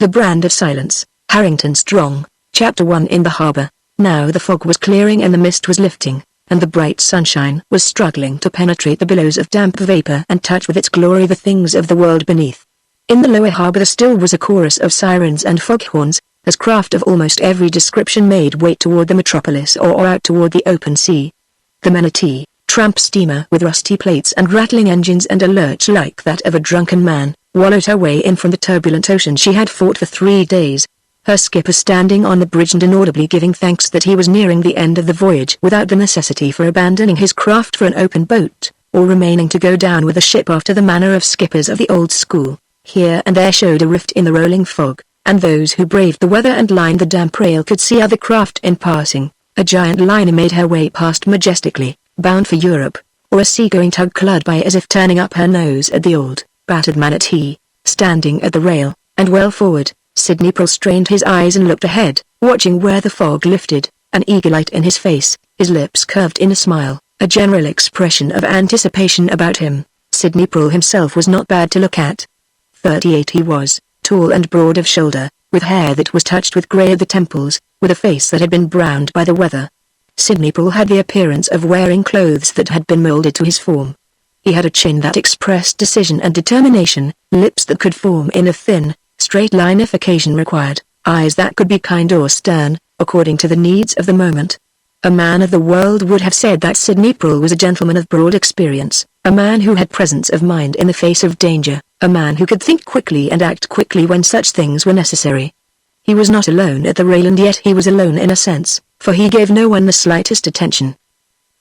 The Brand of Silence, Harrington Strong, Chapter 1. In the harbor. Now the fog was clearing and the mist was lifting, and the bright sunshine was struggling to penetrate the billows of damp vapor and touch with its glory the things of the world beneath. In the lower harbor there still was a chorus of sirens and foghorns, as craft of almost every description made way toward the metropolis or out toward the open sea. The Manatee, tramp steamer with rusty plates and rattling engines and a lurch like that of a drunken man, wallowed her way in from the turbulent ocean she had fought for 3 days. Her skipper standing on the bridge and inaudibly giving thanks that he was nearing the end of the voyage without the necessity for abandoning his craft for an open boat, or remaining to go down with the ship after the manner of skippers of the old school. Here and there showed a rift in the rolling fog, and those who braved the weather and lined the damp rail could see other craft in passing. A giant liner made her way past majestically, bound for Europe, or a seagoing tug clad by as if turning up her nose at the old, battered Manatee, standing at the rail, and well forward. Sidney Prill strained his eyes and looked ahead, watching where the fog lifted, an eager light in his face, his lips curved in a smile, a general expression of anticipation about him. Sidney Prill himself was not bad to look at. 38 he was, tall and broad of shoulder, with hair that was touched with grey at the temples, with a face that had been browned by the weather. Sidney Prill had the appearance of wearing clothes that had been molded to his form. He had a chin that expressed decision and determination, lips that could form in a thin, straight line if occasion required, eyes that could be kind or stern, according to the needs of the moment. A man of the world would have said that Sidney Prill was a gentleman of broad experience, a man who had presence of mind in the face of danger, a man who could think quickly and act quickly when such things were necessary. He was not alone at the rail, and yet he was alone in a sense, for he gave no one the slightest attention.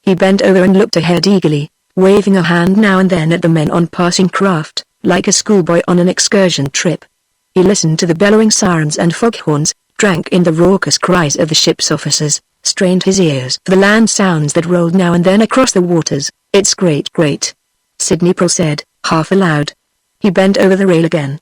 He bent over and looked ahead eagerly, waving a hand now and then at the men on passing craft, like a schoolboy on an excursion trip. He listened to the bellowing sirens and foghorns, drank in the raucous cries of the ship's officers, strained his ears for the land sounds that rolled now and then across the waters. "It's great, great," Sidney Prill said, half aloud. He bent over the rail again.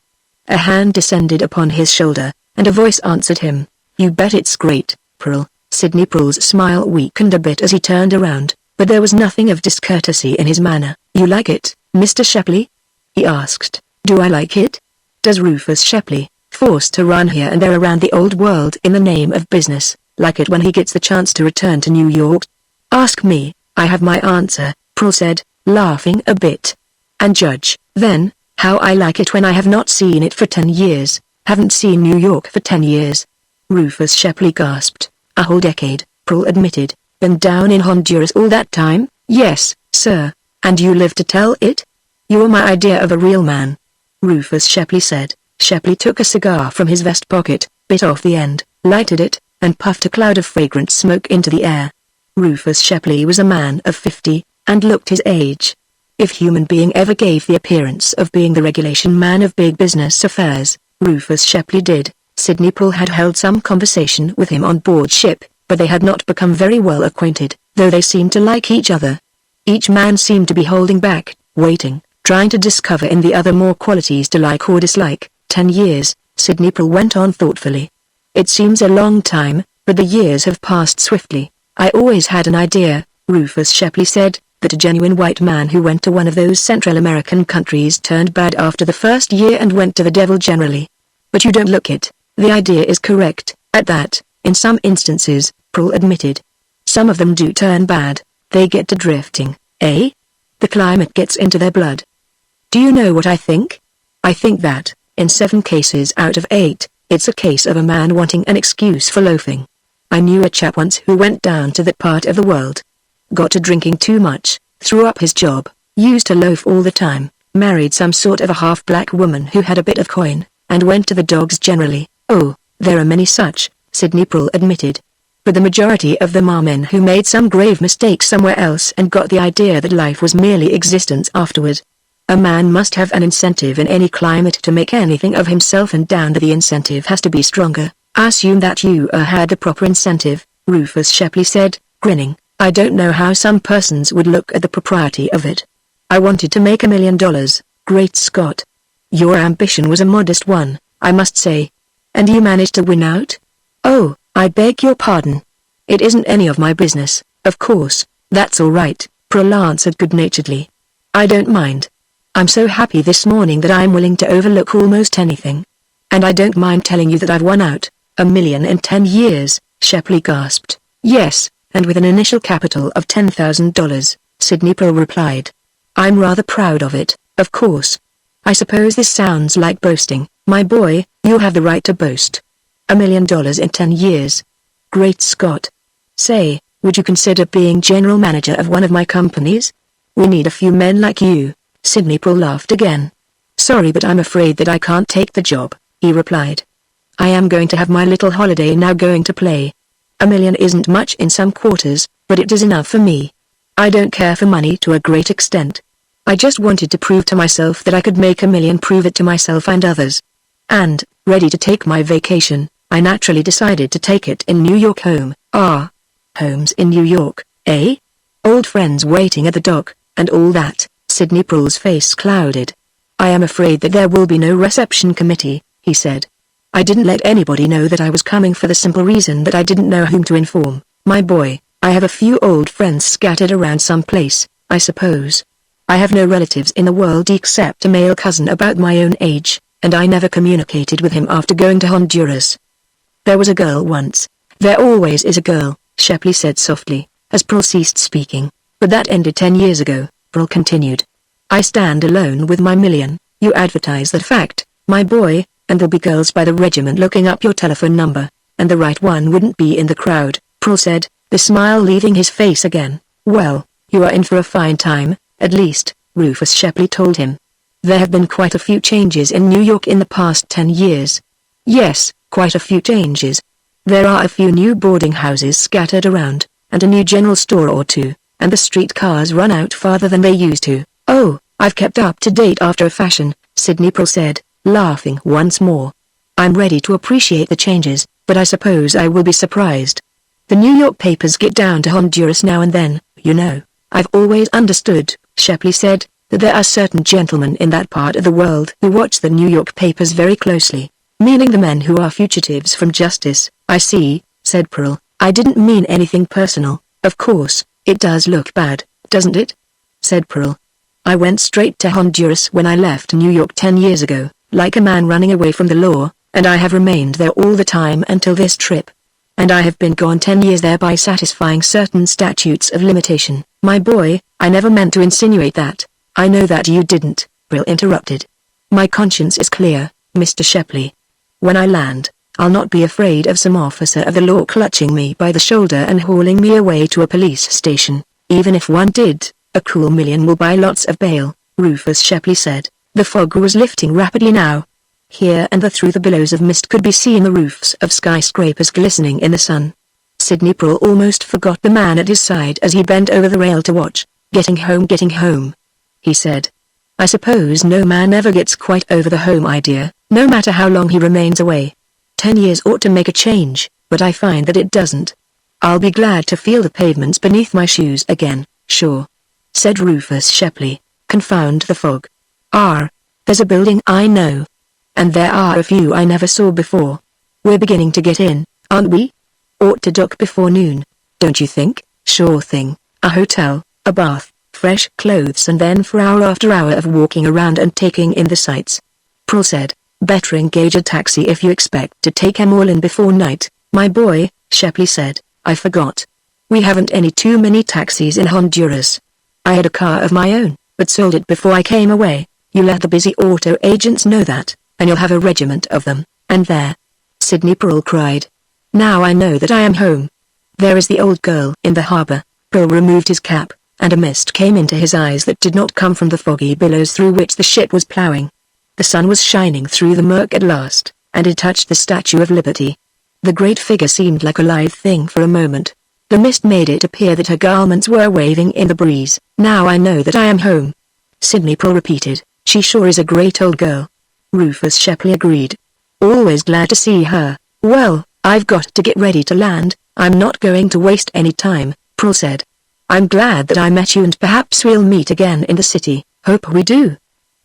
A hand descended upon his shoulder, and a voice answered him. "You bet it's great, Prill." Sidney Prill's smile weakened a bit as he turned around, but there was nothing of discourtesy in his manner. "You like it, Mr. Shepley?" he asked. "Do I like it? Does Rufus Shepley, forced to run here and there around the old world in the name of business, like it when he gets the chance to return to New York?" "Ask me, I have my answer," Prill said, laughing a bit. "And judge, then, how I like it when I have not seen it for 10 years, haven't seen New York for 10 years." Rufus Shepley gasped. "A whole decade," Prill admitted. "Been down in Honduras all that time?" "Yes, sir. And you live to tell it? You're my idea of a real man," Rufus Shepley said. Shepley took a cigar from his vest pocket, bit off the end, lighted it, and puffed a cloud of fragrant smoke into the air. Rufus Shepley was a man of 50, and looked his age. If human being ever gave the appearance of being the regulation man of big business affairs, Rufus Shepley did. Sidney Prill had held some conversation with him on board ship, but they had not become very well acquainted, though they seemed to like each other. Each man seemed to be holding back, waiting, trying to discover in the other more qualities to like or dislike. 10 years, Sidney Prill went on thoughtfully. "It seems a long time, but the years have passed swiftly. I always had an idea," Rufus Shepley said, "that a genuine white man who went to one of those Central American countries turned bad after the first year and went to the devil generally. But you don't look it. The idea is correct, at that, in some instances," Prill admitted. "Some of them do turn bad. They get to drifting, eh? The climate gets into their blood. Do you know what I think? I think that, in 7 cases out of 8, it's a case of a man wanting an excuse for loafing. I knew a chap once who went down to that part of the world. Got to drinking too much, threw up his job, used to loaf all the time, married some sort of a half-black woman who had a bit of coin, and went to the dogs generally." "Oh, there are many such," Sidney Prill admitted. "But the majority of them are men who made some grave mistake somewhere else and got the idea that life was merely existence afterward. A man must have an incentive in any climate to make anything of himself, and down there the incentive has to be stronger." "I assume that you had the proper incentive," Rufus Shepley said, grinning. "I don't know how some persons would look at the propriety of it. I wanted to make $1 million, great Scott. Your ambition was a modest one, I must say. And you managed to win out?" "Oh, I beg your pardon. It isn't any of my business, of course." "That's all right," Prill answered good-naturedly. "I don't mind. I'm so happy this morning that I'm willing to overlook almost anything. And I don't mind telling you that I've won out. $1 million in 10 years, Shepley gasped. Yes, and with an initial capital of $10,000, Sidney Pearl replied. I'm rather proud of it, of course. I suppose this sounds like boasting. My boy, you have the right to boast. $1 million in 10 years. Great Scott. Say, would you consider being general manager of one of my companies? We need a few men like you. Sidney Pearl laughed again. Sorry, but I'm afraid that I can't take the job, he replied. I am going to have my little holiday now, going to play. $1 million isn't much in some quarters, but it is enough for me. I don't care for money to a great extent. I just wanted to prove to myself that I could make $1 million, prove it to myself and others. And, ready to take my vacation, I naturally decided to take it in New York home. Ah. Homes in New York, eh? Old friends waiting at the dock, and all that. Sidney Pearl's face clouded. I am afraid that there will be no reception committee, he said. I didn't let anybody know that I was coming for the simple reason that I didn't know whom to inform. My boy, I have a few old friends scattered around someplace, I suppose. I have no relatives in the world except a male cousin about my own age, and I never communicated with him after going to Honduras. There was a girl once. There always is a girl, Shepley said softly, as Pearl ceased speaking. But that ended 10 years ago, Pearl continued. I stand alone with my $1 million. You advertise that fact, my boy, and there'll be girls by the regiment looking up your telephone number, and the right one wouldn't be in the crowd, Pearl said, the smile leaving his face again. Well, you are in for a fine time, at least, Rufus Shepley told him. There have been quite a few changes in New York in the past 10 years. Yes, quite a few changes. There are a few new boarding houses scattered around, and a new general store or two, and the streetcars run out farther than they used to. Oh, I've kept up to date after a fashion, Sidney Pearl said, laughing once more. I'm ready to appreciate the changes, but I suppose I will be surprised. The New York papers get down to Honduras now and then, you know. I've always understood, Shepley said, that there are certain gentlemen in that part of the world who watch the New York papers very closely, meaning the men who are fugitives from justice. I see, said Pearl. I didn't mean anything personal. Of course, it does look bad, doesn't it? Said Pearl. I went straight to Honduras when I left New York 10 years ago, like a man running away from the law, and I have remained there all the time until this trip. And I have been gone 10 years thereby satisfying certain statutes of limitation. My boy, I never meant to insinuate that. I know that you didn't, Pearl interrupted. My conscience is clear, Mr. Shepley. When I land, I'll not be afraid of some officer of the law clutching me by the shoulder and hauling me away to a police station. Even if one did, a cool $1 million will buy lots of bail, Rufus Shepley said. The fog was lifting rapidly now. Here and there through the billows of mist could be seen the roofs of skyscrapers glistening in the sun. Sidney Pearl almost forgot the man at his side as he bent over the rail to watch. Getting home, he said. I suppose no man ever gets quite over the home idea, no matter how long he remains away. 10 years ought to make a change, but I find that it doesn't. I'll be glad to feel the pavements beneath my shoes again, sure, said Rufus Shepley. Confound the fog. There's a building I know. And there are a few I never saw before. We're beginning to get in, aren't we? Ought to dock before noon, don't you think? Sure thing. A hotel, a bath, fresh clothes, and then for hour after hour of walking around and taking in the sights. Pearl said, better engage a taxi if you expect to take 'em all in before night. My boy, Shepley said, I forgot. We haven't any too many taxis in Honduras. I had a car of my own, but sold it before I came away. You let the busy auto agents know that, and you'll have a regiment of them, and there. Sidney Pearl cried. Now I know that I am home. There is the old girl in the harbor. Pearl removed his cap, and a mist came into his eyes that did not come from the foggy billows through which the ship was plowing. The sun was shining through the murk at last, and it touched the Statue of Liberty. The great figure seemed like a live thing for a moment. The mist made it appear that her garments were waving in the breeze. Now I know that I am home. Sidney Pearl repeated. She sure is a great old girl. Rufus Shepley agreed. Always glad to see her. Well, I've got to get ready to land. I'm not going to waste any time, Pearl said. I'm glad that I met you, and perhaps we'll meet again in the city. Hope we do,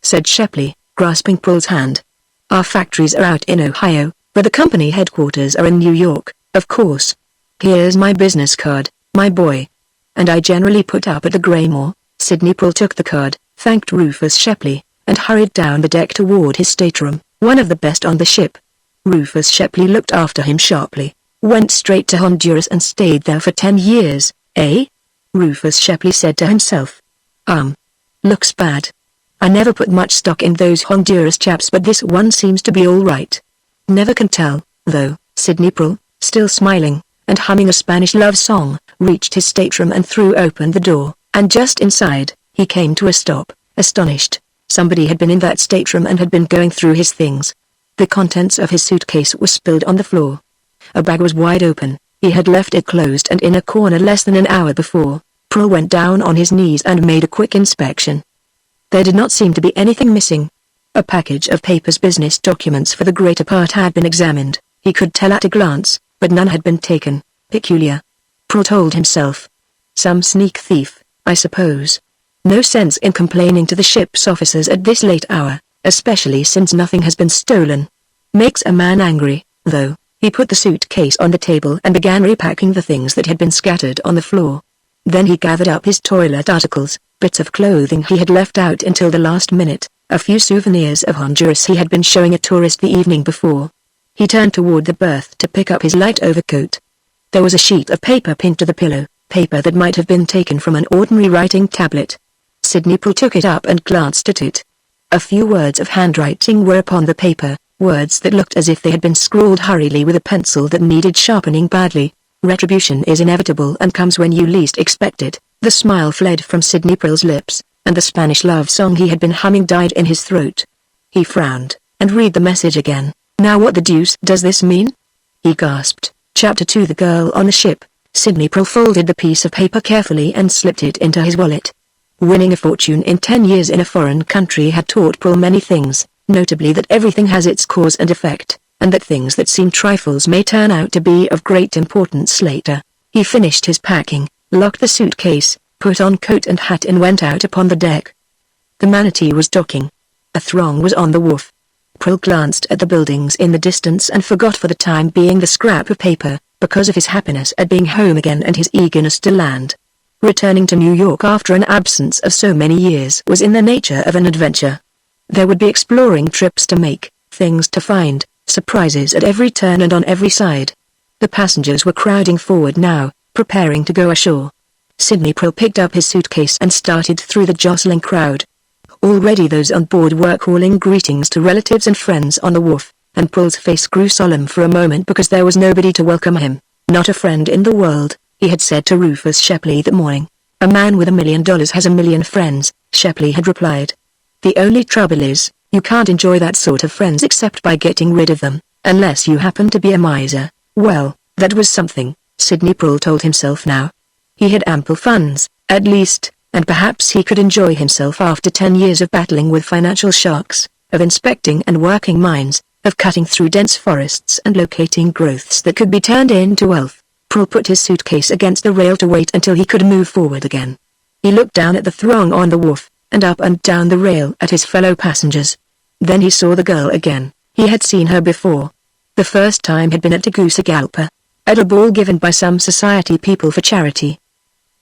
said Shepley, grasping Pearl's hand. Our factories are out in Ohio, but the company headquarters are in New York, of course. Here's my business card, my boy. And I generally put up at the Graymore. Sidney Pearl took the card, thanked Rufus Shepley, and hurried down the deck toward his stateroom, one of the best on the ship. Rufus Shepley looked after him sharply. Went straight to Honduras and stayed there for 10 years, eh? Rufus Shepley said to himself. Looks bad. I never put much stock in those Honduras chaps, but this one seems to be all right. Never can tell, though. Sidney Prule, still smiling, and humming a Spanish love song, reached his stateroom and threw open the door, and just inside, he came to a stop, astonished. Somebody had been in that stateroom and had been going through his things. The contents of his suitcase were spilled on the floor. A bag was wide open. He had left it closed and in a corner less than an hour before. Prule went down on his knees and made a quick inspection. There did not seem to be anything missing. A package of papers, business documents for the greater part, had been examined. He could tell at a glance, but none had been taken. Peculiar. Prule told himself. Some sneak thief, I suppose. No sense in complaining to the ship's officers at this late hour, especially since nothing has been stolen. Makes a man angry, though. He put the suitcase on the table and began repacking the things that had been scattered on the floor. Then he gathered up his toilet articles, bits of clothing he had left out until the last minute, a few souvenirs of Honduras he had been showing a tourist the evening before. He turned toward the berth to pick up his light overcoat. There was a sheet of paper pinned to the pillow, paper that might have been taken from an ordinary writing tablet. Sidney Prule took it up and glanced at it. A few words of handwriting were upon the paper, words that looked as if they had been scrawled hurriedly with a pencil that needed sharpening badly. Retribution is inevitable and comes when you least expect it. The smile fled from Sidney Prule's lips, and the Spanish love song he had been humming died in his throat. He frowned, and read the message again. Now what the deuce does this mean? He gasped. Chapter 2. The Girl on the Ship. Sidney Prule folded the piece of paper carefully and slipped it into his wallet. Winning a fortune in 10 years in a foreign country had taught Prule many things, notably that everything has its cause and effect, and that things that seem trifles may turn out to be of great importance later. He finished his packing, locked the suitcase, put on coat and hat and went out upon the deck. The Manatee was docking. A throng was on the wharf. Prule glanced at the buildings in the distance and forgot for the time being the scrap of paper, because of his happiness at being home again and his eagerness to land. Returning to New York after an absence of so many years was in the nature of an adventure. There would be exploring trips to make, things to find, surprises at every turn and on every side. The passengers were crowding forward now, preparing to go ashore. Sidney Prule picked up his suitcase and started through the jostling crowd. Already those on board were calling greetings to relatives and friends on the wharf, and Prule's face grew solemn for a moment because there was nobody to welcome him. Not a friend in the world, he had said to Rufus Shepley that morning. A man with $1 million has 1,000,000 friends, Shepley had replied. The only trouble is, you can't enjoy that sort of friends except by getting rid of them, unless you happen to be a miser. Well, that was something, Sidney Prule told himself now. He had ample funds, at least, and perhaps he could enjoy himself after 10 years of battling with financial sharks, of inspecting and working mines, of cutting through dense forests and locating growths that could be turned into wealth. Prule put his suitcase against the rail to wait until he could move forward again. He looked down at the throng on the wharf, and up and down the rail at his fellow passengers. Then he saw the girl again. He had seen her before. The first time had been at Tegucigalpa, at a ball given by some society people for charity.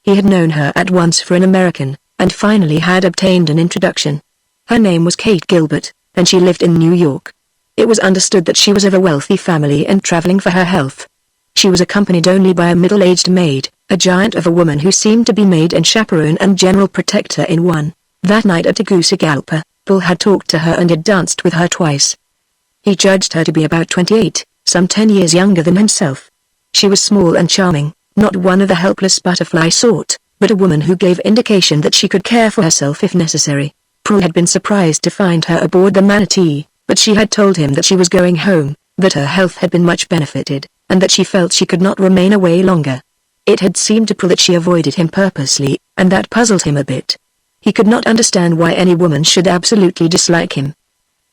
He had known her at once for an American, and finally had obtained an introduction. Her name was Kate Gilbert, and she lived in New York. It was understood that she was of a wealthy family and traveling for her health. She was accompanied only by a middle-aged maid, a giant of a woman who seemed to be maid and chaperone and general protector in one. That night at Tegucigalpa, Prule had talked to her and had danced with her twice. He judged her to be about 28, some 10 years younger than himself. She was small and charming, not one of the helpless butterfly sort, but a woman who gave indication that she could care for herself if necessary. Prule had been surprised to find her aboard the Manatee, but she had told him that she was going home, that her health had been much benefited, and that she felt she could not remain away longer. It had seemed to Prule that she avoided him purposely, and that puzzled him a bit. He could not understand why any woman should absolutely dislike him.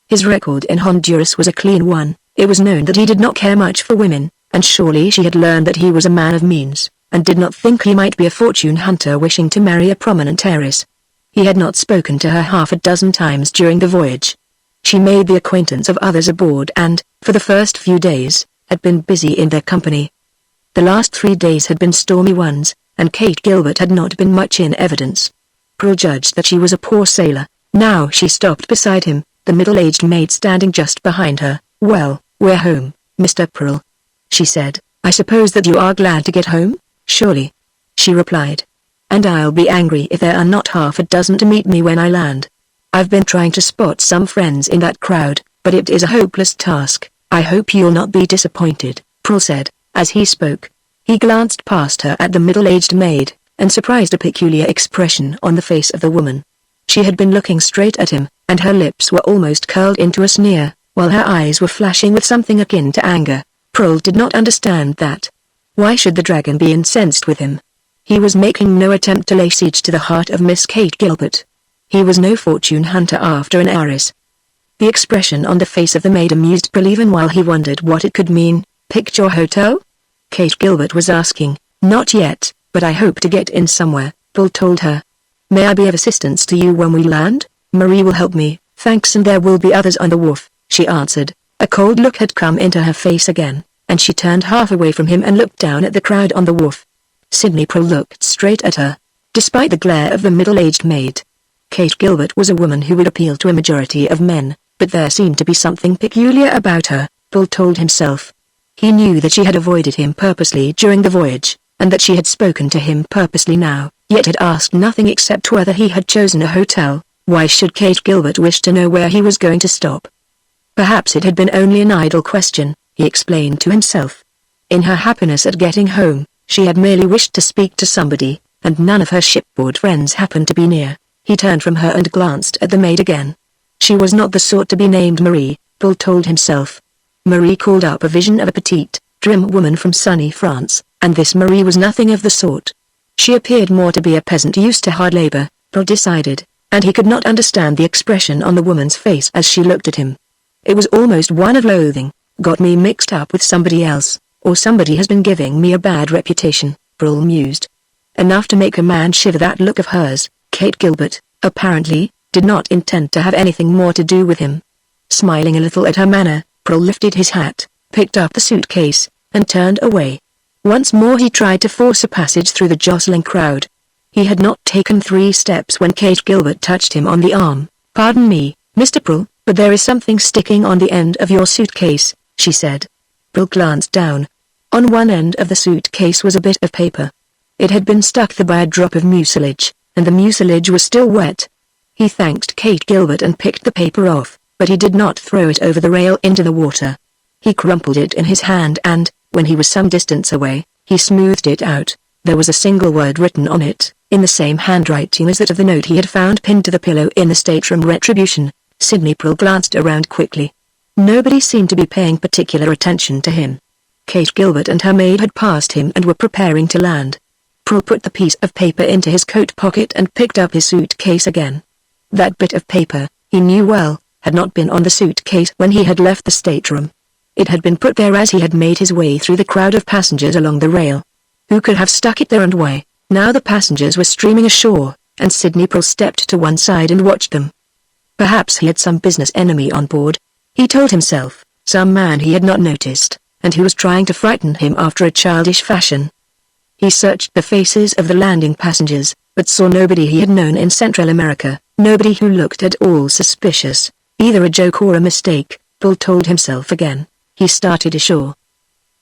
His record in Honduras was a clean one. It was known that he did not care much for women, and surely she had learned that he was a man of means, and did not think he might be a fortune hunter wishing to marry a prominent heiress. He had not spoken to her half a dozen times during the voyage. She made the acquaintance of others aboard and, for the first few days, had been busy in their company. The last 3 days had been stormy ones, and Kate Gilbert had not been much in evidence. Prule judged that she was a poor sailor. Now she stopped beside him, the middle-aged maid standing just behind her. Well, "We're home, Mr. Pearl," she said. "I suppose that you are glad to get home, surely?" she replied. "And I'll be angry if there are not half a dozen to meet me when I land. I've been trying to spot some friends in that crowd, but it is a hopeless task. I hope you'll not be disappointed," Pearl said, as he spoke. He glanced past her at the middle-aged maid, and surprised a peculiar expression on the face of the woman. She had been looking straight at him, and her lips were almost curled into a sneer, while her eyes were flashing with something akin to anger. Pearl did not understand that. Why should the dragon be incensed with him? He was making no attempt to lay siege to the heart of Miss Kate Gilbert. He was no fortune hunter after an heiress. The expression on the face of the maid amused Pearl even while he wondered what it could mean. "Picked your hotel?" Kate Gilbert was asking. "Not yet, but I hope to get in somewhere," Pearl told her. "May I be of assistance to you when we land?" "Marie will help me, thanks, and there will be others on the wharf," she answered. A cold look had come into her face again, and she turned half away from him and looked down at the crowd on the wharf. Sydney Pearl looked straight at her. Despite the glare of the middle-aged maid, Kate Gilbert was a woman who would appeal to a majority of men, but there seemed to be something peculiar about her, Pearl told himself. He knew that she had avoided him purposely during the voyage, and that she had spoken to him purposely now, yet had asked nothing except whether he had chosen a hotel. Why should Kate Gilbert wish to know where he was going to stop? Perhaps it had been only an idle question, he explained to himself. In her happiness at getting home, she had merely wished to speak to somebody, and none of her shipboard friends happened to be near. He turned from her and glanced at the maid again. She was not the sort to be named Marie, Pearl told himself. Marie called up a vision of a petite, trim woman from sunny France, and this Marie was nothing of the sort. She appeared more to be a peasant used to hard labor, Pearl decided, and he could not understand the expression on the woman's face as she looked at him. It was almost one of loathing. "Got me mixed up with somebody else, or somebody has been giving me a bad reputation," Pearl mused. Enough to make a man shiver, that look of hers. Kate Gilbert, apparently, did not intend to have anything more to do with him. Smiling a little at her manner, Pearl lifted his hat, picked up the suitcase, and turned away. Once more he tried to force a passage through the jostling crowd. He had not taken 3 steps when Kate Gilbert touched him on the arm. "Pardon me, Mr. Pearl, but there is something sticking on the end of your suitcase," she said. Pearl glanced down. On one end of the suitcase was a bit of paper. It had been stuck there by a drop of mucilage, and the mucilage was still wet. He thanked Kate Gilbert and picked the paper off, but he did not throw it over the rail into the water. He crumpled it in his hand and, when he was some distance away, he smoothed it out. There was a single word written on it, in the same handwriting as that of the note he had found pinned to the pillow in the stateroom. "Retribution." Sydney Pearl glanced around quickly. Nobody seemed to be paying particular attention to him. Kate Gilbert and her maid had passed him and were preparing to land. Pearl put the piece of paper into his coat pocket and picked up his suitcase again. That bit of paper, he knew well, had not been on the suitcase when he had left the stateroom. It had been put there as he had made his way through the crowd of passengers along the rail. Who could have stuck it there and why? Now the passengers were streaming ashore, and Sydney Pearl stepped to one side and watched them. Perhaps he had some business enemy on board, he told himself, some man he had not noticed, and who was trying to frighten him after a childish fashion. He searched the faces of the landing passengers, but saw nobody he had known in Central America, nobody who looked at all suspicious, either a joke or a mistake, Pearl told himself again. He started ashore.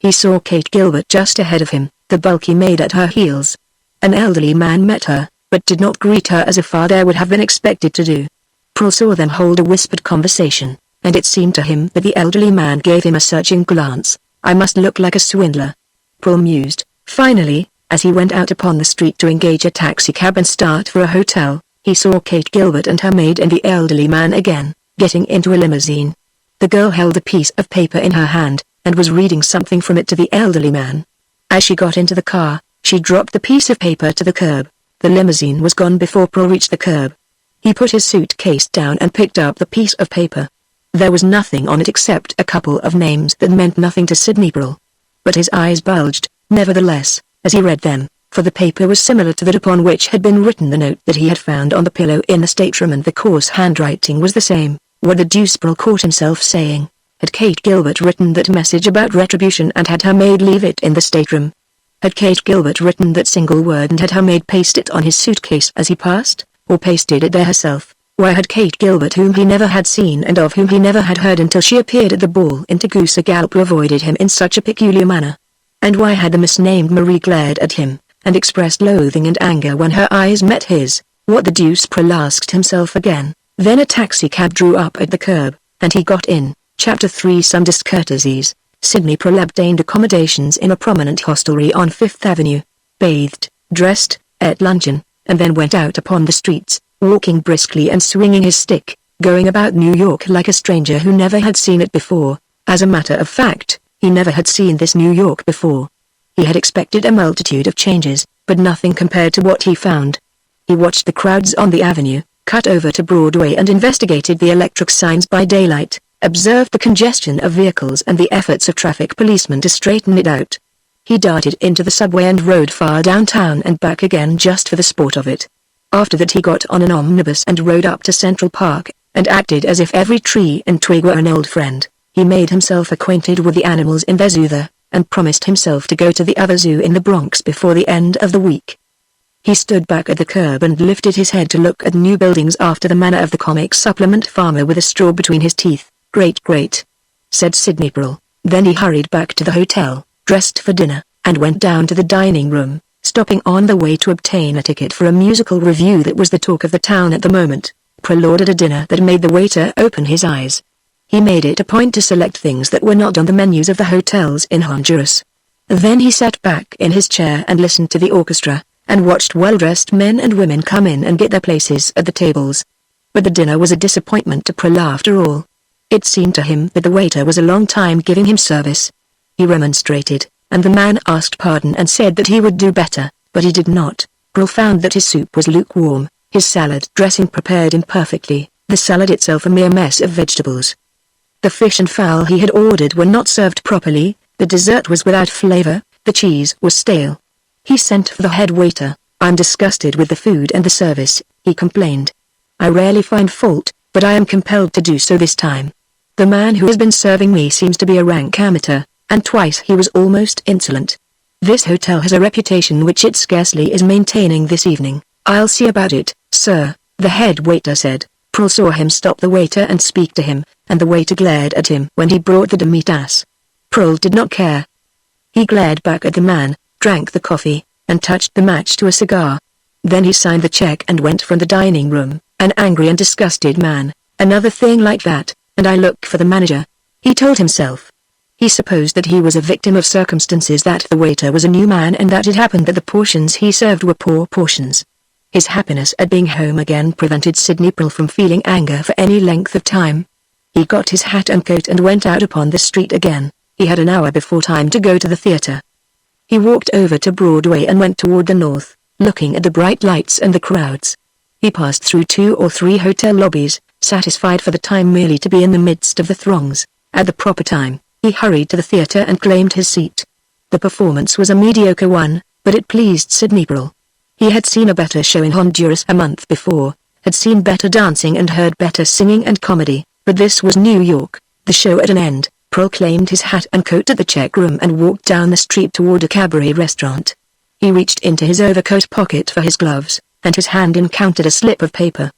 He saw Kate Gilbert just ahead of him, the bulky maid at her heels. An elderly man met her, but did not greet her as a father would have been expected to do. Pearl saw them hold a whispered conversation, and it seemed to him that the elderly man gave him a searching glance. "I must look like a swindler," Pearl mused. Finally, as he went out upon the street to engage a taxicab and start for a hotel, he saw Kate Gilbert and her maid and the elderly man again, getting into a limousine. The girl held a piece of paper in her hand, and was reading something from it to the elderly man. As she got into the car, she dropped the piece of paper to the curb. The limousine was gone before Pearl reached the curb. He put his suitcase down and picked up the piece of paper. There was nothing on it except a couple of names that meant nothing to Sydney Pearl. But his eyes bulged, nevertheless, as he read them, for the paper was similar to that upon which had been written the note that he had found on the pillow in the stateroom, and the coarse handwriting was the same. What the deuce, Pearl caught himself saying. Had Kate Gilbert written that message about retribution and had her maid leave it in the stateroom? Had Kate Gilbert written that single word and had her maid paste it on his suitcase as he passed, or pasted it there herself? Why had Kate Gilbert, whom he never had seen and of whom he never had heard until she appeared at the ball in Tegucigalpa, avoided him in such a peculiar manner? And why had the misnamed Marie glared at him, and expressed loathing and anger when her eyes met his? What the deuce? Prol asked himself again. Then a taxicab drew up at the curb, and he got in. Chapter 3 Some Discourtesies. Sidney Prol obtained accommodations in a prominent hostelry on Fifth Avenue, bathed, dressed, ate luncheon, and then went out upon the streets, walking briskly and swinging his stick, going about New York like a stranger who never had seen it before. As a matter of fact, he never had seen this New York before. He had expected a multitude of changes, but nothing compared to what he found. He watched the crowds on the avenue, cut over to Broadway and investigated the electric signs by daylight, observed the congestion of vehicles and the efforts of traffic policemen to straighten it out. He darted into the subway and rode far downtown and back again just for the sport of it. After that he got on an omnibus and rode up to Central Park, and acted as if every tree and twig were an old friend. He made himself acquainted with the animals in their zoo there, and promised himself to go to the other zoo in the Bronx before the end of the week. He stood back at the curb and lifted his head to look at new buildings after the manner of the comic supplement farmer with a straw between his teeth. Great, said Sidney Prol. Then he hurried back to the hotel, dressed for dinner, and went down to the dining room, stopping on the way to obtain a ticket for a musical revue that was the talk of the town at the moment. Prol ordered a dinner that made the waiter open his eyes. He made it a point to select things that were not on the menus of the hotels in Honduras. Then he sat back in his chair and listened to the orchestra, and watched well-dressed men and women come in and get their places at the tables. But the dinner was a disappointment to Prol after all. It seemed to him that the waiter was a long time giving him service. He remonstrated, and the man asked pardon and said that he would do better, but he did not. Prol found that his soup was lukewarm, his salad dressing prepared imperfectly, the salad itself a mere mess of vegetables. The fish and fowl he had ordered were not served properly, the dessert was without flavor, the cheese was stale. He sent for the head waiter. "I'm disgusted with the food and the service," he complained. "I rarely find fault, but I am compelled to do so this time. The man who has been serving me seems to be a rank amateur, and twice he was almost insolent. This hotel has a reputation which it scarcely is maintaining this evening." "I'll see about it, sir," the head waiter said. Prol saw him stop the waiter and speak to him, and the waiter glared at him when he brought the demitasse. Prol did not care. He glared back at the man, drank the coffee, and touched the match to a cigar. Then he signed the check and went from the dining room, an angry and disgusted man. "Another thing like that, and I look for the manager," he told himself. He supposed that he was a victim of circumstances, that the waiter was a new man, and that it happened that the portions he served were poor portions. His happiness at being home again prevented Sidney Prol from feeling anger for any length of time. He got his hat and coat and went out upon the street again. He had an hour before time to go to the theater. He walked over to Broadway and went toward the north, looking at the bright lights and the crowds. He passed through 2 or 3 hotel lobbies, satisfied for the time merely to be in the midst of the throngs. At the proper time, he hurried to the theater and claimed his seat. The performance was a mediocre one, but it pleased Sidney Prol. He had seen a better show in Honduras a month before, had seen better dancing and heard better singing and comedy, but this was New York. The show at an end, Prol claimed his hat and coat at the check room and walked down the street toward a cabaret restaurant. He reached into his overcoat pocket for his gloves, and his hand encountered a slip of paper.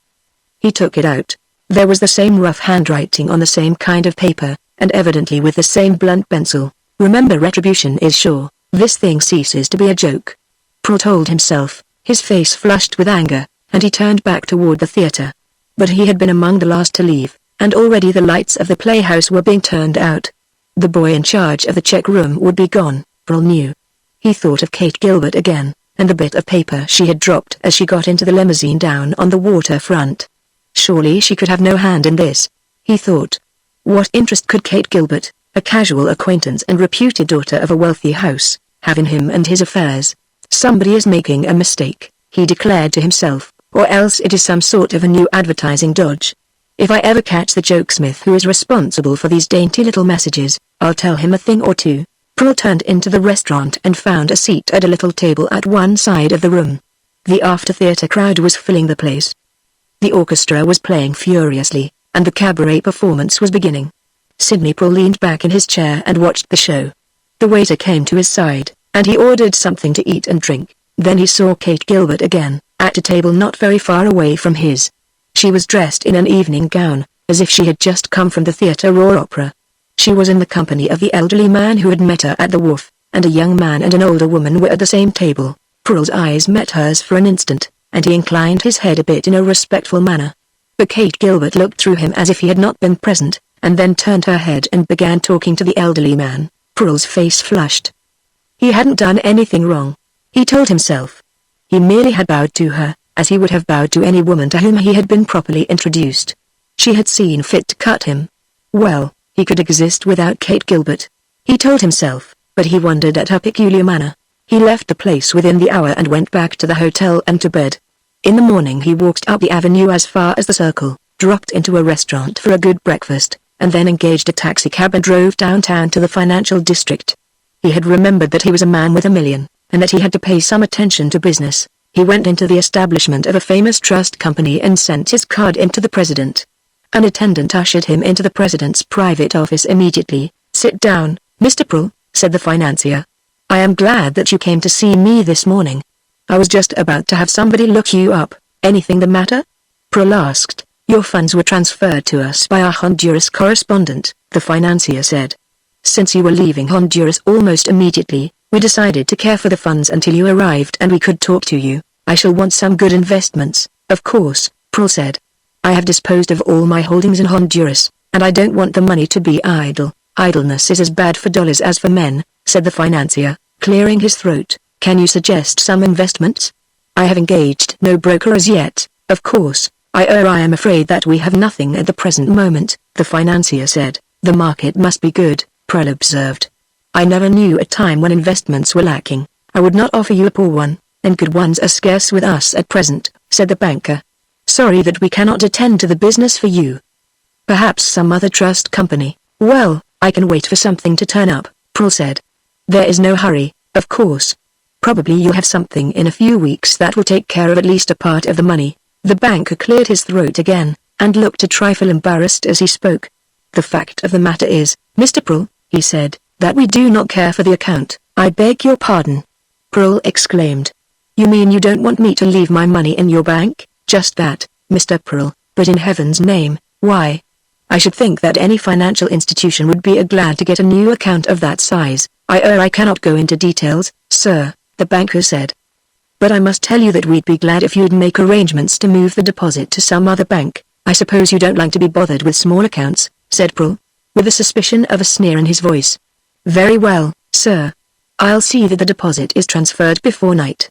He took it out. There was the same rough handwriting on the same kind of paper, and evidently with the same blunt pencil. "Remember, retribution is sure. This thing ceases to be a joke," Prol told himself, his face flushed with anger, and he turned back toward the theater. But he had been among the last to leave, and already the lights of the playhouse were being turned out. The boy in charge of the check room would be gone, Prol knew. He thought of Kate Gilbert again, and the bit of paper she had dropped as she got into the limousine down on the waterfront. Surely she could have no hand in this, he thought. What interest could Kate Gilbert, a casual acquaintance and reputed daughter of a wealthy house, have in him and his affairs? "Somebody is making a mistake," he declared to himself, "or else it is some sort of a new advertising dodge. If I ever catch the jokesmith who is responsible for these dainty little messages, I'll tell him a thing or two." Prol turned into the restaurant and found a seat at a little table at one side of the room. The after-theater crowd was filling the place. The orchestra was playing furiously, and the cabaret performance was beginning. Sidney Prol leaned back in his chair and watched the show. The waiter came to his side, and he ordered something to eat and drink. Then he saw Kate Gilbert again, at a table not very far away from his. She was dressed in an evening gown, as if she had just come from the theatre or opera. She was in the company of the elderly man who had met her at the wharf, and a young man and an older woman were at the same table. Pearl's eyes met hers for an instant, and he inclined his head a bit in a respectful manner. But Kate Gilbert looked through him as if he had not been present, and then turned her head and began talking to the elderly man. Pearl's face flushed. He hadn't done anything wrong, he told himself. He merely had bowed to her, as he would have bowed to any woman to whom he had been properly introduced. She had seen fit to cut him. Well, he could exist without Kate Gilbert, he told himself, but he wondered at her peculiar manner. He left the place within the hour and went back to the hotel and to bed. In the morning he walked up the avenue as far as the Circle, dropped into a restaurant for a good breakfast, and then engaged a taxicab and drove downtown to the financial district. He had remembered that he was a man with $1 million, and that he had to pay some attention to business. He went into the establishment of a famous trust company and sent his card in to the president. An attendant ushered him into the president's private office immediately. "Sit down, Mr. Pearl," said the financier. "I am glad that you came to see me this morning. I was just about to have somebody look you up." "Anything the matter?" Pearl asked. "Your funds were transferred to us by our Honduras correspondent," the financier said. "Since you were leaving Honduras almost immediately, we decided to care for the funds until you arrived and we could talk to you. I shall want some good investments, of course," Pearl said. "I have disposed of all my holdings in Honduras, and I don't want the money to be idle." "Idleness is as bad for dollars as for men," said the financier, clearing his throat. "Can you suggest some investments?" "I have engaged no broker as yet, of course. I am afraid that we have nothing at the present moment," the financier said. "The market must be good," Pearl observed. "I never knew a time when investments were lacking. I would not offer you a poor one, and good ones are scarce with us at present," said the banker. "Sorry that we cannot attend to the business for you. Perhaps some other trust company." "Well, I can wait for something to turn up," Pearl said. "There is no hurry, of course. Probably you'll have something in a few weeks that will take care of at least a part of the money." The banker cleared his throat again, and looked a trifle embarrassed as he spoke. "The fact of the matter is, Mr. Pearl," he said, "that we do not care for the account." "I beg your pardon?" Pearl exclaimed. "You mean you don't want me to leave my money in your bank?" "Just that, Mr. Pearl, but in heaven's name, why? I should think that any financial institution would be glad to get a new account of that size." I cannot go into details, sir," the banker said. "But I must tell you that we'd be glad if you'd make arrangements to move the deposit to some other bank." "I suppose you don't like to be bothered with small accounts," said Pearl, with a suspicion of a sneer in his voice. "Very well, sir. I'll see that the deposit is transferred before night.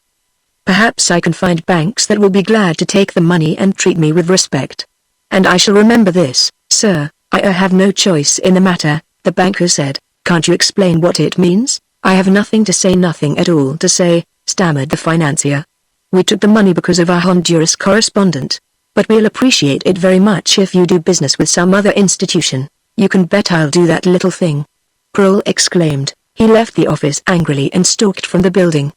Perhaps I can find banks that will be glad to take the money and treat me with respect. And I shall remember this, sir. I have no choice in the matter," the banker said. "Can't you explain what it means?" "I have nothing to say, nothing at all to say," stammered the financier. "We took the money because of our Honduras correspondent. But we'll appreciate it very much if you do business with some other institution. You can bet I'll do that little thing," Pearl exclaimed. He left the office angrily and stalked from the building.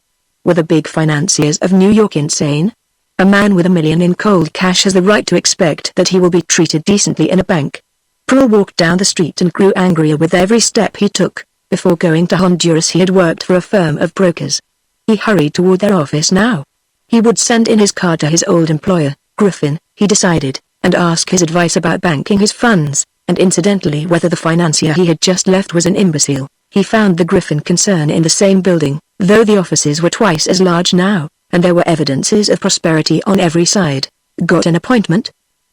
Were the big financiers of New York insane? A man with $1 million in cold cash has the right to expect that he will be treated decently in a bank. Pearl walked down the street and grew angrier with every step he took. Before going to Honduras he had worked for a firm of brokers. He hurried toward their office now. He would send in his card to his old employer, Griffin, he decided, and ask his advice about banking his funds, and incidentally whether the financier he had just left was an imbecile. He found the Griffin concern in the same building, though the offices were twice as large now, and there were evidences of prosperity on every side. "Got an appointment?"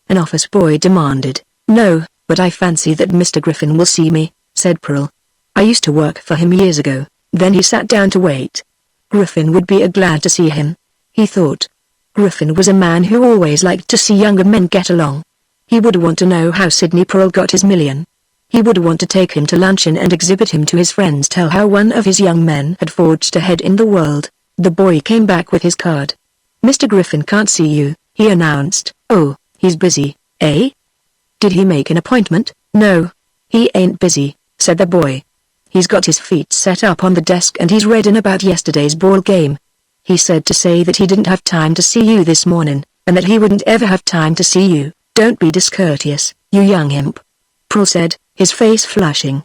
an office boy demanded. "No, but I fancy that Mr. Griffin will see me," said Pearl. "I used to work for him years ago." Then he sat down to wait. Griffin would be glad to see him, he thought. Griffin was a man who always liked to see younger men get along. He would want to know how Sidney Pearl got his $1 million. He would want to take him to luncheon and exhibit him to his friends, tell how one of his young men had forged ahead in the world. The boy came back with his card. "Mr. Griffin can't see you," he announced. "Oh, he's busy, eh? Did he make an appointment?" "No, he ain't busy," said the boy. "He's got his feet set up on the desk and he's reading about yesterday's ball game. He said to say that he didn't have time to see you this morning, and that he wouldn't ever have time to see you." "Don't be discourteous, you young imp," Pearl said, his face flushing.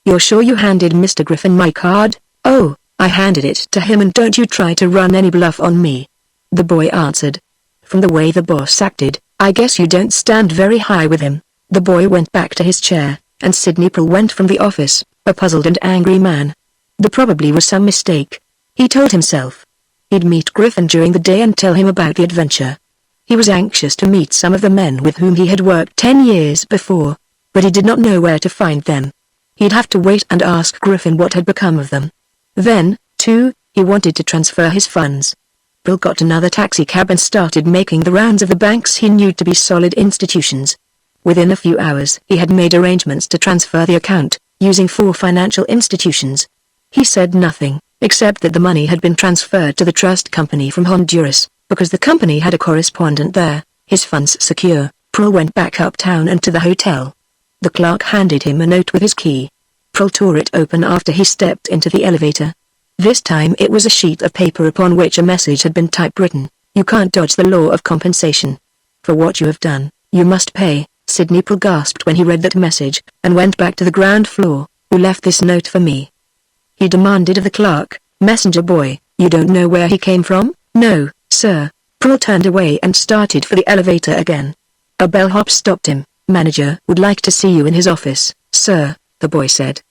"You're sure you handed Mr. Griffin my card?" "Oh, I handed it to him, and don't you try to run any bluff on me," the boy answered. From the way the boss acted, I guess you don't stand very high with him. The boy went back to his chair, and Sidney Prill went from the office, a puzzled and angry man. There probably was some mistake, he told himself. He'd meet Griffin during the day and tell him about the adventure. He was anxious to meet some of the men with whom he had worked 10 years before, but he did not know where to find them. He'd have to wait and ask Griffin what had become of them. Then, too, he wanted to transfer his funds. Prill got another taxicab and started making the rounds of the banks he knew to be solid institutions. Within a few hours he had made arrangements to transfer the account, using 4 financial institutions. He said nothing, except that the money had been transferred to the trust company from Honduras, because the company had a correspondent there. His funds secure, Prill went back uptown and to the hotel. The clerk handed him a note with his key. Prill tore it open after he stepped into the elevator. This time it was a sheet of paper upon which a message had been typewritten. You can't dodge the law of compensation. For what you have done, you must pay. Sidney Prill gasped when he read that message, and went back to the ground floor. Who left this note for me? He demanded of the clerk. Messenger boy, you don't know where he came from? No, sir. Prill turned away and started for the elevator again. A bellhop stopped him. Manager would like to see you in his office, sir, the boy said.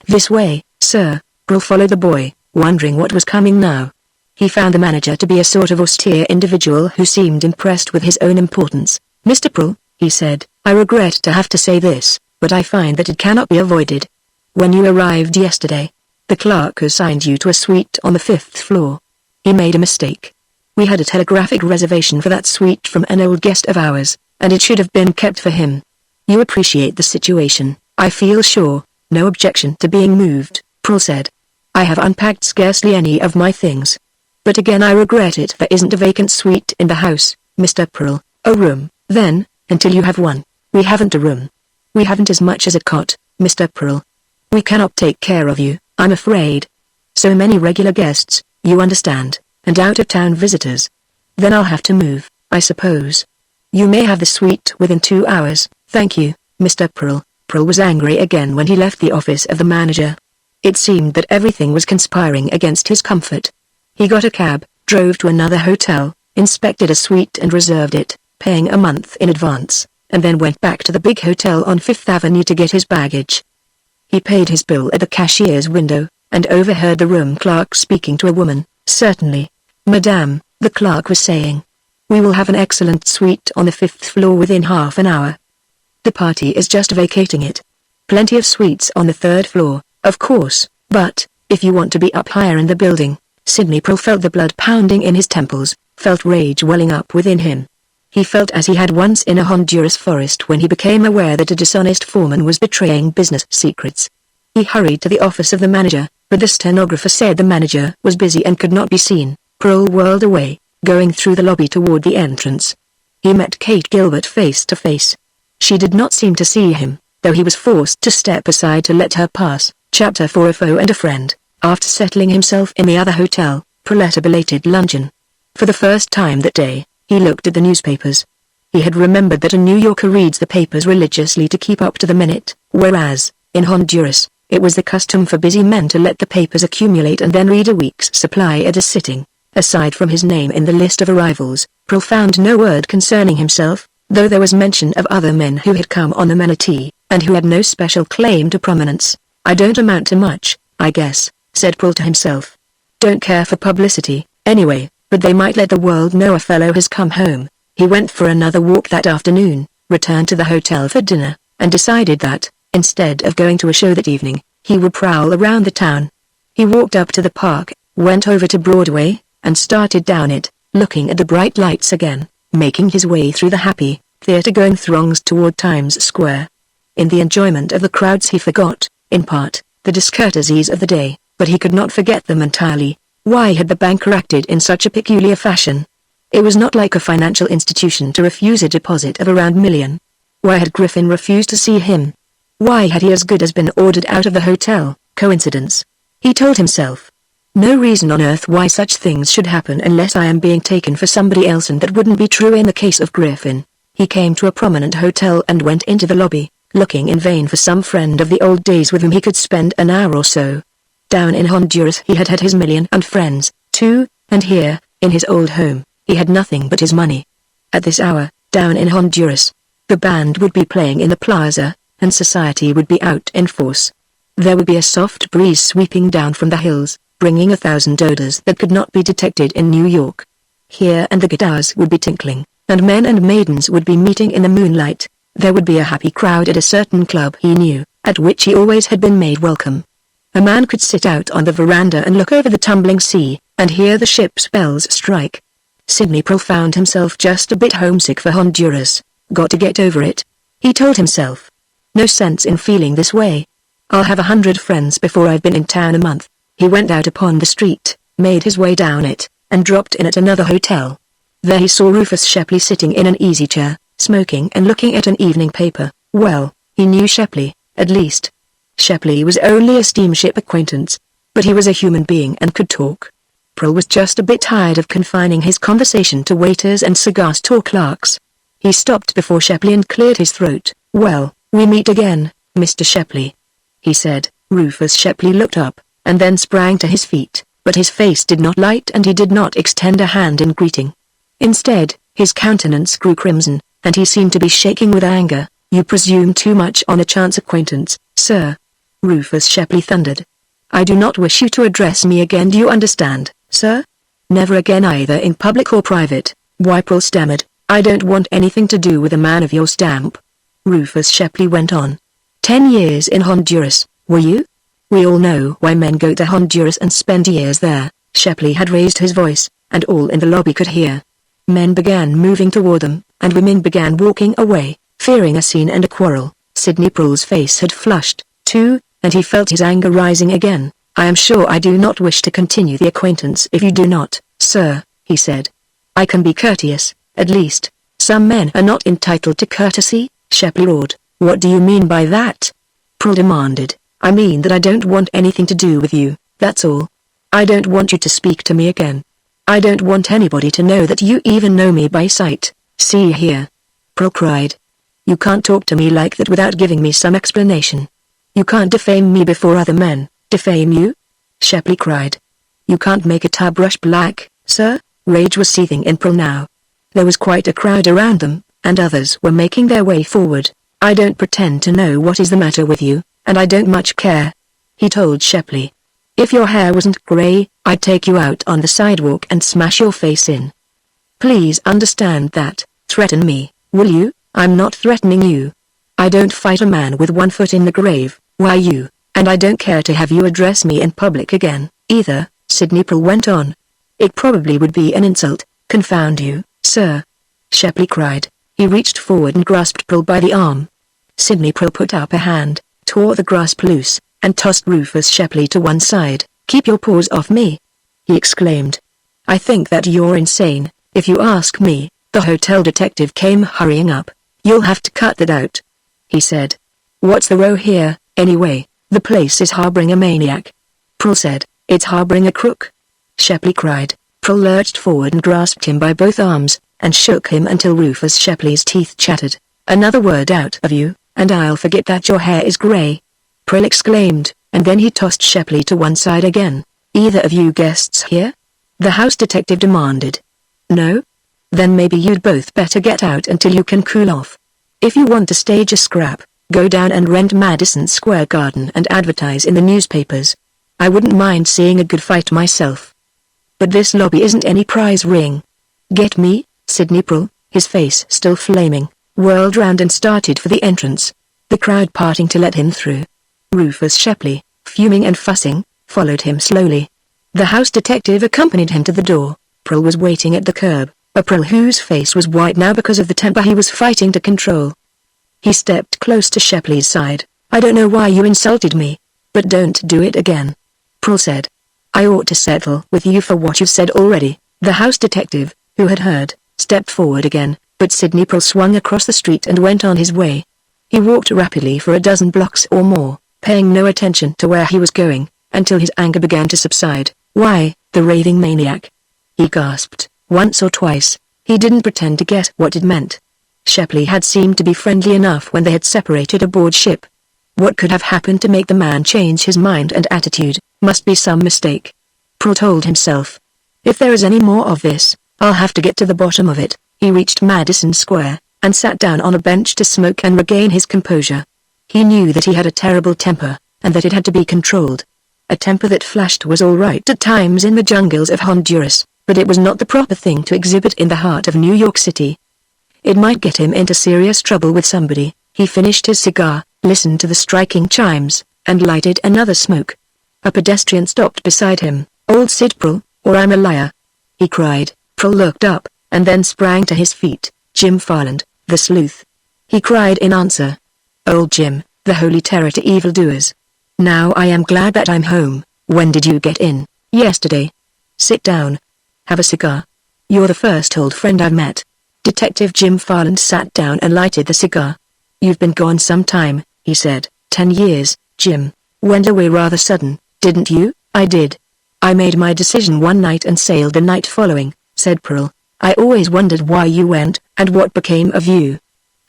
This way, sir. Prill followed the boy, wondering what was coming now. He found the manager to be a sort of austere individual who seemed impressed with his own importance. Mr. Prill, he said, I regret to have to say this, but I find that it cannot be avoided. When you arrived yesterday, the clerk assigned you to a suite on the 5th floor. He made a mistake. We had a telegraphic reservation for that suite from an old guest of ours, and it should have been kept for him. You appreciate the situation, I feel sure. No objection to being moved, Prill said. I have unpacked scarcely any of my things. But again I regret it. There isn't a vacant suite in the house, Mr. Prill. A room, then, until you have one. We haven't a room. We haven't as much as a cot, Mr. Prill. We cannot take care of you, I'm afraid. So many regular guests, you understand, and out-of-town visitors. Then I'll have to move, I suppose. You may have the suite within 2 hours, thank you, Mr. Prill. Prill was angry again when he left the office of the manager. It seemed that everything was conspiring against his comfort. He got a cab, drove to another hotel, inspected a suite and reserved it, paying a month in advance, and then went back to the big hotel on 5th Avenue to get his baggage. He paid his bill at the cashier's window, and overheard the room clerk speaking to a woman. Certainly, madame, the clerk was saying. We will have an excellent suite on the 5th floor within half an hour. The party is just vacating it. Plenty of suites on the 3rd floor, of course, but, if you want to be up higher in the building. Sidney Prill felt the blood pounding in his temples, felt rage welling up within him. He felt as he had once in a Honduras forest when he became aware that a dishonest foreman was betraying business secrets. He hurried to the office of the manager, but the stenographer said the manager was busy and could not be seen. Prill whirled away, going through the lobby toward the entrance. He met Kate Gilbert face to face. She did not seem to see him, though he was forced to step aside to let her pass. Chapter 4 A Foe and a Friend. After settling himself in the other hotel, Prill ate a belated luncheon. For the first time that day, he looked at the newspapers. He had remembered that a New Yorker reads the papers religiously to keep up to the minute, whereas, in Honduras, it was the custom for busy men to let the papers accumulate and then read a week's supply at a sitting. Aside from his name in the list of arrivals, Prill found no word concerning himself, though there was mention of other men who had come on the Manatee, and who had no special claim to prominence. I don't amount to much, I guess, said Prill to himself. Don't care for publicity, anyway, but they might let the world know a fellow has come home. He went for another walk that afternoon, returned to the hotel for dinner, and decided that, instead of going to a show that evening, he would prowl around the town. He walked up to the park, went over to Broadway, and started down it, looking at the bright lights again, making his way through the happy, theater-going throngs toward Times Square. In the enjoyment of the crowds he forgot, in part, the discourtesies of the day, but he could not forget them entirely. Why had the banker acted in such a peculiar fashion? It was not like a financial institution to refuse a deposit of around $1 million. Why had Griffin refused to see him? Why had he as good as been ordered out of the hotel? Coincidence? He told himself. No reason on earth why such things should happen unless I am being taken for somebody else, and that wouldn't be true in the case of Griffin. He came to a prominent hotel and went into the lobby, looking in vain for some friend of the old days with whom he could spend an hour or so. Down in Honduras he had his million and friends, too, and here, in his old home, he had nothing but his money. At this hour, Down in Honduras, the band would be playing in the plaza, and society would be out in force. There would be a soft breeze sweeping down from the hills, bringing 1,000 odors that could not be detected in New York. Here and the guitars would be tinkling, and men and maidens would be meeting in the moonlight. There would be a happy crowd at a certain club he knew, at which he always had been made welcome. A man could sit out on the veranda and look over the tumbling sea, and hear the ship's bells strike. Sidney Prill found himself just a bit homesick for Honduras. Got to get over it, he told himself. No sense in feeling this way. I'll have 100 friends before I've been in town a month. He went out upon the street, made his way down it, and dropped in at another hotel. There he saw Rufus Shepley sitting in an easy chair, smoking and looking at an evening paper. Well, he knew Shepley, at least. Shepley was only a steamship acquaintance, but he was a human being and could talk. Prill was just a bit tired of confining his conversation to waiters and cigar store clerks. He stopped before Shepley and cleared his throat. "Well, we meet again, Mr. Shepley," he said. Rufus Shepley looked up, and then sprang to his feet, but his face did not light and he did not extend a hand in greeting. Instead, his countenance grew crimson, and he seemed to be shaking with anger. "You presume too much on a chance acquaintance, sir," Rufus Shepley thundered. "I do not wish you to address me again, do you understand, sir? Never again, either in public or private." Prill stammered. "I don't want anything to do with a man of your stamp." Rufus Shepley went on. 10 years in Honduras, were you? We all know why men go to Honduras and spend years there." Shepley had raised his voice, and all in the lobby could hear. Men began moving toward them, and women began walking away, fearing a scene and a quarrel. Sidney Prill's face had flushed, too, and he felt his anger rising again. "I am sure I do not wish to continue the acquaintance if you do not, sir," he said. "I can be courteous, at least." "Some men are not entitled to courtesy," Shepley roared. "What do you mean by that?" Prill demanded. "I mean that I don't want anything to do with you, that's all. I don't want you to speak to me again. I don't want anybody to know that you even know me by sight." "See here," Prill cried. "You can't talk to me like that without giving me some explanation. You can't defame me before other men." "Defame you?" Shepley cried. "You can't make a tar brush black, sir?" Rage was seething in Prill now. There was quite a crowd around them, and others were making their way forward. "I don't pretend to know what is the matter with you, and I don't much care," he told Shepley. "If your hair wasn't gray, I'd take you out on the sidewalk and smash your face in. Please understand that. Threaten me, will you?" "I'm not threatening you. I don't fight a man with one foot in the grave, why you, and I don't care to have you address me in public again, either," Sidney Prill went on. "It probably would be an insult, confound you, sir," Shepley cried. He reached forward and grasped Prill by the arm. Sidney Prill put up a hand, tore the grasp loose, and tossed Rufus Shepley to one side. "Keep your paws off me," he exclaimed. "I think that you're insane, if you ask me." The hotel detective came hurrying up. "You'll have to cut that out," he said. "What's the row here, anyway? The place is harboring a maniac." Prill said. "It's harboring a crook," Shepley cried. Prill lurched forward and grasped him by both arms, and shook him until Rufus Shepley's teeth chattered. "Another word out of you, and I'll forget that your hair is gray," Prill exclaimed, and then he tossed Shepley to one side again. "Either of you guests here?" the house detective demanded. "No? Then maybe you'd both better get out until you can cool off. If you want to stage a scrap, go down and rent Madison Square Garden and advertise in the newspapers. I wouldn't mind seeing a good fight myself. But this lobby isn't any prize ring. Get me?" Sidney Prill, his face still flaming, whirled round and started for the entrance, the crowd parting to let him through. Rufus Shepley, fuming and fussing, followed him slowly. The house detective accompanied him to the door. Prill was waiting at the curb, a Prill whose face was white now because of the temper he was fighting to control. He stepped close to Shepley's side. "I don't know why you insulted me, but don't do it again," Prill said. "I ought to settle with you for what you've said already." The house detective, who had heard, stepped forward again, but Sidney Prill swung across the street and went on his way. He walked rapidly for a dozen blocks or more, paying no attention to where he was going, until his anger began to subside. "Why, the raving maniac!" he gasped. Once or twice, he didn't pretend to get what it meant. Shepley had seemed to be friendly enough when they had separated aboard ship. What could have happened to make the man change his mind and attitude? Must be some mistake, Prill told himself. If there is any more of this, I'll have to get to the bottom of it. He reached Madison Square, and sat down on a bench to smoke and regain his composure. He knew that he had a terrible temper, and that it had to be controlled. A temper that flashed was all right at times in the jungles of Honduras, but it was not the proper thing to exhibit in the heart of New York City. It might get him into serious trouble with somebody. He finished his cigar, listened to the striking chimes, and lighted another smoke. A pedestrian stopped beside him. "Old Sid Prul, or I'm a liar," he cried. Prul looked up, and then sprang to his feet. "Jim Farland, the sleuth," he cried in answer. "Old Jim, the holy terror to evildoers. Now I am glad that I'm home. When did you get in?" "Yesterday." "Sit down. Have a cigar. You're the first old friend I've met." Detective Jim Farland sat down and lighted the cigar. "You've been gone some time," he said. 10 years, Jim. Went away rather sudden, didn't you?" "I did. I made my decision one night and sailed the night following," said Prul. "I always wondered why you went, and what became of you.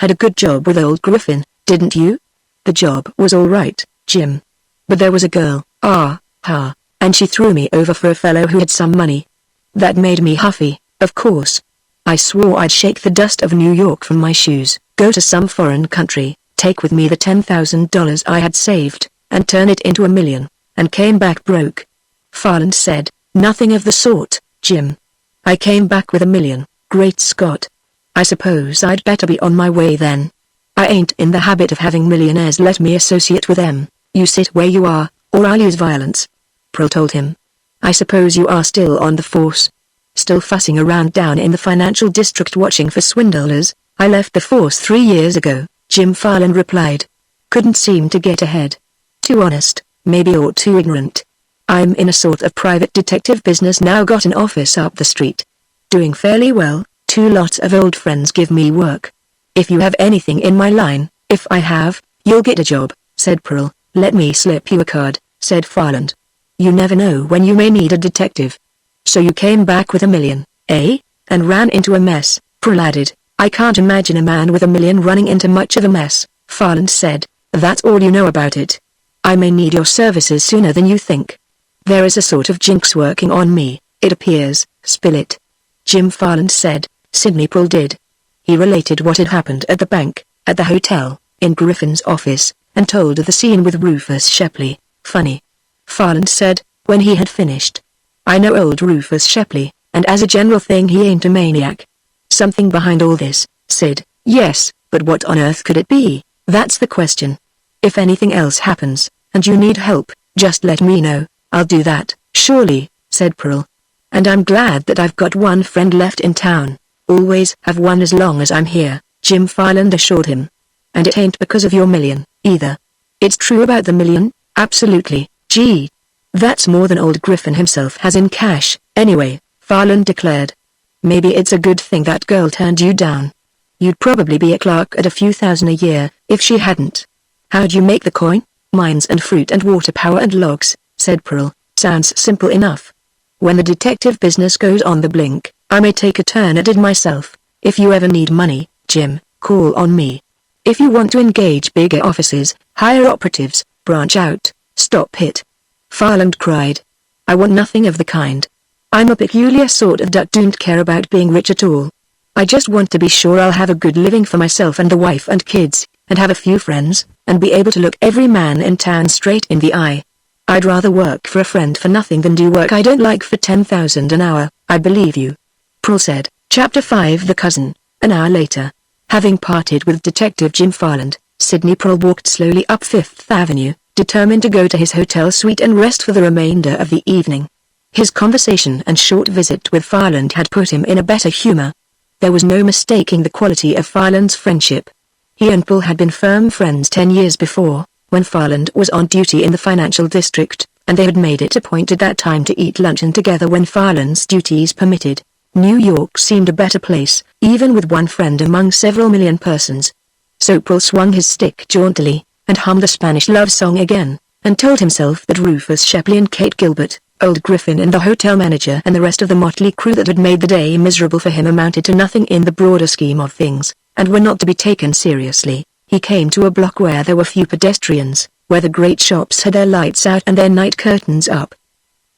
Had a good job with old Griffin, didn't you?" "The job was all right, Jim. But there was a girl, and she threw me over for a fellow who had some money. That made me huffy, of course. I swore I'd shake the dust of New York from my shoes, go to some foreign country, take with me the $10,000 I had saved, and turn it into $1 million, and came back broke." Farland said, "Nothing of the sort, Jim. I came back with $1 million, great Scott. I suppose I'd better be on my way then. I ain't in the habit of having millionaires let me associate with them. You sit where you are, or I'll use violence," Prul told him. "I suppose you are still on the force?" "Still fussing around down in the financial district watching for swindlers. I left the force 3 years ago," Jim Farland replied. "Couldn't seem to get ahead. Too honest, maybe, or too ignorant. I'm in a sort of private detective business now, got an office up the street. Doing fairly well, 2 lots of old friends give me work. If you have anything in my line." "If I have, you'll get a job," said Prul. "Let me slip you a card," said Farland. "You never know when you may need a detective. So you came back with $1 million, eh? And ran into a mess," Prul added. "I can't imagine a man with $1 million running into much of a mess," Farland said. "That's all you know about it. I may need your services sooner than you think. There is a sort of jinx working on me, it appears." "Spill it," Jim Farland said. Sidney Prul did. He related what had happened at the bank, at the hotel, in Griffin's office, and told of the scene with Rufus Shepley. "Funny," Farland said, when he had finished. "I know old Rufus Shepley, and as a general thing he ain't a maniac. Something behind all this, Sid." "Yes, but what on earth could it be? That's the question. If anything else happens, and you need help, just let me know. I'll do that." "Surely," said Prul. "And I'm glad that I've got one friend left in town." "Always have one as long as I'm here," Jim Farland assured him. "And it ain't because of your $1 million, either." "It's true about the $1 million, absolutely. Gee, that's more than old Griffin himself has in cash, anyway," Farland declared. "Maybe it's a good thing that girl turned you down. You'd probably be a clerk at a few thousand a year, if she hadn't." "How'd you make the coin?" "Mines and fruit and water power and logs," said Prul. "Sounds simple enough. When the detective business goes on the blink, I may take a turn at it myself. If you ever need money, Jim, call on me. If you want to engage bigger offices, hire operatives, branch out, stop it." Farland cried. "I want nothing of the kind. I'm a peculiar sort of duck, don't care about being rich at all. I just want to be sure I'll have a good living for myself and the wife and kids, and have a few friends, and be able to look every man in town straight in the eye. I'd rather work for a friend for nothing than do work I don't like for $10,000 an hour." "I believe you," Prul said. Chapter 5 The Cousin. An hour later. Having parted with Detective Jim Farland, Sidney Prul walked slowly up Fifth Avenue, determined to go to his hotel suite and rest for the remainder of the evening. His conversation and short visit with Farland had put him in a better humor. There was no mistaking the quality of Farland's friendship. He and Prul had been firm friends 10 years before, when Farland was on duty in the financial district, and they had made it a point at that time to eat luncheon together when Farland's duties permitted. New York seemed a better place, even with one friend among several million persons. So Prul swung his stick jauntily, and hummed the Spanish love song again, and told himself that Rufus Shepley and Kate Gilbert, old Griffin and the hotel manager and the rest of the motley crew that had made the day miserable for him amounted to nothing in the broader scheme of things, and were not to be taken seriously. He came to a block where there were few pedestrians, where the great shops had their lights out and their night curtains up.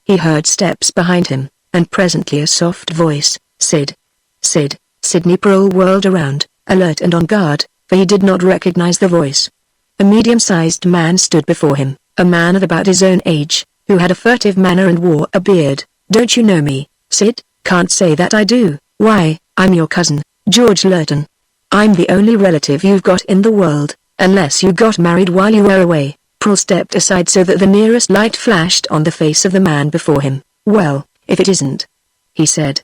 He heard steps behind him, and presently a soft voice, "Sid. Sid, Sidney Pearl whirled around, alert and on guard, for he did not recognize the voice. A medium-sized man stood before him, a man of about his own age, who had a furtive manner and wore a beard. "Don't you know me, Sid?" "Can't say that I do. Why, I'm your cousin, George Lurton. I'm the only relative you've got in the world, unless you got married while you were away." Pearl stepped aside so that the nearest light flashed on the face of the man before him. "Well, if it isn't," he said.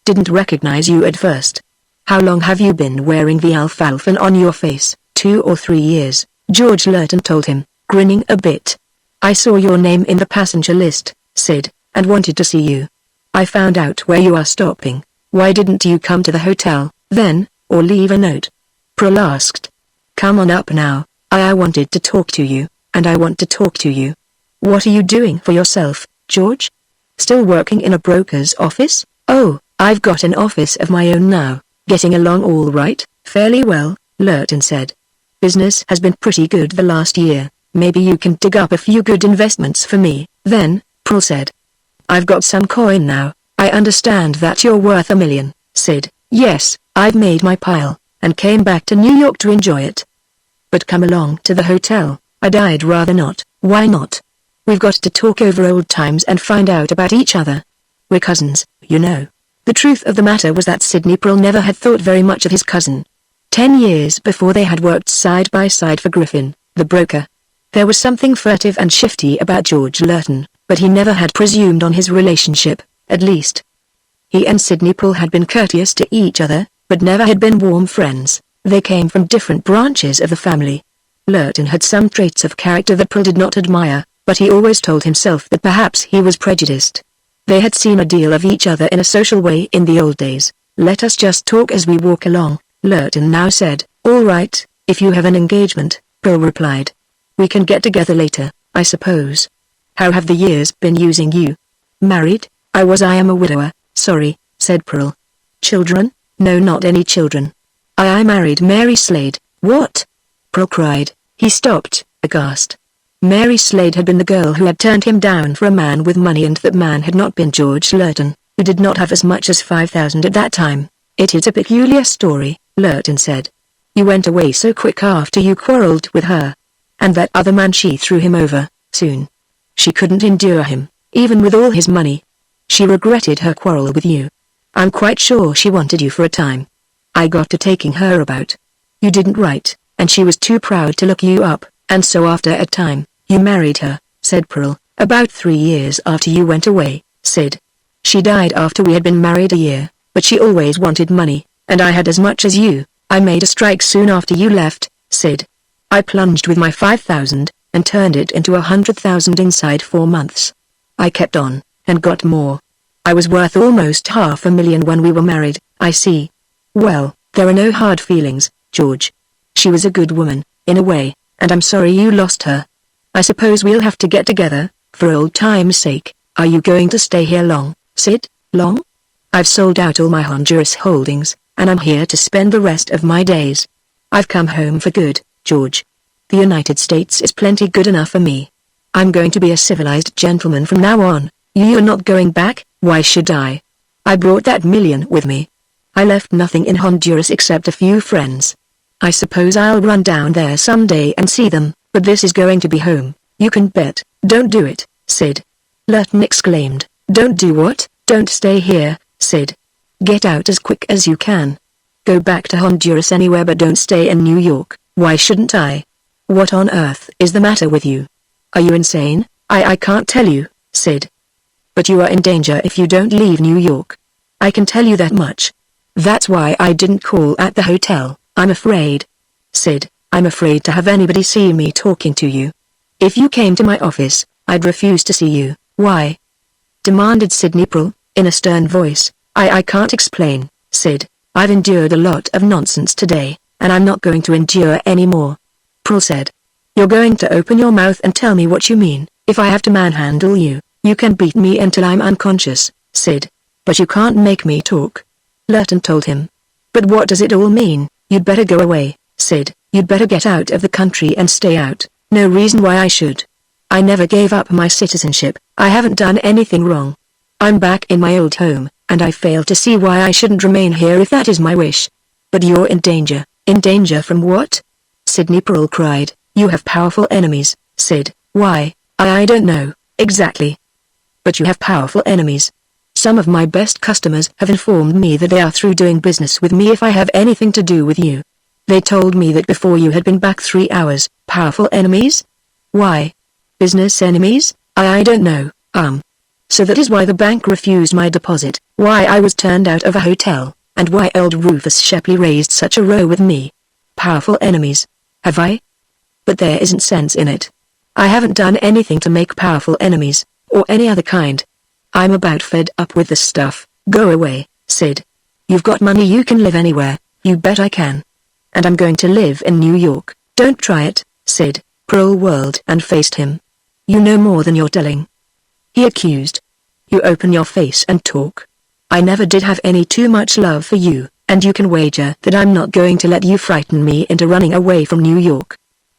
"Didn't recognize you at first. How long have you been wearing the alfalfa on your face?" 2 or 3 years, George Lurton told him, grinning a bit. "I saw your name in the passenger list, Sid, and wanted to see you. I found out where you are stopping. Why didn't you come to the hotel, then, or leave a note?" Pearl asked. "Come on up now. I wanted to talk to you, and I want to talk to you." "What are you doing for yourself, George? Still working in a broker's office?" "Oh, I've got an office of my own now. Getting along all right?" "Fairly well," Lurton said. "Business has been pretty good the last year. Maybe you can dig up a few good investments for me, then," Pearl said. "I've got some coin now. I understand that you're worth $1 million, Sid." "Yes, I've made my pile, and came back to New York to enjoy it." "But come along to the hotel." I'd rather not." "Why not?" "We've got to talk over old times and find out about each other. We're cousins, you know." The truth of the matter was that Sidney Pearl never had thought very much of his cousin. 10 years before they had worked side by side for Griffin, the broker. There was something furtive and shifty about George Lurton, but he never had presumed on his relationship, at least. He and Sidney Pearl had been courteous to each other, but never had been warm friends. They came from different branches of the family. Lurton had some traits of character that Pearl did not admire, but he always told himself that perhaps he was prejudiced. They had seen a deal of each other in a social way in the old days. "Let us just talk as we walk along," Lurton now said. "All right, if you have an engagement," Pearl replied. "We can get together later, I suppose. How have the years been using you?" "Married? I am a widower, sorry," said Pearl. "Children?" "No, not any children. I married Mary Slade." "What?" Pearl cried. He stopped, aghast. Mary Slade had been the girl who had turned him down for a man with money, and that man had not been George Lurton, who did not have as much as 5,000 at that time. "It is a peculiar story," Lurton said. "You went away so quick after you quarreled with her. And that other man, she threw him over, soon. She couldn't endure him, even with all his money. She regretted her quarrel with you. I'm quite sure she wanted you for a time. I got to taking her about. You didn't write, and she was too proud to look you up, and so after a time, you married her," said Pearl. "About 3 years after you went away, Sid. She died after we had been married a year, but she always wanted money, and I had as much as you. I made a strike soon after you left, Sid. I plunged with my 5,000, and turned it into 100,000 inside 4 months. I kept on, and got more. I was worth almost $500,000 when we were married." "I see. Well, there are no hard feelings, George. She was a good woman, in a way, and I'm sorry you lost her. I suppose we'll have to get together, for old time's sake." "Are you going to stay here long, Sid?" "Long? I've sold out all my Honduras holdings, and I'm here to spend the rest of my days. I've come home for good, George. The United States is plenty good enough for me. I'm going to be a civilized gentleman from now on." "You're not going back?" "Why should I? I brought that $1 million with me. I left nothing in Honduras except a few friends. I suppose I'll run down there someday and see them, but this is going to be home, you can bet." "Don't do it, Sid," Lurton exclaimed. "Don't do what?" "Don't stay here, Sid. Get out as quick as you can. Go back to Honduras anywhere, but don't stay in New York." "Why shouldn't I? What on earth is the matter with you? Are you insane?" I can't tell you, Sid. But you are in danger if you don't leave New York. I can tell you that much. That's why I didn't call at the hotel. I'm afraid. Sid, I'm afraid to have anybody see me talking to you. If you came to my office, I'd refuse to see you." "Why?" demanded Sidney Pearl, in a stern voice. I can't explain, Sid. I've endured a lot of nonsense today, and I'm not going to endure any more." Pearl said. "You're going to open your mouth and tell me what you mean. If I have to manhandle you, you can beat me until I'm unconscious, Sid. But you can't make me talk." Lurton told him. "But what does it all mean?" "You'd better go away, Sid. You'd better get out of the country and stay out." "No reason why I should. I never gave up my citizenship. I haven't done anything wrong. I'm back in my old home, and I fail to see why I shouldn't remain here if that is my wish. But you're in danger. In danger from what? Sidney Pearl cried. You have powerful enemies, Sid. Why? I don't know, exactly. But you have powerful enemies. Some of my best customers have informed me that they are through doing business with me if I have anything to do with you. They told me that before you had been back 3 hours. Powerful enemies? Why? Business enemies? I don't know, So that is why the bank refused my deposit, why I was turned out of a hotel, and why old Rufus Shepley raised such a row with me. Powerful enemies. Have I? But there isn't sense in it. I haven't done anything to make powerful enemies, or any other kind. I'm about fed up with this stuff. Go away, Sid. You've got money, you can live anywhere. You bet I can. And I'm going to live in New York. Don't try it, Sid. Pearl whirled and faced him. You know more than you're telling, he accused. You open your face and talk. I never did have any too much love for you, and you can wager that I'm not going to let you frighten me into running away from New York.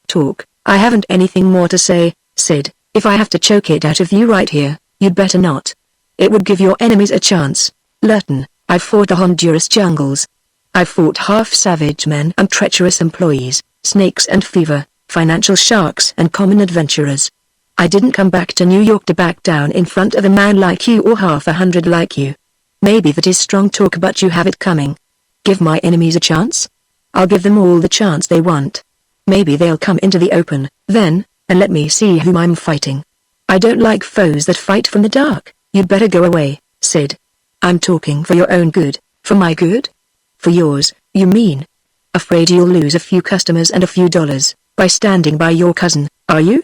Talk. I haven't anything more to say, Sid. If I have to choke it out of you right here, you'd better not. It would give your enemies a chance. Lurton, I've fought the Honduras jungles. I've fought half-savage men and treacherous employees, snakes and fever, financial sharks and common adventurers. I didn't come back to New York to back down in front of a man like you or half a hundred like you. Maybe that is strong talk, but you have it coming. Give my enemies a chance? I'll give them all the chance they want. Maybe they'll come into the open, then, and let me see whom I'm fighting. I don't like foes that fight from the dark. You'd better go away, Sid. I'm talking for your own good. For my good? For yours, you mean? Afraid you'll lose a few customers and a few dollars, by standing by your cousin, are you?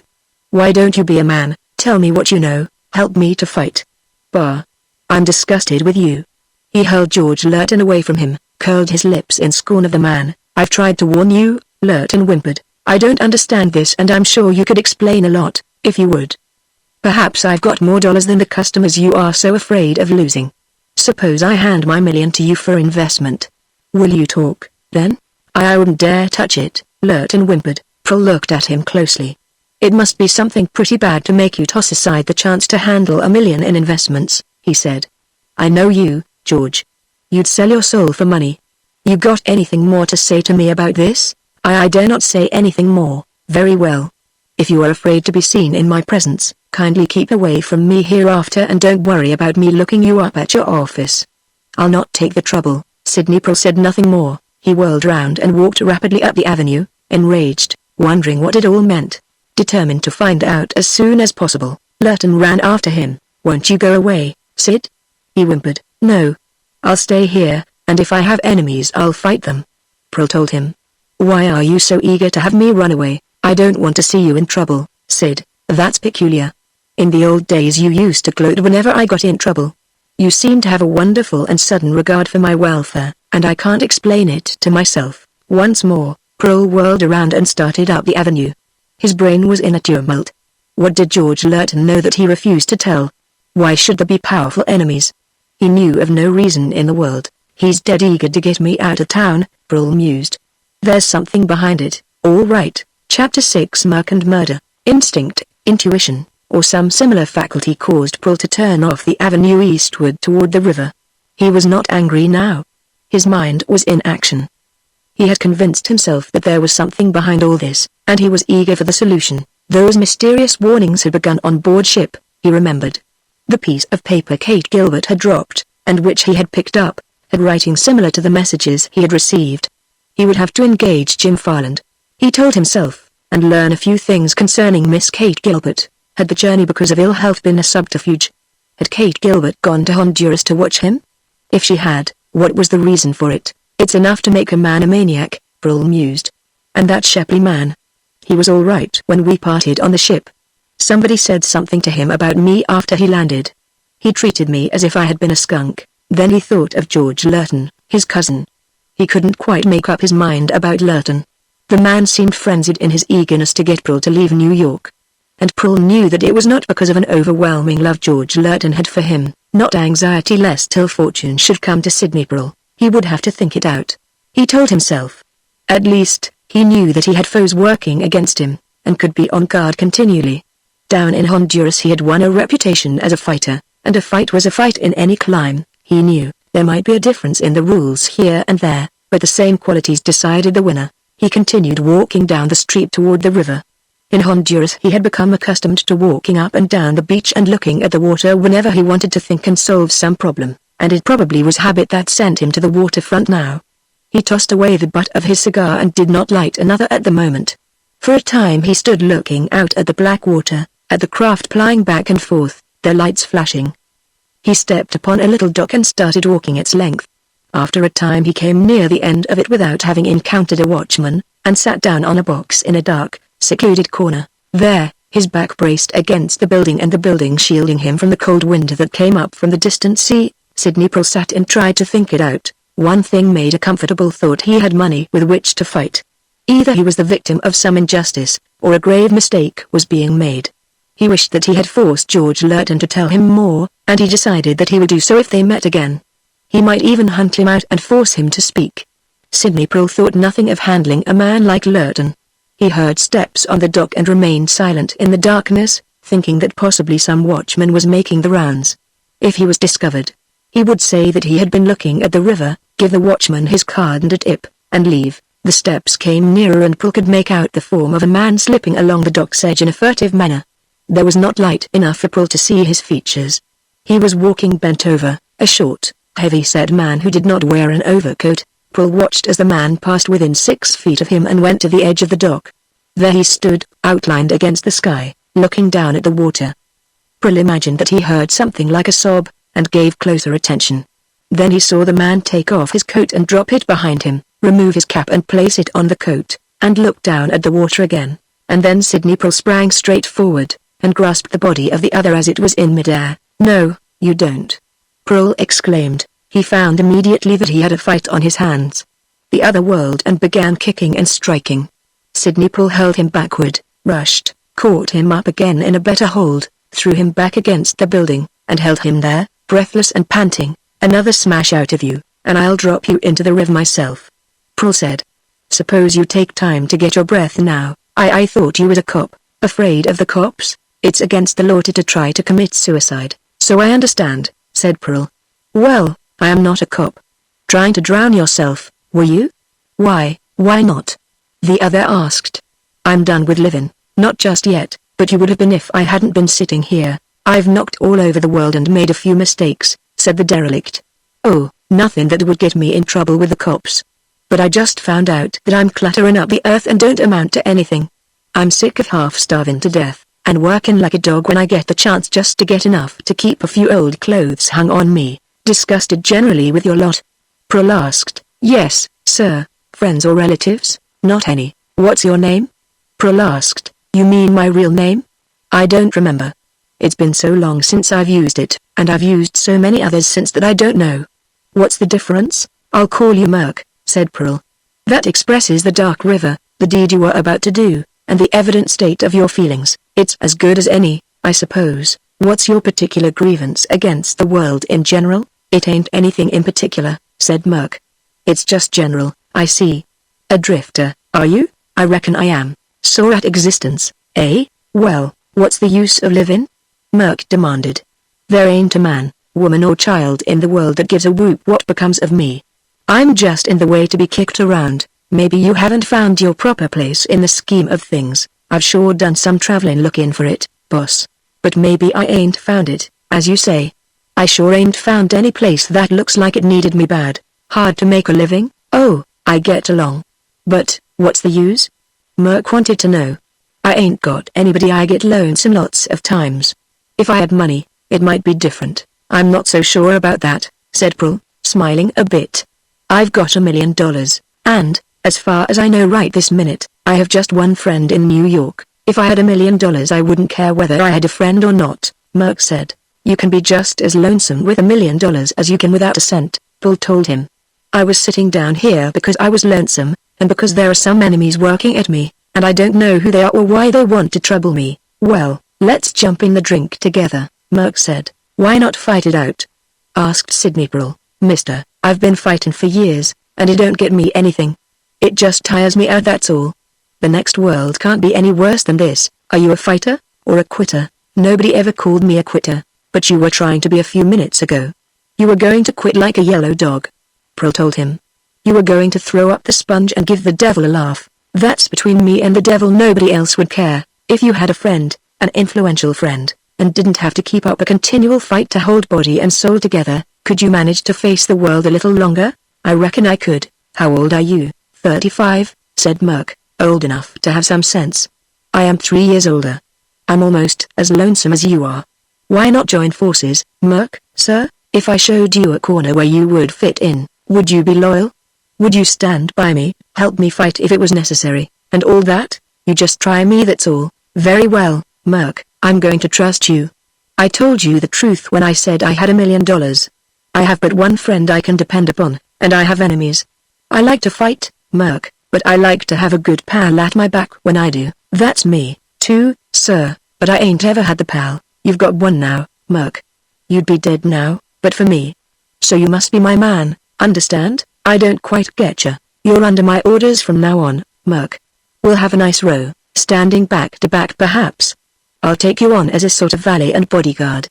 Why don't you be a man? Tell me what you know, help me to fight. Bah. I'm disgusted with you. He hurled George Lurton away from him, curled his lips in scorn of the man. I've tried to warn you, Lurton whimpered. I don't understand this, and I'm sure you could explain a lot, if you would. Perhaps I've got more dollars than the customers you are so afraid of losing. Suppose I hand my $1 million to you for investment. Will you talk, then? I wouldn't dare touch it, Lurton whimpered. Pearl looked at him closely. It must be something pretty bad to make you toss aside the chance to handle $1 million in investments, he said. I know you, George. You'd sell your soul for money. You got anything more to say to me about this? I dare not say anything more. Very well. If you are afraid to be seen in my presence, kindly keep away from me hereafter and don't worry about me looking you up at your office. I'll not take the trouble. Sidney Pearl said nothing more. He whirled round and walked rapidly up the avenue, enraged, wondering what it all meant. Determined to find out as soon as possible, Lurton ran after him. Won't you go away, Sid? He whimpered. No. I'll stay here, and if I have enemies I'll fight them. Pearl told him. Why are you so eager to have me run away? I don't want to see you in trouble, Sid. That's peculiar. In the old days you used to gloat whenever I got in trouble. You seem to have a wonderful and sudden regard for my welfare, and I can't explain it to myself. Once more, Pearl whirled around and started up the avenue. His brain was in a tumult. What did George Lurton know that he refused to tell? Why should there be powerful enemies? He knew of no reason in the world. He's dead eager to get me out of town, Pearl mused. There's something behind it, all right. Chapter 6 Murk and Murder. Instinct, intuition, or some similar faculty caused Pearl to turn off the avenue eastward toward the river. He was not angry now. His mind was in action. He had convinced himself that there was something behind all this, and he was eager for the solution. Those mysterious warnings had begun on board ship, he remembered. The piece of paper Kate Gilbert had dropped, and which he had picked up, had writing similar to the messages he had received. He would have to engage Jim Farland, he told himself, and learn a few things concerning Miss Kate Gilbert. Had the journey because of ill health been a subterfuge? Had Kate Gilbert gone to Honduras to watch him? If she had, what was the reason for it? It's enough to make a man a maniac, Pearl mused. And that Shepley man. He was all right when we parted on the ship. Somebody said something to him about me after he landed. He treated me as if I had been a skunk. Then he thought of George Lurton, his cousin. He couldn't quite make up his mind about Lurton. The man seemed frenzied in his eagerness to get Pearl to leave New York. And Pearl knew that it was not because of an overwhelming love George Lurton had for him, not anxiety lest ill fortune should come to Sidney Pearl. He would have to think it out. He told himself. At least, he knew that he had foes working against him, and could be on guard continually. Down in Honduras he had won a reputation as a fighter, and a fight was a fight in any clime. He knew there might be a difference in the rules here and there, but the same qualities decided the winner. He continued walking down the street toward the river. In Honduras he had become accustomed to walking up and down the beach and looking at the water whenever he wanted to think and solve some problem, and it probably was habit that sent him to the waterfront now. He tossed away the butt of his cigar and did not light another at the moment. For a time he stood looking out at the black water, at the craft plying back and forth, their lights flashing. He stepped upon a little dock and started walking its length. After a time he came near the end of it without having encountered a watchman, and sat down on a box in a dark, secluded corner. There, his back braced against the building and the building shielding him from the cold wind that came up from the distant sea, Sidney Prell sat and tried to think it out. One thing made a comfortable thought: he had money with which to fight. Either he was the victim of some injustice, or a grave mistake was being made. He wished that he had forced George Lurton to tell him more, and he decided that he would do so if they met again. He might even hunt him out and force him to speak. Sidney Prell thought nothing of handling a man like Lurton. He heard steps on the dock and remained silent in the darkness, thinking that possibly some watchman was making the rounds. If he was discovered, he would say that he had been looking at the river, give the watchman his card and a tip, and leave. The steps came nearer and Prell could make out the form of a man slipping along the dock's edge in a furtive manner. There was not light enough for Prell to see his features. He was walking bent over, a short, heavy-set man who did not wear an overcoat. Prell watched as the man passed within 6 feet of him and went to the edge of the dock. There he stood, outlined against the sky, looking down at the water. Prell imagined that he heard something like a sob, and gave closer attention. Then he saw the man take off his coat and drop it behind him, remove his cap and place it on the coat, and look down at the water again. And then Sidney Prell sprang straight forward, and grasped the body of the other as it was in midair. "No, you don't!" Prell exclaimed. He found immediately that he had a fight on his hands. The other whirled and began kicking and striking. Sidney Prell held him backward, rushed, caught him up again in a better hold, threw him back against the building, and held him there, breathless and panting. "Another smash out of you, and I'll drop you into the river myself," Prell said. "Suppose you take time to get your breath now. I thought you was a cop. Afraid of the cops? It's against the law to try to commit suicide, so I understand," said Prell. "Well, I am not a cop." "Trying to drown yourself, were you?" Why not?" the other asked. "I'm done with living, not just yet, but you would have been if I hadn't been sitting here. I've knocked all over the world and made a few mistakes," said the derelict. "Oh, nothing that would get me in trouble with the cops. But I just found out that I'm cluttering up the earth and don't amount to anything. I'm sick of half starving to death, and working like a dog when I get the chance just to get enough to keep a few old clothes hung on me. Disgusted generally with your lot?" Prell asked. "Yes, sir. Friends or relatives?" "Not any." "What's your name?" Prell asked. "You mean my real name?" "I don't remember. It's been so long since I've used it, and I've used so many others since that I don't know." "What's the difference?" "I'll call you Merc," said Prell. "That expresses the dark river, the deed you were about to do, and the evident state of your feelings. It's as good as any, I suppose." "What's your particular grievance against the world in general?" "It ain't anything in particular," said Merc. "It's just general, I see." "A drifter, are you?" "I reckon I am. Sore at existence, eh? Well, what's the use of living?" Merc demanded. "There ain't a man, woman or child in the world that gives a whoop what becomes of me. I'm just in the way to be kicked around. Maybe you haven't found your proper place in the scheme of things. I've sure done some traveling looking for it, boss. But maybe I ain't found it, as you say. I sure ain't found any place that looks like it needed me bad. Hard to make a living? Oh, I get along. But, what's the use?" Merc wanted to know. "I ain't got anybody. I get lonesome lots of times. If I had money, it might be different." "I'm not so sure about that," said Prell, smiling a bit. "I've got $1 million, and, as far as I know right this minute, I have just one friend in New York. If I had $1 million I wouldn't care whether I had a friend or not," Merc said. "You can be just as lonesome with $1 million as you can without a cent," Prell told him. "I was sitting down here because I was lonesome, and because there are some enemies working at me, and I don't know who they are or why they want to trouble me." "Well, let's jump in the drink together," Merc said. "Why not fight it out?" asked Sidney Prell. "Mister, I've been fighting for years, and it don't get me anything. It just tires me out, that's all. The next world can't be any worse than this. Are you a fighter, or a quitter?" "Nobody ever called me a quitter, but you were trying to be a few minutes ago." You were going to quit like a yellow dog. Pearl told him. You were going to throw up the sponge and give the devil a laugh. That's between me and the devil. Nobody else would care. If you had a friend, an influential friend, and didn't have to keep up a continual fight to hold body and soul together, could you manage to face the world a little longer? I reckon I could. How old are you? 35, said Merc. Old enough to have some sense. I am 3 years older. I'm almost as lonesome as you are. Why not join forces, Merc, sir? If I showed you a corner where you would fit in, would you be loyal? Would you stand by me, help me fight if it was necessary, and all that? You just try me, that's all. Very well, Merc, I'm going to trust you. I told you the truth when I said I had $1 million. I have but one friend I can depend upon, and I have enemies. I like to fight, Merc, but I like to have a good pal at my back when I do. That's me, too, sir, but I ain't ever had the pal. You've got one now, Merc. You'd be dead now, but for me. So you must be my man, understand? I don't quite getcha. You're under my orders from now on, Merc. We'll have a nice row, standing back to back perhaps. I'll take you on as a sort of valet and bodyguard.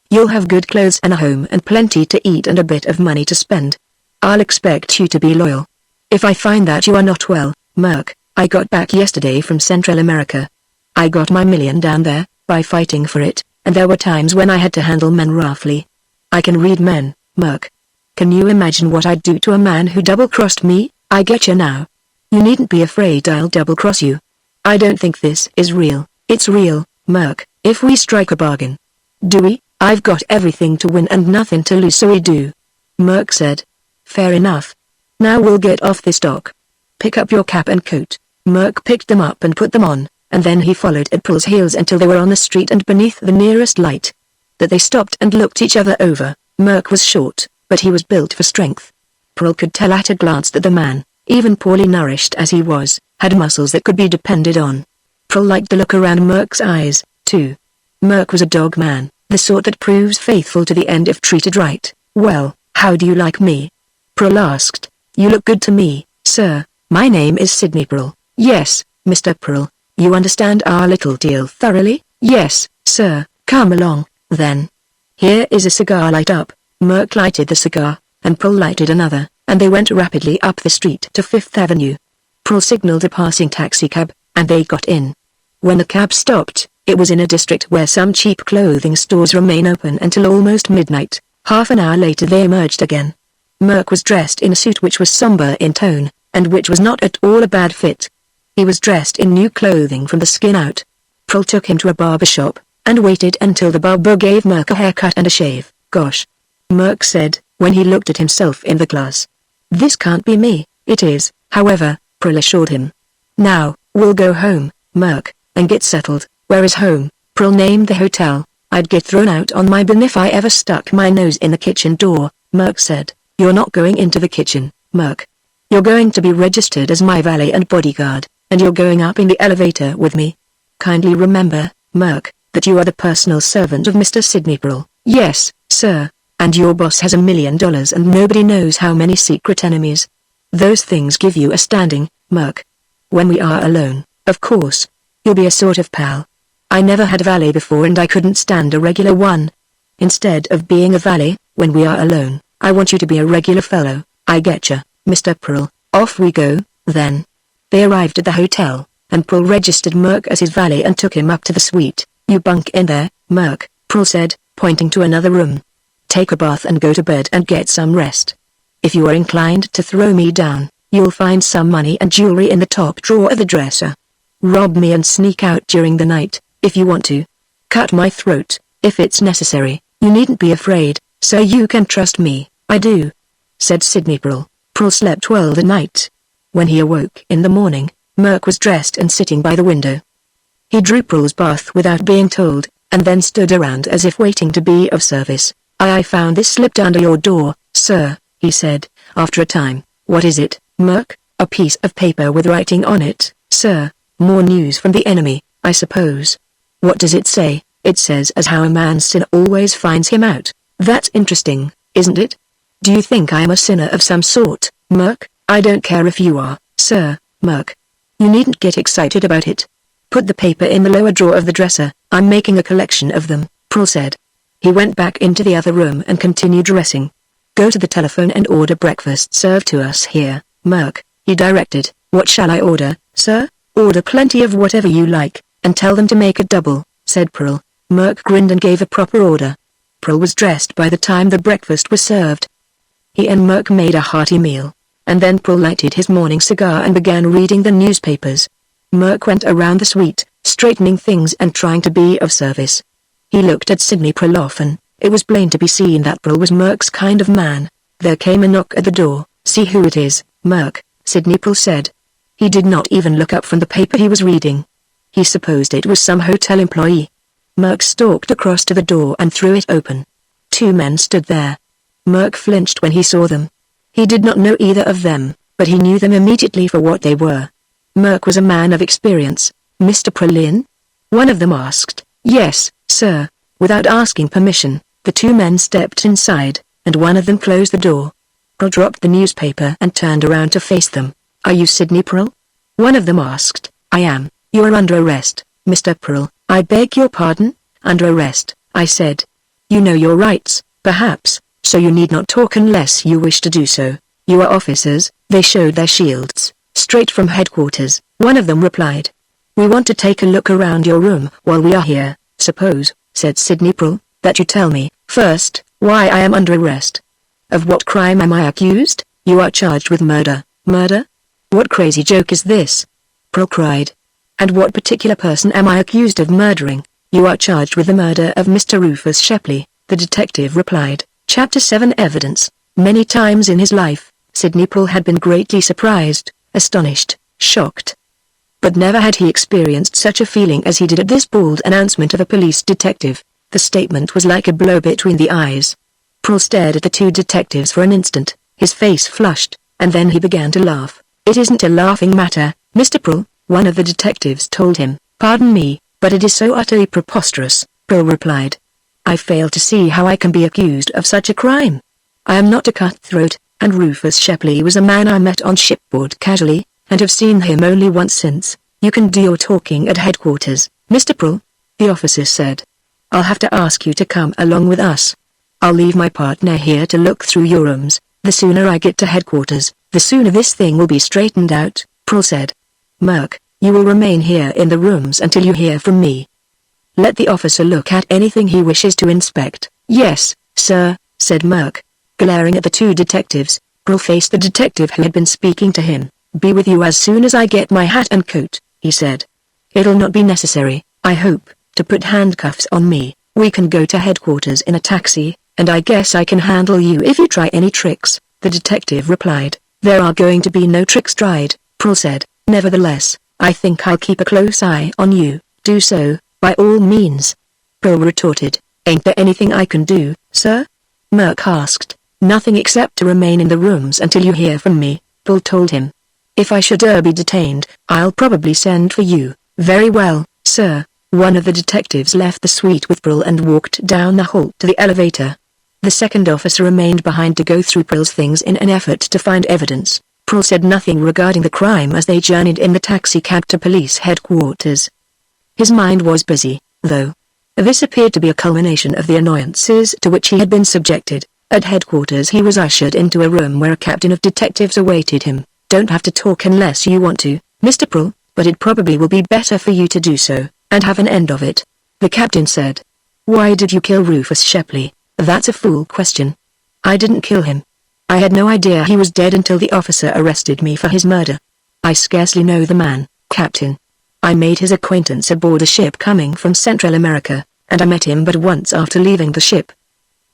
You'll have good clothes and a home and plenty to eat and a bit of money to spend. I'll expect you to be loyal. If I find that you are not well, Merc, I got back yesterday from Central America. I got my $1 million down there, by fighting for it, and there were times when I had to handle men roughly. I can read men, Merc. Can you imagine what I'd do to a man who double-crossed me? I getcha now. You needn't be afraid I'll double-cross you. I don't think this is real. It's real, Merc, if we strike a bargain. Do we? I've got everything to win and nothing to lose, so we do. Merc said. Fair enough. Now we'll get off this dock. Pick up your cap and coat. Merc picked them up and put them on, and then he followed at Pearl's heels until they were on the street and beneath the nearest light. That they stopped and looked each other over. Merc was short, but he was built for strength. Pearl could tell at a glance that the man, even poorly nourished as he was, had muscles that could be depended on. Pearl liked the look around Merc's eyes, too. Merc was a dog man, the sort that proves faithful to the end if treated right. Well, how do you like me? Pearl asked. You look good to me, sir. My name is Sidney Pearl. Yes, Mr. Pearl. You understand our little deal thoroughly? Yes, sir. Come along, then. Here is a cigar, light up. Merc lighted the cigar, and Pearl lighted another, and they went rapidly up the street to Fifth Avenue. Pearl signaled a passing taxicab, and they got in. When the cab stopped, it was in a district where some cheap clothing stores remain open until almost midnight. Half an hour later they emerged again. Merc was dressed in a suit which was somber in tone, and which was not at all a bad fit. He was dressed in new clothing from the skin out. Pearl took him to a barber shop, and waited until the barber gave Merc a haircut and a shave. Gosh. Merc said, when he looked at himself in the glass. This can't be me. It is, however, Pearl assured him. Now, we'll go home, Merc, and get settled. Where is home? Pearl named the hotel. I'd get thrown out on my bin if I ever stuck my nose in the kitchen door, Merc said. You're not going into the kitchen, Merc. You're going to be registered as my valet and bodyguard, and you're going up in the elevator with me. Kindly remember, Merc, that you are the personal servant of Mr. Sidney Pearl. Yes, sir. And your boss has $1 million and nobody knows how many secret enemies. Those things give you a standing, Merc. When we are alone, of course. You'll be a sort of pal. I never had a valet before and I couldn't stand a regular one. Instead of being a valet, when we are alone, I want you to be a regular fellow. I getcha, Mr. Pearl. Off we go, then. They arrived at the hotel, and Pearl registered Merc as his valet and took him up to the suite. You bunk in there, Merc, Pearl said, pointing to another room. Take a bath and go to bed and get some rest. If you are inclined to throw me down, you'll find some money and jewelry in the top drawer of the dresser. Rob me and sneak out during the night, if you want to. Cut my throat, if it's necessary. You needn't be afraid, sir, you can trust me. I do, said Sidney Pearl. Pearl slept well that night. When he awoke in the morning, Merc was dressed and sitting by the window. He drew Pearl's bath without being told, and then stood around as if waiting to be of service. I found this slipped under your door, sir, he said, after a time. What is it, Merc? A piece of paper with writing on it, sir. More news from the enemy, I suppose. What does it say? It says as how a man's sin always finds him out. That's interesting, isn't it? Do you think I am a sinner of some sort, Merc? I don't care if you are, sir, Merc. You needn't get excited about it. Put the paper in the lower drawer of the dresser. I'm making a collection of them, Pearl said. He went back into the other room and continued dressing. Go to the telephone and order breakfast served to us here, Merc, he directed. What shall I order, sir? Order plenty of whatever you like, and tell them to make it double, said Pearl. Merc grinned and gave a proper order. Pearl was dressed by the time the breakfast was served. He and Merc made a hearty meal, and then Pearl lighted his morning cigar and began reading the newspapers. Merc went around the suite, straightening things and trying to be of service. He looked at Sidney Pearl often. It was plain to be seen that Pearl was Merc's kind of man. There came a knock at the door. See who it is, Merc, Sidney Pearl said. He did not even look up from the paper he was reading. He supposed it was some hotel employee. Merc stalked across to the door and threw it open. Two men stood there. Merc flinched when he saw them. He did not know either of them, but he knew them immediately for what they were. Merc was a man of experience. Mr. Prelin? One of them asked. Yes, sir. Without asking permission, the two men stepped inside, and one of them closed the door. Pearl dropped the newspaper and turned around to face them. Are you Sidney Pearl? One of them asked. I am. You are under arrest, Mr. Pearl. I beg your pardon? Under arrest, I said. You know your rights, perhaps, so you need not talk unless you wish to do so. You are officers. They showed their shields. Straight from headquarters, one of them replied. We want to take a look around your room while we are here. Suppose, said Sidney Pearl, that you tell me, first, why I am under arrest. Of what crime am I accused? You are charged with murder. Murder? What crazy joke is this? Pearl cried. And what particular person am I accused of murdering? You are charged with the murder of Mr. Rufus Shepley, the detective replied. Chapter 7 Evidence. Many times in his life, Sidney Pearl had been greatly surprised, astonished, shocked. But never had he experienced such a feeling as he did at this bald announcement of a police detective. The statement was like a blow between the eyes. Pearl stared at the two detectives for an instant, his face flushed, and then he began to laugh. It isn't a laughing matter, Mr. Pearl, one of the detectives told him. Pardon me, but it is so utterly preposterous, Pearl replied. I fail to see how I can be accused of such a crime. I am not a cutthroat, and Rufus Shepley was a man I met on shipboard casually, and have seen him only once since. You can do your talking at headquarters, Mr. Pearl, the officer said. I'll have to ask you to come along with us. I'll leave my partner here to look through your rooms. The sooner I get to headquarters, the sooner this thing will be straightened out, Pearl said. Merc, you will remain here in the rooms until you hear from me. Let the officer look at anything he wishes to inspect. Yes, sir, said Merc. Glaring at the two detectives, Pearl faced the detective who had been speaking to him. Be with you as soon as I get my hat and coat, he said. It'll not be necessary, I hope, to put handcuffs on me. We can go to headquarters in a taxi, and I guess I can handle you if you try any tricks, the detective replied. There are going to be no tricks tried, Pearl said. Nevertheless, I think I'll keep a close eye on you. Do so, by all means. Pearl retorted. Ain't there anything I can do, sir? Merc asked. Nothing except to remain in the rooms until you hear from me, Pearl told him. If I should be detained, I'll probably send for you. Very well, sir. One of the detectives left the suite with Pearl and walked down the hall to the elevator. The second officer remained behind to go through Pearl's things in an effort to find evidence. Pearl said nothing regarding the crime as they journeyed in the taxicab to police headquarters. His mind was busy, though. This appeared to be a culmination of the annoyances to which he had been subjected. At headquarters he was ushered into a room where a captain of detectives awaited him. Don't have to talk unless you want to, Mr. Pearl, but it probably will be better for you to do so, and have an end of it. The captain said. Why did you kill Rufus Shepley? That's a fool question. I didn't kill him. I had no idea he was dead until the officer arrested me for his murder. I scarcely know the man, Captain. I made his acquaintance aboard a ship coming from Central America, and I met him but once after leaving the ship.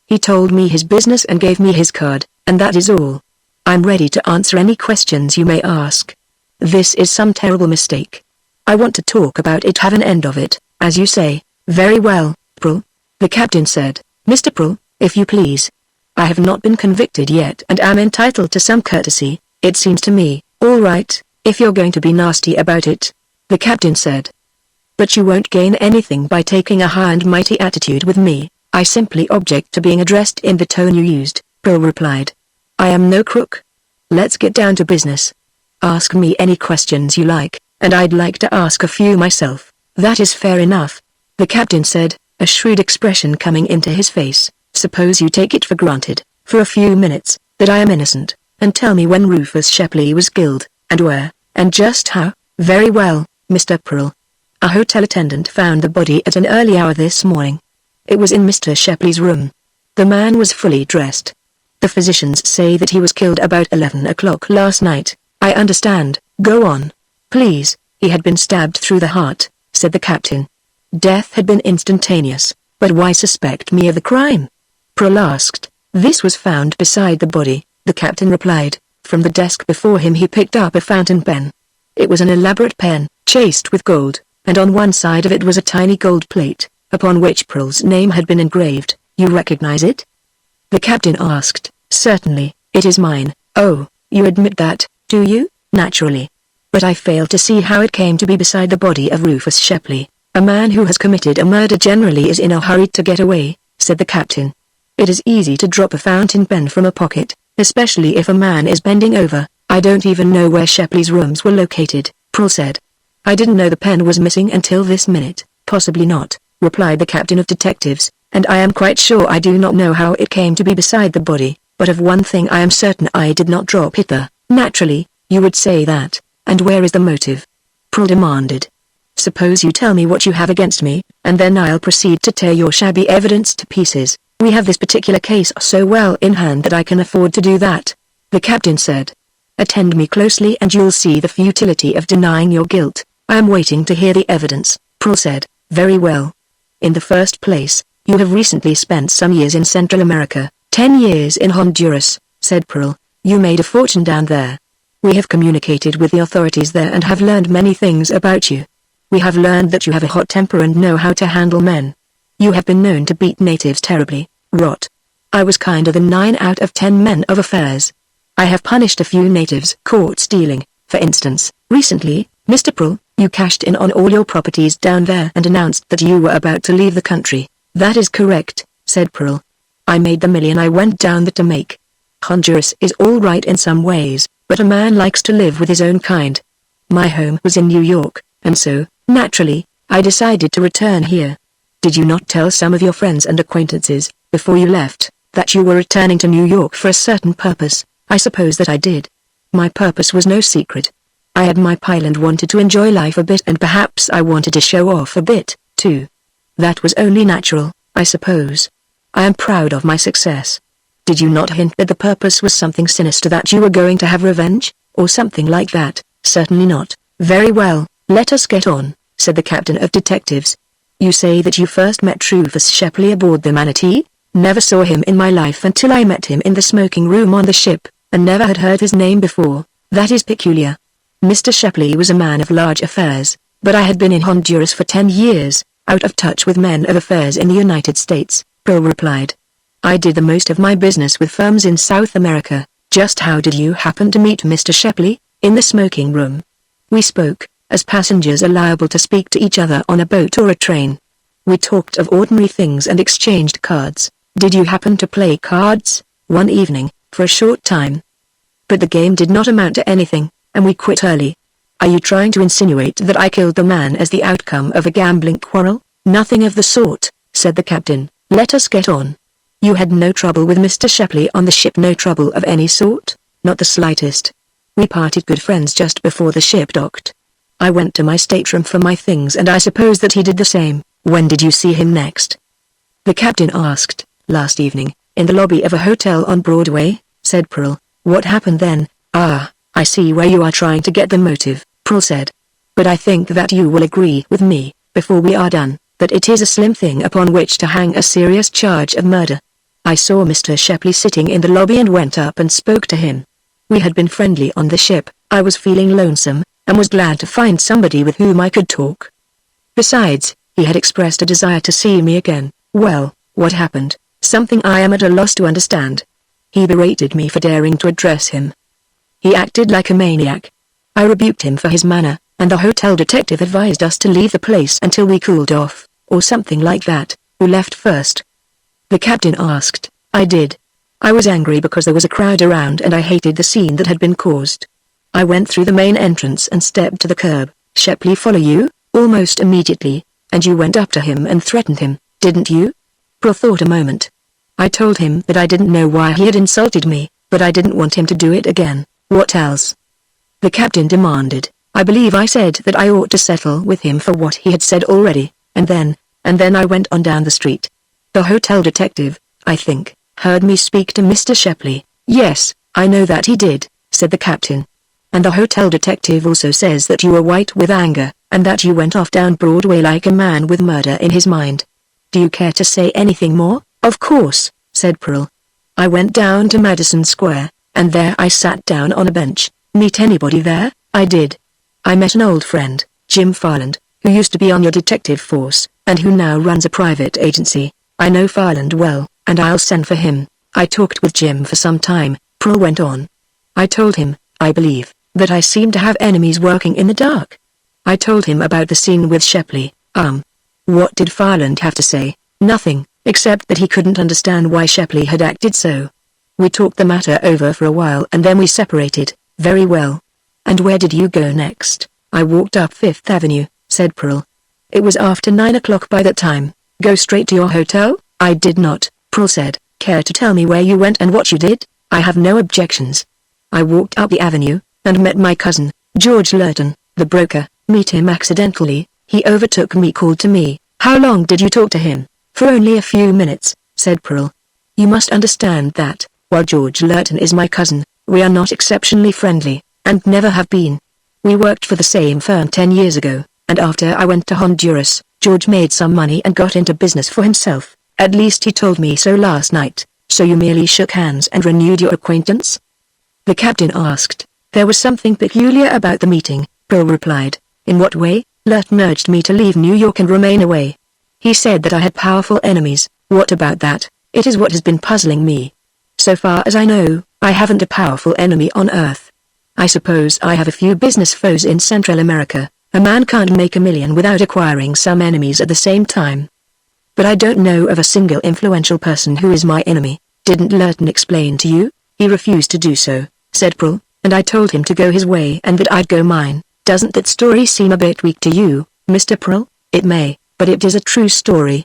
He told me his business and gave me his card, and that is all. I'm ready to answer any questions you may ask. This is some terrible mistake. I want to talk about it, have an end of it, as you say. Very well, Pearl, the captain said. Mr. Pearl, if you please. I have not been convicted yet and am entitled to some courtesy, it seems to me. All right, if you're going to be nasty about it, the captain said. But you won't gain anything by taking a high and mighty attitude with me. I simply object to being addressed in the tone you used, Pearl replied. I am no crook. Let's get down to business. Ask me any questions you like, and I'd like to ask a few myself. That is fair enough, the captain said, a shrewd expression coming into his face. Suppose you take it for granted for a few minutes, that I am innocent, and tell me when Rufus Shepley was killed, and where, and just how. Very well, Mr. Pearl. A hotel attendant found the body at an early hour this morning. It was in Mr. Shepley's room. The man was fully dressed. The physicians say that he was killed about 11 o'clock last night. I understand. Go on. Please. He had been stabbed through the heart, said the captain. Death had been instantaneous, but why suspect me of the crime? Pearl asked. This was found beside the body, the captain replied. From the desk before him he picked up a fountain pen. It was an elaborate pen, chased with gold, and on one side of it was a tiny gold plate, upon which Pearl's name had been engraved. You recognize it? The captain asked. Certainly, it is mine. Oh, you admit that, do you? Naturally. But I fail to see how it came to be beside the body of Rufus Shepley. A man who has committed a murder generally is in a hurry to get away, said the captain. It is easy to drop a fountain pen from a pocket, especially if a man is bending over. I don't even know where Shepley's rooms were located, Pearl said. I didn't know the pen was missing until this minute. Possibly not, replied the captain of detectives, and I am quite sure I do not know how it came to be beside the body, but of one thing I am certain, I did not drop it there. Naturally, you would say that. And where is the motive? Pearl demanded. Suppose you tell me what you have against me, and then I'll proceed to tear your shabby evidence to pieces. We have this particular case so well in hand that I can afford to do that, the captain said. Attend me closely and you'll see the futility of denying your guilt. I am waiting to hear the evidence, Pearl said. Very well. In the first place, you have recently spent some years in Central America, 10 years in Honduras, said Pearl. You made a fortune down there. We have communicated with the authorities there and have learned many things about you. We have learned that you have a hot temper and know how to handle men. You have been known to beat natives terribly. Rot. I was kinder than 9 out of 10 men of affairs. I have punished a few natives caught stealing, for instance. Recently, Mr. Pearl, you cashed in on all your properties down there and announced that you were about to leave the country. That is correct, said Pearl. I made the million I went down there to make. Honduras is all right in some ways, but a man likes to live with his own kind. My home was in New York, and so, naturally, I decided to return here. Did you not tell some of your friends and acquaintances, before you left, that you were returning to New York for a certain purpose? I suppose that I did. My purpose was no secret. I had my pile and wanted to enjoy life a bit, and perhaps I wanted to show off a bit, too. That was only natural, I suppose. I am proud of my success. Did you not hint that the purpose was something sinister, that you were going to have revenge, or something like that? Certainly not. Very well, let us get on, said the captain of detectives. You say that you first met Rufus Shepley aboard the Manatee? Never saw him in my life until I met him in the smoking room on the ship, and never had heard his name before. That is peculiar. Mr. Shepley was a man of large affairs, but I had been in Honduras for 10 years, out of touch with men of affairs in the United States, Pearl replied. I did the most of my business with firms in South America. Just how did you happen to meet Mr. Shepley? In the smoking room. We spoke, as passengers are liable to speak to each other on a boat or a train. We talked of ordinary things and exchanged cards. Did you happen to play cards? One evening, for a short time. But the game did not amount to anything, and we quit early. Are you trying to insinuate that I killed the man as the outcome of a gambling quarrel? Nothing of the sort, said the captain. Let us get on. You had no trouble with Mr. Shepley on the ship? No trouble of any sort? Not the slightest. We parted good friends just before the ship docked. I went to my stateroom for my things, and I suppose that he did the same. When did you see him next? The captain asked. Last evening, in the lobby of a hotel on Broadway, said Pearl. What happened then? Ah, I see where you are trying to get the motive, Pearl said. But I think that you will agree with me, before we are done, that it is a slim thing upon which to hang a serious charge of murder. I saw Mr. Shepley sitting in the lobby and went up and spoke to him. We had been friendly on the ship. I was feeling lonesome, and was glad to find somebody with whom I could talk. Besides, he had expressed a desire to see me again. Well, what happened? Something I am at a loss to understand. He berated me for daring to address him. He acted like a maniac. I rebuked him for his manner, and the hotel detective advised us to leave the place until we cooled off, or something like that. Who left first? The captain asked. I did. I was angry because there was a crowd around and I hated the scene that had been caused. I went through the main entrance and stepped to the curb. Shepley follow you? Almost immediately, and you went up to him and threatened him, didn't you? Pearl thought a moment. I told him that I didn't know why he had insulted me, but I didn't want him to do it again. What else? The captain demanded. I believe I said that I ought to settle with him for what he had said already, and then I went on down the street. The hotel detective, I think, heard me speak to Mr. Shepley. Yes, I know that he did, said the captain. And the hotel detective also says that you were white with anger, and that you went off down Broadway like a man with murder in his mind. Do you care to say anything more? Of course, said Pearl. I went down to Madison Square, and there I sat down on a bench. Meet anybody there? I did. I met an old friend, Jim Farland, who used to be on your detective force, and who now runs a private agency. I know Farland well, and I'll send for him. I talked with Jim for some time, Pearl went on. I told him, I believe, that I seem to have enemies working in the dark. I told him about the scene with Shepley. What did Farland have to say? Nothing, except that he couldn't understand why Shepley had acted so. We talked the matter over for a while and then we separated. Very well. And where did you go next? I walked up Fifth Avenue, said Pearl. It was after 9 o'clock by that time. Go straight to your hotel? I did not, Pearl said. Care to tell me where you went and what you did? I have no objections. I walked up the avenue, and met my cousin, George Lurton, the broker. Meet him accidentally, he overtook me, called to me. How long did you talk to him? For only a few minutes, said Pearl. You must understand that, while George Lurton is my cousin, we are not exceptionally friendly, and never have been. We worked for the same firm 10 years ago, and after I went to Honduras, George made some money and got into business for himself. At least he told me so last night. So you merely shook hands and renewed your acquaintance? The captain asked. There was something peculiar about the meeting, Pearl replied. In what way? Lurton urged me to leave New York and remain away. He said that I had powerful enemies. What about that? It is what has been puzzling me. So far as I know, I haven't a powerful enemy on Earth. I suppose I have a few business foes in Central America. A man can't make a million without acquiring some enemies at the same time. But I don't know of a single influential person who is my enemy. Didn't Lurton explain to you? He refused to do so, said Pearl, and I told him to go his way and that I'd go mine. Doesn't that story seem a bit weak to you, Mr. Pearl? It may, but it is a true story.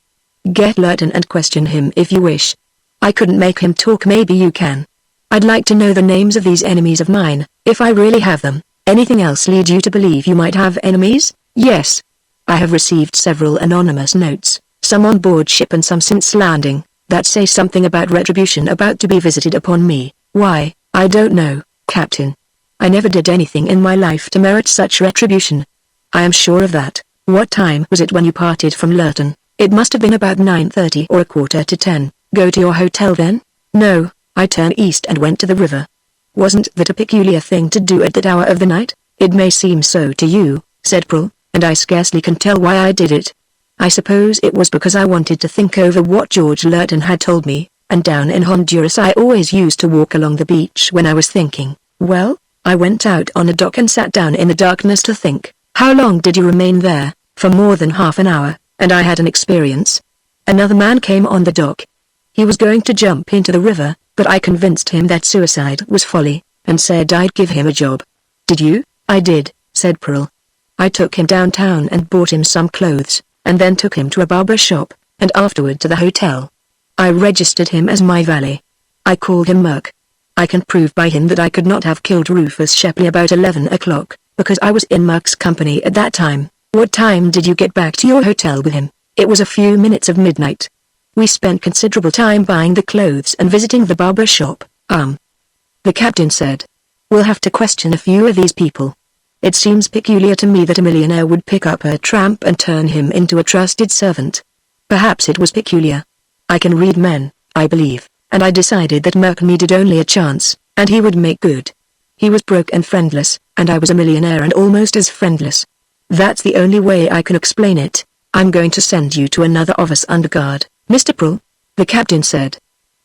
Get Lurton and question him if you wish. I couldn't make him talk, maybe you can. I'd like to know the names of these enemies of mine, if I really have them. Anything else lead you to believe you might have enemies? Yes. I have received several anonymous notes, some on board ship and some since landing, that say something about retribution about to be visited upon me. Why, I don't know, Captain. I never did anything in my life to merit such retribution. I am sure of that. What time was it when you parted from Lurton? It must have been about 9:30 or 9:45. Go to your hotel then? No, I turned east and went to the river. Wasn't that a peculiar thing to do at that hour of the night? It may seem so to you, said Pearl, and I scarcely can tell why I did it. I suppose it was because I wanted to think over what George Lurton had told me, and down in Honduras I always used to walk along the beach when I was thinking. Well, I went out on a dock and sat down in the darkness to think. How long did you remain there? For more than half an hour, and I had an experience. Another man came on the dock. He was going to jump into the river, but I convinced him that suicide was folly, and said I'd give him a job. Did you? I did, said Pearl. I took him downtown and bought him some clothes, and then took him to a barber shop, and afterward to the hotel. I registered him as my valet. I called him Merc. I can prove by him that I could not have killed Rufus Shepley about 11 o'clock, because I was in Merc's company at that time. What time did you get back to your hotel with him? It was a few minutes of midnight. We spent considerable time buying the clothes and visiting the barber shop. The captain said. We'll have to question a few of these people. It seems peculiar to me that a millionaire would pick up a tramp and turn him into a trusted servant. Perhaps it was peculiar. I can read men, I believe, and I decided that Merc needed only a chance, and he would make good. He was broke and friendless, and I was a millionaire and almost as friendless. That's the only way I can explain it. I'm going to send you to another office under guard, Mr. Pearl, the captain said.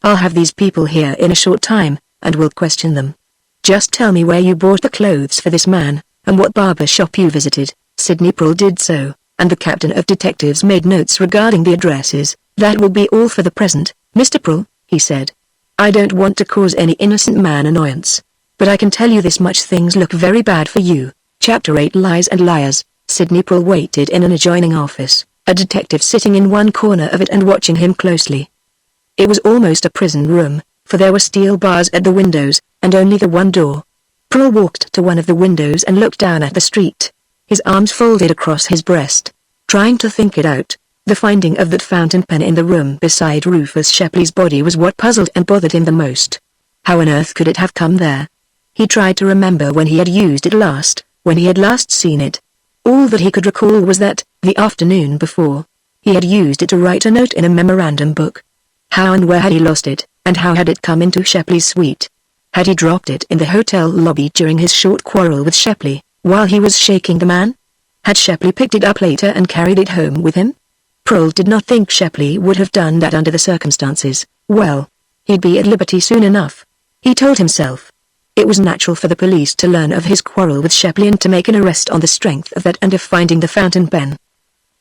I'll have these people here in a short time, and we'll question them. Just tell me where you bought the clothes for this man, and what barber shop you visited. Sidney Pearl did so, and the captain of detectives made notes regarding the addresses. That will be all for the present, Mr. Pearl, he said. I don't want to cause any innocent man annoyance, but I can tell you this much: things look very bad for you. Chapter 8 Lies and Liars. Sidney Pearl waited in an adjoining office, a detective sitting in one corner of it and watching him closely. It was almost a prison room, for there were steel bars at the windows, and only the one door. Pearl walked to one of the windows and looked down at the street. His arms folded across his breast, trying to think it out. The finding of that fountain pen in the room beside Rufus Shepley's body was what puzzled and bothered him the most. How on earth could it have come there? He tried to remember when he had used it last, when he had last seen it. All that he could recall was that, the afternoon before, he had used it to write a note in a memorandum book. How and where had he lost it, and how had it come into Shepley's suite? Had he dropped it in the hotel lobby during his short quarrel with Shepley, while he was shaking the man? Had Shepley picked it up later and carried it home with him? Pearl did not think Shepley would have done that under the circumstances. Well, he'd be at liberty soon enough, he told himself. It was natural for the police to learn of his quarrel with Shepley and to make an arrest on the strength of that and of finding the fountain pen.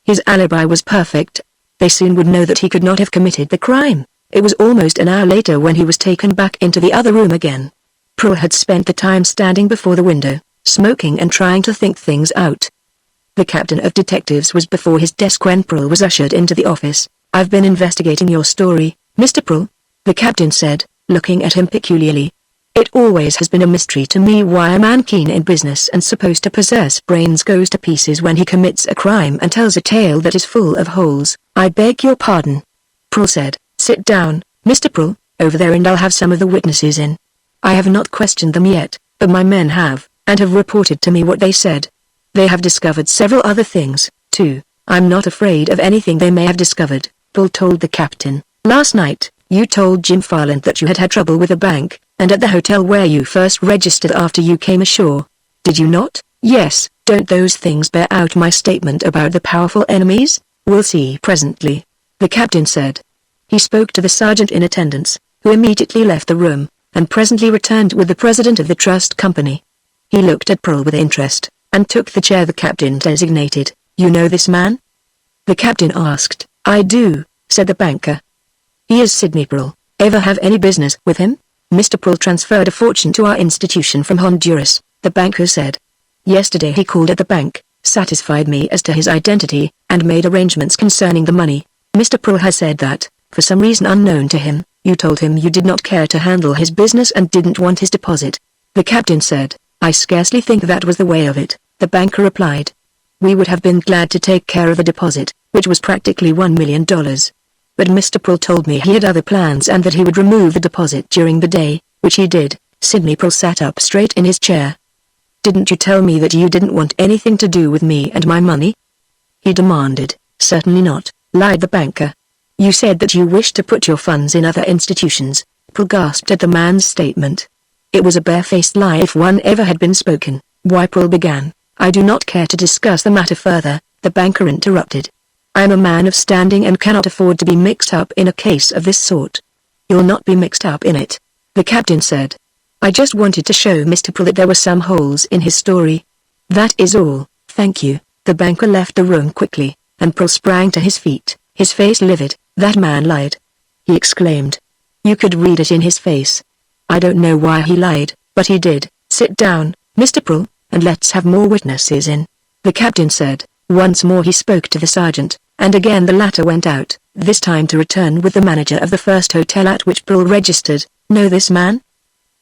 His alibi was perfect. They soon would know that he could not have committed the crime. It was almost an hour later when he was taken back into the other room again. Pearl had spent the time standing before the window, smoking and trying to think things out. The captain of detectives was before his desk when Pearl was ushered into the office. "I've been investigating your story, Mr. Pearl," the captain said, looking at him peculiarly. "It always has been a mystery to me why a man keen in business and supposed to possess brains goes to pieces when he commits a crime and tells a tale that is full of holes." "I beg your pardon," Pearl said. "Sit down, Mr. Pearl, over there, and I'll have some of the witnesses in. I have not questioned them yet, but my men have, and have reported to me what they said. They have discovered several other things, too. I'm not afraid of anything they may have discovered," Pearl told the captain. "Last night, you told Jim Farland that you had had trouble with a bank, and at the hotel where you first registered after you came ashore. Did you not?" "Yes." "Don't those things bear out my statement about the powerful enemies?" "We'll see presently," the captain said. He spoke to the sergeant in attendance, who immediately left the room, and presently returned with the president of the trust company. He looked at Pearl with interest, and took the chair the captain designated. "You know this man?" the captain asked. "I do," said the banker. "He is Sidney Pearl. Ever have any business with him?" "Mr. Pearl transferred a fortune to our institution from Honduras," the banker said. "Yesterday he called at the bank, satisfied me as to his identity, and made arrangements concerning the money. Mr. Pearl has said that, for some reason unknown to him, you told him you did not care to handle his business and didn't want his deposit," the captain said. "I scarcely think that was the way of it," the banker replied. "We would have been glad to take care of the deposit, which was practically $1 million. But Mr. Pearl told me he had other plans and that he would remove the deposit during the day, which he did." Sidney Pearl sat up straight in his chair. "Didn't you tell me that you didn't want anything to do with me and my money?" he demanded. "Certainly not," lied the banker. "You said that you wished to put your funds in other institutions." Pearl gasped at the man's statement. It was a barefaced lie if one ever had been spoken. "Why," Pearl began. "I do not care to discuss the matter further," the banker interrupted. "I am a man of standing and cannot afford to be mixed up in a case of this sort." "You'll not be mixed up in it," the captain said. "I just wanted to show Mr. Pearl that there were some holes in his story. That is all, thank you." The banker left the room quickly, and Pearl sprang to his feet, his face livid. "That man lied," he exclaimed. You could read it in his face. "I don't know why he lied, but he did." "Sit down, Mr. Pearl, and let's have more witnesses in," the captain said. Once more he spoke to the sergeant, and again the latter went out, this time to return with the manager of the first hotel at which Pearl registered. "Know this man?"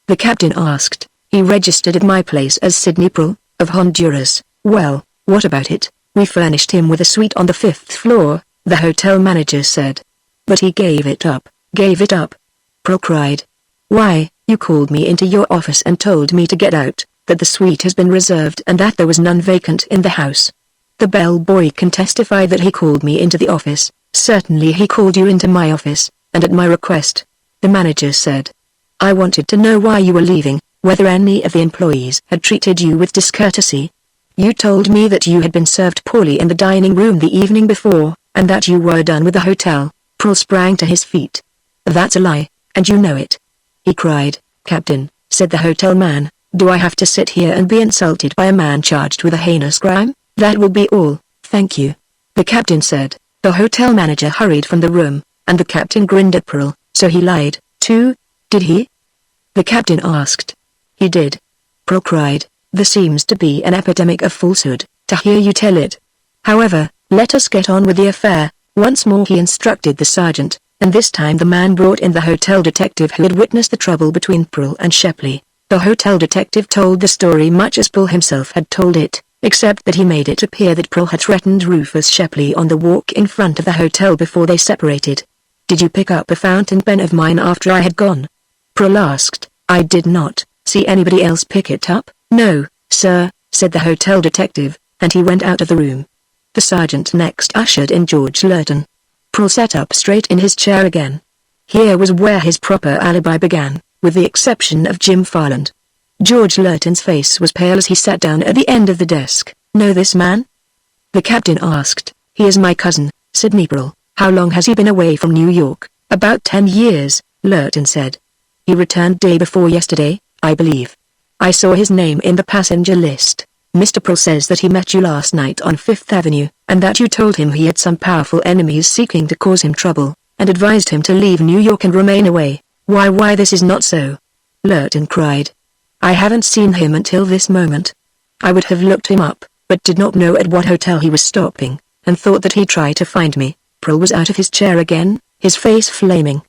the captain asked. "He registered at my place as Sidney Pearl, of Honduras." "Well, what about it?" "We furnished him with a suite on the 5th floor, the hotel manager said. But he gave it up." "Gave it up?" Pearl cried. "Why, you called me into your office and told me to get out, that the suite has been reserved and that there was none vacant in the house." "The bellboy can testify that he called me into the office." "Certainly he called you into my office, and at my request," the manager said. "I wanted to know why you were leaving, whether any of the employees had treated you with discourtesy. You told me that you had been served poorly in the dining room the evening before, and that you were done with the hotel." Pearl sprang to his feet. "That's a lie, and you know it," he cried. "Captain," said the hotel man, "do I have to sit here and be insulted by a man charged with a heinous crime?" "That will be all, thank you," the captain said. The hotel manager hurried from the room, and the captain grinned at Pearl. "So he lied, too, did he?" the captain asked. "He did," Pearl cried. "There seems to be an epidemic of falsehood, to hear you tell it. However, let us get on with the affair." Once more he instructed the sergeant, and this time the man brought in the hotel detective who had witnessed the trouble between Pearl and Shepley. The hotel detective told the story much as Pearl himself had told it, except that he made it appear that Pearl had threatened Rufus Shepley on the walk in front of the hotel before they separated. "Did you pick up a fountain pen of mine after I had gone?" Pearl asked. "I did not. See anybody else pick it up?" "No, sir," said the hotel detective, and he went out of the room. The sergeant next ushered in George Lurton. Pearl sat up straight in his chair again. Here was where his proper alibi began, with the exception of Jim Farland. George Lurton's face was pale as he sat down at the end of the desk. "Know this man?" the captain asked. "He is my cousin, Sidney Pearl." "How long has he been away from New York?" "About 10 years, Lurton said. "He returned day before yesterday, I believe. I saw his name in the passenger list. Mr. Pearl says that he met you last night on Fifth Avenue, and that you told him he had some powerful enemies seeking to cause him trouble, and advised him to leave New York and remain away. Why this is not so?" Lurton cried. "I haven't seen him until this moment. I would have looked him up, but did not know at what hotel he was stopping, and thought that he'd try to find me." Pearl was out of his chair again, his face flaming.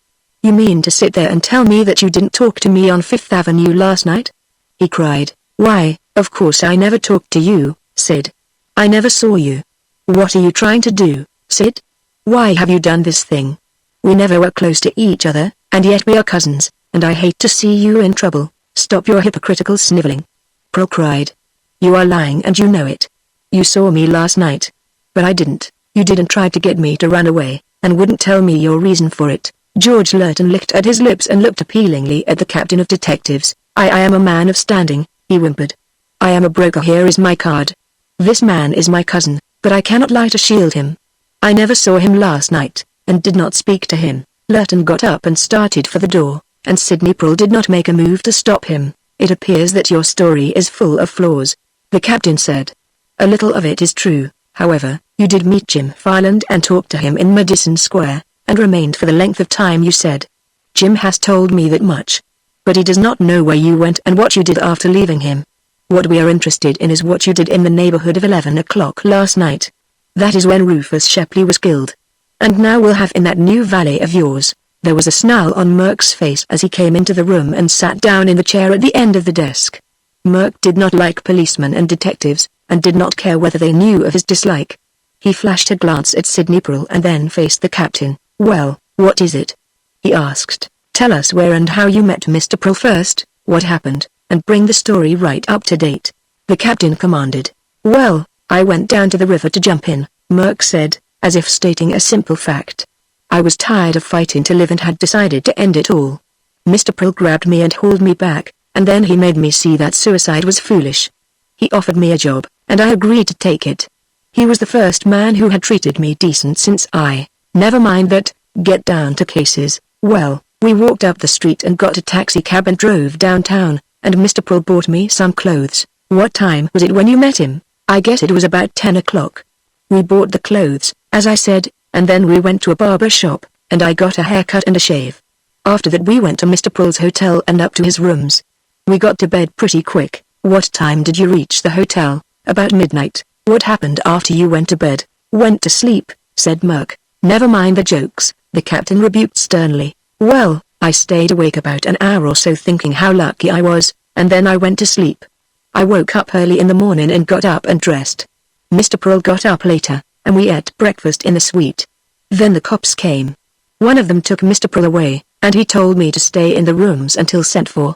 "You mean to sit there and tell me that you didn't talk to me on Fifth Avenue last night?" he cried. "Why, of course I never talked to you, Sid. I never saw you. What are you trying to do, Sid? Why have you done this thing? We never were close to each other, and yet we are cousins, and I hate to see you in trouble. Stop your hypocritical sniveling." Pearl cried. "You are lying and you know it. You saw me last night. But I didn't. You didn't try to get me to run away, and wouldn't tell me your reason for it." George Lurton licked at his lips and looked appealingly at the captain of detectives. I am a man of standing," he whimpered. "I am a broker. Here is my card. This man is my cousin, but I cannot lie to shield him. I never saw him last night, and did not speak to him." Lurton got up and started for the door, and Sidney Pearl did not make a move to stop him. "It appears that your story is full of flaws," the captain said. "A little of it is true, however. You did meet Jim Farland and talked to him in Madison Square, and remained for the length of time you said. Jim has told me that much. But he does not know where you went and what you did after leaving him. What we are interested in is what you did in the neighborhood of 11 o'clock last night. That is when Rufus Shepley was killed. And now we'll have in that new valet of yours." There was a snarl on Merck's face as he came into the room and sat down in the chair at the end of the desk. Merck did not like policemen and detectives, and did not care whether they knew of his dislike. He flashed a glance at Sidney Pearl and then faced the captain. "Well, what is it?" he asked. "Tell us where and how you met Mr. Pearl first, what happened, and bring the story right up to date," the captain commanded. "Well, I went down to the river to jump in," Merck said, as if stating a simple fact. "I was tired of fighting to live and had decided to end it all. Mr. Pearl grabbed me and hauled me back, and then he made me see that suicide was foolish. He offered me a job, and I agreed to take it. He was the first man who had treated me decent since I, never mind that, get down to cases. Well, we walked up the street and got a taxi cab and drove downtown, and Mr. Pearl bought me some clothes." "What time was it when you met him?" "I guess it was about 10 o'clock. We bought the clothes, as I said, and then we went to a barber shop, and I got a haircut and a shave. After that we went to Mr. Pearl's hotel and up to his rooms. We got to bed pretty quick." "What time did you reach the hotel?" "About midnight." "What happened after you went to bed?" "Went to sleep," said Merck. "Never mind the jokes," the captain rebuked sternly. "Well, I stayed awake about an hour or so thinking how lucky I was, and then I went to sleep. I woke up early in the morning and got up and dressed. Mr. Pearl got up later, and we ate breakfast in the suite. Then the cops came. One of them took Mr. Pearl away, and he told me to stay in the rooms until sent for.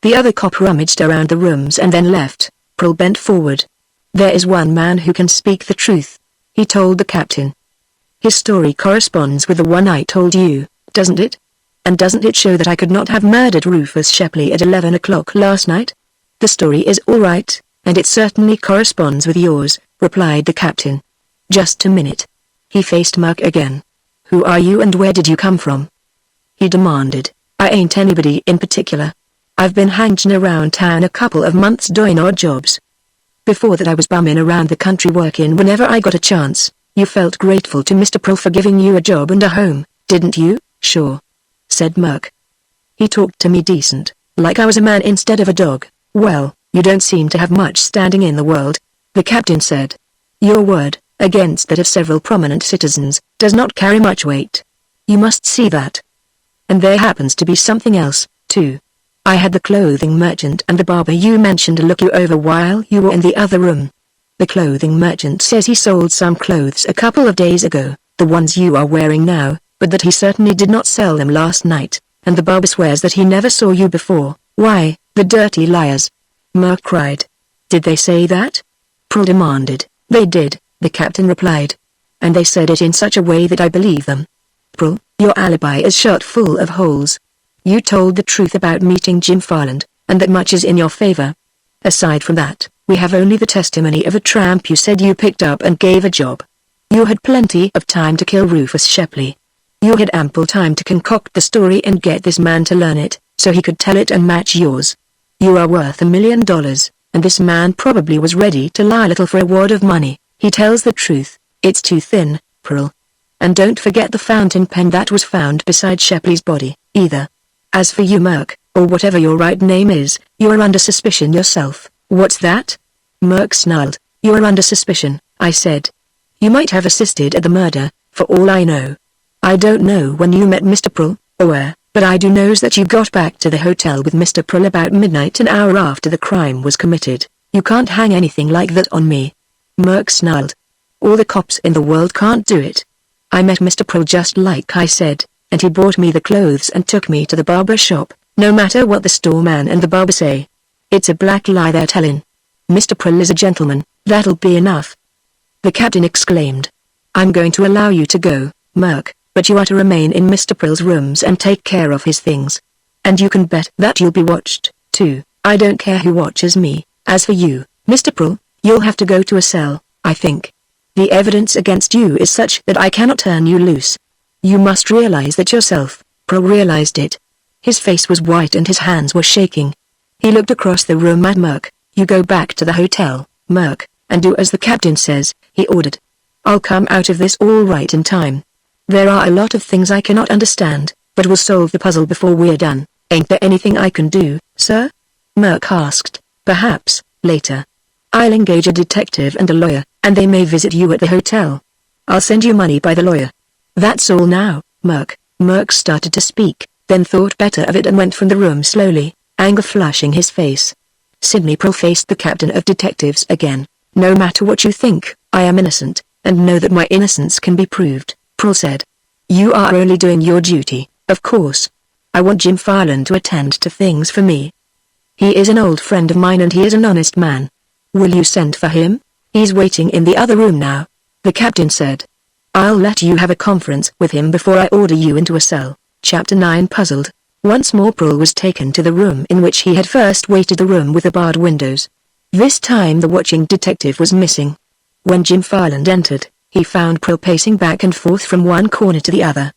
The other cop rummaged around the rooms and then left." Pearl bent forward. "There is one man who can speak the truth," he told the captain. "His story corresponds with the one I told you, doesn't it? And doesn't it show that I could not have murdered Rufus Shepley at 11 o'clock last night?" "The story is all right, and it certainly corresponds with yours," replied the captain. "Just a minute." He faced Merck again. "Who are you and where did you come from?" he demanded. "I ain't anybody in particular. I've been hanging around town a couple of months doing odd jobs. Before that I was bumming around the country working whenever I got a chance." "You felt grateful to Mr. Pearl for giving you a job and a home, didn't you?" "Sure," said Merck. "He talked to me decent, like I was a man instead of a dog." "Well, you don't seem to have much standing in the world," the captain said. "Your word, against that of several prominent citizens, does not carry much weight. You must see that. And there happens to be something else, too. I had the clothing merchant and the barber you mentioned look you over while you were in the other room. The clothing merchant says he sold some clothes a couple of days ago, the ones you are wearing now, but that he certainly did not sell them last night, and the barber swears that he never saw you before. Why, the dirty liars! Merc cried. Did they say that? Pearl demanded. They did, the captain replied. And they said it in such a way that I believe them. Pearl, your alibi is shot full of holes. You told the truth about meeting Jim Farland, and that much is in your favor. Aside from that, we have only the testimony of a tramp you said you picked up and gave a job. You had plenty of time to kill Rufus Shepley. You had ample time to concoct the story and get this man to learn it, so he could tell it and match yours. You are worth $1 million, and this man probably was ready to lie a little for a wad of money. He tells the truth. It's too thin, Pearl. And don't forget the fountain pen that was found beside Shepley's body, either. As for you, Merc, or whatever your right name is, you are under suspicion yourself. What's that? Merc snarled. You are under suspicion, I said. You might have assisted at the murder, for all I know. I don't know when you met Mr. Pearl, or where, but I do know that you got back to the hotel with Mr. Pearl about midnight, an hour after the crime was committed. You can't hang anything like that on me. Merc snarled. All the cops in the world can't do it. I met Mr. Pearl just like I said, and he bought me the clothes and took me to the barber shop, no matter what the storeman and the barber say. It's a black lie they're telling. Mr. Pearl is a gentleman, that'll be enough. The captain exclaimed. I'm going to allow you to go, Merc, but you are to remain in Mr. Pearl's rooms and take care of his things. And you can bet that you'll be watched, too. I don't care who watches me. As for you, Mr. Pearl, you'll have to go to a cell, I think. The evidence against you is such that I cannot turn you loose. You must realize that yourself. Pearl realized it. His face was white and his hands were shaking. He looked across the room at Merc. You go back to the hotel, Merc, and do as the captain says, he ordered. I'll come out of this all right in time. There are a lot of things I cannot understand, but we'll solve the puzzle before we're done. Ain't there anything I can do, sir? Merc asked. Perhaps, later. I'll engage a detective and a lawyer, and they may visit you at the hotel. I'll send you money by the lawyer. That's all now, Merc. Merc started to speak, then thought better of it and went from the room slowly, anger flushing his face. Sidney Pearl faced the captain of detectives again. No matter what you think, I am innocent, and know that my innocence can be proved, Pearl said. You are only doing your duty, of course. I want Jim Farland to attend to things for me. He is an old friend of mine and he is an honest man. Will you send for him? He's waiting in the other room now, the captain said. I'll let you have a conference with him before I order you into a cell. Chapter 9. Puzzled. Once more Pearl was taken to the room in which he had first waited, the room with the barred windows. This time the watching detective was missing. When Jim Farland entered, he found Pearl pacing back and forth from one corner to the other.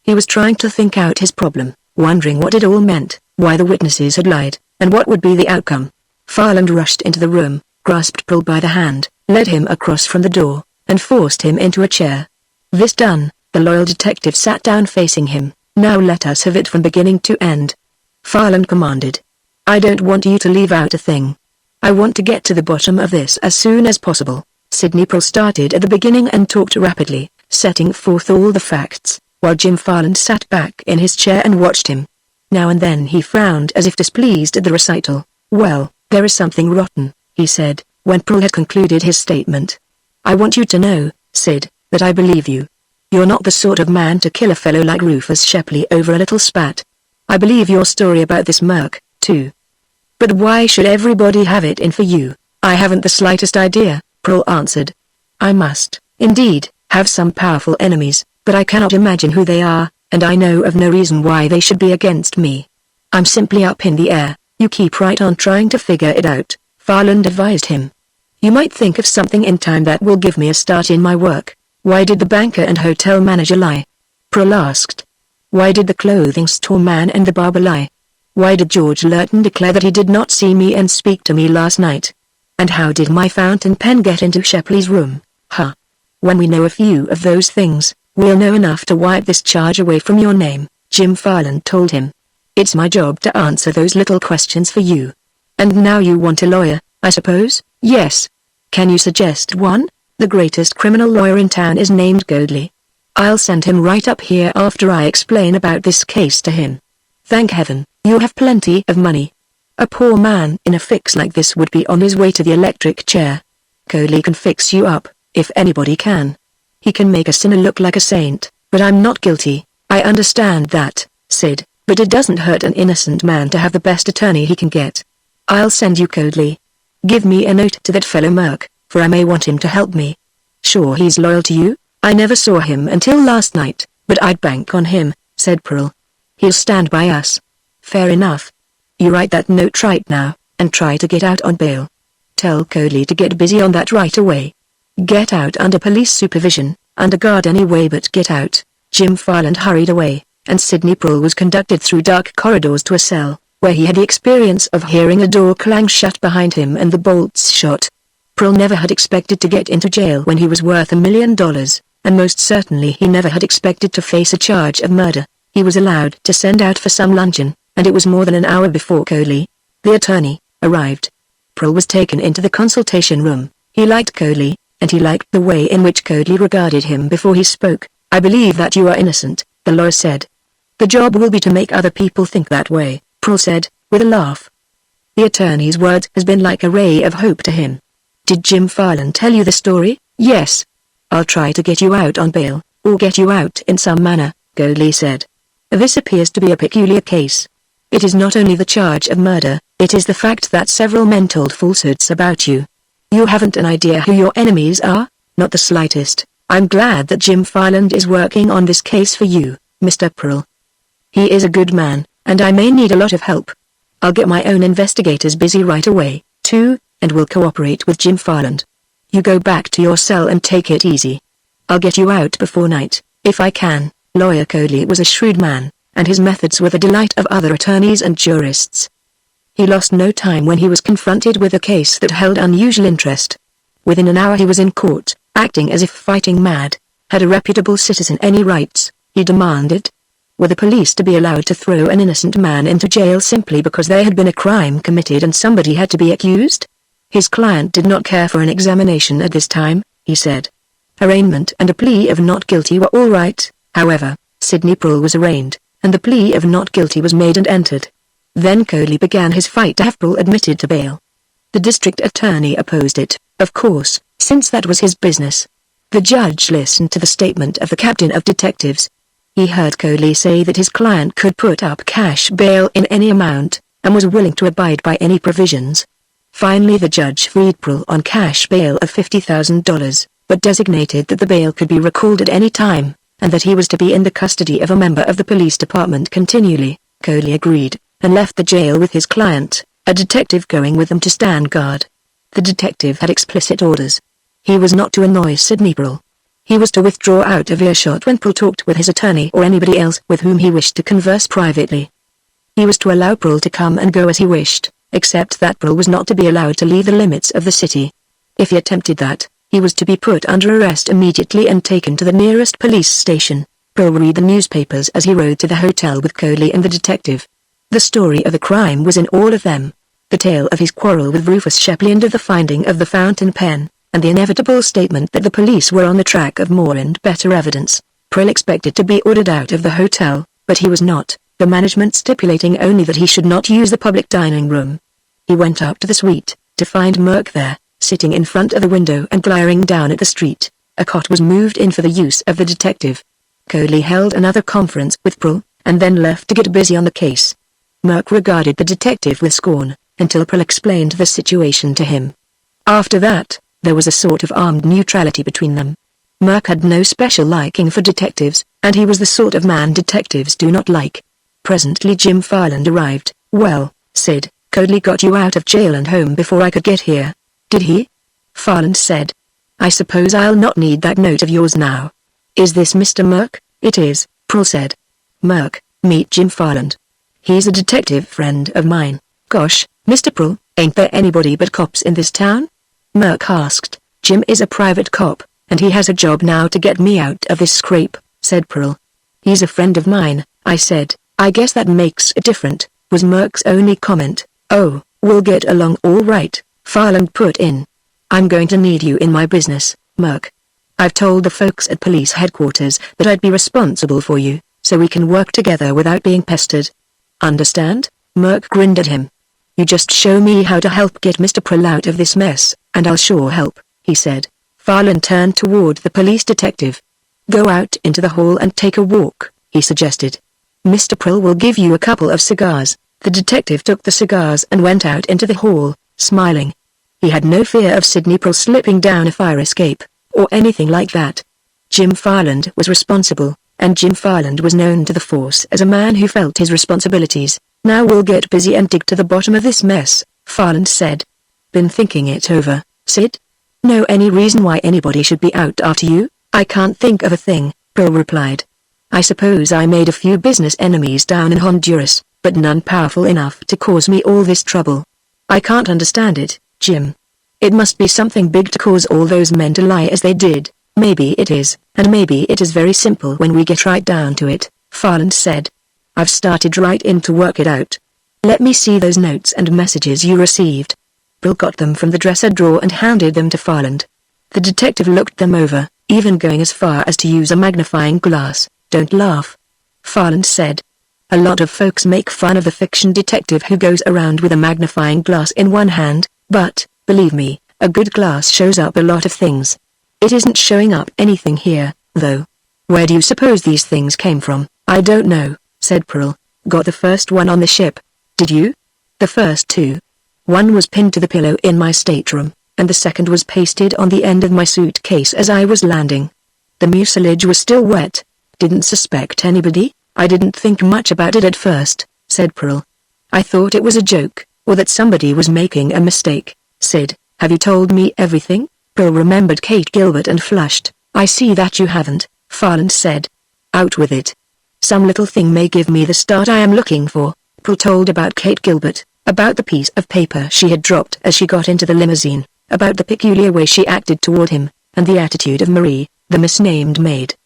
He was trying to think out his problem, wondering what it all meant, why the witnesses had lied, and what would be the outcome. Farland rushed into the room, grasped Pearl by the hand, led him across from the door, and forced him into a chair. This done, the loyal detective sat down facing him. Now let us have it from beginning to end. Farland commanded. I don't want you to leave out a thing. I want to get to the bottom of this as soon as possible. Sidney Pearl started at the beginning and talked rapidly, setting forth all the facts, while Jim Farland sat back in his chair and watched him. Now and then he frowned as if displeased at the recital. Well, there is something rotten, he said, when Pearl had concluded his statement. I want you to know, Sid, that I believe you. You're not the sort of man to kill a fellow like Rufus Shepley over a little spat. I believe your story about this Merc, too. But why should everybody have it in for you? I haven't the slightest idea, Pearl answered. I must, indeed, have some powerful enemies, but I cannot imagine who they are, and I know of no reason why they should be against me. I'm simply up in the air. You keep right on trying to figure it out, Farland advised him. You might think of something in time that will give me a start in my work. Why did the banker and hotel manager lie? Pearl asked. Why did the clothing store man and the barber lie? Why did George Lurton declare that he did not see me and speak to me last night? And how did my fountain pen get into Shepley's room? Huh. When we know a few of those things, we'll know enough to wipe this charge away from your name, Jim Farland told him. It's my job to answer those little questions for you. And now you want a lawyer, I suppose? Yes. Can you suggest one? The greatest criminal lawyer in town is named Godley. I'll send him right up here after I explain about this case to him. Thank heaven, you have plenty of money. A poor man in a fix like this would be on his way to the electric chair. Cody can fix you up, if anybody can. He can make a sinner look like a saint, but I'm not guilty. I understand that, Sid, but it doesn't hurt an innocent man to have the best attorney he can get. I'll send you Cody. Give me a note to that fellow Merc, for I may want him to help me. Sure he's loyal to you? I never saw him until last night, but I'd bank on him, said Pearl. He'll stand by us. Fair enough. You write that note right now, and try to get out on bail. Tell Cody to get busy on that right away. Get out under police supervision, under guard anyway, but get out. Jim Farland hurried away, and Sidney Pearl was conducted through dark corridors to a cell, where he had the experience of hearing a door clang shut behind him and the bolts shot. Pearl never had expected to get into jail when he was worth $1 million, and most certainly he never had expected to face a charge of murder. He was allowed to send out for some luncheon, and it was more than an hour before Cody, the attorney, arrived. Pearl was taken into the consultation room. He liked Cody, and he liked the way in which Cody regarded him before he spoke. I believe that you are innocent, the lawyer said. The job will be to make other people think that way, Pearl said, with a laugh. The attorney's word has been like a ray of hope to him. Did Jim Farland tell you the story? Yes. I'll try to get you out on bail, or get you out in some manner, Cody said. This appears to be a peculiar case. It is not only the charge of murder, it is the fact that several men told falsehoods about you. You haven't an idea who your enemies are? Not the slightest. I'm glad that Jim Farland is working on this case for you, Mr. Pearl. He is a good man, and I may need a lot of help. I'll get my own investigators busy right away, too, and will cooperate with Jim Farland. You go back to your cell and take it easy. I'll get you out before night, if I can. Lawyer Cody was a shrewd man, and his methods were the delight of other attorneys and jurists. He lost no time when he was confronted with a case that held unusual interest. Within an hour he was in court, acting as if fighting mad. Had a reputable citizen any rights, he demanded? Were the police to be allowed to throw an innocent man into jail simply because there had been a crime committed and somebody had to be accused? His client did not care for an examination at this time, he said. Arraignment and a plea of not guilty were all right, however. Sidney Pearl was arraigned, and the plea of not guilty was made and entered. Then Cody began his fight to have Pearl admitted to bail. The district attorney opposed it, of course, since that was his business. The judge listened to the statement of the captain of detectives. He heard Cody say that his client could put up cash bail in any amount, and was willing to abide by any provisions. Finally the judge freed Pearl on cash bail of $50,000, but designated that the bail could be recalled at any time, and that he was to be in the custody of a member of the police department continually. Cody agreed, and left the jail with his client, a detective going with them to stand guard. The detective had explicit orders. He was not to annoy Sidney Pearl. He was to withdraw out of earshot when Pearl talked with his attorney or anybody else with whom he wished to converse privately. He was to allow Pearl to come and go as he wished, except that Pearl was not to be allowed to leave the limits of the city. If he attempted that, he was to be put under arrest immediately and taken to the nearest police station. Pearl read the newspapers as he rode to the hotel with Cody and the detective. The story of the crime was in all of them. The tale of his quarrel with Rufus Shepley and of the finding of the fountain pen, and the inevitable statement that the police were on the track of more and better evidence. Pearl expected to be ordered out of the hotel, but he was not, the management stipulating only that he should not use the public dining room. He went up to the suite, to find Merc there, sitting in front of the window and glaring down at the street. A cot was moved in for the use of the detective. Cody held another conference with Pearl, and then left to get busy on the case. Merc regarded the detective with scorn, until Pearl explained the situation to him. After that, there was a sort of armed neutrality between them. Merc had no special liking for detectives, and he was the sort of man detectives do not like. Presently Jim Farland arrived. Well, Sid, Cody got you out of jail and home before I could get here. Did he? Farland said. I suppose I'll not need that note of yours now. Is this Mr. Merc? It is, Pearl said. Merc, meet Jim Farland. He's a detective friend of mine. Gosh, Mr. Pearl, ain't there anybody but cops in this town? Merc asked. Jim is a private cop, and he has a job now to get me out of this scrape, said Pearl. He's a friend of mine, I said. I guess that makes it different, was Merc's only comment. Oh, we'll get along all right, Farland put in. I'm going to need you in my business, Merc. I've told the folks at police headquarters that I'd be responsible for you, so we can work together without being pestered. Understand? Merc grinned at him. You just show me how to help get Mr. Prill out of this mess, and I'll sure help, he said. Farland turned toward the police detective. Go out into the hall and take a walk, he suggested. Mr. Prill will give you a couple of cigars. The detective took the cigars and went out into the hall, smiling. He had no fear of Sidney Prill slipping down a fire escape, or anything like that. Jim Farland was responsible, and Jim Farland was known to the force as a man who felt his responsibilities. Now we'll get busy and dig to the bottom of this mess, Farland said. Been thinking it over, Sid? Know any reason why anybody should be out after you? I can't think of a thing, Prill replied. I suppose I made a few business enemies down in Honduras, but none powerful enough to cause me all this trouble. I can't understand it, Jim. It must be something big to cause all those men to lie as they did. Maybe it is, and maybe it is very simple when we get right down to it, Farland said. I've started right in to work it out. Let me see those notes and messages you received. Prill got them from the dresser drawer and handed them to Farland. The detective looked them over, even going as far as to use a magnifying glass. Don't laugh, Farland said. A lot of folks make fun of the fiction detective who goes around with a magnifying glass in one hand, but, believe me, a good glass shows up a lot of things. It isn't showing up anything here, though. Where do you suppose these things came from? I don't know, said Prill. Got the first one on the ship. Did you? The first two. One was pinned to the pillow in my stateroom, and the second was pasted on the end of my suitcase as I was landing. The mucilage was still wet. Didn't suspect anybody. I didn't think much about it at first, said Prill. I thought it was a joke, or that somebody was making a mistake. Sid, have you told me everything? Prill remembered Kate Gilbert and flushed. I see that you haven't, Farland said. Out with it. Some little thing may give me the start I am looking for. Prill told about Kate Gilbert, about the piece of paper she had dropped as she got into the limousine, about the peculiar way she acted toward him, and the attitude of Marie, the misnamed maid.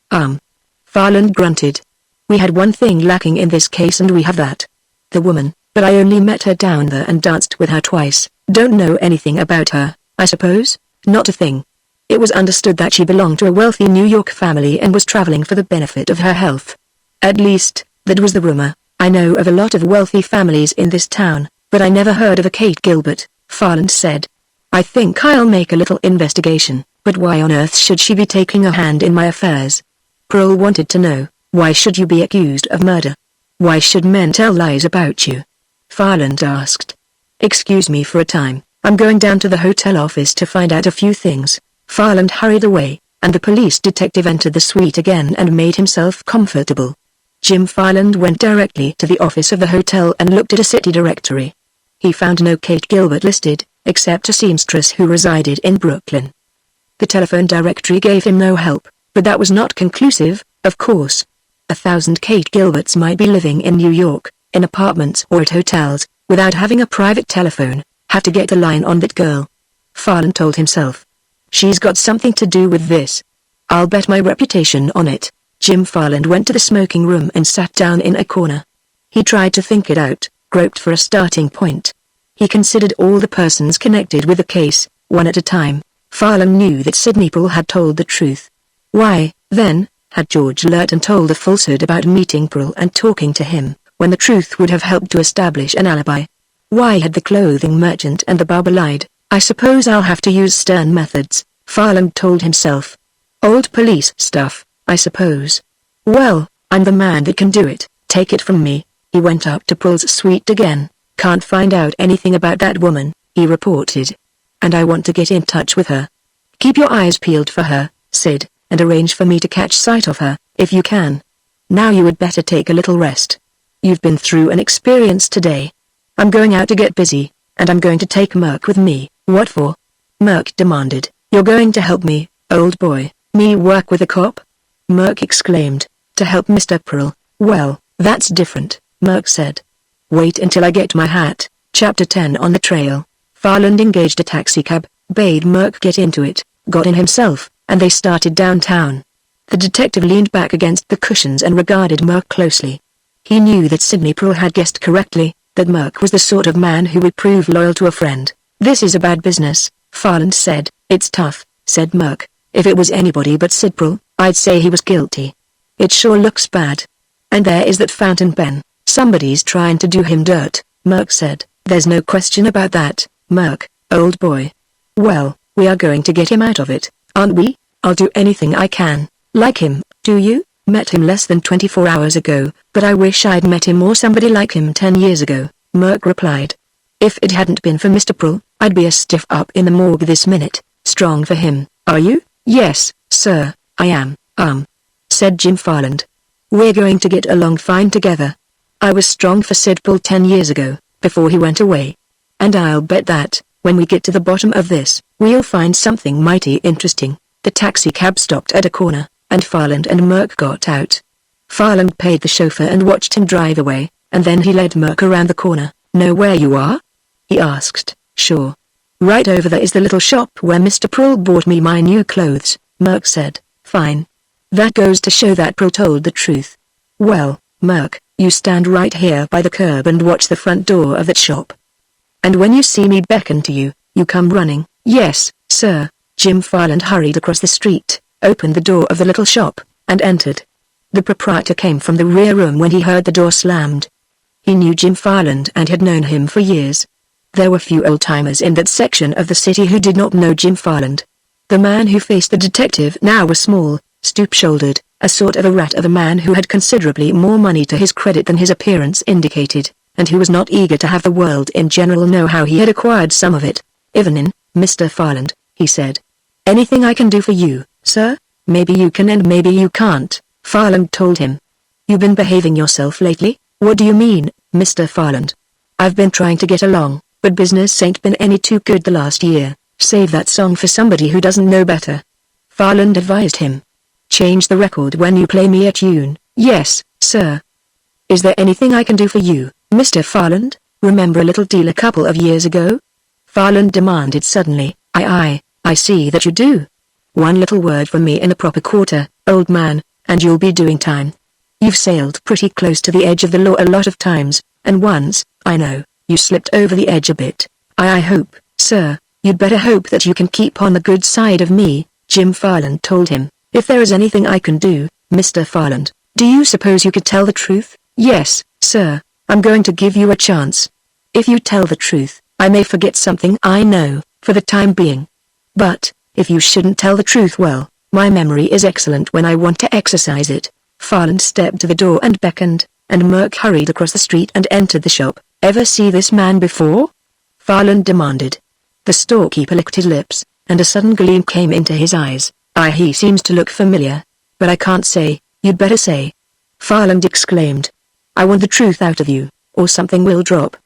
Farland grunted. We had one thing lacking in this case and we have that. The woman, but I only met her down there and danced with her twice. Don't know anything about her, I suppose? Not a thing. It was understood that she belonged to a wealthy New York family and was traveling for the benefit of her health. At least, that was the rumor. I know of a lot of wealthy families in this town, but I never heard of a Kate Gilbert, Farland said. I think I'll make a little investigation, but why on earth should she be taking a hand in my affairs? Prill wanted to know, why should you be accused of murder? Why should men tell lies about you? Farland asked. Excuse me for a time, I'm going down to the hotel office to find out a few things. Farland hurried away, and the police detective entered the suite again and made himself comfortable. Jim Farland went directly to the office of the hotel and looked at a city directory. He found no Kate Gilbert listed, except a seamstress who resided in Brooklyn. The telephone directory gave him no help, but that was not conclusive, of course. 1,000 Kate Gilberts might be living in New York, in apartments or at hotels, without having a private telephone. Have to get a line on that girl, Farland told himself. She's got something to do with this. I'll bet my reputation on it. Jim Farland went to the smoking room and sat down in a corner. He tried to think it out, groped for a starting point. He considered all the persons connected with the case, one at a time. Farland knew that Sidney Prill had told the truth. Why, then, had George Lurton told a falsehood about meeting Prill and talking to him, when the truth would have helped to establish an alibi? Why had the clothing merchant and the barber lied? I suppose I'll have to use stern methods, Farland told himself. Old police stuff, I suppose. Well, I'm the man that can do it, take it from me. He went up to Prill's suite again. Can't find out anything about that woman, he reported. And I want to get in touch with her. Keep your eyes peeled for her, Sid, and arrange for me to catch sight of her, if you can. Now you would better take a little rest. You've been through an experience today. I'm going out to get busy, and I'm going to take Merc with me. What for? Merc demanded. You're going to help me, old boy. Me work with a cop? Merc exclaimed. To help Mr. Prill. Well, that's different, Merc said. Wait until I get my hat. Chapter 10 On the Trail. Farland engaged a taxicab, bade Merc get into it, got in himself, and they started downtown. The detective leaned back against the cushions and regarded Merc closely. He knew that Sidney Prill had guessed correctly, that Merc was the sort of man who would prove loyal to a friend. This is a bad business, Farland said. It's tough, said Merc. If it was anybody but Sid Prul, I'd say he was guilty. It sure looks bad. And there is that fountain pen. Somebody's trying to do him dirt, Merc said. There's no question about that, Merc, old boy. Well, we are going to get him out of it, aren't we? I'll do anything I can. Like him, do you? Met him less than 24 hours ago, but I wish I'd met him or somebody like him 10 years ago, Merc replied. If it hadn't been for Mr. Prul, I'd be a stiff up in the morgue this minute. Strong for him, are you? Yes, sir, I am, said Jim Farland. We're going to get along fine together. I was strong for Sid Prul 10 years ago, before he went away. And I'll bet that, when we get to the bottom of this, we'll find something mighty interesting. The taxi cab stopped at a corner, and Farland and Merc got out. Farland paid the chauffeur and watched him drive away, and then he led Merc around the corner. Know where you are? He asked. Sure. Right over there is the little shop where Mr. Prul bought me my new clothes, Merc said. Fine. That goes to show that Prul told the truth. Well, Merc, you stand right here by the curb and watch the front door of that shop. And when you see me beckon to you, you come running. Yes, sir. Jim Farland hurried across the street, opened the door of the little shop, and entered. The proprietor came from the rear room when he heard the door slammed. He knew Jim Farland and had known him for years. There were few old-timers in that section of the city who did not know Jim Farland. The man who faced the detective now was small, stoop-shouldered, a sort of a rat of a man who had considerably more money to his credit than his appearance indicated, and who was not eager to have the world in general know how he had acquired some of it. Evening, Mr. Farland, he said. Anything I can do for you, sir? Maybe you can and maybe you can't, Farland told him. You been behaving yourself lately? What do you mean, Mr. Farland? I've been trying to get along, but business ain't been any too good the last year. Save that song for somebody who doesn't know better. Farland advised him. Change the record when you play me a tune. Yes, sir. Is there anything I can do for you, Mr. Farland? Remember a little deal a couple of years ago? Farland demanded suddenly. I see that you do. One little word from me in the proper quarter, old man, and you'll be doing time. You've sailed pretty close to the edge of the law a lot of times, and once, I know, you slipped over the edge a bit. I hope, sir, you'd better hope that you can keep on the good side of me, Jim Farland told him. If there is anything I can do, Mr. Farland, do you suppose you could tell the truth? Yes, sir, I'm going to give you a chance. If you tell the truth, I may forget something I know, for the time being. But, if you shouldn't tell the truth, well, my memory is excellent when I want to exercise it. Farland stepped to the door and beckoned, and Merc hurried across the street and entered the shop. Ever see this man before? Farland demanded. The storekeeper licked his lips, and a sudden gleam came into his eyes. He seems to look familiar. But I can't say. You'd better say. Farland exclaimed. I want the truth out of you, or something will drop.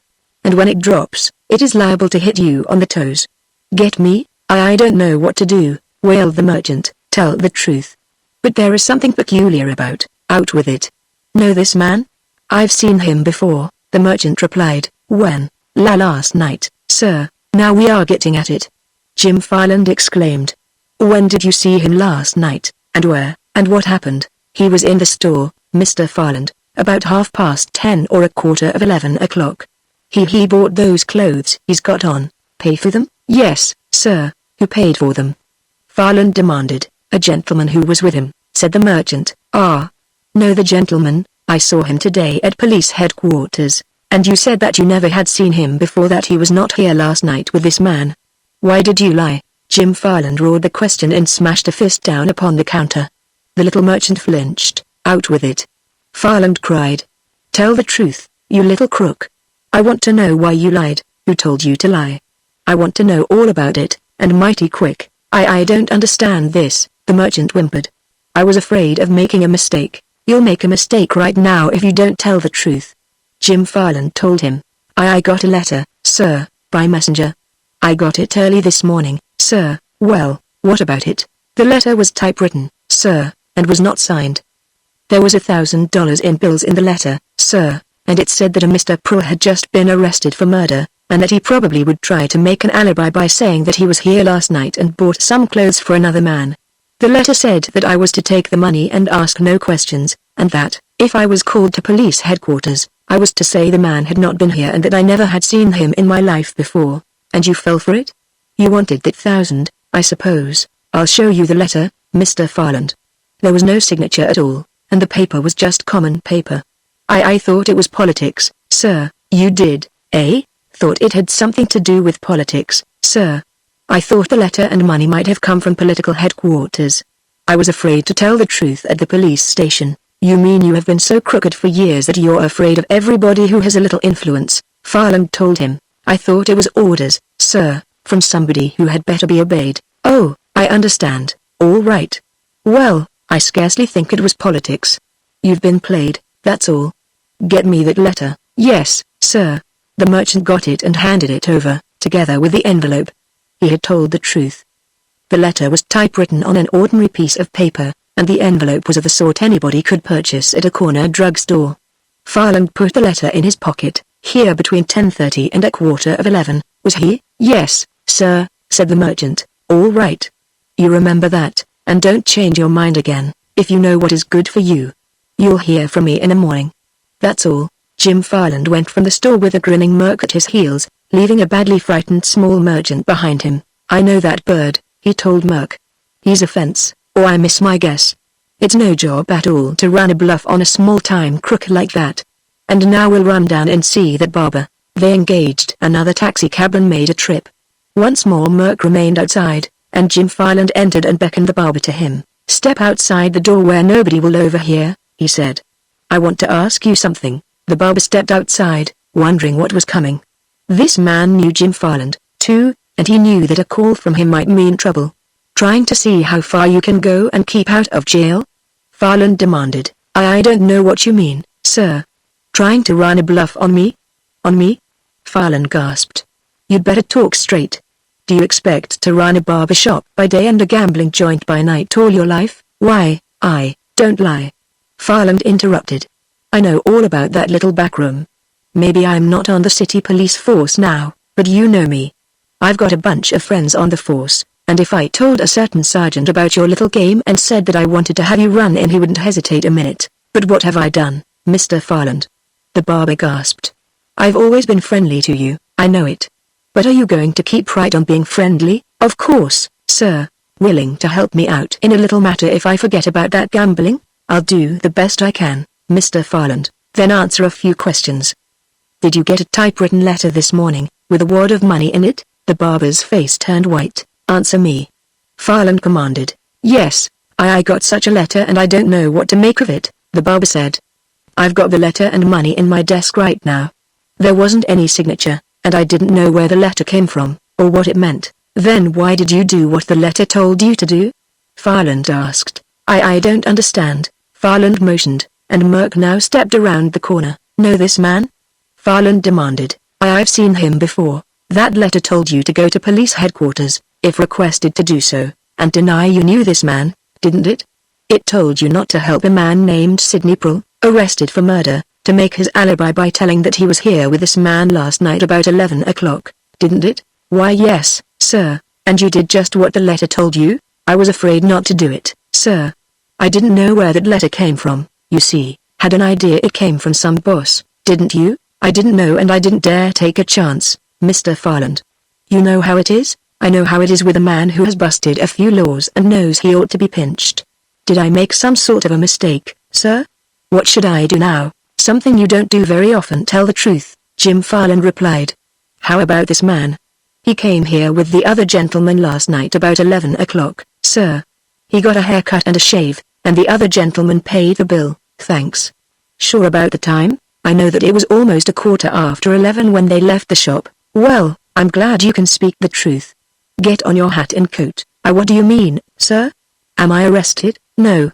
And when it drops, it is liable to hit you on the toes. Get me? I don't know what to do, wailed the merchant. Tell the truth. But there is something peculiar about. Out with it. Know this man? I've seen him before, the merchant replied. When? Last night, sir. Now we are getting at it. Jim Farland exclaimed. When did you see him last night, and where, and what happened? He was in the store, Mr. Farland, about 10:30 or 11:15. He bought those clothes he's got on. Pay for them? Yes, sir. Who paid for them? Farland demanded. A gentleman who was with him, said the merchant. No, the gentleman, I saw him today at police headquarters, and you said that you never had seen him before, that he was not here last night with this man. Why did you lie? Jim Farland roared the question and smashed a fist down upon the counter. The little merchant flinched. Out with it. Farland cried. Tell the truth, you little crook. I want to know why you lied. Who told you to lie? I want to know all about it, and mighty quick. I don't understand this, the merchant whimpered. I was afraid of making a mistake. You'll make a mistake right now if you don't tell the truth. Jim Farland told him. I got a letter, sir, by messenger. I got it early this morning, sir. Well, what about it? The letter was typewritten, sir, and was not signed. There was $1,000 in bills in the letter, sir, and it said that a Mr. Prul had just been arrested for murder, and that he probably would try to make an alibi by saying that he was here last night and bought some clothes for another man. The letter said that I was to take the money and ask no questions, and that, if I was called to police headquarters, I was to say the man had not been here and that I never had seen him in my life before. And you fell for it? You wanted that $1,000, I suppose. I'll show you the letter, Mr. Farland. There was no signature at all, and the paper was just common paper. I thought it was politics, sir. You did, eh? Thought it had something to do with politics, sir. I thought the letter and money might have come from political headquarters. I was afraid to tell the truth at the police station. You mean you have been so crooked for years that you're afraid of everybody who has a little influence? Farland told him. I thought it was orders, sir, from somebody who had better be obeyed. Oh, I understand. All right. Well, I scarcely think it was politics. You've been played, that's all. Get me that letter. Yes, sir. The merchant got it and handed it over, together with the envelope. He had told the truth. The letter was typewritten on an ordinary piece of paper, and the envelope was of the sort anybody could purchase at a corner drugstore. Farland put the letter in his pocket. Here between 10:30 and 11:15, was he? Yes, sir, said the merchant. All right. You remember that, and don't change your mind again, if you know what is good for you. You'll hear from me in the morning. That's all. Jim Farland went from the store with a grinning Merc at his heels, leaving a badly frightened small merchant behind him. I know that bird, he told Merc. He's a fence, or I miss my guess. It's no job at all to run a bluff on a small-time crook like that. And now we'll run down and see that barber. They engaged another taxicab and made a trip. Once more Merc remained outside, and Jim Farland entered and beckoned the barber to him. Step outside the door where nobody will overhear, he said. I want to ask you something. The barber stepped outside, wondering what was coming. This man knew Jim Farland, too, and he knew that a call from him might mean trouble. Trying to see how far you can go and keep out of jail? Farland demanded. I don't know what you mean, sir. Trying to run a bluff on me? On me? Farland gasped. You'd better talk straight. Do you expect to run a barber shop by day and a gambling joint by night all your life? Why, don't lie. Farland interrupted. I know all about that little back room. Maybe I'm not on the city police force now, but you know me. I've got a bunch of friends on the force, and if I told a certain sergeant about your little game and said that I wanted to have you run in, he wouldn't hesitate a minute. But what have I done, Mr. Farland? The barber gasped. I've always been friendly to you, I know it. But are you going to keep right on being friendly? Of course, sir. Willing to help me out in a little matter if I forget about that gambling? I'll do the best I can, Mr. Farland, then answer a few questions. Did you get a typewritten letter this morning, with a wad of money in it? The barber's face turned white. Answer me. Farland commanded. Yes, I got such a letter and I don't know what to make of it, the barber said. I've got the letter and money in my desk right now. There wasn't any signature, and I didn't know where the letter came from, or what it meant. Then why did you do what the letter told you to do? Farland asked. I don't understand. Farland motioned, and Merc now stepped around the corner. Know this man? Farland demanded. I've seen him before. That letter told you to go to police headquarters, if requested to do so, and deny you knew this man, didn't it? It told you not to help a man named Sidney Proul, arrested for murder, to make his alibi by telling that he was here with this man last night about 11 o'clock, didn't it? Why yes, sir, and you did just what the letter told you? I was afraid not to do it, sir. I didn't know where that letter came from, you see, had an idea it came from some boss, didn't you? I didn't know and I didn't dare take a chance, Mr. Farland. You know how it is? I know how it is with a man who has busted a few laws and knows he ought to be pinched. Did I make some sort of a mistake, sir? What should I do now? Something you don't do very often, tell the truth, Jim Farland replied. How about this man? He came here with the other gentleman last night about 11 o'clock, sir. He got a haircut and a shave, and the other gentleman paid the bill, thanks. Sure about the time? I know that it was almost 11:15 when they left the shop. Well, I'm glad you can speak the truth. Get on your hat and coat. What do you mean, sir? Am I arrested? No.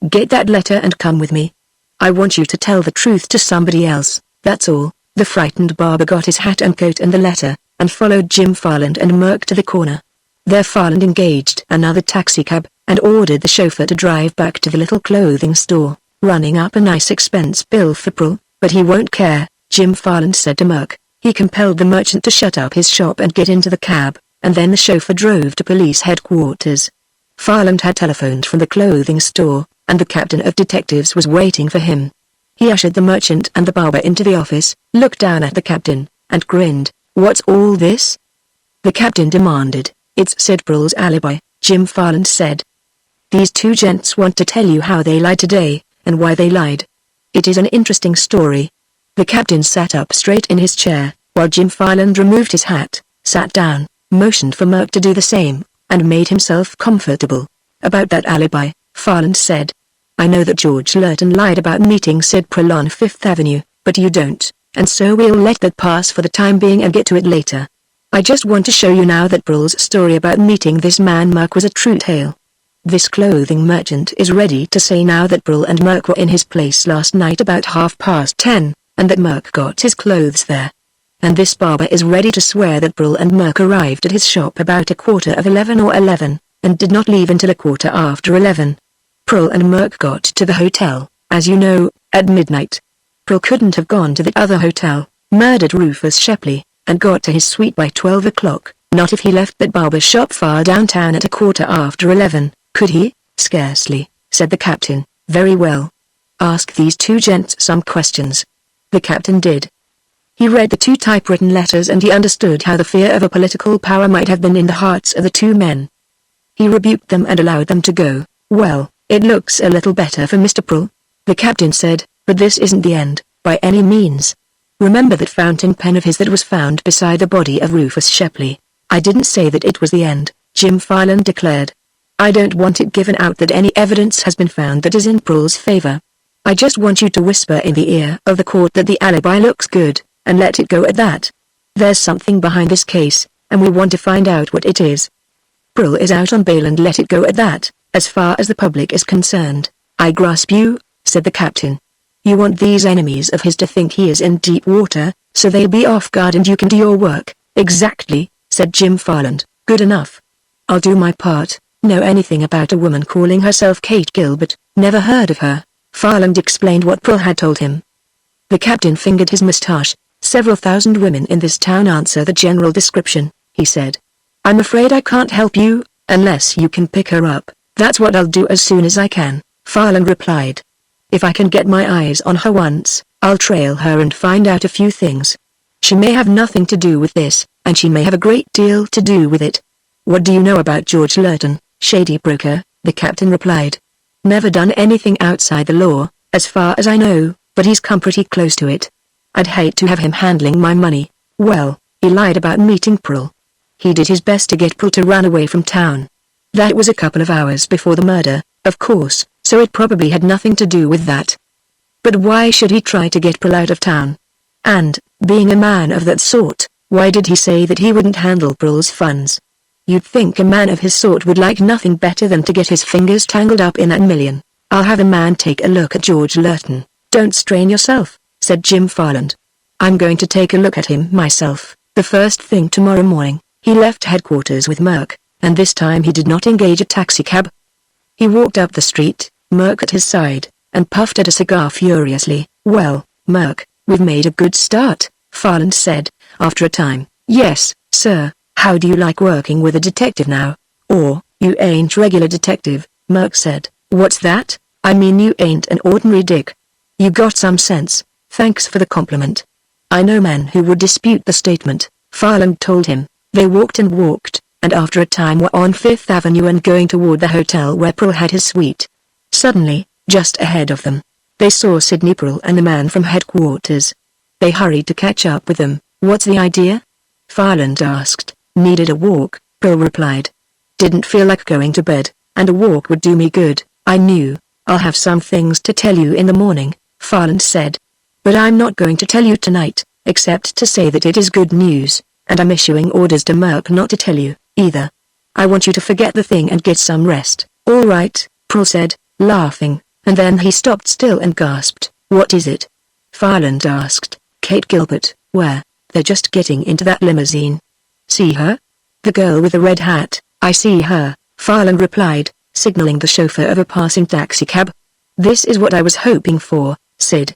Get that letter and come with me. I want you to tell the truth to somebody else, that's all. The frightened barber got his hat and coat and the letter, and followed Jim Farland and Merc to the corner. There Farland engaged another taxicab, and ordered the chauffeur to drive back to the little clothing store, running up a nice expense bill for Proul, but he won't care, Jim Farland said to Merc. He compelled the merchant to shut up his shop and get into the cab, and then the chauffeur drove to police headquarters. Farland had telephoned from the clothing store, and the captain of detectives was waiting for him. He ushered the merchant and the barber into the office, looked down at the captain, and grinned. What's all this? The captain demanded. It's Sid Proul's alibi, Jim Farland said. These two gents want to tell you how they lied today, and why they lied. It is an interesting story. The captain sat up straight in his chair, while Jim Farland removed his hat, sat down, motioned for Merc to do the same, and made himself comfortable. About that alibi, Farland said. I know that George Lurton lied about meeting Sid Prill on 5th Avenue, but you don't, and so we'll let that pass for the time being and get to it later. I just want to show you now that Prill's story about meeting this man Merc was a true tale. This clothing merchant is ready to say now that Prill and Merc were in his place last night about 10:30, and that Merc got his clothes there. And this barber is ready to swear that Prill and Merc arrived at his shop about 11:15 or 11, and did not leave until 11:15. Prill and Merc got to the hotel, as you know, at midnight. Prill couldn't have gone to the other hotel, murdered Rufus Shepley, and got to his suite by 12 o'clock, not if he left that barber shop far downtown at 11:15. Could he? Scarcely, said the captain. Very well. Ask these two gents some questions. The captain did. He read the two typewritten letters and he understood how the fear of a political power might have been in the hearts of the two men. He rebuked them and allowed them to go. Well, it looks a little better for Mr. Prill, the captain said, but this isn't the end, by any means. Remember that fountain pen of his that was found beside the body of Rufus Shepley. I didn't say that it was the end, Jim Farland declared. I don't want it given out that any evidence has been found that is in Prill's favor. I just want you to whisper in the ear of the court that the alibi looks good, and let it go at that. There's something behind this case, and we want to find out what it is. Prill is out on bail and let it go at that, as far as the public is concerned. I grasp you, said the captain. You want these enemies of his to think he is in deep water, so they'll be off guard and you can do your work. Exactly, said Jim Farland. Good enough. I'll do my part. Know anything about a woman calling herself Kate Gilbert? Never heard of her. Farland explained what Prill had told him. The captain fingered his moustache. Several thousand women in this town answer the general description, he said. I'm afraid I can't help you, unless you can pick her up. That's what I'll do as soon as I can, Farland replied. If I can get my eyes on her once, I'll trail her and find out a few things. She may have nothing to do with this, and she may have a great deal to do with it. What do you know about George Lurton, shady broker? The captain replied. Never done anything outside the law, as far as I know, but he's come pretty close to it. I'd hate to have him handling my money. Well, he lied about meeting Prill. He did his best to get Prill to run away from town. That was a couple of hours before the murder, of course, so it probably had nothing to do with that. But why should he try to get Prill out of town? And, being a man of that sort, why did he say that he wouldn't handle Prill's funds? You'd think a man of his sort would like nothing better than to get his fingers tangled up in that million. I'll have a man take a look at George Lurton. Don't strain yourself, said Jim Farland. I'm going to take a look at him myself, the first thing tomorrow morning. He left headquarters with Merc, and this time he did not engage a taxicab. He walked up the street, Merc at his side, and puffed at a cigar furiously. Well, Merc, we've made a good start, Farland said, after a time. Yes, sir. How do you like working with a detective now? Or, you ain't regular detective, Merc said. What's that? I mean you ain't an ordinary dick. You got some sense. Thanks for the compliment. I know men who would dispute the statement, Farland told him. They walked, and after a time were on 5th Avenue and going toward the hotel where Prill had his suite. Suddenly, just ahead of them, they saw Sidney Prill and the man from headquarters. They hurried to catch up with them. What's the idea? Farland asked. Needed a walk, Prill replied. Didn't feel like going to bed, and a walk would do me good. I knew. I'll have some things to tell you in the morning, Farland said. But I'm not going to tell you tonight, except to say that it is good news, and I'm issuing orders to Merc not to tell you, either. I want you to forget the thing and get some rest. All right, Prill said, laughing, and then he stopped still and gasped. What is it? Farland asked. Kate Gilbert, where? They're just getting into that limousine. See her? The girl with the red hat. I see her, Farland replied, signaling the chauffeur of a passing taxicab. This is what I was hoping for, Sid.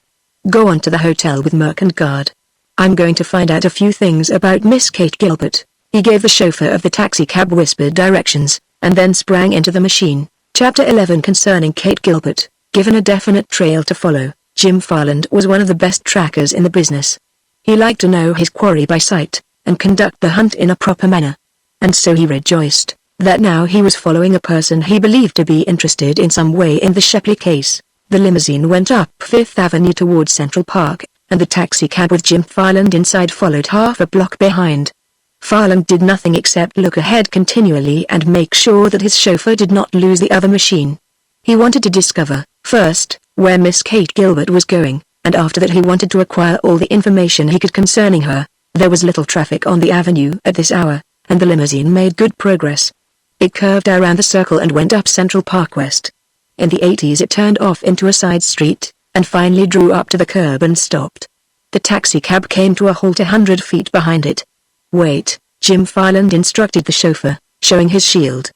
Go on to the hotel with Merc and guard. I'm going to find out a few things about Miss Kate Gilbert. He gave the chauffeur of the taxicab whispered directions, and then sprang into the machine. Chapter 11 Concerning Kate Gilbert. Given a definite trail to follow, Jim Farland was one of the best trackers in the business. He liked to know his quarry by sight, and conduct the hunt in a proper manner. And so he rejoiced, that now he was following a person he believed to be interested in some way in the Shepley case. The limousine went up Fifth Avenue towards Central Park, and the taxicab with Jim Farland inside followed half a block behind. Farland did nothing except look ahead continually and make sure that his chauffeur did not lose the other machine. He wanted to discover, first, where Miss Kate Gilbert was going, and after that he wanted to acquire all the information he could concerning her. There was little traffic on the avenue at this hour, and the limousine made good progress. It curved around the circle and went up Central Park West. In the 80s it turned off into a side street, and finally drew up to the curb and stopped. The taxicab came to a halt 100 feet behind it. "Wait," Jim Farland instructed the chauffeur, showing his shield.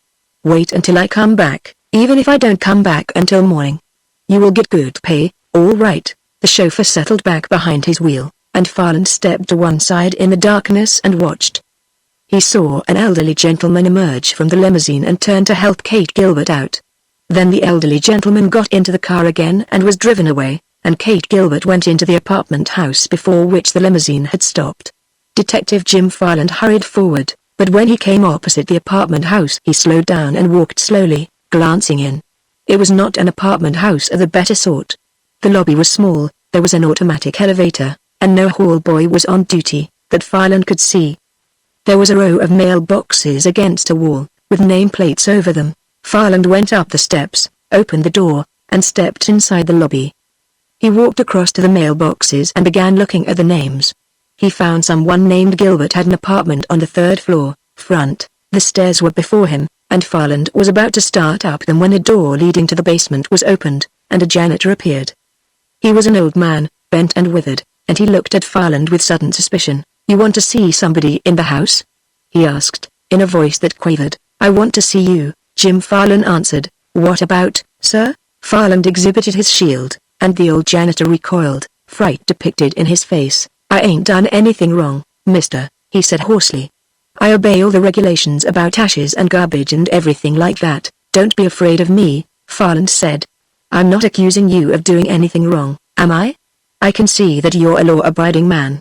"Wait until I come back, even if I don't come back until morning. You will get good pay, all right." The chauffeur settled back behind his wheel, and Farland stepped to one side in the darkness and watched. He saw an elderly gentleman emerge from the limousine and turn to help Kate Gilbert out. Then the elderly gentleman got into the car again and was driven away, and Kate Gilbert went into the apartment house before which the limousine had stopped. Detective Jim Farland hurried forward, but when he came opposite the apartment house he slowed down and walked slowly, glancing in. It was not an apartment house of the better sort. The lobby was small, there was an automatic elevator, and no hall boy was on duty, that Farland could see. There was a row of mailboxes against a wall, with nameplates over them. Farland went up the steps, opened the door, and stepped inside the lobby. He walked across to the mailboxes and began looking at the names. He found someone named Gilbert had an apartment on the 3rd floor, front. The stairs were before him, and Farland was about to start up them when a door leading to the basement was opened, and a janitor appeared. He was an old man, bent and withered, and he looked at Farland with sudden suspicion. "You want to see somebody in the house?" he asked, in a voice that quavered. "I want to see you," Jim Farland answered. "What about, sir?" Farland exhibited his shield, and the old janitor recoiled, fright depicted in his face. "I ain't done anything wrong, mister," he said hoarsely. "I obey all the regulations about ashes and garbage and everything like that. Don't be afraid of me," Farland said. "I'm not accusing you of doing anything wrong, am I? I can see that you're a law-abiding man.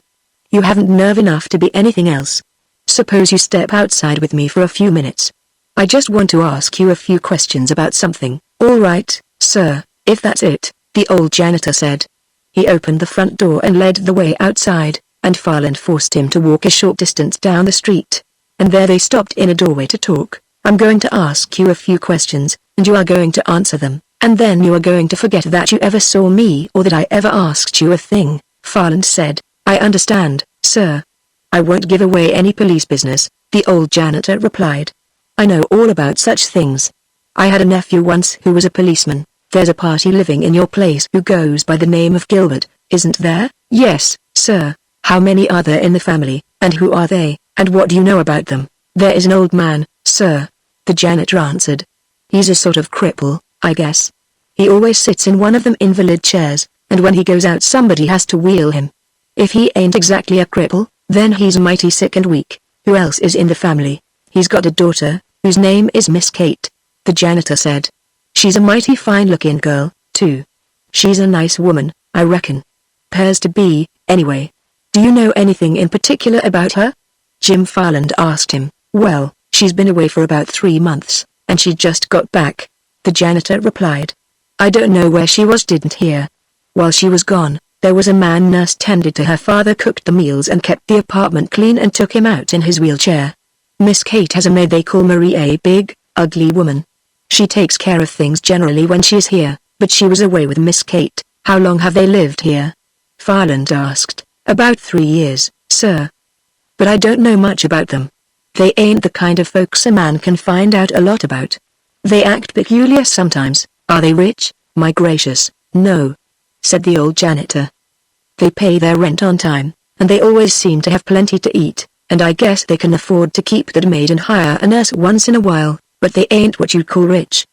You haven't nerve enough to be anything else. Suppose you step outside with me for a few minutes. I just want to ask you a few questions about something." "All right, sir, if that's it," the old janitor said. He opened the front door and led the way outside, and Farland forced him to walk a short distance down the street. And there they stopped in a doorway to talk. "I'm going to ask you a few questions, and you are going to answer them, and then you are going to forget that you ever saw me or that I ever asked you a thing," Farland said. "I understand, sir." "I won't give away any police business," the old janitor replied. "I know all about such things. I had a nephew once who was a policeman. There's a party living in your place who goes by the name of Gilbert, isn't there?" "Yes, sir." "How many are there in the family, and who are they, and what do you know about them?" "There is an old man, sir," the janitor answered. "He's a sort of cripple, I guess. He always sits in one of them invalid chairs, and when he goes out somebody has to wheel him. If he ain't exactly a cripple, then he's mighty sick and weak." "Who else is in the family?" "He's got a daughter, whose name is Miss Kate," the janitor said. "She's a mighty fine-looking girl, too. She's a nice woman, I reckon. 'Pears to be, anyway. Do you know anything in particular about her?" Jim Farland asked him. "Well, she's been away for about 3 months, and she just got back," the janitor replied. "I don't know where she was, didn't hear. While she was gone, there was a man nurse tended to her father, cooked the meals and kept the apartment clean and took him out in his wheelchair. Miss Kate has a maid they call Marie, a big, ugly woman. She takes care of things generally when she's here, but she was away with Miss Kate." "How long have they lived here?" Farland asked. "About 3 years, sir. But I don't know much about them. They ain't the kind of folks a man can find out a lot about. They act peculiar sometimes." "Are they rich?" "My gracious, no," said the old janitor. "They pay their rent on time, and they always seem to have plenty to eat, and I guess they can afford to keep that maid and hire a nurse once in a while, but they ain't what you'd call rich.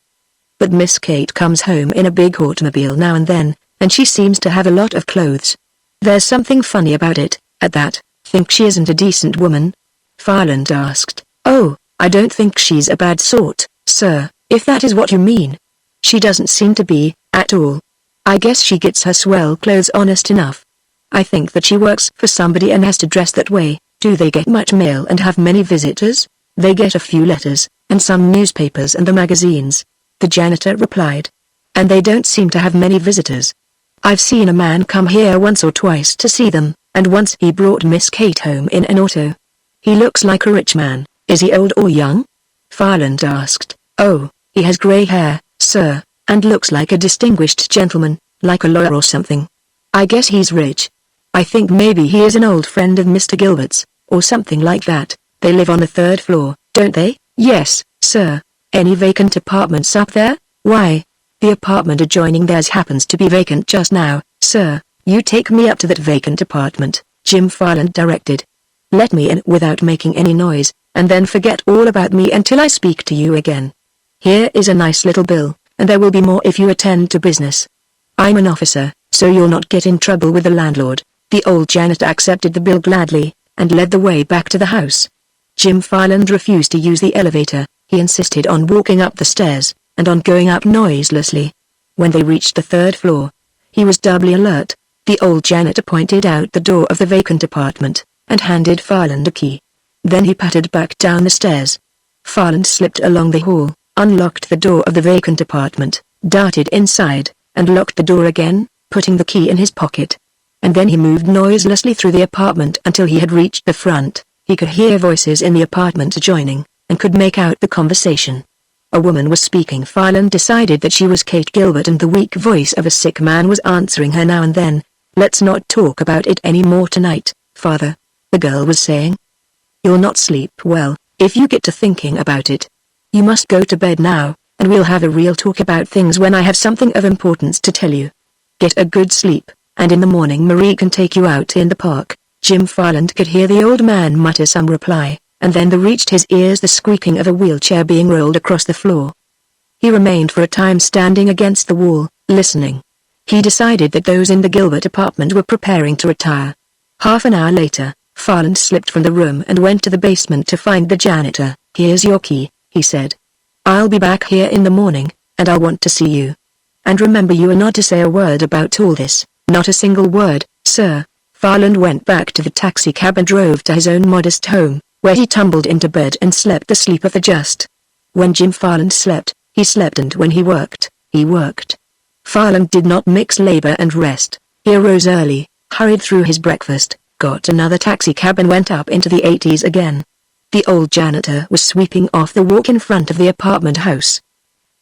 But Miss Kate comes home in a big automobile now and then, and she seems to have a lot of clothes. There's something funny about it, at that." "Think she isn't a decent woman?" Farland asked. "Oh, I don't think she's a bad sort, sir, if that is what you mean. She doesn't seem to be, at all. I guess she gets her swell clothes honest enough. I think that she works for somebody and has to dress that way." "Do they get much mail and have many visitors?" They get a few letters, and some newspapers and the magazines," the janitor replied. "And they don't seem to have many visitors. I've seen a man come here once or twice to see them, and once he brought Miss Kate home in an auto." "He looks like a rich man. Is he old or young?" Farland asked. "Oh, he has gray hair, sir, and looks like a distinguished gentleman, like a lawyer or something. I guess he's rich. I think maybe he is an old friend of Mr. Gilbert's, or something like that. They live on the 3rd floor, don't they?" "Yes, sir." "Any vacant apartments up there?" "Why, the apartment adjoining theirs happens to be vacant just now, sir." "You take me up to that vacant apartment," Jim Farland directed. "Let me in without making any noise, and then forget all about me until I speak to you again. Here is a nice little bill, and there will be more if you attend to business. I'm an officer, so you'll not get in trouble with the landlord." The old janitor accepted the bill gladly, and led the way back to the house. Jim Farland refused to use the elevator. He insisted on walking up the stairs, and on going up noiselessly. When they reached the 3rd floor, he was doubly alert. The old janitor pointed out the door of the vacant apartment, and handed Farland a key. Then he pattered back down the stairs. Farland slipped along the hall, unlocked the door of the vacant apartment, darted inside, and locked the door again, putting the key in his pocket. And then he moved noiselessly through the apartment until he had reached the front. He could hear voices in the apartment adjoining, and could make out the conversation. A woman was speaking. Farland decided that she was Kate Gilbert, and the weak voice of a sick man was answering her now and then. "Let's not talk about it any more tonight, Father," the girl was saying. "You'll not sleep well, if you get to thinking about it. You must go to bed now, and we'll have a real talk about things when I have something of importance to tell you. Get a good sleep, and in the morning Marie can take you out in the park." Jim Farland could hear the old man mutter some reply, and then there reached his ears the squeaking of a wheelchair being rolled across the floor. He remained for a time standing against the wall, listening. He decided that those in the Gilbert apartment were preparing to retire. Half an hour later, Farland slipped from the room and went to the basement to find the janitor. "Here's your key," he said. "I'll be back here in the morning, and I'll want to see you. And remember, you are not to say a word about all this." "Not a single word, sir." Farland went back to the taxicab and drove to his own modest home, where he tumbled into bed and slept the sleep of the just. When Jim Farland slept, he slept, and when he worked, he worked. Farland did not mix labor and rest. He arose early, hurried through his breakfast, got another taxicab and went up into the 80s again. The old janitor was sweeping off the walk in front of the apartment house.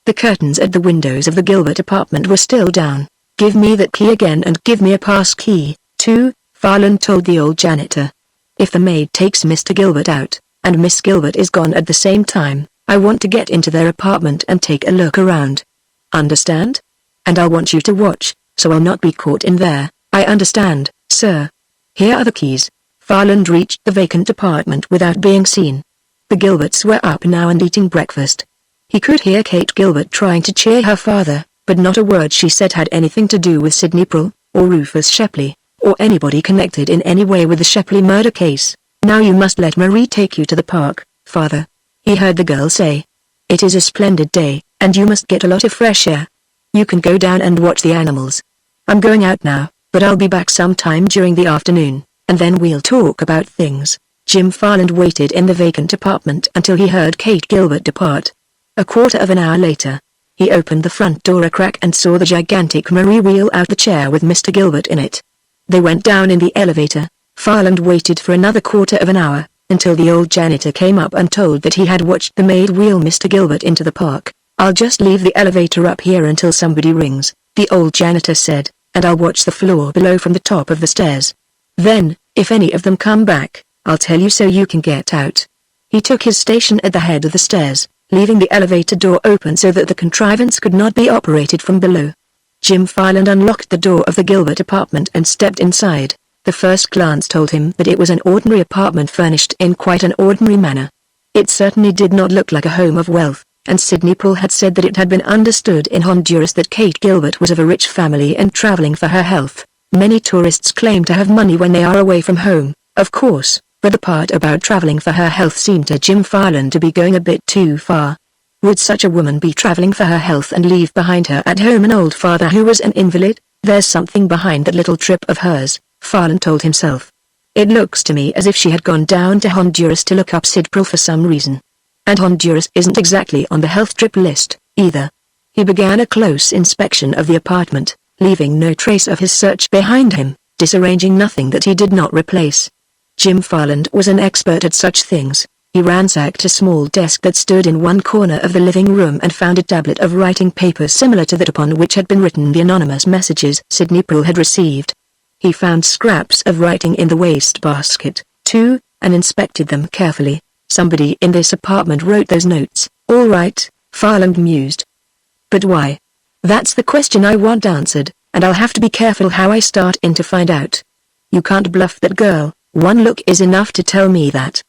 The curtains at the windows of the Gilbert apartment were still down. "Give me that key again, and give me a pass key, too," Farland told the old janitor. "If the maid takes Mr. Gilbert out, and Miss Gilbert is gone at the same time, I want to get into their apartment and take a look around. Understand? And I'll want you to watch, so I'll not be caught in there." "I understand, sir." "Here are the keys." Farland reached the vacant apartment without being seen. The Gilberts were up now and eating breakfast. He could hear Kate Gilbert trying to cheer her father, but not a word she said had anything to do with Sidney Prule, or Rufus Shepley, or anybody connected in any way with the Shepley murder case. "Now you must let Marie take you to the park, Father," he heard the girl say. "It is a splendid day, and you must get a lot of fresh air. You can go down and watch the animals. I'm going out now, but I'll be back sometime during the afternoon, and then we'll talk about things." Jim Farland waited in the vacant apartment until he heard Kate Gilbert depart. A quarter of an hour later, he opened the front door a crack and saw the gigantic Marie wheel out the chair with Mr. Gilbert in it. They went down in the elevator. Farland waited for another quarter of an hour, until the old janitor came up and told that he had watched the maid wheel Mr. Gilbert into the park. "I'll just leave the elevator up here until somebody rings," the old janitor said, "and I'll watch the floor below from the top of the stairs. Then, if any of them come back, I'll tell you so you can get out." He took his station at the head of the stairs, leaving the elevator door open so that the contrivance could not be operated from below. Jim Farland unlocked the door of the Gilbert apartment and stepped inside. The first glance told him that it was an ordinary apartment furnished in quite an ordinary manner. It certainly did not look like a home of wealth, and Sidney Prule had said that it had been understood in Honduras that Kate Gilbert was of a rich family and traveling for her health. Many tourists claim to have money when they are away from home, of course, but the part about traveling for her health seemed to Jim Farland to be going a bit too far. Would such a woman be traveling for her health and leave behind her at home an old father who was an invalid? There's something behind that little trip of hers, Farland told himself. It looks to me as if she had gone down to Honduras to look up Sid Prul for some reason. And Honduras isn't exactly on the health trip list, either. He began a close inspection of the apartment, leaving no trace of his search behind him, disarranging nothing that he did not replace. Jim Farland was an expert at such things. He ransacked a small desk that stood in one corner of the living room and found a tablet of writing paper similar to that upon which had been written the anonymous messages Sidney Prul had received. He found scraps of writing in the wastebasket, too, and inspected them carefully. Somebody in this apartment wrote those notes. All right, Farland mused. But why? That's the question I want answered, and I'll have to be careful how I start in to find out. You can't bluff that girl. One look is enough to tell me that.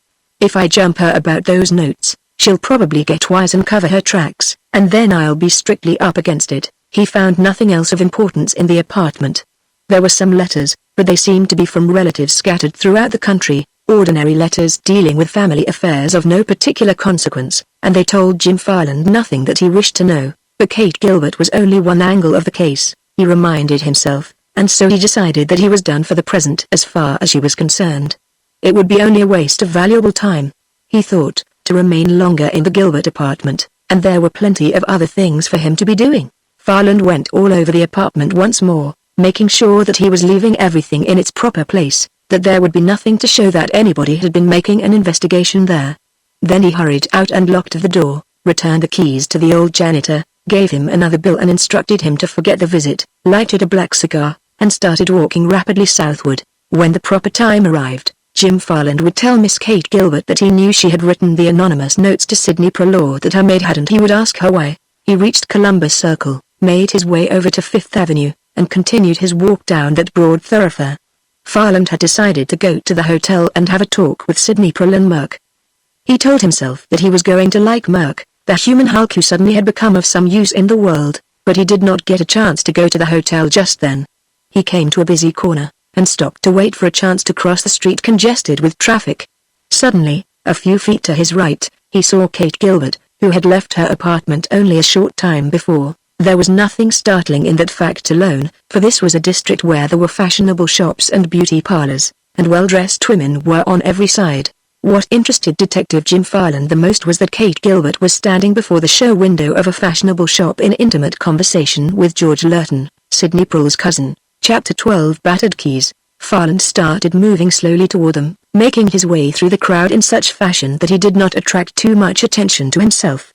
If I jump her about those notes, she'll probably get wise and cover her tracks, and then I'll be strictly up against it. He found nothing else of importance in the apartment. There were some letters, but they seemed to be from relatives scattered throughout the country, ordinary letters dealing with family affairs of no particular consequence, and they told Jim Farland nothing that he wished to know. But Kate Gilbert was only one angle of the case, he reminded himself, and so he decided that he was done for the present as far as she was concerned. It would be only a waste of valuable time, he thought, to remain longer in the Gilbert apartment, and there were plenty of other things for him to be doing. Farland went all over the apartment once more, making sure that he was leaving everything in its proper place, that there would be nothing to show that anybody had been making an investigation there. Then he hurried out and locked the door, returned the keys to the old janitor, gave him another bill and instructed him to forget the visit, lighted a black cigar, and started walking rapidly southward. When the proper time arrived, Jim Farland would tell Miss Kate Gilbert that he knew she had written the anonymous notes to Sidney Prul or that her maid hadn't. He would ask her why. He reached Columbus Circle, made his way over to Fifth Avenue, and continued his walk down that broad thoroughfare. Farland had decided to go to the hotel and have a talk with Sidney Prul and Merck. He told himself that he was going to like Merck, the human Hulk who suddenly had become of some use in the world, but he did not get a chance to go to the hotel just then. He came to a busy corner, and stopped to wait for a chance to cross the street congested with traffic. Suddenly, a few feet to his right, he saw Kate Gilbert, who had left her apartment only a short time before. There was nothing startling in that fact alone, for this was a district where there were fashionable shops and beauty parlors, and well-dressed women were on every side. What interested Detective Jim Farland the most was that Kate Gilbert was standing before the show window of a fashionable shop in intimate conversation with George Lurton, Sidney Prul's cousin. Chapter 12 Battered Keys. Farland started moving slowly toward them, making his way through the crowd in such fashion that he did not attract too much attention to himself.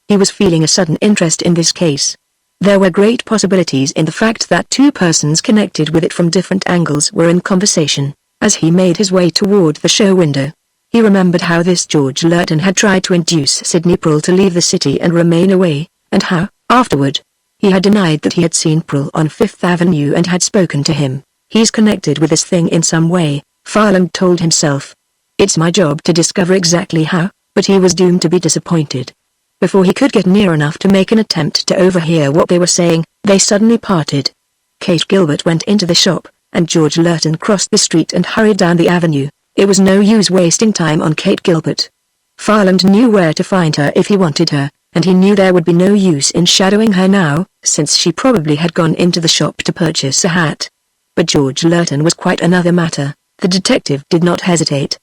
He was feeling a sudden interest in this case. There were great possibilities in the fact that two persons connected with it from different angles were in conversation. As he made his way toward the show window, he remembered how this George Lurton had tried to induce Sidney Prul to leave the city and remain away, and how, afterward, he had denied that he had seen Prul on Fifth Avenue and had spoken to him. He's connected with this thing in some way, Farland told himself. It's my job to discover exactly how, but he was doomed to be disappointed. Before he could get near enough to make an attempt to overhear what they were saying, they suddenly parted. Kate Gilbert went into the shop, and George Lurton crossed the street and hurried down the avenue. It was no use wasting time on Kate Gilbert. Farland knew where to find her if he wanted her, and he knew there would be no use in shadowing her now, since she probably had gone into the shop to purchase a hat. But George Lurton was quite another matter. The detective did not hesitate.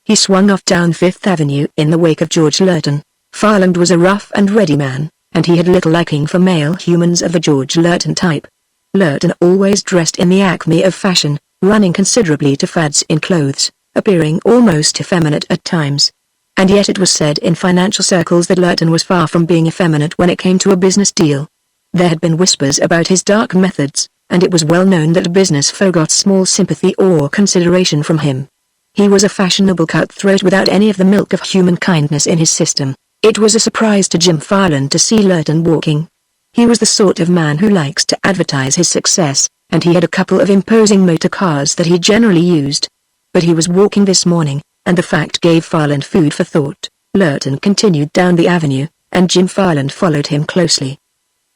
He swung off down Fifth Avenue in the wake of George Lurton. Farland was a rough and ready man, and he had little liking for male humans of the George Lurton type. Lurton always dressed in the acme of fashion, running considerably to fads in clothes, appearing almost effeminate at times. And yet it was said in financial circles that Lurton was far from being effeminate when it came to a business deal. There had been whispers about his dark methods, and it was well known that business folk got small sympathy or consideration from him. He was a fashionable cutthroat without any of the milk of human kindness in his system. It was a surprise to Jim Farland to see Lurton walking. He was the sort of man who likes to advertise his success, and he had a couple of imposing motor cars that he generally used. But he was walking this morning, and the fact gave Farland food for thought. Lurton continued down the avenue, and Jim Farland followed him closely.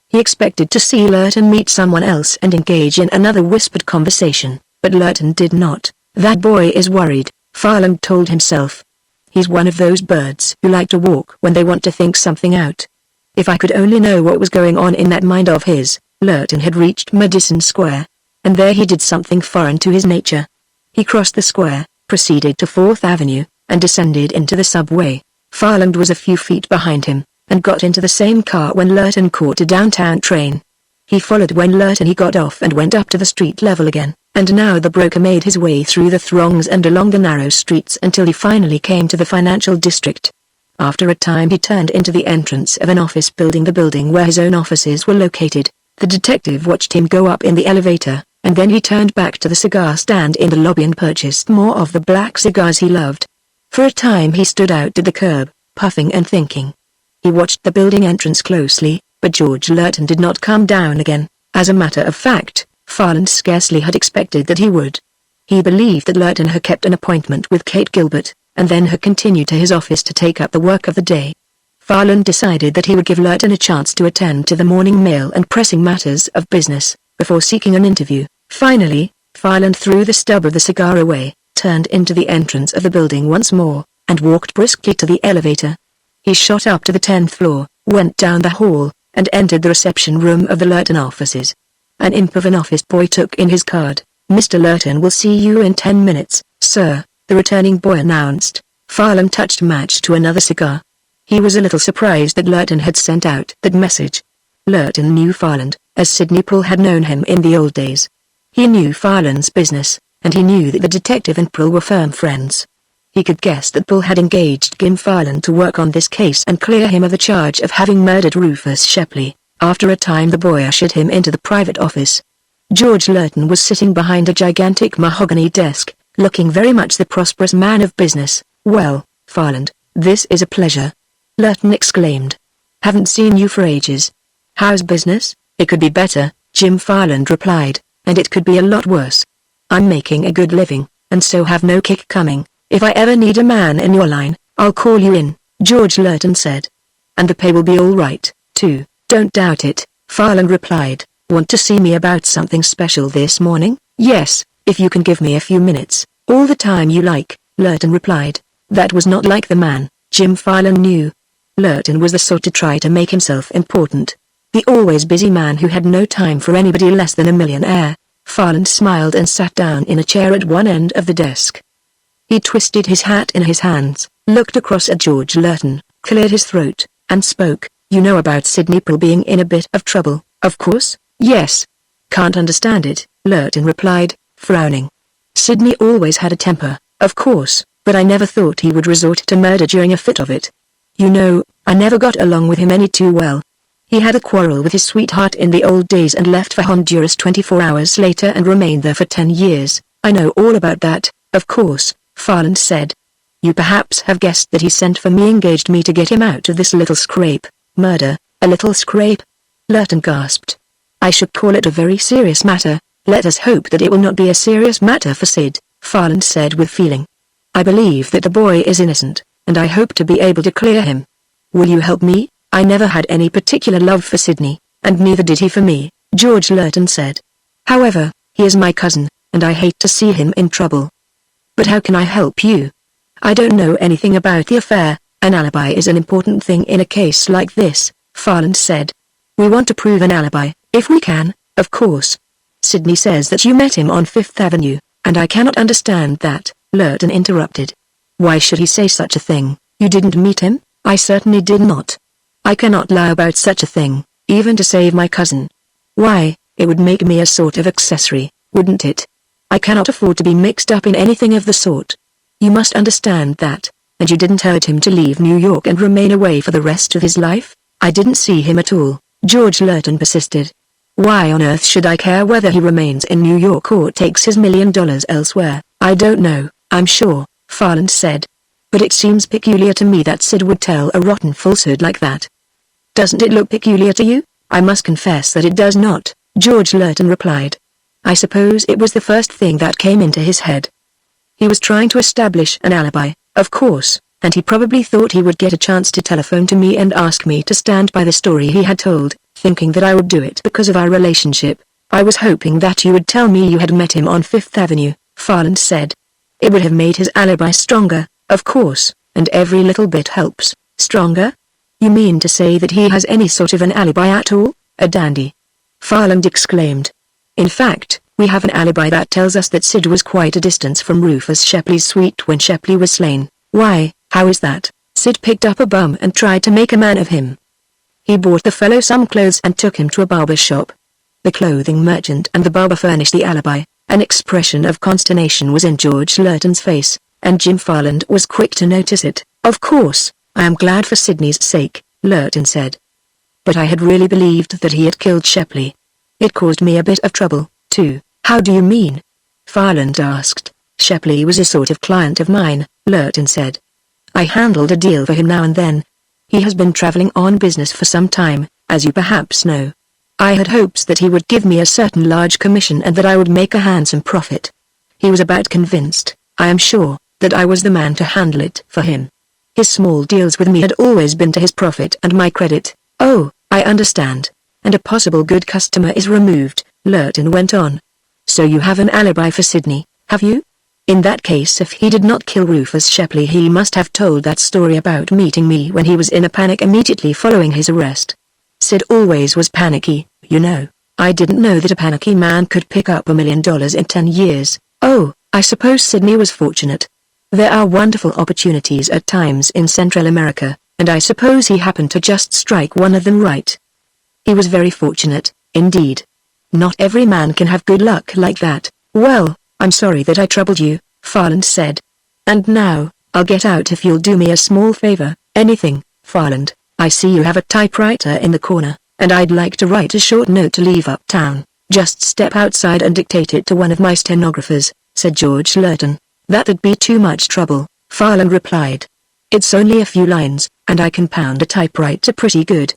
He expected to see Lurton meet someone else and engage in another whispered conversation, but Lurton did not. That boy is worried, Farland told himself. He's one of those birds who like to walk when they want to think something out. If I could only know what was going on in that mind of his. Lurton had reached Madison Square, and there he did something foreign to his nature. He crossed the square, proceeded to 4th Avenue, and descended into the subway. Farland was a few feet behind him, and got into the same car when Lurton caught a downtown train. He followed when Lurton got off and went up to the street level again, and now the broker made his way through the throngs and along the narrow streets until he finally came to the financial district. After a time he turned into the entrance of an office building, the building where his own offices were located. The detective watched him go up in the elevator, and then he turned back to the cigar stand in the lobby and purchased more of the black cigars he loved. For a time he stood out at the curb, puffing and thinking. He watched the building entrance closely, but George Lurton did not come down again. As a matter of fact, Farland scarcely had expected that he would. He believed that Lurton had kept an appointment with Kate Gilbert, and then had continued to his office to take up the work of the day. Farland decided that he would give Lurton a chance to attend to the morning mail and pressing matters of business, before seeking an interview. Finally, Farland threw the stub of the cigar away, turned into the entrance of the building once more, and walked briskly to the elevator. He shot up to the 10th floor, went down the hall, and entered the reception room of the Lurton offices. An imp of an office boy took in his card. "Mr. Lurton will see you in 10 minutes, sir," the returning boy announced. Farland touched a match to another cigar. He was a little surprised that Lurton had sent out that message. Lurton knew Farland, as Sidney Poole had known him in the old days. He knew Farland's business, and he knew that the detective and Poole were firm friends. He could guess that Poole had engaged Jim Farland to work on this case and clear him of the charge of having murdered Rufus Shepley. After a time the boy ushered him into the private office. George Lurton was sitting behind a gigantic mahogany desk, looking very much the prosperous man of business. "Well, Farland, this is a pleasure," Lurton exclaimed. "Haven't seen you for ages. How's business?" "It could be better," Jim Farland replied, "and it could be a lot worse. I'm making a good living, and so have no kick coming. If I ever need a man in your line, I'll call you in," George Lurton said. "And the pay will be all right, too." "Don't doubt it," Farland replied. "Want to see me about something special this morning?" "Yes, if you can give me a few minutes." "All the time you like," Lurton replied. That was not like the man, Jim Farland knew. Lurton was the sort to try to make himself important. The always busy man who had no time for anybody less than a millionaire. Farland smiled and sat down in a chair at one end of the desk. He twisted his hat in his hands, looked across at George Lurton, cleared his throat, and spoke. "You know about Sidney Poole being in a bit of trouble, of course?" "Yes." "Can't understand it," Lurton replied, frowning. "Sidney always had a temper, of course, but I never thought he would resort to murder during a fit of it. You know, I never got along with him any too well. He had a quarrel with his sweetheart in the old days and left for Honduras 24 hours later and remained there for 10 years. I know all about that, of course," Farland said. "You perhaps have guessed that he sent for me, engaged me to get him out of this little scrape." "Murder, a little scrape?" Lurton gasped. "I should call it a very serious matter." "Let us hope that it will not be a serious matter for Sid," Farland said with feeling. "I believe that the boy is innocent, and I hope to be able to clear him. Will you help me?" "I never had any particular love for Sidney, and neither did he for me," George Lurton said. "However, he is my cousin, and I hate to see him in trouble." "But how can I help you?" "I don't know anything about the affair. An alibi is an important thing in a case like this," Farland said. "We want to prove an alibi, if we can, of course. Sidney says that you met him on 5th Avenue, and I cannot understand that," Lurton interrupted. "Why should he say such a thing? You didn't meet him?" "I certainly did not. I cannot lie about such a thing, even to save my cousin." "Why, it would make me a sort of accessory, wouldn't it? I cannot afford to be mixed up in anything of the sort. You must understand that. And you didn't urge him to leave New York and remain away for the rest of his life?" "I didn't see him at all," George Lurton persisted. "Why on earth should I care whether he remains in New York or takes his $1 million elsewhere?" "I don't know, I'm sure," Farland said. "But it seems peculiar to me that Sid would tell a rotten falsehood like that." "Doesn't it look peculiar to you?" "I must confess that it does not," George Lurton replied. "I suppose it was the first thing that came into his head. He was trying to establish an alibi, of course, and he probably thought he would get a chance to telephone to me and ask me to stand by the story he had told, thinking that I would do it because of our relationship. I was hoping that you would tell me you had met him on 5th Avenue, Farland said. "It would have made his alibi stronger, of course, and every little bit helps." "Stronger? You mean to say that he has any sort of an alibi at all?" "A dandy," Farland exclaimed. "In fact, We have an alibi that tells us that Sid was quite a distance from Rufus Shepley's suite when Shepley was slain. Why, how is that? Sid picked up a bum and tried to make a man of him. He bought the fellow some clothes and took him to a barber shop. The clothing merchant and the barber furnished the alibi. An expression of consternation was in George Lurton's face, and Jim Farland was quick to notice it. Of course, I am glad for Sidney's sake, Lurton said. But I had really believed that he had killed Shepley. It caused me a bit of trouble, too. How do you mean? Farland asked. Shepley was a sort of client of mine, Lurton said. I handled a deal for him now and then. He has been traveling on business for some time, as you perhaps know. I had hopes that he would give me a certain large commission and that I would make a handsome profit. He was about convinced, I am sure, that I was the man to handle it for him. His small deals with me had always been to his profit and my credit. Oh, I understand. And a possible good customer is removed, Lurton went on. So you have an alibi for Sidney, have you? In that case, if he did not kill Rufus Shepley, he must have told that story about meeting me when he was in a panic immediately following his arrest. Sid always was panicky, you know. I didn't know that a panicky man could pick up $1 million in 10 years. Oh, I suppose Sidney was fortunate. There are wonderful opportunities at times in Central America, and I suppose he happened to just strike one of them right. He was very fortunate, indeed. Not every man can have good luck like that. Well, I'm sorry that I troubled you, Farland said. And now, I'll get out if you'll do me a small favor. Anything, Farland. I see you have a typewriter in the corner, and I'd like to write a short note to leave uptown. Just step outside and dictate it to one of my stenographers, said George Lurton. That'd be too much trouble, Farland replied. It's only a few lines, and I can pound a typewriter pretty good.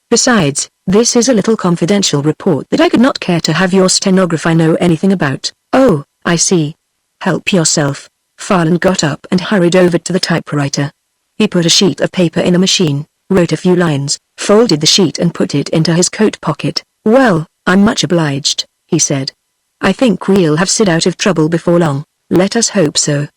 Besides, this is a little confidential report that I could not care to have your stenographer know anything about. Oh, I see. Help yourself. Farland got up and hurried over to the typewriter. He put a sheet of paper in a machine, wrote a few lines, folded the sheet and put it into his coat pocket. Well, I'm much obliged, he said. I think we'll have Sid out of trouble before long. Let us hope so.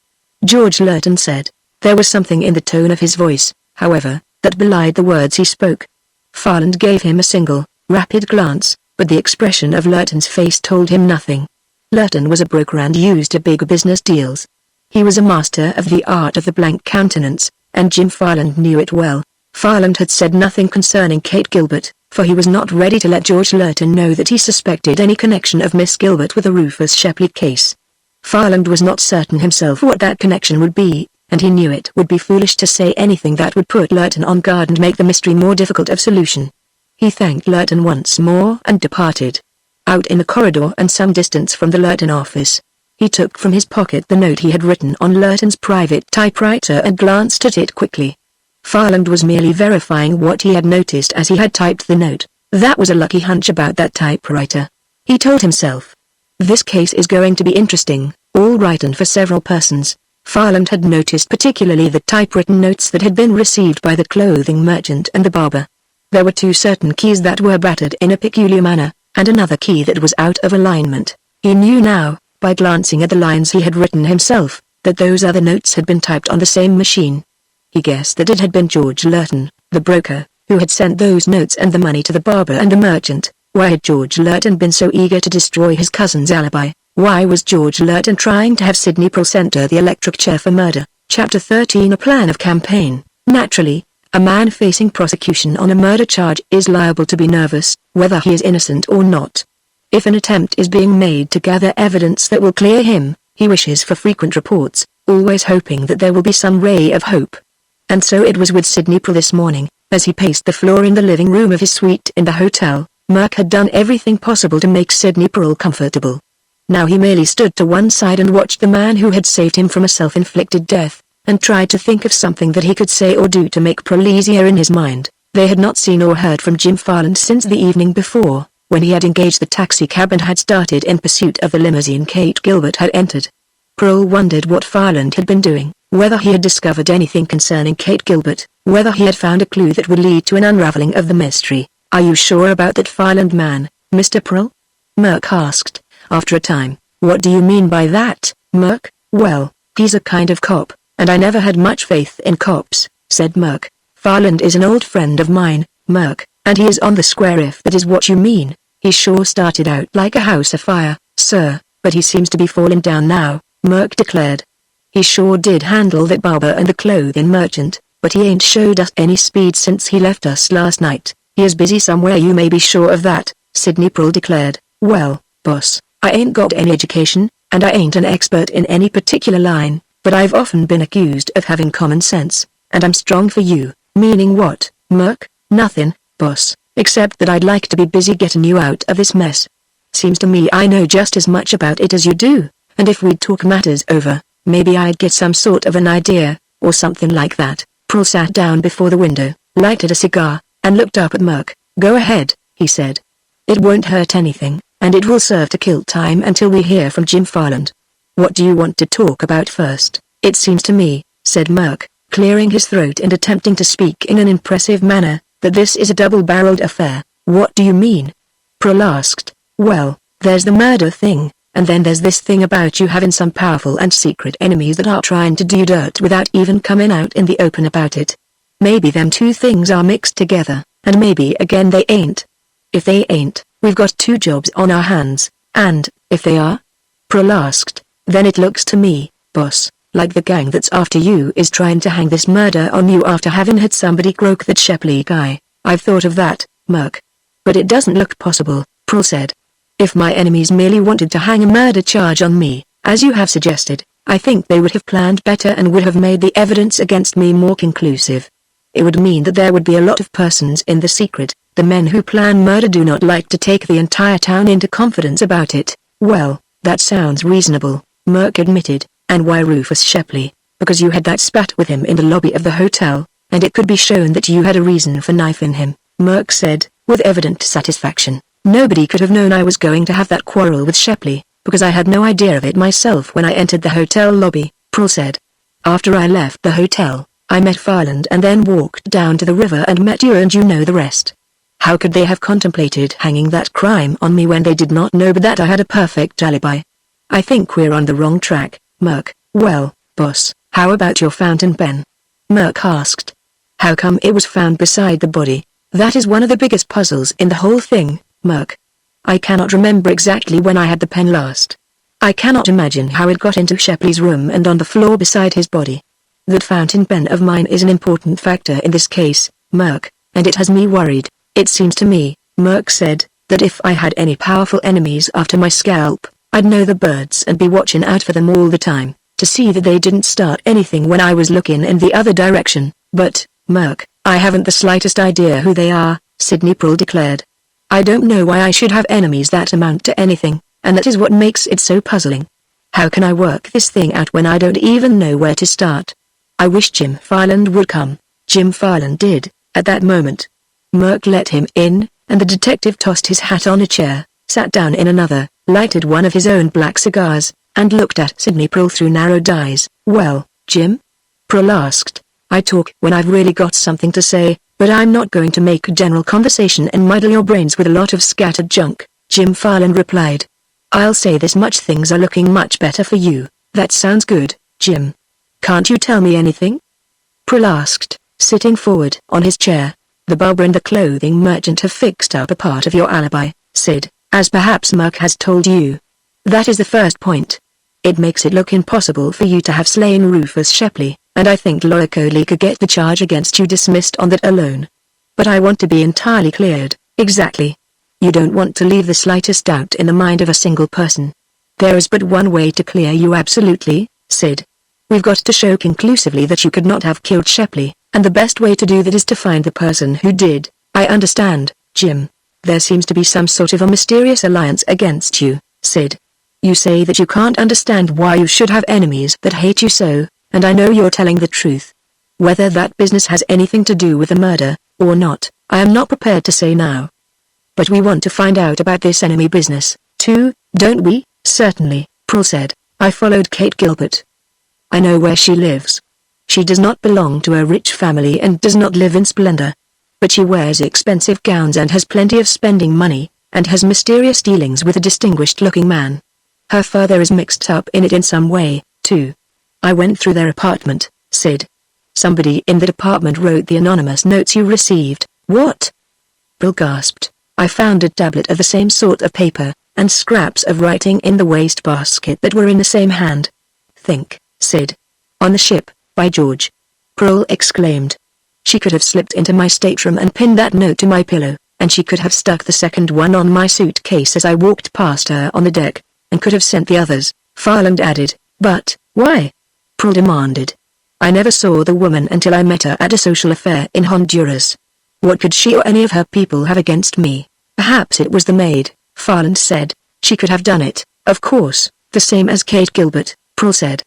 George Lurton said. There was something in the tone of his voice, however, that belied the words he spoke. Farland gave him a single, rapid glance, but the expression of Lurton's face told him nothing. Lurton was a broker and used to big business deals. He was a master of the art of the blank countenance, and Jim Farland knew it well. Farland had said nothing concerning Kate Gilbert, for he was not ready to let George Lurton know that he suspected any connection of Miss Gilbert with the Rufus Shepley case. Farland was not certain himself what that connection would be, and he knew it would be foolish to say anything that would put Lurton on guard and make the mystery more difficult of solution. He thanked Lurton once more and departed. Out in the corridor and some distance from the Lurton office, he took from his pocket the note he had written on Lurton's private typewriter and glanced at it quickly. Farland was merely verifying what he had noticed as he had typed the note. That was a lucky hunch about that typewriter, he told himself. This case is going to be interesting, all right, and for several persons. Farland had noticed particularly the typewritten notes that had been received by the clothing merchant and the barber. There were two certain keys that were battered in a peculiar manner, and another key that was out of alignment. He knew now, by glancing at the lines he had written himself, that those other notes had been typed on the same machine. He guessed that it had been George Lurton, the broker, who had sent those notes and the money to the barber and the merchant. Why had George Lurton been so eager to destroy his cousin's alibi? Why was George Lurton trying to have Sidney Prill sent to the electric chair for murder? Chapter 13. A plan of campaign. Naturally, a man facing prosecution on a murder charge is liable to be nervous, whether he is innocent or not. If an attempt is being made to gather evidence that will clear him, he wishes for frequent reports, always hoping that there will be some ray of hope. And so it was with Sidney Prill this morning. As he paced the floor in the living room of his suite in the hotel, Merck had done everything possible to make Sidney Prill comfortable. Now he merely stood to one side and watched the man who had saved him from a self-inflicted death, and tried to think of something that he could say or do to make Prill easier in his mind. They had not seen or heard from Jim Farland since the evening before, when he had engaged the taxicab and had started in pursuit of the limousine Kate Gilbert had entered. Prill wondered what Farland had been doing, whether he had discovered anything concerning Kate Gilbert, whether he had found a clue that would lead to an unraveling of the mystery. "Are you sure about that Farland man, Mr. Prill?" Merck asked, after a time. "What do you mean by that, Merck?" "Well, he's a kind of cop, and I never had much faith in cops," said Merck. "Farland is an old friend of mine, Merck, and he is on the square if that is what you mean. He sure started out like a house afire, "Sir, but he seems to be falling down now," Merc declared. "He sure did handle that barber and the clothing merchant, but he ain't showed us any speed since he left us last night. He is busy somewhere, you may be sure of that," Sidney Prule declared. "Well, boss, I ain't got any education, and I ain't an expert in any particular line, but I've often been accused of having common sense, and I'm strong for you." "Meaning what, Merc?" "Nothing, boss, except that I'd like to be busy getting you out of this mess. Seems to me I know just as much about it as you do, and if we'd talk matters over, maybe I'd get some sort of an idea, or something like that." Prule sat down before the window, lighted a cigar, and looked up at Merc. "Go ahead," he said. "It won't hurt anything, and it will serve to kill time until we hear from Jim Farland. What do you want to talk about first?" "It seems to me," said Merc, clearing his throat and attempting to speak in an impressive manner, "that this is a double-barreled affair." "What do you mean?" Prule asked. "Well, there's the murder thing, and then there's this thing about you having some powerful and secret enemies that are trying to do dirt without even coming out in the open about it. Maybe them two things are mixed together, and maybe again they ain't. If they ain't, we've got two jobs on our hands, and, if they are?" Prule asked. "Then it looks to me, boss, like the gang that's after you is trying to hang this murder on you after having had somebody croak that Shepley guy." "I've thought of that, Merc. But it doesn't look possible," Prule said. "If my enemies merely wanted to hang a murder charge on me, as you have suggested, I think they would have planned better and would have made the evidence against me more conclusive. It would mean that there would be a lot of persons in the secret. The men who plan murder do not like to take the entire town into confidence about it." "Well, that sounds reasonable," Merc admitted. "And why Rufus Shepley?" "Because you had that spat with him in the lobby of the hotel, and it could be shown that you had a reason for knifing him," Merc said, with evident satisfaction. "Nobody could have known I was going to have that quarrel with Shepley, because I had no idea of it myself when I entered the hotel lobby," Prule said. "After I left the hotel, I met Farland and then walked down to the river and met you, and you know the rest. How could they have contemplated hanging that crime on me when they did not know but that I had a perfect alibi?" "I think we're on the wrong track, Merc." "Well, boss, how about your fountain pen?" Merc asked. "How come it was found beside the body? That is one of the biggest puzzles in the whole thing, Merc. I cannot remember exactly when I had the pen last. I cannot imagine how it got into Shepley's room and on the floor beside his body. That fountain pen of mine is an important factor in this case, Merc, and it has me worried. It seems to me," Merc said, "that if I had any powerful enemies after my scalp, I'd know the birds and be watching out for them all the time, to see that they didn't start anything when I was looking in the other direction. But, Merc, I haven't the slightest idea who they are," Sidney Prule declared. "I don't know why I should have enemies that amount to anything, and that is what makes it so puzzling. How can I work this thing out when I don't even know where to start? I wish Jim Farland would come." Jim Farland did, at that moment. Merc let him in, and the detective tossed his hat on a chair, sat down in another, lighted one of his own black cigars, and looked at Sidney Prule through narrowed eyes. "Well, Jim?" Prule asked. "I talk when I've really got something to say, but I'm not going to make a general conversation and muddle your brains with a lot of scattered junk," Jim Farland replied. "I'll say this much: things are looking much better for you." "That sounds good, Jim. Can't you tell me anything?" Prule asked, sitting forward on his chair. "The barber and the clothing merchant have fixed up a part of your alibi, Sid, as perhaps Merc has told you. That is the first point. It makes it look impossible for you to have slain Rufus Shepley, and I think Lawyer Coley could get the charge against you dismissed on that alone. But I want to be entirely cleared." "Exactly. You don't want to leave the slightest doubt in the mind of a single person. There is but one way to clear you absolutely, Sid. We've got to show conclusively that you could not have killed Shepley, and the best way to do that is to find the person who did." "I understand, Jim. There seems to be some sort of a mysterious alliance against you, Sid. You say that you can't understand why you should have enemies that hate you so, and I know you're telling the truth. Whether that business has anything to do with the murder, or not, I am not prepared to say now. But we want to find out about this enemy business, too, don't we?" "Certainly," Prule said. "I followed Kate Gilbert. I know where she lives. She does not belong to a rich family and does not live in splendor. But she wears expensive gowns and has plenty of spending money, and has mysterious dealings with a distinguished-looking man. Her father is mixed up in it in some way, too. I went through their apartment, Sid. Somebody in the department wrote the anonymous notes you received." "What?" Prule gasped. "I found a tablet of the same sort of paper, and scraps of writing in the wastebasket that were in the same hand. "Think, Sid. On the ship, by George!" Pearl exclaimed. "She could have slipped into my stateroom and pinned that note to my pillow, and she could have stuck the second one on my suitcase as I walked past her on the deck, and could have sent the others," Farland added. "But, why?" Pearl demanded. "I never saw the woman until I met her at a social affair in Honduras. What could she or any of her people have against me?" "Perhaps it was the maid," Farland said. "She could have done it, of course, the same as Kate Gilbert," Pearl said.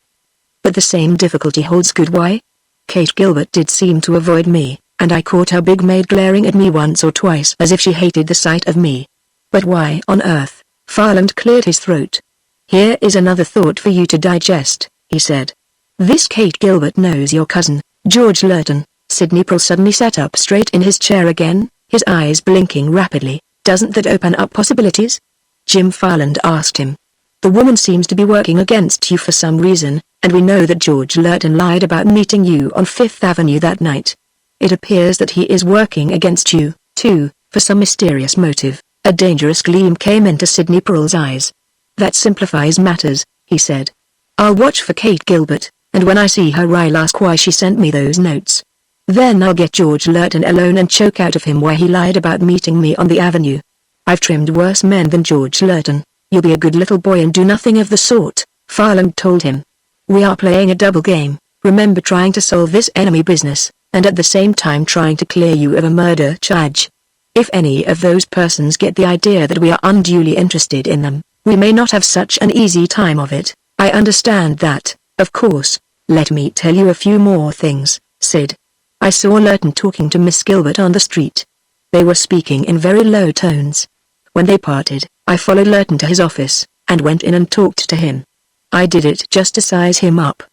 "But the same difficulty holds good. Why? Kate Gilbert did seem to avoid me, and I caught her big maid glaring at me once or twice as if she hated the sight of me. But why on earth?" Farland cleared his throat. "Here is another thought for you to digest," he said. "This Kate Gilbert knows your cousin, George Lurton." Sidney Pearl suddenly sat up straight in his chair again, his eyes blinking rapidly. "Doesn't that open up possibilities?" Jim Farland asked him. "The woman seems to be working against you for some reason, and we know that George Lurton lied about meeting you on Fifth Avenue that night. It appears that he is working against you, too, for some mysterious motive." A dangerous gleam came into Sidney Pearl's eyes. "That simplifies matters," he said. "I'll watch for Kate Gilbert, and when I see her I'll ask why she sent me those notes. Then I'll get George Lurton alone and choke out of him why he lied about meeting me on the avenue. I've trimmed worse men than George Lurton." "You'll be a good little boy and do nothing of the sort," Farland told him. "We are playing a double game, remember, trying to solve this enemy business, and at the same time trying to clear you of a murder charge. If any of those persons get the idea that we are unduly interested in them, we may not have such an easy time of it. I understand that, of course. Let me tell you a few more things, Sid. I saw Lurton talking to Miss Gilbert on the street. They were speaking in very low tones. When they parted, I followed Lurton to his office, and went in and talked to him. I did it just to size him up.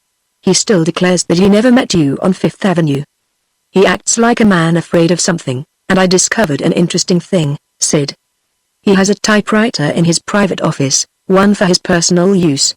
He still declares that he never met you on Fifth Avenue. He acts like a man afraid of something, and I discovered an interesting thing, Sid. He has a typewriter in his private office, one for his personal use.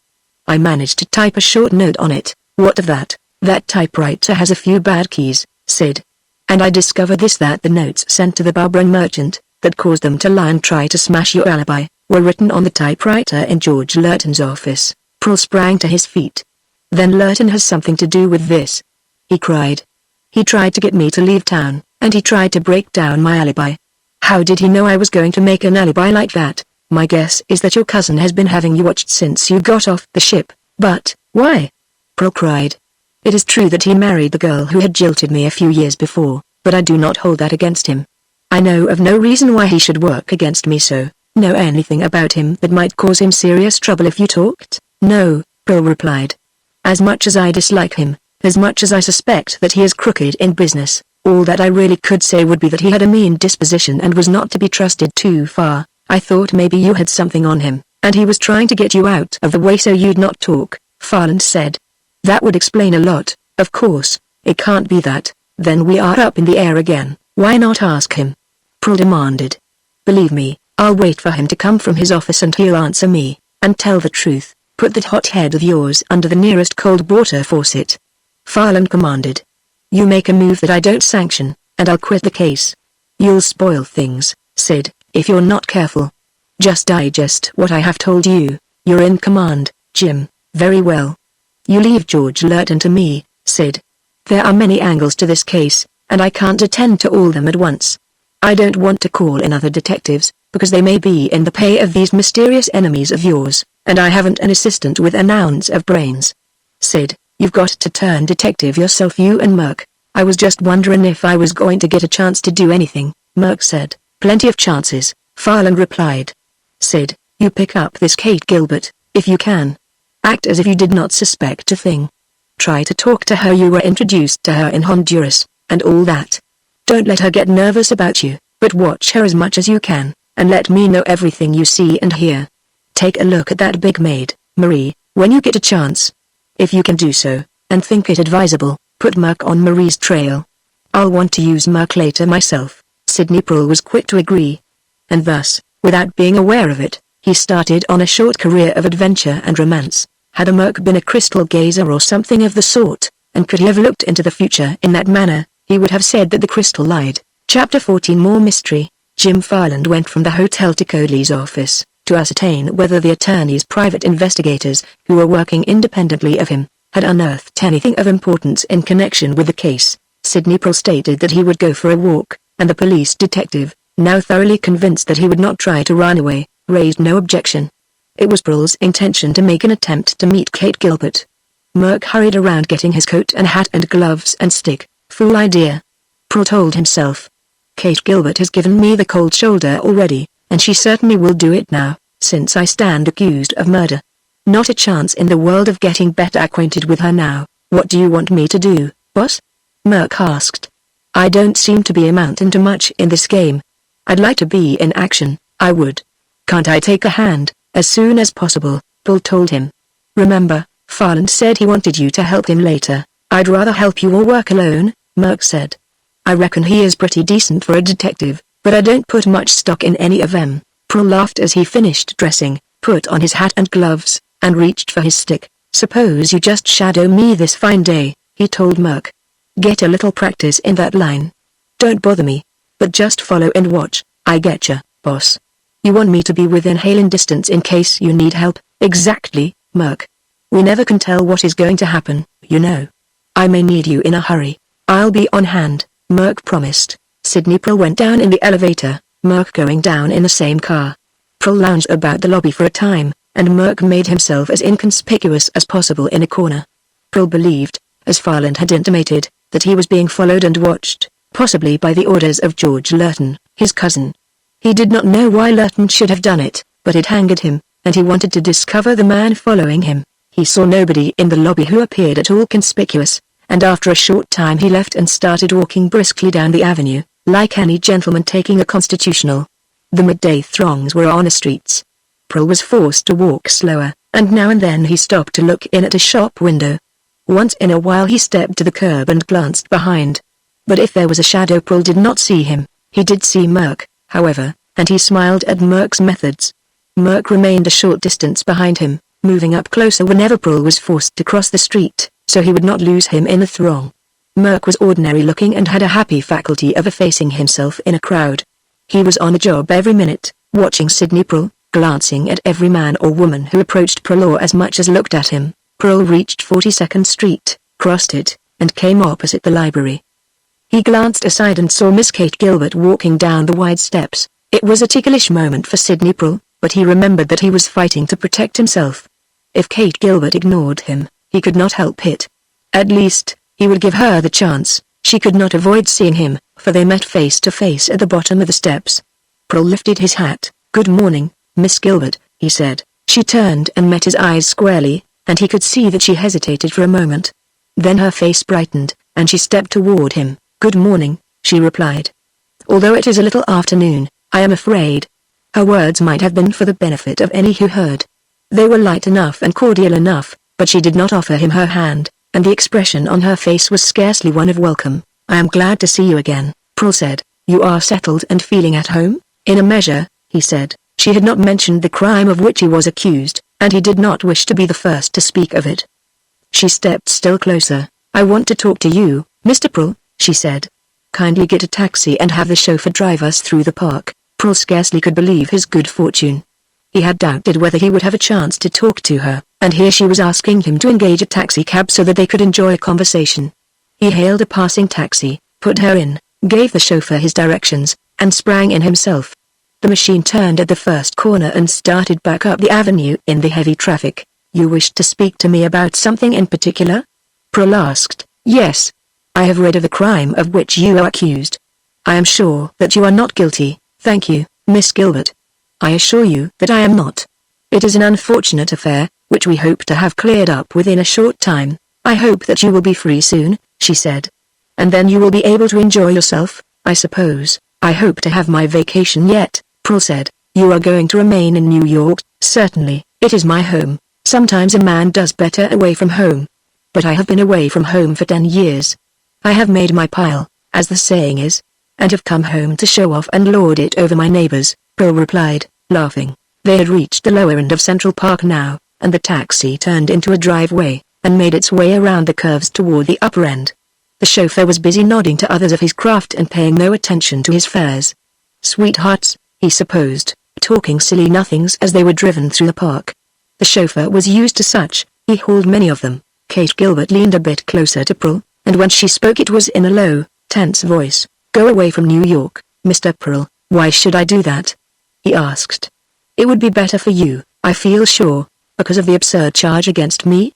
I managed to type a short note on it. What of that? That typewriter has a few bad keys, Sid. And I discovered this, that the notes sent to the Barbara merchant, that caused them to lie and try to smash your alibi, were written on the typewriter in George Lurton's office." Pearl sprang to his feet. "Then Lurton has something to do with this," he cried. "He tried to get me to leave town, and he tried to break down my alibi. How did he know I was going to make an alibi like that? My guess is that your cousin has been having you watched since you got off the ship." "But, why?" Pearl cried. "It is true that he married the girl who had jilted me a few years before, but I do not hold that against him. I know of no reason why he should work against me, so, know anything about him that might cause him serious trouble if you talked?" "No," Pearl replied. "As much as I dislike him, as much as I suspect that he is crooked in business, all that I really could say would be that he had a mean disposition and was not to be trusted too far. I thought maybe you had something on him, and he was trying to get you out of the way so you'd not talk," Farland said. "That would explain a lot, of course. It can't be that. Then we are up in the air again. Why not ask him?" Pearl demanded. "Believe me, I'll wait for him to come from his office and he'll answer me, and tell the truth. Put that hot head of yours under the nearest cold water faucet," Farland commanded. "You make a move that I don't sanction, and I'll quit the case. You'll spoil things, Sid, if you're not careful. Just digest what I have told you. You're in command, Jim. Very well. You leave George Lurton to me, Sid. There are many angles to this case, and I can't attend to all them at once. I don't want to call in other detectives, because they may be in the pay of these mysterious enemies of yours, and I haven't an assistant with an ounce of brains. Sid, you've got to turn detective yourself, you and Merc. I was just wondering if I was going to get a chance to do anything," Merc said. "Plenty of chances," Farland replied. "Sid, you pick up this Kate Gilbert, if you can. Act as if you did not suspect a thing. Try to talk to her you were introduced to her in Honduras, and all that. Don't let her get nervous about you, but watch her as much as you can, and let me know everything you see and hear. Take a look at that big maid, Marie, when you get a chance. If you can do so, and think it advisable, put Merc on Marie's trail. I'll want to use Merc later myself." Sidney Pearl was quick to agree. And thus, without being aware of it, he started on a short career of adventure and romance. Had a Merc been a crystal gazer or something of the sort, and could he have looked into the future in that manner, he would have said that the crystal lied. Chapter 14 More Mystery. Jim Farland went from the hotel to Coadley's office, to ascertain whether the attorney's private investigators, who were working independently of him, had unearthed anything of importance in connection with the case. Sidney Prall stated that he would go for a walk, and the police detective, now thoroughly convinced that he would not try to run away, raised no objection. It was Prall's intention to make an attempt to meet Kate Gilbert. Merck hurried around getting his coat and hat and gloves and stick. Fool idea. Prall told himself. Kate Gilbert has given me the cold shoulder already, and she certainly will do it now, since I stand accused of murder. Not a chance in the world of getting better acquainted with her now. What do you want me to do, boss? Merck asked. I don't seem to be amounting to much in this game. I'd like to be in action, I would. Can't I take a hand, as soon as possible? Prall told him. Remember, Farland said he wanted you to help him later. I'd rather help you or work alone, Merck said. I reckon he is pretty decent for a detective, but I don't put much stock in any of them. Prall laughed as he finished dressing, put on his hat and gloves, and reached for his stick. Suppose you just shadow me this fine day, he told Merck. Get a little practice in that line. Don't bother me, but just follow and watch. I getcha, boss. You want me to be within hailing distance in case you need help? Exactly, Merck. We never can tell what is going to happen, you know. I may need you in a hurry. I'll be on hand, Merck promised. Sidney Prall went down in the elevator, Merck going down in the same car. Prall lounged about the lobby for a time, and Merck made himself as inconspicuous as possible in a corner. Prall believed, as Farland had intimated, that he was being followed and watched, possibly by the orders of George Lurton, his cousin. He did not know why Lurton should have done it, but it angered him, and he wanted to discover the man following him. He saw nobody in the lobby who appeared at all conspicuous, and after a short time he left and started walking briskly down the avenue, like any gentleman taking a constitutional. The midday throngs were on the streets. Prall was forced to walk slower, and now and then he stopped to look in at a shop window. Once in a while he stepped to the curb and glanced behind. But if there was a shadow, Prall did not see him. He did see Merck, however, and he smiled at Merck's methods. Merck remained a short distance behind him, moving up closer whenever Prall was forced to cross the street, so he would not lose him in the throng. Merck was ordinary looking and had a happy faculty of effacing himself in a crowd. He was on the job every minute, watching Sidney Prall, glancing at every man or woman who approached Prall or as much as looked at him. Prall reached 42nd Street, crossed it, and came opposite the library. He glanced aside and saw Miss Kate Gilbert walking down the wide steps. It was a ticklish moment for Sidney Prall, but he remembered that he was fighting to protect himself. If Kate Gilbert ignored him, he could not help it. At least, he would give her the chance. She could not avoid seeing him, for they met face to face at the bottom of the steps. Prall lifted his hat. Good morning, Miss Gilbert, he said. She turned and met his eyes squarely, and he could see that she hesitated for a moment. Then her face brightened, and she stepped toward him. Good morning, she replied. Although it is a little afternoon, I am afraid. Her words might have been for the benefit of any who heard. They were light enough and cordial enough, but she did not offer him her hand, and the expression on her face was scarcely one of welcome. I am glad to see you again, Prall said. You are settled and feeling at home? In a measure, he said. She had not mentioned the crime of which he was accused, and he did not wish to be the first to speak of it. She stepped still closer. I want to talk to you, Mr. Prall, she said. Kindly get a taxi and have the chauffeur drive us through the park. Prall scarcely could believe his good fortune. He had doubted whether he would have a chance to talk to her, and here she was asking him to engage a taxicab so that they could enjoy a conversation. He hailed a passing taxi, put her in, gave the chauffeur his directions, and sprang in himself. The machine turned at the first corner and started back up the avenue in the heavy traffic. You wished to speak to me about something in particular? Prall asked. Yes. I have read of the crime of which you are accused. I am sure that you are not guilty, thank you, Miss Gilbert. I assure you that I am not. It is an unfortunate affair, which we hope to have cleared up within a short time. I hope that you will be free soon, she said. And then you will be able to enjoy yourself, I suppose. I hope to have my vacation yet, Prall said. You are going to remain in New York? Certainly, it is my home. Sometimes a man does better away from home. But I have been away from home for 10 years. I have made my pile, as the saying is, and have come home to show off and lord it over my neighbors, Prall replied, laughing. They had reached the lower end of Central Park now, and the taxi turned into a driveway, and made its way around the curves toward the upper end. The chauffeur was busy nodding to others of his craft and paying no attention to his fares. Sweethearts, he supposed, talking silly nothings as they were driven through the park. The chauffeur was used to such, he hauled many of them. Kate Gilbert leaned a bit closer to Pearl, and when she spoke it was in a low, tense voice. "Go away from New York, Mr. Pearl." "Why should I do that?" he asked. "It would be better for you, I feel sure, because of the absurd charge against me.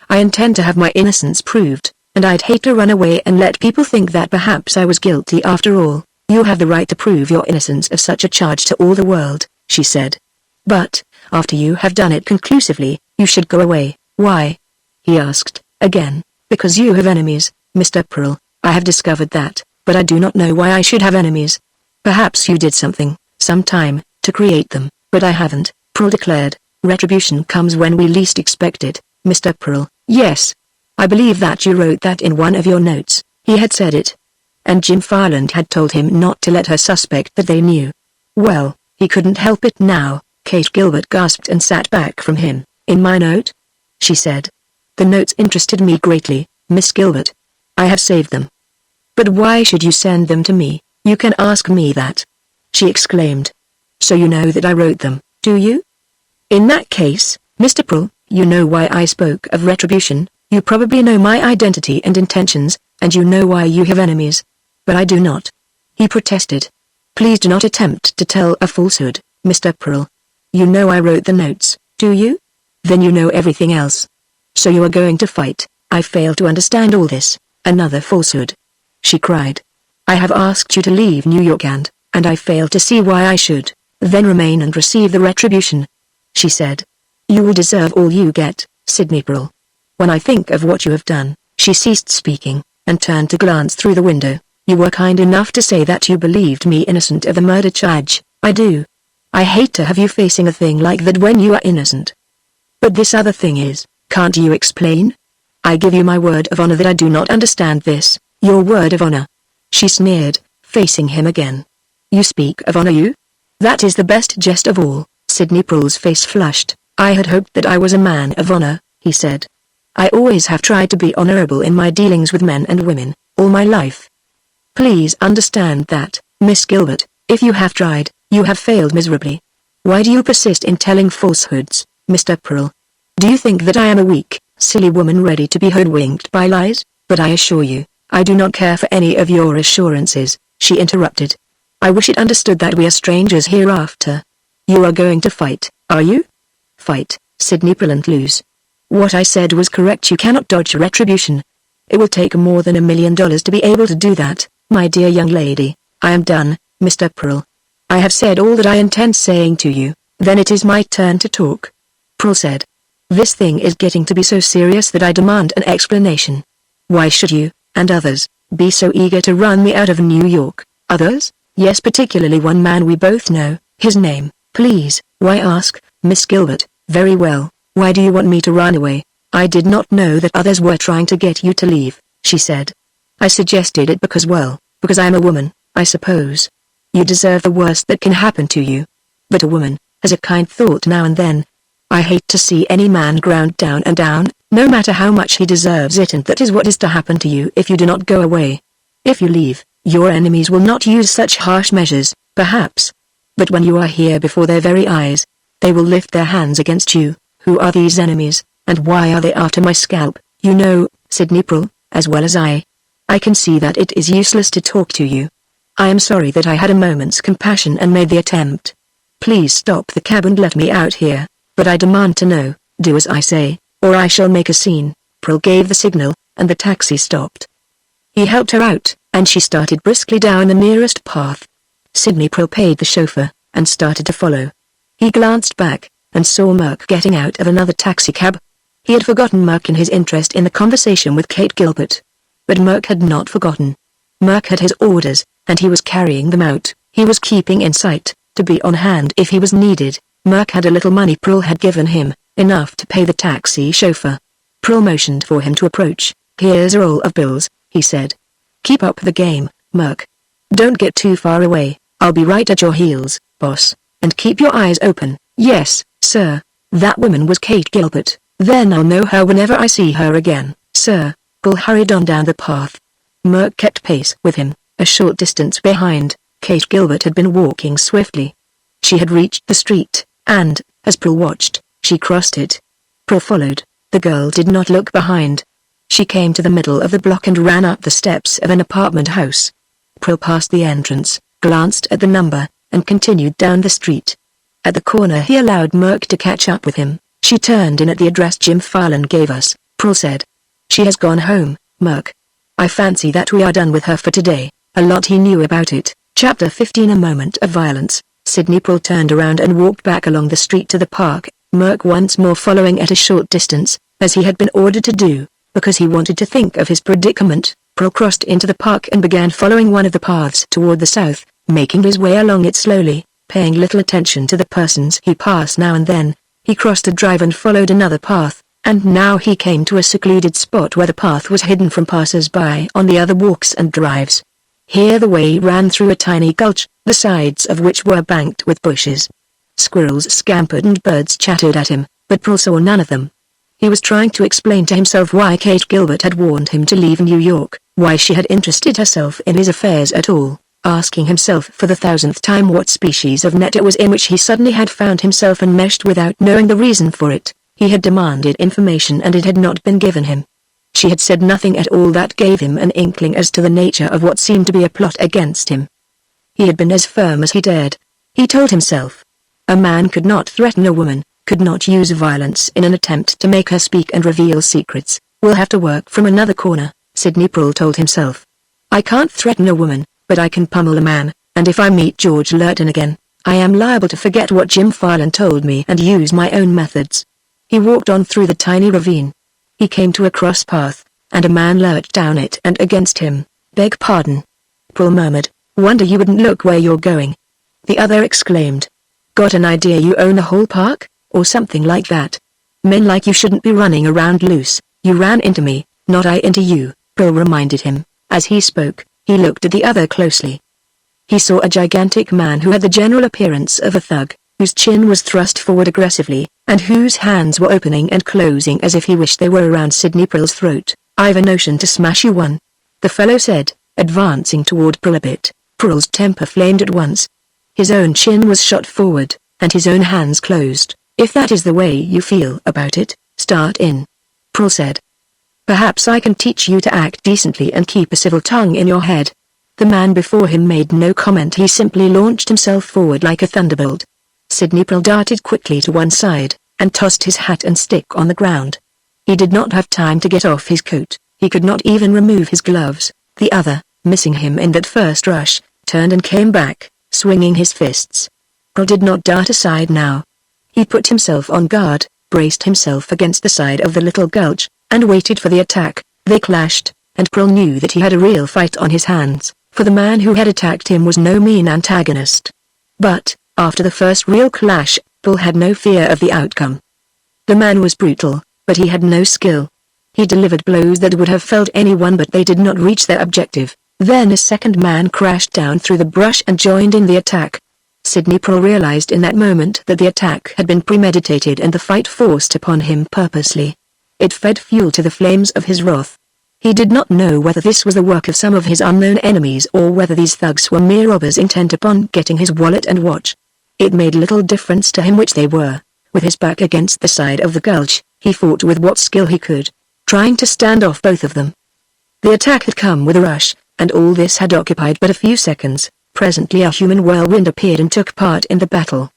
I intend to have my innocence proved, and I'd hate to run away and let people think that perhaps I was guilty after all." "You have the right to prove your innocence of such a charge to all the world," she said. "But, after you have done it conclusively, you should go away." "Why?" he asked, again. "Because you have enemies, Mr. Pearl. I have discovered that, but I do not know why I should have enemies. Perhaps you did something, sometime, to create them, but I haven't," Pearl declared. "Retribution comes when we least expect it, Mr. Pearl." "Yes. I believe that you wrote that in one of your notes." He had said it. And Jim Farland had told him not to let her suspect that they knew. Well, he couldn't help it now. Kate Gilbert gasped and sat back from him. "In my note?" she said. "The notes interested me greatly, Miss Gilbert. I have saved them." "But why should you send them to me? You can ask me that," she exclaimed. "So you know that I wrote them, do you? In that case, Mr. Pearl, you know why I spoke of retribution, you probably know my identity and intentions, and you know why you have enemies. But I do not," he protested. "Please do not attempt to tell a falsehood, Mr. Pearl. You know I wrote the notes, do you? Then you know everything else. So you are going to fight." "I fail to understand all this." "Another falsehood," she cried. "I have asked you to leave New York and I fail to see why I should, then remain and receive the retribution," she said. "You will deserve all you get, Sidney Pearl. When I think of what you have done," she ceased speaking, and turned to glance through the window. "You were kind enough to say that you believed me innocent of the murder charge. I do. I hate to have you facing a thing like that when you are innocent. But this other thing is, can't you explain? I give you my word of honor that I do not understand this." "Your word of honor?" she sneered, facing him again. "You speak of honor, you? That is the best jest of all." Sidney Pearl's face flushed. "I had hoped that I was a man of honor," he said. "I always have tried to be honorable in my dealings with men and women, all my life. Please understand that, Miss Gilbert, if you have tried, you have failed miserably. Why do you persist in telling falsehoods, Mr. Pearl? Do you think that I am a weak, silly woman ready to be hoodwinked by lies? But I assure you, I do not care for any of your assurances," she interrupted. "I wish it understood that we are strangers hereafter. You are going to fight, are you?" "Fight, Sidney Pearl, and lose." "What I said was correct. You cannot dodge retribution. It will take more than $1 million to be able to do that, my dear young lady." "I am done, Mr. Pearl. I have said all that I intend saying to you." "Then it is my turn to talk," Pearl said. "This thing is getting to be so serious that I demand an explanation. Why should you, and others, be so eager to run me out of New York?" "Others?" "Yes, particularly one man we both know, his name." "Please." "Why ask, Miss Gilbert?" "Very well, why do you want me to run away?" "I did not know that others were trying to get you to leave," she said. "I suggested it because because I am a woman, I suppose. You deserve the worst that can happen to you. But a woman has a kind thought now and then. I hate to see any man ground down and down, no matter how much he deserves it, and that is what is to happen to you if you do not go away. If you leave, your enemies will not use such harsh measures, perhaps. But when you are here before their very eyes, they will lift their hands against you. Who are these enemies, and why are they after my scalp?" "You know, Sidney Pearl, as well as I. I can see that it is useless to talk to you. I am sorry that I had a moment's compassion and made the attempt. Please stop the cab and let me out here, but I demand to know, do as I say, or I shall make a scene." Pearl gave the signal, and the taxi stopped. He helped her out, and she started briskly down the nearest path. Sidney Pearl paid the chauffeur, and started to follow. He glanced back, and saw Merck getting out of another taxicab. He had forgotten Merck in his interest in the conversation with Kate Gilbert. But Merck had not forgotten. Merck had his orders, and he was carrying them out. He was keeping in sight, to be on hand if he was needed. Merck had a little money Pearl had given him, enough to pay the taxi chauffeur. Pearl motioned for him to approach. "Here's a roll of bills," he said. "Keep up the game, Merck. Don't get too far away. I'll be right at your heels, boss, and keep your eyes open." "Yes, sir." That woman was Kate Gilbert. "Then I'll know her whenever I see her again, sir." Pearl hurried on down the path. Merck kept pace with him, a short distance behind. Kate Gilbert had been walking swiftly. She had reached the street, and, as Pearl watched, she crossed it. Pearl followed. The girl did not look behind. She came to the middle of the block and ran up the steps of an apartment house. Pearl passed the entrance, glanced at the number, and continued down the street. At the corner he allowed Merc to catch up with him. She turned in at the address Jim Farland gave us. Pearl said. She has gone home, Merc. I fancy that we are done with her for today. A lot he knew about it. Chapter 15. A moment of violence. Sydney Pearl turned around and walked back along the street to the park, Merc once more following at a short distance, as he had been ordered to do, because he wanted to think of his predicament. Pearl crossed into the park and began following one of the paths toward the south, making his way along it slowly, paying little attention to the persons he passed now and then. He crossed a drive and followed another path, and now he came to a secluded spot where the path was hidden from passers-by on the other walks and drives. Here the way ran through a tiny gulch, the sides of which were banked with bushes. Squirrels scampered and birds chattered at him, but Pearl saw none of them. He was trying to explain to himself why Kate Gilbert had warned him to leave New York, why she had interested herself in his affairs at all, asking himself for the 1000th time what species of net it was in which he suddenly had found himself enmeshed without knowing the reason for it. He had demanded information and it had not been given him. She had said nothing at all that gave him an inkling as to the nature of what seemed to be a plot against him. He had been as firm as he dared. He told himself. A man could not threaten a woman, could not use violence in an attempt to make her speak and reveal secrets. We'll have to work from another corner, Sydney Pearl told himself. I can't threaten a woman, but I can pummel a man, and if I meet George Lurton again, I am liable to forget what Jim Farland told me and use my own methods. He walked on through the tiny ravine. He came to a cross path, and a man lurched down it and against him. Beg pardon. Pearl murmured, wonder you wouldn't look where you're going. The other exclaimed. Got an idea you own the whole park, or something like that? Men like you shouldn't be running around loose. You ran into me, not I into you, Pearl reminded him. As he spoke, he looked at the other closely. He saw a gigantic man who had the general appearance of a thug, whose chin was thrust forward aggressively, and whose hands were opening and closing as if he wished they were around Sydney Pearl's throat. I've a notion to smash you one, the fellow said, advancing toward Pearl a bit. Pearl's temper flamed at once. His own chin was shot forward, and his own hands closed. If that is the way you feel about it, start in. Pearl said. Perhaps I can teach you to act decently and keep a civil tongue in your head. The man before him made no comment. He simply launched himself forward like a thunderbolt. Sydney Pearl darted quickly to one side, and tossed his hat and stick on the ground. He did not have time to get off his coat. He could not even remove his gloves. The other, missing him in that first rush, turned and came back, swinging his fists. Pearl did not dart aside now. He put himself on guard, braced himself against the side of the little gulch, and waited for the attack. They clashed, and Pearl knew that he had a real fight on his hands, for the man who had attacked him was no mean antagonist. But, after the first real clash, Pearl had no fear of the outcome. The man was brutal, but he had no skill. He delivered blows that would have felled anyone, but they did not reach their objective. Then a second man crashed down through the brush and joined in the attack. Sydney Pearl realized in that moment that the attack had been premeditated and the fight forced upon him purposely. It fed fuel to the flames of his wrath. He did not know whether this was the work of some of his unknown enemies or whether these thugs were mere robbers intent upon getting his wallet and watch. It made little difference to him which they were. With his back against the side of the gulch, he fought with what skill he could, trying to stand off both of them. The attack had come with a rush, and all this had occupied but a few seconds. Presently a human whirlwind appeared and took part in the battle.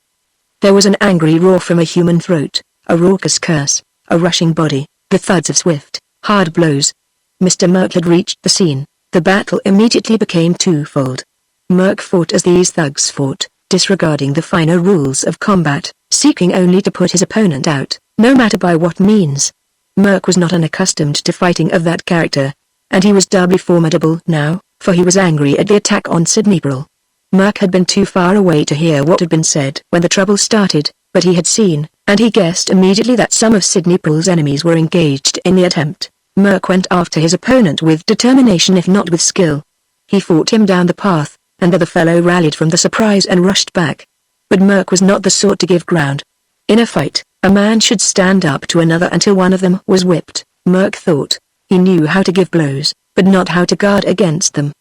There was an angry roar from a human throat, a raucous curse, a rushing body, the thuds of swift, hard blows. Mr. Merc had reached the scene. The battle immediately became twofold. Merc fought as these thugs fought, disregarding the finer rules of combat, seeking only to put his opponent out, no matter by what means. Merc was not unaccustomed to fighting of that character, and he was doubly formidable now, for he was angry at the attack on Sydney Pearl. Merc had been too far away to hear what had been said when the trouble started, but he had seen, and he guessed immediately that some of Sydney Pearl's enemies were engaged in the attempt. Merc went after his opponent with determination if not with skill. He fought him down the path, and the other fellow rallied from the surprise and rushed back. But Merc was not the sort to give ground. In a fight, a man should stand up to another until one of them was whipped, Merc thought. He knew how to give blows, but not how to guard against them.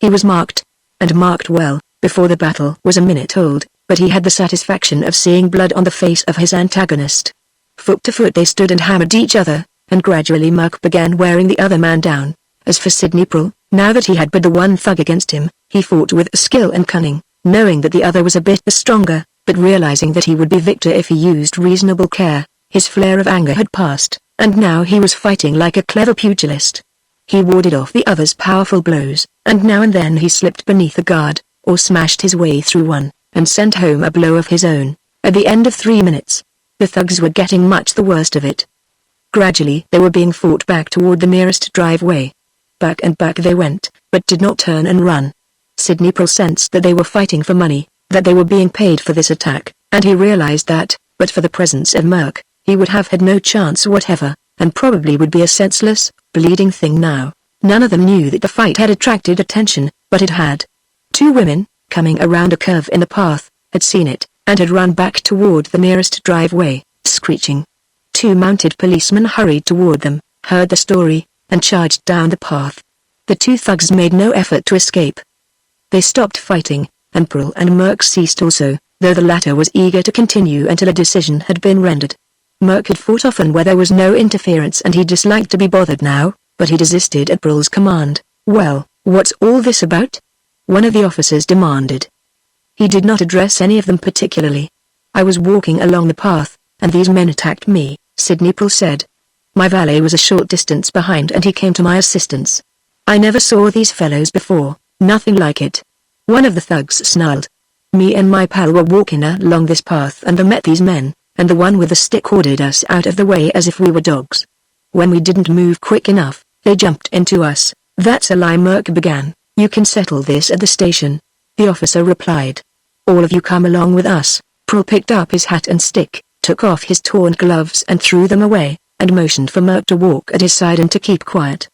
He was marked, and marked well, before the battle was a minute old. but he had the satisfaction of seeing blood on the face of his antagonist. Foot to foot they stood and hammered each other, and gradually Merc began wearing the other man down. As for Sidney Prul, now that he had but the one thug against him, he fought with skill and cunning, knowing that the other was a bit the stronger, but realizing that he would be victor if he used reasonable care. His flare of anger had passed, and now he was fighting like a clever pugilist. He warded off the other's powerful blows, and now and then he slipped beneath a guard, or smashed his way through one, and sent home a blow of his own. At the end of 3 minutes, the thugs were getting much the worst of it. Gradually they were being fought back toward the nearest driveway. Back and back they went, but did not turn and run. Sidney Prul sensed that they were fighting for money, that they were being paid for this attack, and he realized that, but for the presence of Merc, he would have had no chance whatever, and probably would be a senseless, bleeding thing now. None of them knew that the fight had attracted attention, but it had. 2 women, coming around a curve in the path, had seen it, and had run back toward the nearest driveway, screeching. 2 mounted policemen hurried toward them, heard the story, and charged down the path. The 2 thugs made no effort to escape. They stopped fighting, and Prul and Merc ceased also, though the latter was eager to continue until a decision had been rendered. Merc had fought often where there was no interference and he disliked to be bothered now, but he desisted at Prul's command. "Well, what's all this about?" one of the officers demanded. He did not address any of them particularly. "I was walking along the path, and these men attacked me," Sidney Prul said. "My valet was a short distance behind and he came to my assistance. I never saw these fellows before, nothing like it." One of the thugs snarled. "Me and my pal were walking along this path and met these men, and the one with the stick ordered us out of the way as if we were dogs. When we didn't move quick enough, they jumped into us." "That's a lie," Merc began. "You can settle this at the station," the officer replied. "All of you come along with us." Prul picked up his hat and stick, took off his torn gloves and threw them away, and motioned for Merc to walk at his side and to keep quiet.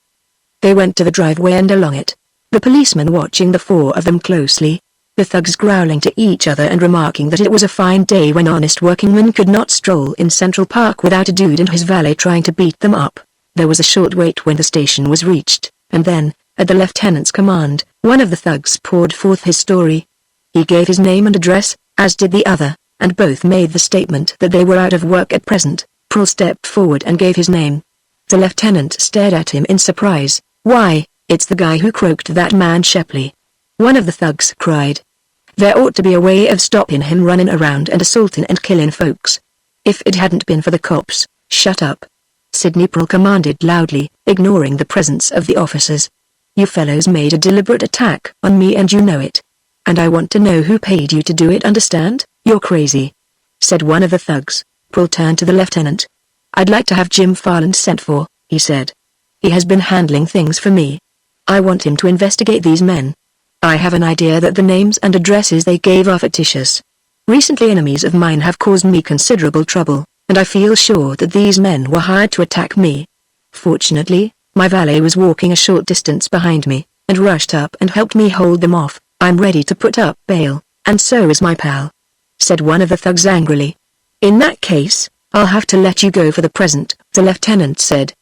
They went to the driveway and along it, the policeman watching the 4 of them closely, the thugs growling to each other and remarking that it was a fine day when honest workingmen could not stroll in Central Park without a dude and his valet trying to beat them up. There was a short wait when the station was reached, and then, at the lieutenant's command, one of the thugs poured forth his story. He gave his name and address, as did the other, and both made the statement that they were out of work at present. Prul stepped forward and gave his name. The lieutenant stared at him in surprise. "Why, it's the guy who croaked that man Shepley," one of the thugs cried. "There ought to be a way of stopping him running around and assaulting and killing folks. If it hadn't been for the cops." "Shut up," Sidney Prul commanded loudly, ignoring the presence of the officers. "You fellows made a deliberate attack on me and you know it. And I want to know who paid you to do it, understand?" "You're crazy," said one of the thugs. Prul turned to the lieutenant. "I'd like to have Jim Farland sent for," he said. "He has been handling things for me. I want him to investigate these men. I have an idea that the names and addresses they gave are fictitious. Recently enemies of mine have caused me considerable trouble, and I feel sure that these men were hired to attack me. Fortunately, my valet was walking a short distance behind me, and rushed up and helped me hold them off. I'm ready to put up bail, and so is my pal," said one of the thugs angrily. "In that case, I'll have to let you go for the present," the lieutenant said.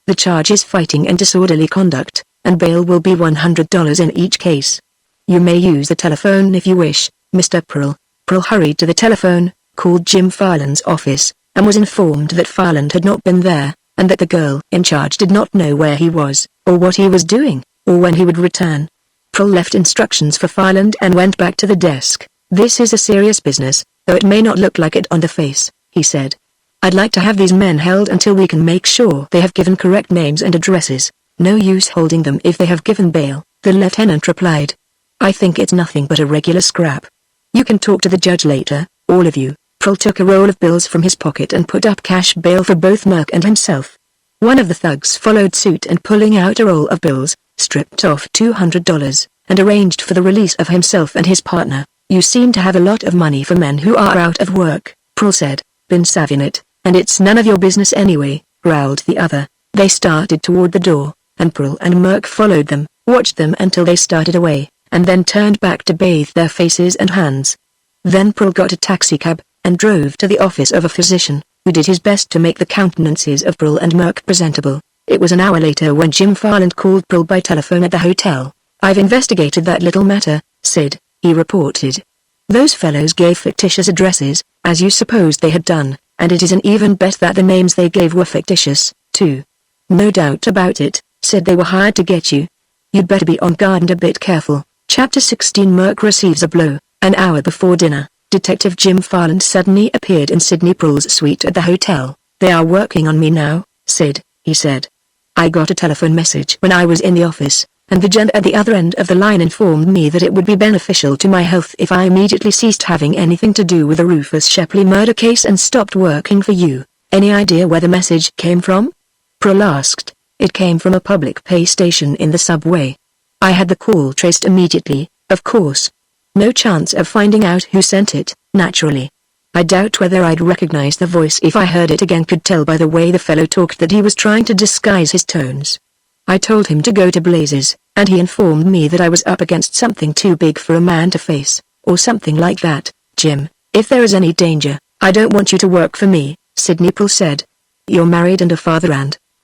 "The charge is fighting and disorderly conduct, and bail will be $100 in each case. You may use the telephone if you wish, Mr. Prul." Prul hurried to the telephone, called Jim Farland's office, and was informed that Farland had not been there, and that the girl in charge did not know where he was, or what he was doing, or when he would return. Prul left instructions for Farland and went back to the desk. "This is a serious business, though it may not look like it on the face," he said. "I'd like to have these men held until we can make sure they have given correct names and addresses." "No use holding them if they have given bail," the lieutenant replied. "I think it's nothing but a regular scrap. You can talk to the judge later, all of you." Prul took a roll of bills from his pocket and put up cash bail for both Merc and himself. One of the thugs followed suit and pulling out a roll of bills, stripped off $200, and arranged for the release of himself and his partner. "You seem to have a lot of money for men who are out of work," Prul said. "Been saving it, and it's none of your business anyway," growled the other. They started toward the door, and Prul and Merc followed them, watched them until they started away, and then turned back to bathe their faces and hands. Then Prul got a taxicab, and drove to the office of a physician, who did his best to make the countenances of Prul and Merc presentable. It was an hour later when Jim Farland called Prul by telephone at the hotel. "I've investigated that little matter, Sid," he reported. Those fellows gave fictitious addresses, as you supposed they had done, and it is an even bet that the names they gave were fictitious, too. No doubt about it, said they were hired to get you. You'd better be on guard and a bit careful. Chapter 16 Merc receives a blow. An hour before dinner, Detective Jim Farland suddenly appeared in Sidney Prull's suite at the hotel. They are working on me now, Sid, he said. I got a telephone message when I was in the office, and the gent at the other end of the line informed me that it would be beneficial to my health if I immediately ceased having anything to do with the Rufus Shepley murder case and stopped working for you. Any idea where the message came from? Prull asked. It came from a public pay station in the subway. I had the call traced immediately, of course. No chance of finding out who sent it, naturally. I doubt whether I'd recognize the voice if I heard it again. Could tell by the way the fellow talked that he was trying to disguise his tones. I told him to go to blazes, and he informed me that I was up against something too big for a man to face, or something like that. Jim, if there is any danger, I don't want you to work for me, Sidney Prull said. You're married and a father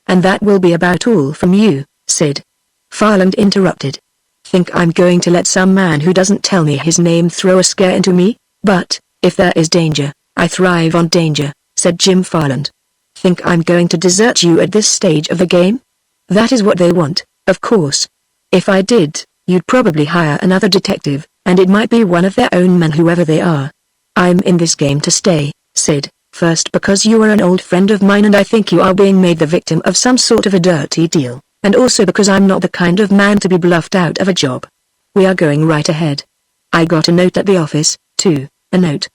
and that will be about all from you, Sid. Farland interrupted. Think I'm going to let some man who doesn't tell me his name throw a scare into me? But, if there is danger, I thrive on danger, said Jim Farland. Think I'm going to desert you at this stage of the game? That is what they want, of course. If I did, you'd probably hire another detective, and it might be one of their own men, whoever they are. I'm in this game to stay, Sid, first because you are an old friend of mine and I think you are being made the victim of some sort of a dirty deal, and also because I'm not the kind of man to be bluffed out of a job. We are going right ahead. I got a note at the office, too, a note.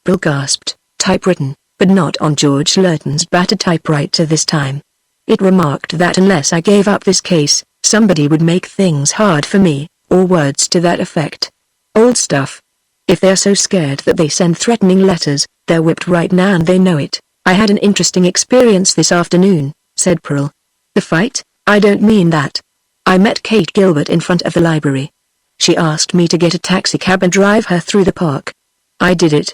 Prull gasped, typewritten, but not on George Lurton's battered typewriter this time. It remarked that unless I gave up this case, somebody would make things hard for me, or words to that effect. Old stuff. If they're so scared that they send threatening letters, they're whipped right now and they know it. I had an interesting experience this afternoon, said Prull. The fight? I don't mean that. I met Kate Gilbert in front of the library. She asked me to get a taxicab and drive her through the park. I did it.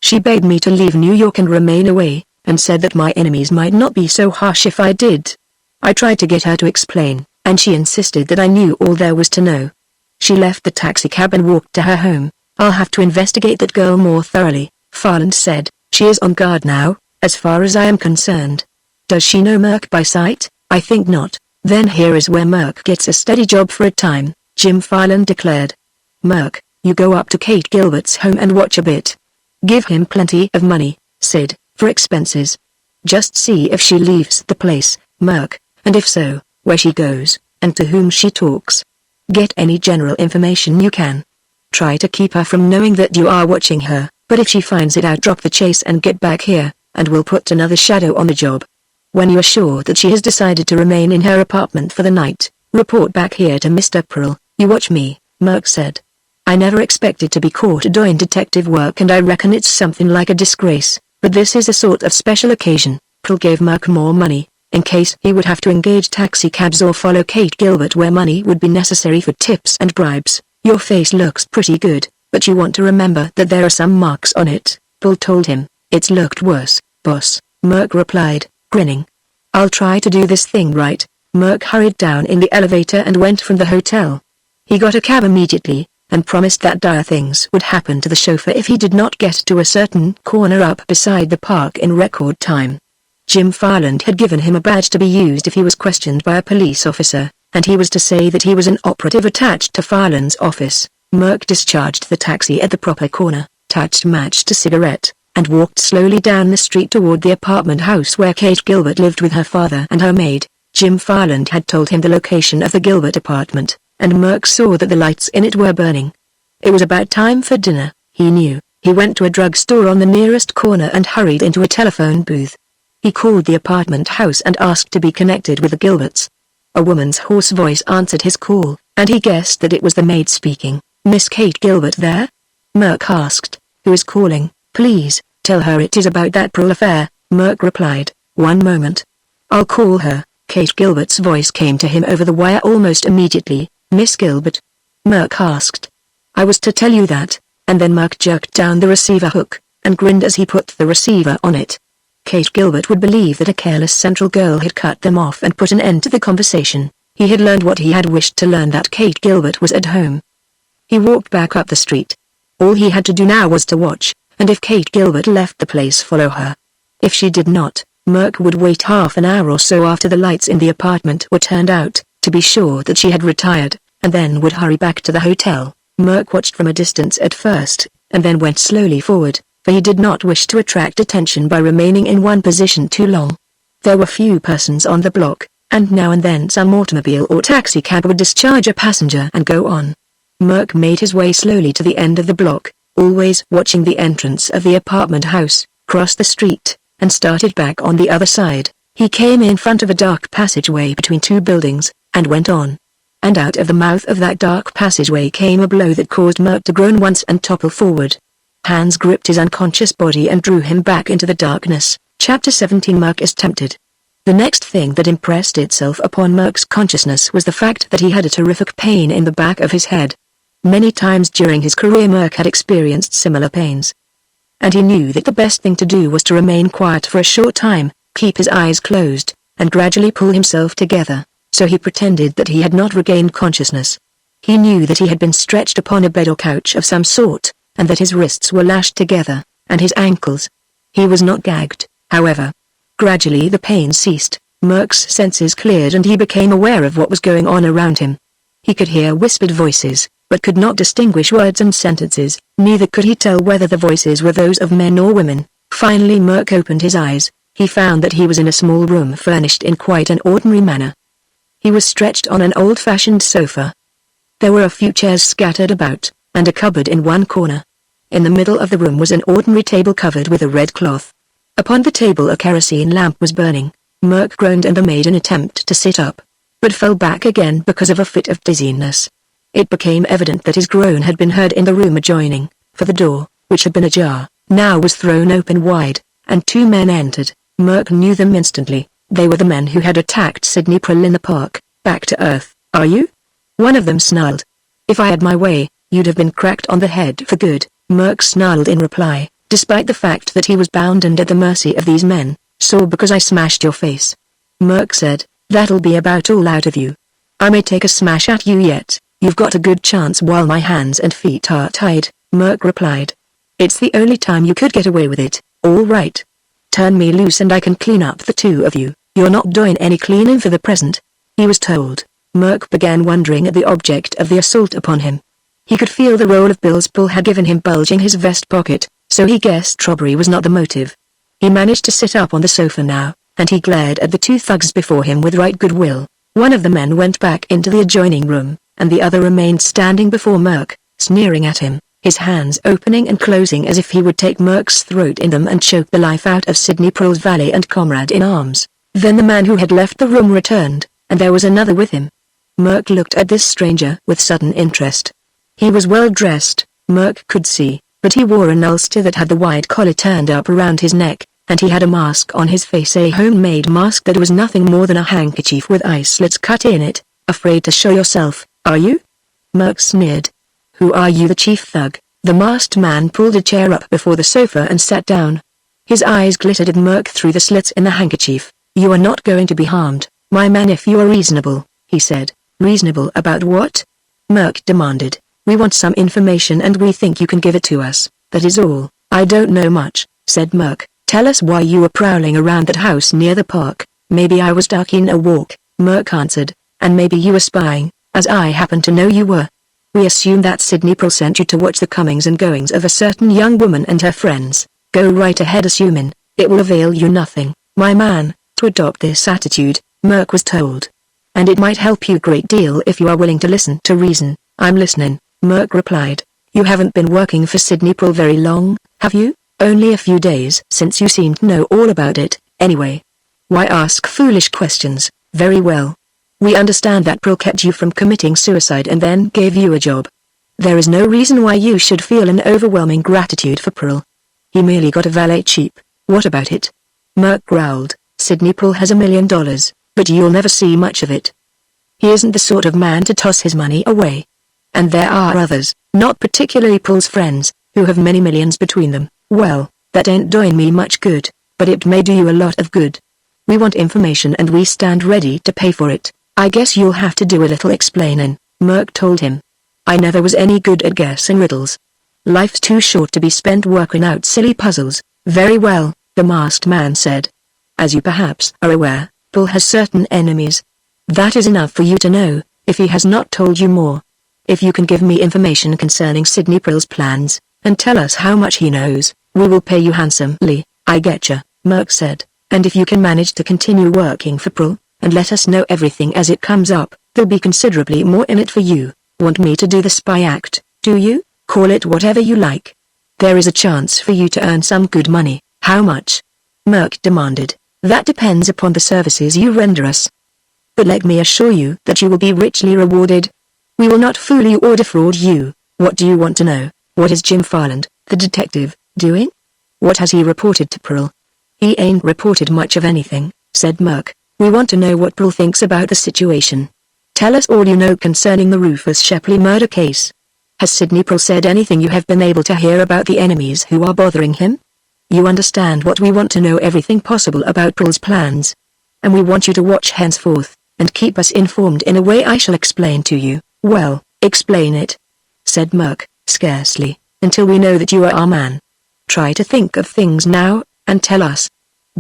She begged me to leave New York and remain away, and said that my enemies might not be so harsh if I did. I tried to get her to explain, and she insisted that I knew all there was to know. She left the taxicab and walked to her home. I'll have to investigate that girl more thoroughly, Farland said. She is on guard now, as far as I am concerned. Does she know Merc by sight? I think not. Then here is where Merc gets a steady job for a time, Jim Farland declared. Merc, you go up to Kate Gilbert's home and watch a bit. Give him plenty of money, Sid, for expenses. Just see if she leaves the place, Merc, and if so, where she goes, and to whom she talks. Get any general information you can. Try to keep her from knowing that you are watching her, but if she finds it out, drop the chase and get back here, and we'll put another shadow on the job. When you are sure that she has decided to remain in her apartment for the night, report back here to Mr. Prull. You watch me, Merc said. I never expected to be caught doing detective work and I reckon it's something like a disgrace, but this is a sort of special occasion. Prull gave Merc more money, in case he would have to engage taxicabs or follow Kate Gilbert where money would be necessary for tips and bribes. Your face looks pretty good, but you want to remember that there are some marks on it, Prull told him. It's looked worse, boss, Merc replied, grinning. I'll try to do this thing right. Merc hurried down in the elevator and went from the hotel. He got a cab immediately, and promised that dire things would happen to the chauffeur if he did not get to a certain corner up beside the park in record time. Jim Farland had given him a badge to be used if he was questioned by a police officer, and he was to say that he was an operative attached to Farland's office. Merc discharged the taxi at the proper corner, touched match to cigarette, and walked slowly down the street toward the apartment house where Kate Gilbert lived with her father and her maid. Jim Farland had told him the location of the Gilbert apartment, and Merc saw that the lights in it were burning. It was about time for dinner, he knew. He went to a drugstore on the nearest corner and hurried into a telephone booth. He called the apartment house and asked to be connected with the Gilberts. A woman's hoarse voice answered his call, and he guessed that it was the maid speaking. Miss Kate Gilbert there? Merc asked. Who is calling? Please, tell her it is about that Prull affair, Merc replied. One moment. I'll call her. Kate Gilbert's voice came to him over the wire almost immediately. Miss Gilbert? Merc asked. I was to tell you that, and then Merc jerked down the receiver hook, and grinned as he put the receiver on it. Kate Gilbert would believe that a careless Central girl had cut them off and put an end to the conversation. He had learned what he had wished to learn, that Kate Gilbert was at home. He walked back up the street. All he had to do now was to watch, and if Kate Gilbert left the place, follow her. If she did not, Merc would wait half an hour or so after the lights in the apartment were turned out, to be sure that she had retired, and then would hurry back to the hotel. Merc watched from a distance at first, and then went slowly forward, for he did not wish to attract attention by remaining in one position too long. There were few persons on the block, and now and then some automobile or taxicab would discharge a passenger and go on. Merc made his way slowly to the end of the block, always watching the entrance of the apartment house, crossed the street, and started back on the other side. He came in front of a dark passageway between two buildings, and went on. And out of the mouth of that dark passageway came a blow that caused Merc to groan once and topple forward. Hands gripped his unconscious body and drew him back into the darkness. Chapter 17. Merc is tempted. The next thing that impressed itself upon Merc's consciousness was the fact that he had a terrific pain in the back of his head. Many times during his career Merc had experienced similar pains. And he knew that the best thing to do was to remain quiet for a short time, keep his eyes closed, and gradually pull himself together, so he pretended that he had not regained consciousness. He knew that he had been stretched upon a bed or couch of some sort, and that his wrists were lashed together, and his ankles. He was not gagged, however. Gradually the pain ceased, Merc's senses cleared and he became aware of what was going on around him. He could hear whispered voices, but could not distinguish words and sentences, neither could he tell whether the voices were those of men or women. Finally Merc opened his eyes. He found that he was in a small room furnished in quite an ordinary manner. He was stretched on an old-fashioned sofa. There were a few chairs scattered about, and a cupboard in one corner. In the middle of the room was an ordinary table covered with a red cloth. Upon the table a kerosene lamp was burning. Merc groaned and made an attempt to sit up, but fell back again because of a fit of dizziness. It became evident that his groan had been heard in the room adjoining, for the door, which had been ajar, now was thrown open wide, and two men entered. Merc knew them instantly. They were the men who had attacked Sidney Prill in the park. Back to earth, are you? One of them snarled. If I had my way, you'd have been cracked on the head for good, Merc snarled in reply, despite the fact that he was bound and at the mercy of these men. Sore because I smashed your face. Merc said, that'll be about all out of you. I may take a smash at you yet. You've got a good chance while my hands and feet are tied, Merc replied. It's the only time you could get away with it. All right. Turn me loose and I can clean up the two of you. You're not doing any cleaning for the present, he was told. Merc began wondering at the object of the assault upon him. He could feel the roll of bills Paul had given him bulging his vest pocket, so he guessed robbery was not the motive. He managed to sit up on the sofa now, and he glared at the two thugs before him with right good will. One of the men went back into the adjoining room, and the other remained standing before Merc, sneering at him, his hands opening and closing as if he would take Merc's throat in them and choke the life out of Sidney Prill's valet and comrade in arms. Then the man who had left the room returned, and there was another with him. Merc looked at this stranger with sudden interest. He was well dressed, Merc could see, but he wore an ulster that had the wide collar turned up around his neck, and he had a mask on his face, a homemade mask that was nothing more than a handkerchief with eye slits cut in it. Afraid to show yourself, are you? Merc sneered. Who are you? The chief thug. The masked man pulled a chair up before the sofa and sat down. His eyes glittered at Merc through the slits in the handkerchief. You are not going to be harmed, my man, if you are reasonable, he said. Reasonable about what? Merc demanded. We want some information and we think you can give it to us, that is all. I don't know much, said Merc. Tell us why you were prowling around that house near the park. Maybe I was taking a walk, Merc answered, and maybe you were spying, as I happen to know you were. We assume that Sidney Prill sent you to watch the comings and goings of a certain young woman and her friends. Go right ahead assuming. It will avail you nothing, my man, to adopt this attitude, Merc was told. And it might help you a great deal if you are willing to listen to reason. I'm listening, Merc replied. You haven't been working for Sidney Prill very long, have you? Only a few days since you seem to know all about it, anyway. Why ask foolish questions? Very well. We understand that Prill kept you from committing suicide and then gave you a job. There is no reason why you should feel an overwhelming gratitude for Prill. He merely got a valet cheap. What about it? Merc growled. Sidney Prill has $1 million, but you'll never see much of it. He isn't the sort of man to toss his money away. And there are others, not particularly Prill's friends, who have many millions between them. Well, that ain't doing me much good, but it may do you a lot of good. We want information and we stand ready to pay for it. I guess you'll have to do a little explaining, Merc told him. I never was any good at guessing riddles. Life's too short to be spent working out silly puzzles. Very well, the masked man said. As you perhaps are aware, Paul has certain enemies. That is enough for you to know, if he has not told you more. If you can give me information concerning Sidney Prill's plans, and tell us how much he knows, we will pay you handsomely. I getcha, Merc said, and if you can manage to continue working for Prill, and let us know everything as it comes up, there'll be considerably more in it for you. Want me to do the spy act, do you? Call it whatever you like. There is a chance for you to earn some good money. How much? Merc demanded. That depends upon the services you render us. But let me assure you that you will be richly rewarded. We will not fool you or defraud you. What do you want to know? What is Jim Farland, the detective, doing? What has he reported to Prill? He ain't reported much of anything, said Merc. We want to know what Prill thinks about the situation. Tell us all you know concerning the Rufus Shepley murder case. Has Sidney Prill said anything you have been able to hear about the enemies who are bothering him? You understand what we want to know, everything possible about Prill's plans. And we want you to watch henceforth, and keep us informed in a way I shall explain to you. Well, explain it, said Merc, scarcely, until we know that you are our man. Try to think of things now, and tell us.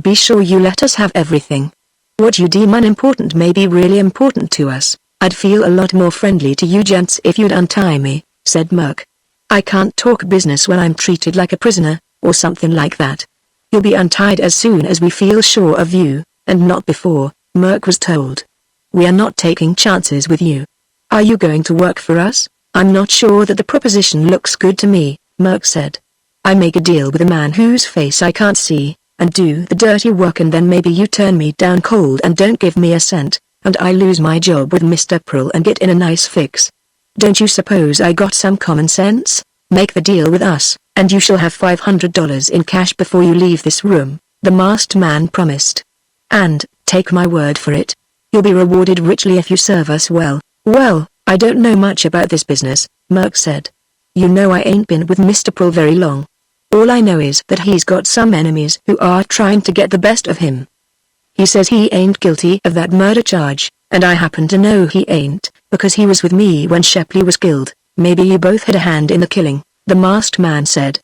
Be sure you let us have everything. What you deem unimportant may be really important to us. I'd feel a lot more friendly to you gents if you'd untie me, said Merc. I can't talk business when I'm treated like a prisoner, or something like that. You'll be untied as soon as we feel sure of you, and not before, Merc was told. We are not taking chances with you. Are you going to work for us? I'm not sure that the proposition looks good to me, Merc said. I make a deal with a man whose face I can't see, and do the dirty work, and then maybe you turn me down cold and don't give me a cent, and I lose my job with Mr. Prill and get in a nice fix. Don't you suppose I got some common sense? Make the deal with us, and you shall have $500 in cash before you leave this room, the masked man promised. And, take my word for it, you'll be rewarded richly if you serve us well. Well, I don't know much about this business, Merc said. You know I ain't been with Mr. Prill very long. All I know is that he's got some enemies who are trying to get the best of him. He says he ain't guilty of that murder charge, and I happen to know he ain't, because he was with me when Shepley was killed. Maybe you both had a hand in the killing, the masked man said.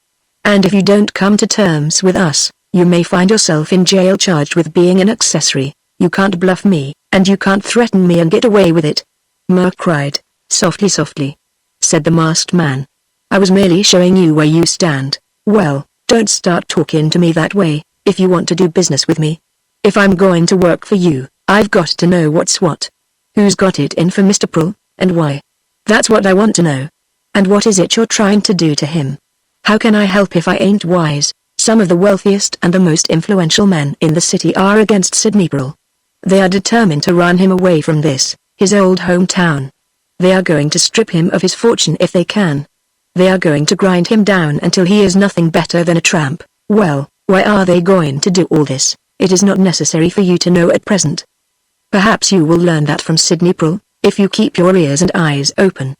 And if you don't come to terms with us, you may find yourself in jail charged with being an accessory. You can't bluff me, and you can't threaten me and get away with it. Merc cried. Softly, softly, said the masked man. I was merely showing you where you stand. Well, don't start talking to me that way, if you want to do business with me. If I'm going to work for you, I've got to know what's what. Who's got it in for Mr. Prill, and why? That's what I want to know. And what is it you're trying to do to him? How can I help if I ain't wise? Some of the wealthiest and the most influential men in the city are against Sidney Prill. They are determined to run him away from this, his old hometown. They are going to strip him of his fortune if they can. They are going to grind him down until he is nothing better than a tramp. Well, why are they going to do all this? It is not necessary for you to know at present. Perhaps you will learn that from Sidney Prill, if you keep your ears and eyes open.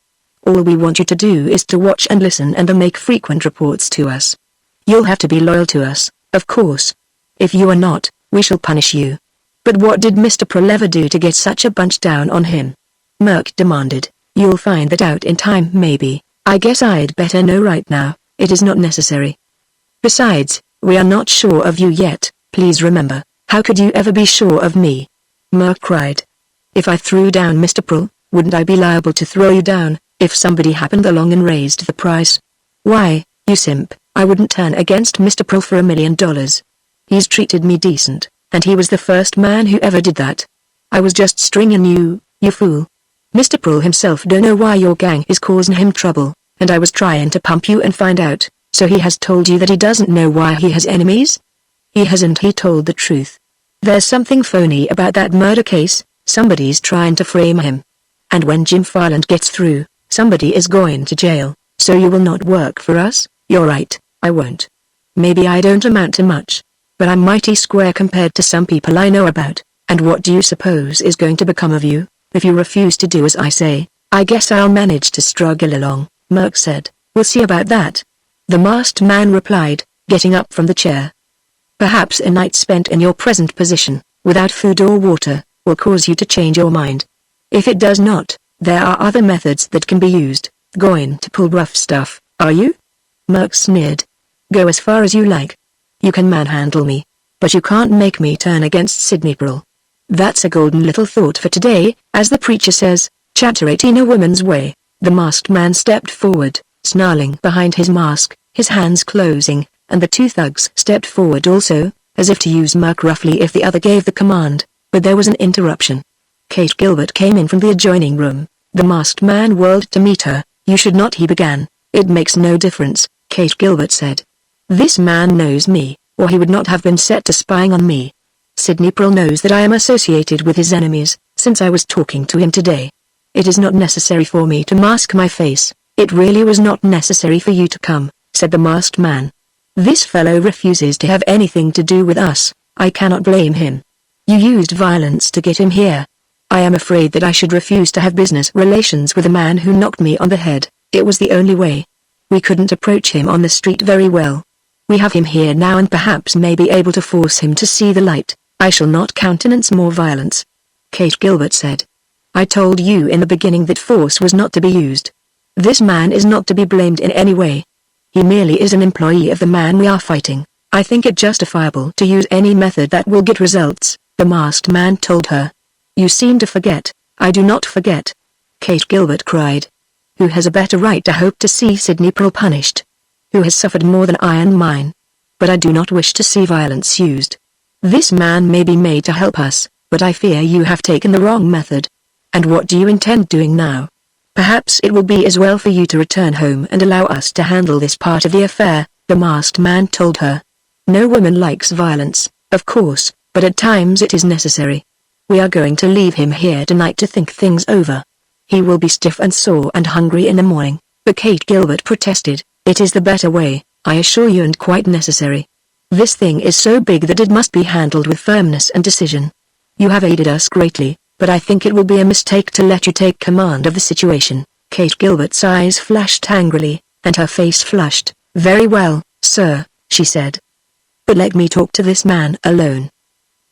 All we want you to do is to watch and listen and then make frequent reports to us. You'll have to be loyal to us, of course. If you are not, we shall punish you. But what did Mr. Prill ever do to get such a bunch down on him? Merc demanded. You'll find that out in time maybe. I guess I'd better know right now. It is not necessary. Besides, we are not sure of you yet, please remember. How could you ever be sure of me? Merc cried. If I threw down Mr. Prill, wouldn't I be liable to throw you down, if somebody happened along and raised the price? Why, you simp, I wouldn't turn against Mr. Prill for $1 million. He's treated me decent, and he was the first man who ever did that. I was just stringing you, you fool. Mr. Prill himself don't know why your gang is causing him trouble, and I was trying to pump you and find out, so he has told you that he doesn't know why he has enemies? He hasn't. He told the truth. There's something phony about that murder case, somebody's trying to frame him. And when Jim Farland gets through, somebody is going to jail, so you will not work for us? You're right, I won't. Maybe I don't amount to much, but I'm mighty square compared to some people I know about, and what do you suppose is going to become of you? If you refuse to do as I say, I guess I'll manage to struggle along, Merc said. We'll see about that. The masked man replied, getting up from the chair. Perhaps a night spent in your present position, without food or water, will cause you to change your mind. If it does not, there are other methods that can be used. Going to pull rough stuff, are you? Merc sneered. Go as far as you like. You can manhandle me. But you can't make me turn against Sydney Pearl. That's a golden little thought for today, as the preacher says. Chapter 18 A Woman's Way. The masked man stepped forward, snarling behind his mask, his hands closing, and the two thugs stepped forward also, as if to use Merc roughly if the other gave the command, but there was an interruption. Kate Gilbert came in from the adjoining room. The masked man whirled to meet her. You should not, he began. It makes no difference, Kate Gilbert said. This man knows me, or he would not have been set to spying on me. Sydney Pearl knows that I am associated with his enemies, since I was talking to him today. It is not necessary for me to mask my face. It really was not necessary for you to come, said the masked man. This fellow refuses to have anything to do with us. I cannot blame him. You used violence to get him here. I am afraid that I should refuse to have business relations with a man who knocked me on the head. It was the only way. We couldn't approach him on the street very well. We have him here now and perhaps may be able to force him to see the light. I shall not countenance more violence. Kate Gilbert said. I told you in the beginning that force was not to be used. This man is not to be blamed in any way. He merely is an employee of the man we are fighting. I think it justifiable to use any method that will get results, the masked man told her. You seem to forget. I do not forget. Kate Gilbert cried. Who has a better right to hope to see Sydney Pearl punished? Who has suffered more than I and mine? But I do not wish to see violence used. This man may be made to help us, but I fear you have taken the wrong method. And what do you intend doing now? Perhaps it will be as well for you to return home and allow us to handle this part of the affair, the masked man told her. No woman likes violence, of course, but at times it is necessary. We are going to leave him here tonight to think things over. He will be stiff and sore and hungry in the morning, but Kate Gilbert protested. It is the better way, I assure you, and quite necessary. This thing is so big that it must be handled with firmness and decision. You have aided us greatly, but I think it will be a mistake to let you take command of the situation. Kate Gilbert's eyes flashed angrily, and her face flushed. Very well, sir, she said. But let me talk to this man alone.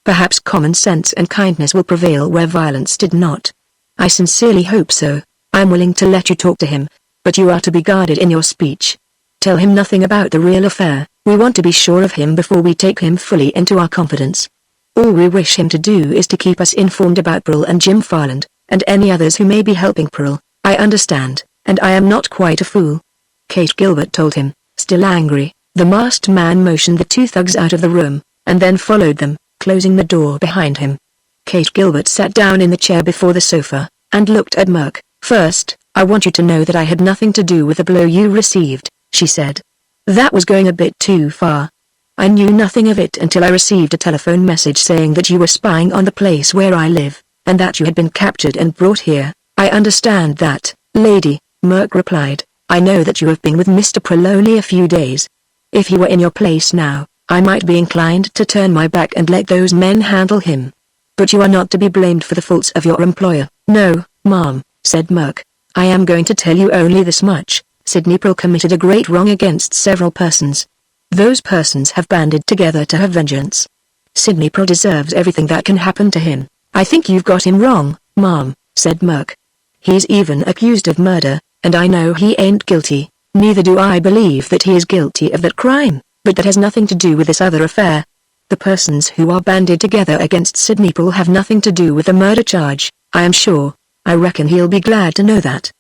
Perhaps common sense and kindness will prevail where violence did not. I sincerely hope so. I am willing to let you talk to him, but you are to be guarded in your speech. Tell him nothing about the real affair. We want to be sure of him before we take him fully into our confidence. All we wish him to do is to keep us informed about Pearl and Jim Farland, and any others who may be helping Pearl. I understand, and I am not quite a fool. Kate Gilbert told him, still angry. The masked man motioned the two thugs out of the room, and then followed them, closing the door behind him. Kate Gilbert sat down in the chair before the sofa, and looked at Merc. First, I want you to know that I had nothing to do with the blow you received, she said. That was going a bit too far. I knew nothing of it until I received a telephone message saying that you were spying on the place where I live, and that you had been captured and brought here. I understand that, lady, Merc replied. I know that you have been with Mr. Pearl only a few days. If he were in your place now, I might be inclined to turn my back and let those men handle him. But you are not to be blamed for the faults of your employer. No, ma'am, said Merc. I am going to tell you only this much. Sydney Pearl committed a great wrong against several persons. Those persons have banded together to have vengeance. Sydney Pearl deserves everything that can happen to him. I think you've got him wrong, ma'am, said Merc. He's even accused of murder, and I know he ain't guilty. Neither do I believe that he is guilty of that crime, but that has nothing to do with this other affair. The persons who are banded together against Sydney Pearl have nothing to do with the murder charge, I am sure. I reckon he'll be glad to know that.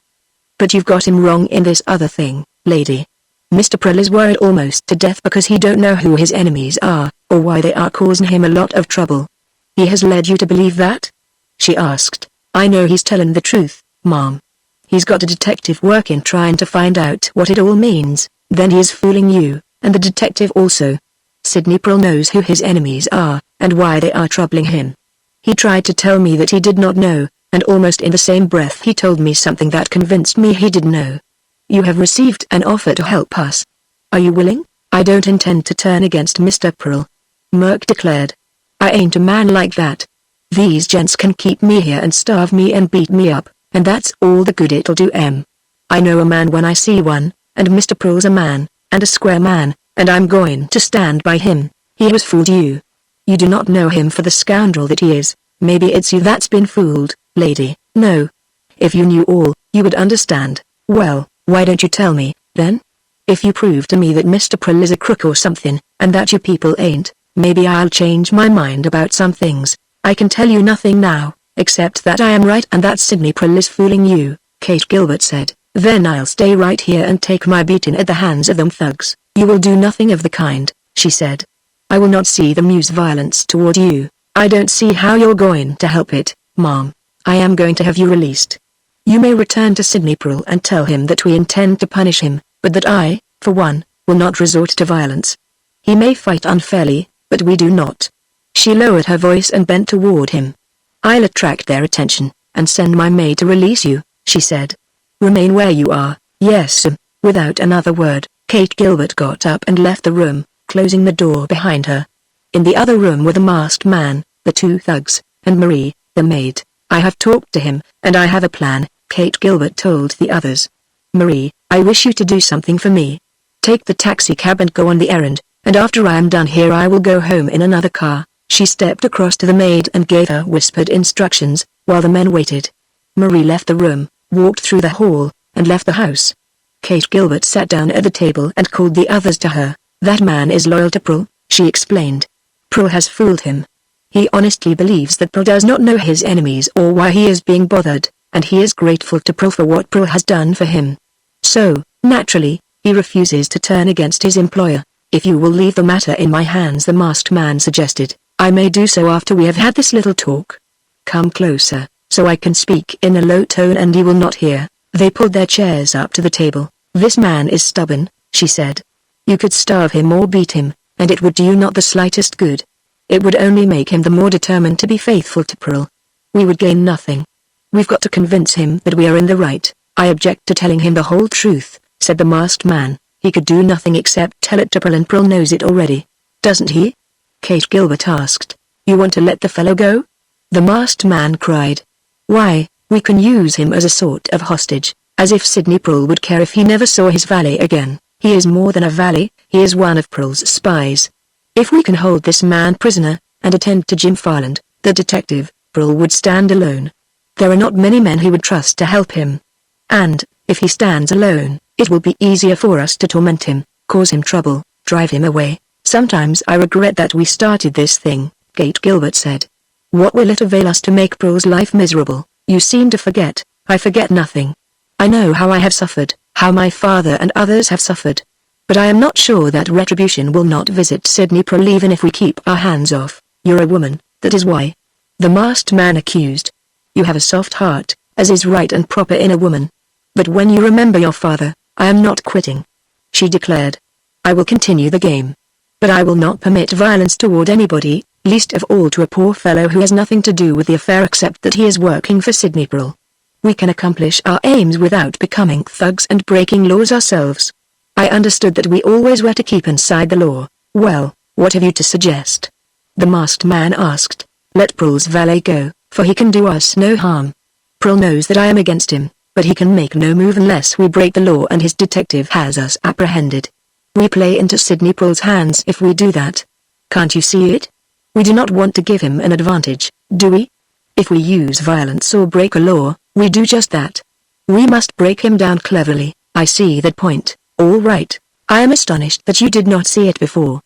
But you've got him wrong in this other thing, lady. Mr. Pearl is worried almost to death because he don't know who his enemies are, or why they are causing him a lot of trouble. He has led you to believe that? She asked. I know he's telling the truth, ma'am. He's got a detective working trying to find out what it all means, then he is fooling you, and the detective also. Sydney Pearl knows who his enemies are, and why they are troubling him. He tried to tell me that he did not know, and almost in the same breath he told me something that convinced me he did know. You have received an offer to help us. Are you willing? I don't intend to turn against Mr. Pearl, Merc declared. I ain't a man like that. These gents can keep me here and starve me and beat me up, and that's all the good it'll do. I know a man when I see one, and Mr. Pearl's a man, and a square man, and I'm going to stand by him. He has fooled you. You do not know him for the scoundrel that he is. Maybe it's you that's been fooled, lady. No. If you knew all, you would understand. Well, why don't you tell me, then? If you prove to me that Mr. Prill is a crook or something, and that you people ain't, maybe I'll change my mind about some things. I can tell you nothing now, except that I am right and that Sidney Prill is fooling you," Kate Gilbert said. "Then I'll stay right here and take my beating at the hands of them thugs." "You will do nothing of the kind," she said. "I will not see them use violence toward you. I don't see how you're going to help it, Mom. I am going to have you released. You may return to Sidney Prill and tell him that we intend to punish him, but that I, for one, will not resort to violence. He may fight unfairly, but we do not." She lowered her voice and bent toward him. "I'll attract their attention, and send my maid to release you," she said. "Remain where you are." "Yes, Without another word, Kate Gilbert got up and left the room, closing the door behind her. In the other room were the masked man, the two thugs, and Marie, the maid. "I have talked to him, and I have a plan," Kate Gilbert told the others. "Marie, I wish you to do something for me. Take the taxi cab and go on the errand, and after I am done here I will go home in another car." She stepped across to the maid and gave her whispered instructions, while the men waited. Marie left the room, walked through the hall, and left the house. Kate Gilbert sat down at the table and called the others to her. "That man is loyal to Prill," she explained. "Prill has fooled him. He honestly believes that Prill does not know his enemies or why he is being bothered, and he is grateful to Prill for what Prill has done for him. So, naturally, he refuses to turn against his employer. If you will leave the matter in my hands," the masked man suggested, "I may do so after we have had this little talk. Come closer, so I can speak in a low tone and you will not hear." They pulled their chairs up to the table. "This man is stubborn," she said. "You could starve him or beat him, and it would do you not the slightest good. It would only make him the more determined to be faithful to Prill. We would gain nothing. We've got to convince him that we are in the right." "I object to telling him the whole truth," said the masked man. "He could do nothing except tell it to Prill, and Prill knows it already." "Doesn't he?" Kate Gilbert asked. "You want to let the fellow go?" The masked man cried. "Why, we can use him as a sort of hostage, as if Sidney Prill would care if he never saw his valet again. He is more than a valet, he is one of Prill's spies. If we can hold this man prisoner, and attend to Jim Farland, the detective, Prill would stand alone. There are not many men he would trust to help him. And, if he stands alone, it will be easier for us to torment him, cause him trouble, drive him away." "Sometimes I regret that we started this thing," Kate Gilbert said. "What will it avail us to make Prill's life miserable?" "You seem to forget." "I forget nothing. I know how I have suffered, how my father and others have suffered. But I am not sure that retribution will not visit Sidney Prill even if we keep our hands off." "You're a woman, that is why," the masked man accused. "You have a soft heart, as is right and proper in a woman. But when you remember your father, I am not quitting," she declared. "I will continue the game. But I will not permit violence toward anybody, least of all to a poor fellow who has nothing to do with the affair except that he is working for Sidney Prill. We can accomplish our aims without becoming thugs and breaking laws ourselves. I understood that we always were to keep inside the law. Well, what have you to suggest?" the masked man asked. "Let Prill's valet go, for he can do us no harm. Prill knows that I am against him, but he can make no move unless we break the law, and his detective has us apprehended. We play into Sidney Prill's hands if we do that. Can't you see it? We do not want to give him an advantage, do we? If we use violence or break a law, we do just that. We must break him down cleverly." "I see that point. All right. I am astonished that you did not see it before.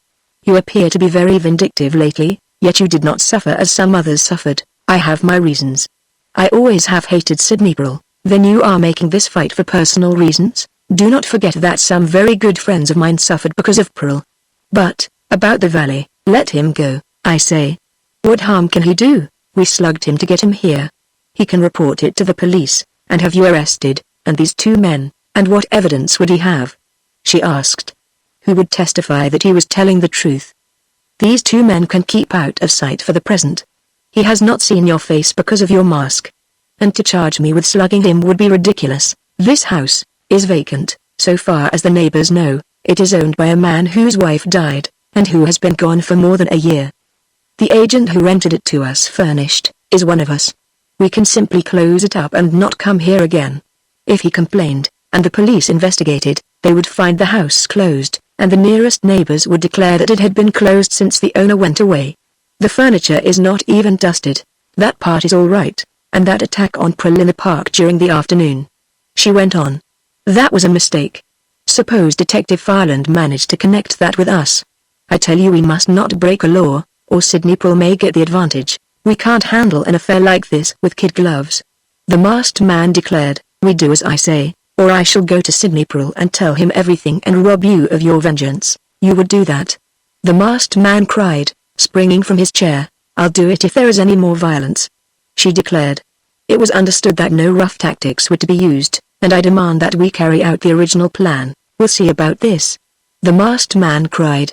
You appear to be very vindictive lately, yet you did not suffer as some others suffered." "I have my reasons. I always have hated Sidney Prill." "Then you are making this fight for personal reasons? Do not forget that some very good friends of mine suffered because of Prill. But, about the valet, let him go, I say. What harm can he do? We slugged him to get him here. He can report it to the police, and have you arrested, and these two men, and what evidence would he have?" she asked. "Who would testify that he was telling the truth? These two men can keep out of sight for the present. He has not seen your face because of your mask. And to charge me with slugging him would be ridiculous. This house is vacant, so far as the neighbors know. It is owned by a man whose wife died, and who has been gone for more than a year. The agent who rented it to us furnished, is one of us. We can simply close it up and not come here again. If he complained, and the police investigated, they would find the house closed, and the nearest neighbors would declare that it had been closed since the owner went away. The furniture is not even dusted. That part is all right, and that attack on Prill in the park during the afternoon," she went on. "That was a mistake. Suppose Detective Farland managed to connect that with us. I tell you, we must not break a law, or Sidney Prule may get the advantage. We can't handle an affair like this with kid gloves. The masked man declared, we do as I say, or I shall go to Sidney Prule and tell him everything and rob you of your vengeance. You would do that? The masked man cried, springing from his chair. I'll do it if there is any more violence. She declared. It was understood that no rough tactics were to be used, and I demand that we carry out the original plan. We'll see about this. The masked man cried.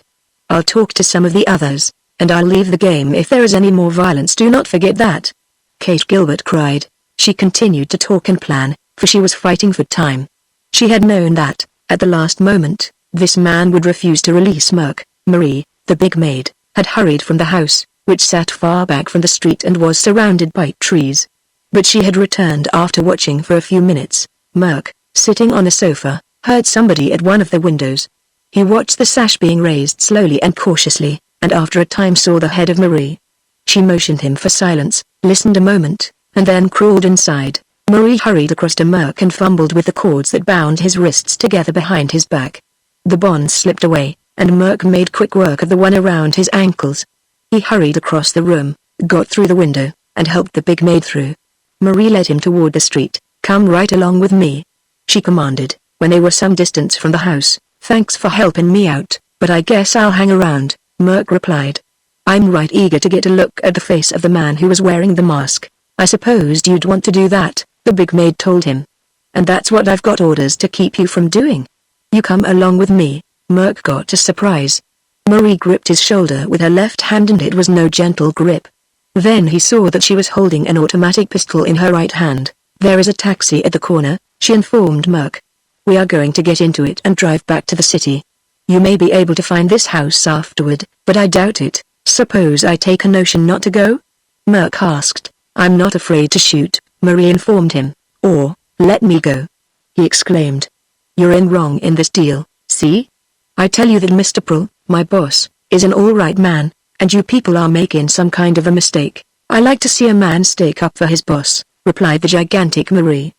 I'll talk to some of the others, and I'll leave the game if there is any more violence. Do not forget that. Kate Gilbert cried. She continued to talk and plan, for she was fighting for time. She had known that, at the last moment, this man would refuse to release Merc. Marie, the big maid, had hurried from the house, which sat far back from the street and was surrounded by trees. But she had returned after watching for a few minutes. Merc, sitting on a sofa, heard somebody at one of the windows. He watched the sash being raised slowly and cautiously, and after a time saw the head of Marie. She motioned him for silence, listened a moment, and then crawled inside. Marie hurried across to Merc and fumbled with the cords that bound his wrists together behind his back. The bonds slipped away, and Merc made quick work of the one around his ankles. He hurried across the room, got through the window, and helped the big maid through. Marie led him toward the street. Come right along with me, she commanded, when they were some distance from the house. Thanks for helping me out, but I guess I'll hang around, Merc replied. I'm right eager to get a look at the face of the man who was wearing the mask. I supposed you'd want to do that, the big maid told him. And that's what I've got orders to keep you from doing. You come along with me. Merc got a surprise. Marie gripped his shoulder with her left hand, and it was no gentle grip. Then he saw that she was holding an automatic pistol in her right hand. There is a taxi at the corner, she informed Merc. We are going to get into it and drive back to the city. You may be able to find this house afterward, but I doubt it. Suppose I take a notion not to go? Merc asked. I'm not afraid to shoot, Marie informed him. Or, let me go. He exclaimed. You're in wrong in this deal, see? I tell you that Mr. Prule, my boss, is an all-right man, and you people are making some kind of a mistake. I like to see a man stick up for his boss, replied the gigantic Marie.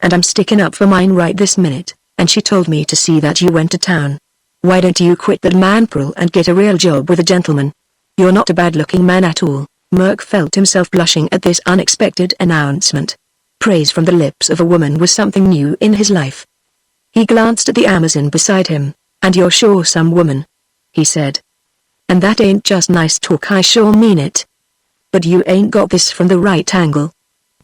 And I'm sticking up for mine right this minute, and she told me to see that you went to town. Why don't you quit that man Prule and get a real job with a gentleman? You're not a bad-looking man at all. Merc felt himself blushing at this unexpected announcement. Praise from the lips of a woman was something new in his life. He glanced at the Amazon beside him. And you're sure some woman? He said. And that ain't just nice talk, I sure mean it. But you ain't got this from the right angle.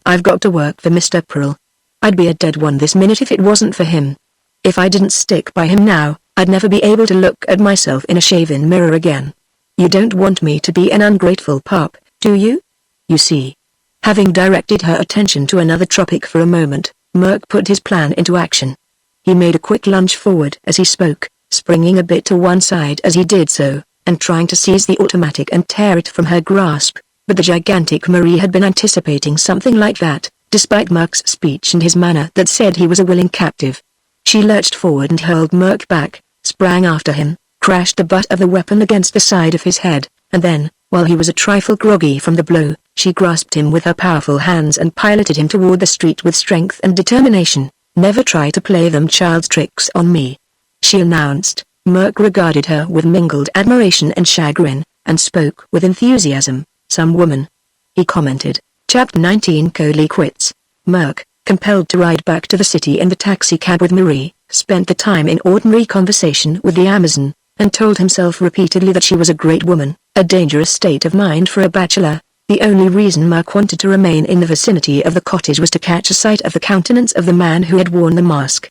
I've got to work for Mr. Prule. I'd be a dead one this minute if it wasn't for him. If I didn't stick by him now, I'd never be able to look at myself in a shaven mirror again. You don't want me to be an ungrateful pup, do you? You see. Having directed her attention to another topic for a moment, Merc put his plan into action. He made a quick lunge forward as he spoke, springing a bit to one side as he did so, and trying to seize the automatic and tear it from her grasp, but the gigantic Marie had been anticipating something like that, despite Merc's speech and his manner that said he was a willing captive. She lurched forward and hurled Merc back, sprang after him, crashed the butt of the weapon against the side of his head, and then, while he was a trifle groggy from the blow, she grasped him with her powerful hands and piloted him toward the street with strength and determination. Never try to play them child's tricks on me, she announced. Merc regarded her with mingled admiration and chagrin, and spoke with enthusiasm. Some woman, he commented. Chapter 19 Coley quits. Merc, compelled to ride back to the city in the taxicab with Marie, spent the time in ordinary conversation with the Amazon, and told himself repeatedly that she was a great woman, a dangerous state of mind for a bachelor. The only reason Merc wanted to remain in the vicinity of the cottage was to catch a sight of the countenance of the man who had worn the mask.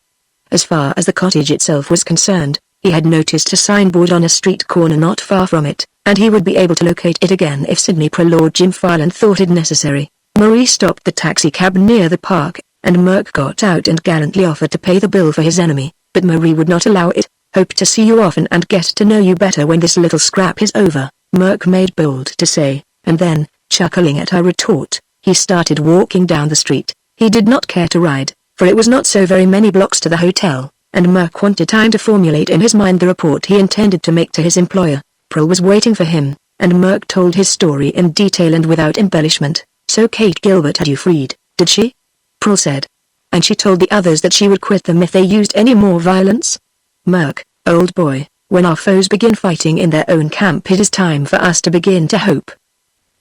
As far as the cottage itself was concerned, he had noticed a signboard on a street corner not far from it, and he would be able to locate it again if Sidney Prule or Jim Farland thought it necessary. Marie stopped the taxicab near the park, and Merc got out and gallantly offered to pay the bill for his enemy, but Marie would not allow it. Hope to see you often and get to know you better when this little scrap is over, Merc made bold to say, and then, chuckling at her retort, he started walking down the street. He did not care to ride, for it was not so very many blocks to the hotel, and Merc wanted time to formulate in his mind the report he intended to make to his employer. Prule was waiting for him, and Merc told his story in detail and without embellishment. So Kate Gilbert had you freed, did she? Prule said. And she told the others that she would quit them if they used any more violence? Merc, old boy, when our foes begin fighting in their own camp, it is time for us to begin to hope.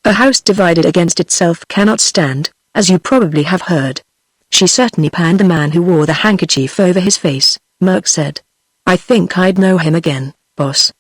A house divided against itself cannot stand, as you probably have heard. She certainly panned the man who wore the handkerchief over his face, Merc said. I think I'd know him again, boss.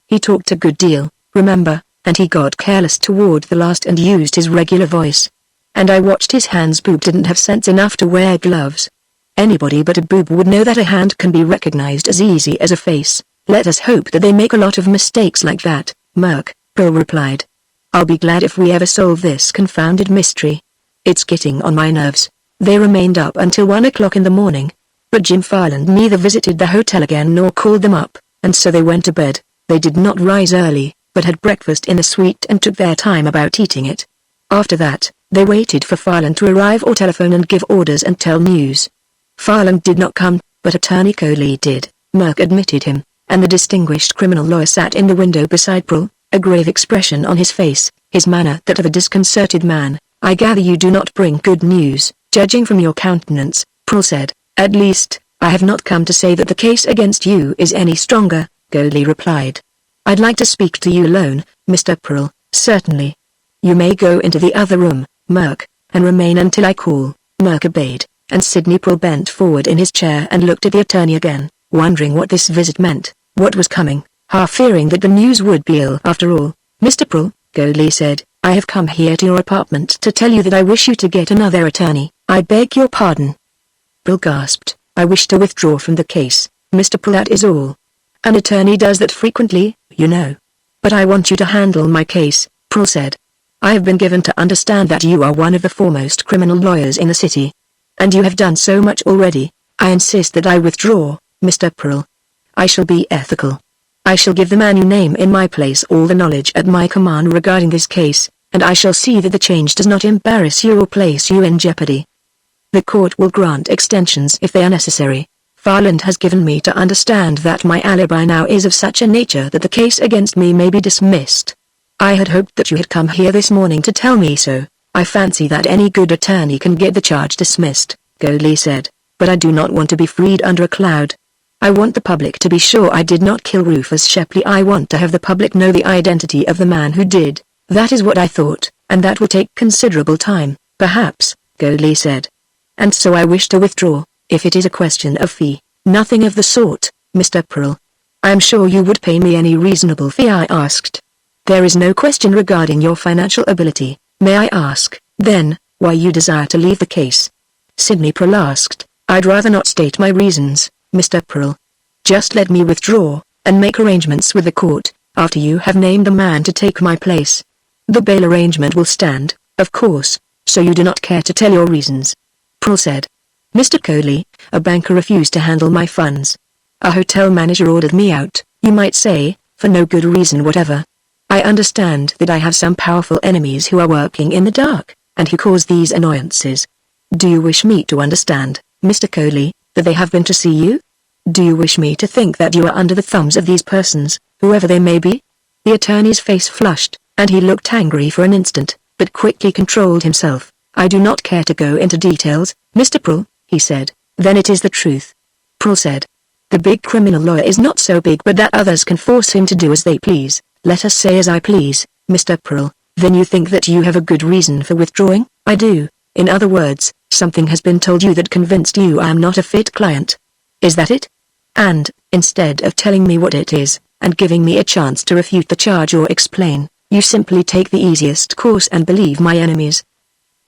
He talked a good deal, remember, and he got careless toward the last and used his regular voice. And I watched his hands. Boob didn't have sense enough to wear gloves. Anybody but a boob would know that a hand can be recognized as easy as a face. Let us hope that they make a lot of mistakes like that, Merc, Bill replied. I'll be glad if we ever solve this confounded mystery. It's getting on my nerves. They remained up until 1 o'clock in the morning. But Jim Farland neither visited the hotel again nor called them up, and so they went to bed. They did not rise early, but had breakfast in the suite and took their time about eating it. After that, they waited for Farland to arrive or telephone and give orders and tell news. Farland did not come, but Attorney Coley did, Merc admitted him, and the distinguished criminal lawyer sat in the window beside Pearl, a grave expression on his face, his manner that of a disconcerted man. I gather you do not bring good news, judging from your countenance, Pearl said. At least, I have not come to say that the case against you is any stronger, Coley replied. I'd like to speak to you alone, Mr. Pearl. Certainly. You may go into the other room, Merc, and remain until I call. Merc obeyed, and Sidney Pearl bent forward in his chair and looked at the attorney again, wondering what this visit meant, what was coming, half fearing that the news would be ill after all. Mr. Pearl, Coley said, I have come here to your apartment to tell you that I wish you to get another attorney. I beg your pardon. Pearl gasped. I wish to withdraw from the case, Mr. Pearl, that is all. An attorney does that frequently, you know. But I want you to handle my case, Pearl said. I have been given to understand that you are one of the foremost criminal lawyers in the city. And you have done so much already. I insist that I withdraw, Mr. Pearl. I shall be ethical. I shall give the man you name in my place all the knowledge at my command regarding this case, and I shall see that the change does not embarrass you or place you in jeopardy. The court will grant extensions if they are necessary. Farland has given me to understand that my alibi now is of such a nature that the case against me may be dismissed. I had hoped that you had come here this morning to tell me so. I fancy that any good attorney can get the charge dismissed, Coley said, but I do not want to be freed under a cloud. I want the public to be sure I did not kill Rufus Shepley. I want to have the public know the identity of the man who did. That is what I thought, and that will take considerable time, perhaps, Coley said. And so I wish to withdraw, if it is a question of fee. Nothing of the sort, Mr. Pearl. I am sure you would pay me any reasonable fee, I asked. There is no question regarding your financial ability. May I ask, then, why you desire to leave the case? Sidney Pearl asked. I'd rather not state my reasons, Mr. Pearl. Just let me withdraw, and make arrangements with the court, after you have named a man to take my place. The bail arrangement will stand, of course, so you do not care to tell your reasons. Pearl said. Mr. Coley, a banker refused to handle my funds. A hotel manager ordered me out, you might say, for no good reason whatever. I understand that I have some powerful enemies who are working in the dark, and who cause these annoyances. Do you wish me to understand, Mr. Coley, that they have been to see you? Do you wish me to think that you are under the thumbs of these persons, whoever they may be? The attorney's face flushed, and he looked angry for an instant, but quickly controlled himself. I do not care to go into details, Mr. Pearl, he said. Then it is the truth. Pearl said. The big criminal lawyer is not so big but that others can force him to do as they please. Let us say as I please, Mr. Pearl. Then you think that you have a good reason for withdrawing? I do. In other words, something has been told you that convinced you I am not a fit client. Is that it? And, instead of telling me what it is, and giving me a chance to refute the charge or explain, you simply take the easiest course and believe my enemies.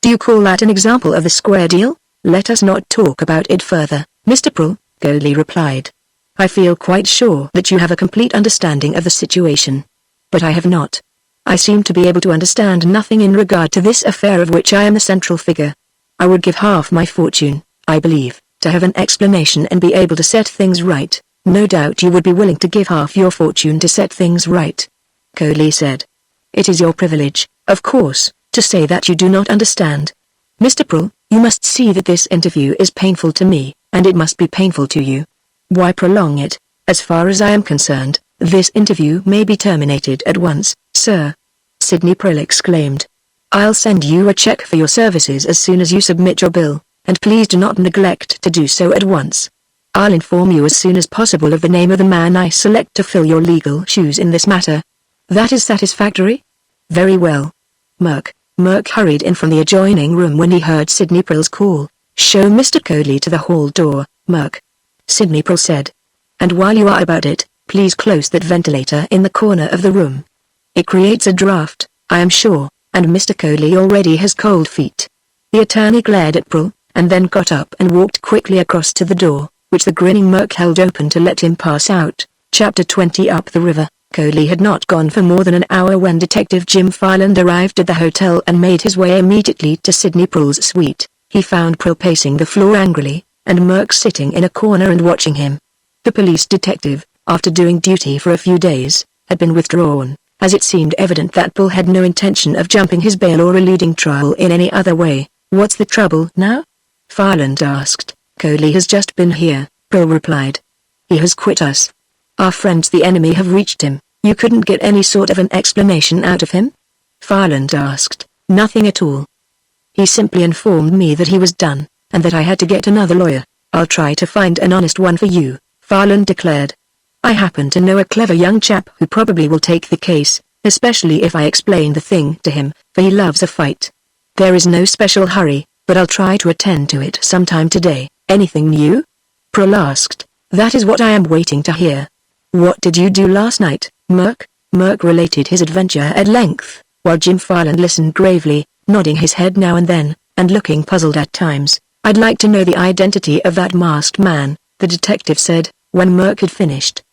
Do you call that an example of the square deal? Let us not talk about it further, Mr. Pearl, Coley replied. I feel quite sure that you have a complete understanding of the situation. But I have not. I seem to be able to understand nothing in regard to this affair of which I am the central figure. I would give half my fortune, I believe, to have an explanation and be able to set things right. No doubt you would be willing to give half your fortune to set things right. Coley said. It is your privilege, of course, to say that you do not understand. Mr. Pearl, you must see that this interview is painful to me, and it must be painful to you. Why prolong it? As far as I am concerned, this interview may be terminated at once, sir. Sidney Pearl exclaimed. I'll send you a check for your services as soon as you submit your bill, and please do not neglect to do so at once. I'll inform you as soon as possible of the name of the man I select to fill your legal shoes in this matter. That is satisfactory? Very well. Merk hurried in from the adjoining room when he heard Sidney Prill's call. Show Mr. Codley to the hall door, Merk. Sidney Prill said. And while you are about it, please close that ventilator in the corner of the room. It creates a draft, I am sure, and Mr. Codley already has cold feet. The attorney glared at Prill, and then got up and walked quickly across to the door, which the grinning Merk held open to let him pass out. Chapter 20. Up the river. Codley had not gone for more than an hour when Detective Jim Farland arrived at the hotel and made his way immediately to Sidney Prill's suite. He found Prill pacing the floor angrily, and Merk sitting in a corner and watching him. The police detective, after doing duty for a few days, had been withdrawn, as it seemed evident that Prill had no intention of jumping his bail or eluding trial in any other way. What's the trouble now? Farland asked. Codley has just been here, Prill replied. He has quit us. Our friends the enemy have reached him. You couldn't get any sort of an explanation out of him? Farland asked. Nothing at all. He simply informed me that he was done, and that I had to get another lawyer. I'll try to find an honest one for you, Farland declared. I happen to know a clever young chap who probably will take the case, especially if I explain the thing to him, for he loves a fight. There is no special hurry, but I'll try to attend to it sometime today. Anything new? Prill asked. That is what I am waiting to hear. What did you do last night, Merk? Merk related his adventure at length, while Jim Farland listened gravely, nodding his head now and then, and looking puzzled at times. I'd like to know the identity of that masked man, the detective said, when Merk had finished.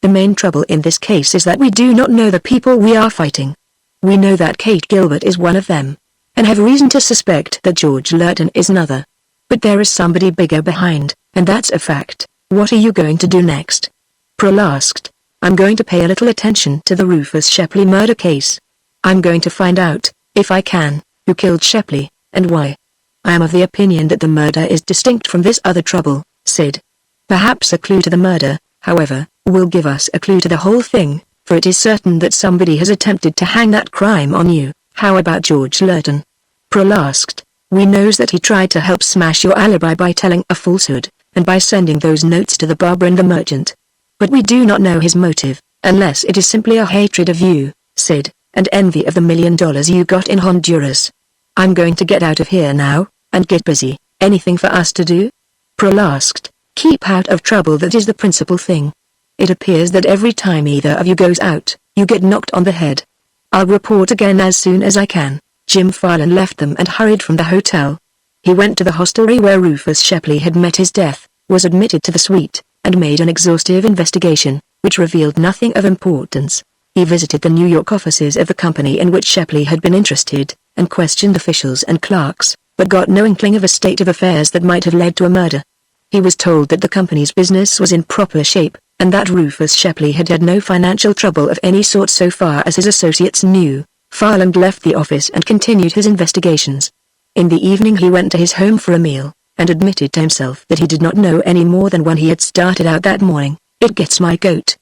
The main trouble in this case is that we do not know the people we are fighting. We know that Kate Gilbert is one of them, and have reason to suspect that George Lurton is another. But there is somebody bigger behind, and that's a fact. What are you going to do next? Prill asked. I'm going to pay a little attention to the Rufus Shepley murder case. I'm going to find out, if I can, who killed Shepley, and why. I am of the opinion that the murder is distinct from this other trouble, Sid. Perhaps a clue to the murder, however, will give us a clue to the whole thing, for it is certain that somebody has attempted to hang that crime on you. How about George Lurton? Prill asked. We knows that he tried to help smash your alibi by telling a falsehood, and by sending those notes to the barber and the merchant. But we do not know his motive, unless it is simply a hatred of you, Sid, and envy of the $1 million you got in Honduras. I'm going to get out of here now, and get busy. Anything for us to do? Prill asked. Keep out of trouble, that is the principal thing. It appears that every time either of you goes out, you get knocked on the head. I'll report again as soon as I can. Jim Farland left them and hurried from the hotel. He went to the hostelry where Rufus Shepley had met his death, was admitted to the suite, and made an exhaustive investigation, which revealed nothing of importance. He visited the New York offices of the company in which Shepley had been interested, and questioned officials and clerks, but got no inkling of a state of affairs that might have led to a murder. He was told that the company's business was in proper shape, and that Rufus Shepley had had no financial trouble of any sort so far as his associates knew. Farland left the office and continued his investigations. In the evening he went to his home for a meal, and admitted to himself that he did not know any more than when he had started out that morning. It gets my goat,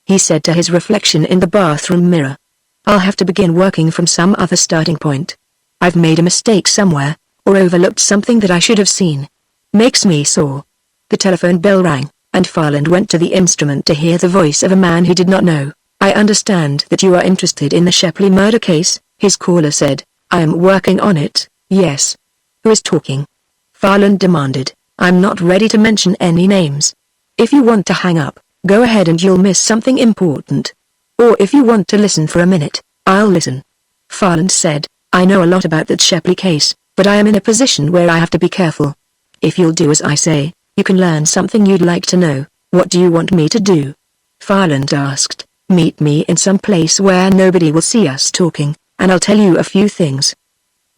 he said to his reflection in the bathroom mirror. I'll have to begin working from some other starting point. I've made a mistake somewhere, or overlooked something that I should have seen. Makes me sore. The telephone bell rang, and Farland went to the instrument to hear the voice of a man he did not know. I understand that you are interested in the Shepley murder case, his caller said. I am working on it, yes. Who is talking? Farland demanded. I'm not ready to mention any names. If you want to hang up, go ahead and you'll miss something important. Or if you want to listen for a minute, I'll listen. Farland said. I know a lot about that Shepley case, but I am in a position where I have to be careful. If you'll do as I say, you can learn something you'd like to know. What do you want me to do? Farland asked. Meet me in some place where nobody will see us talking, and I'll tell you a few things.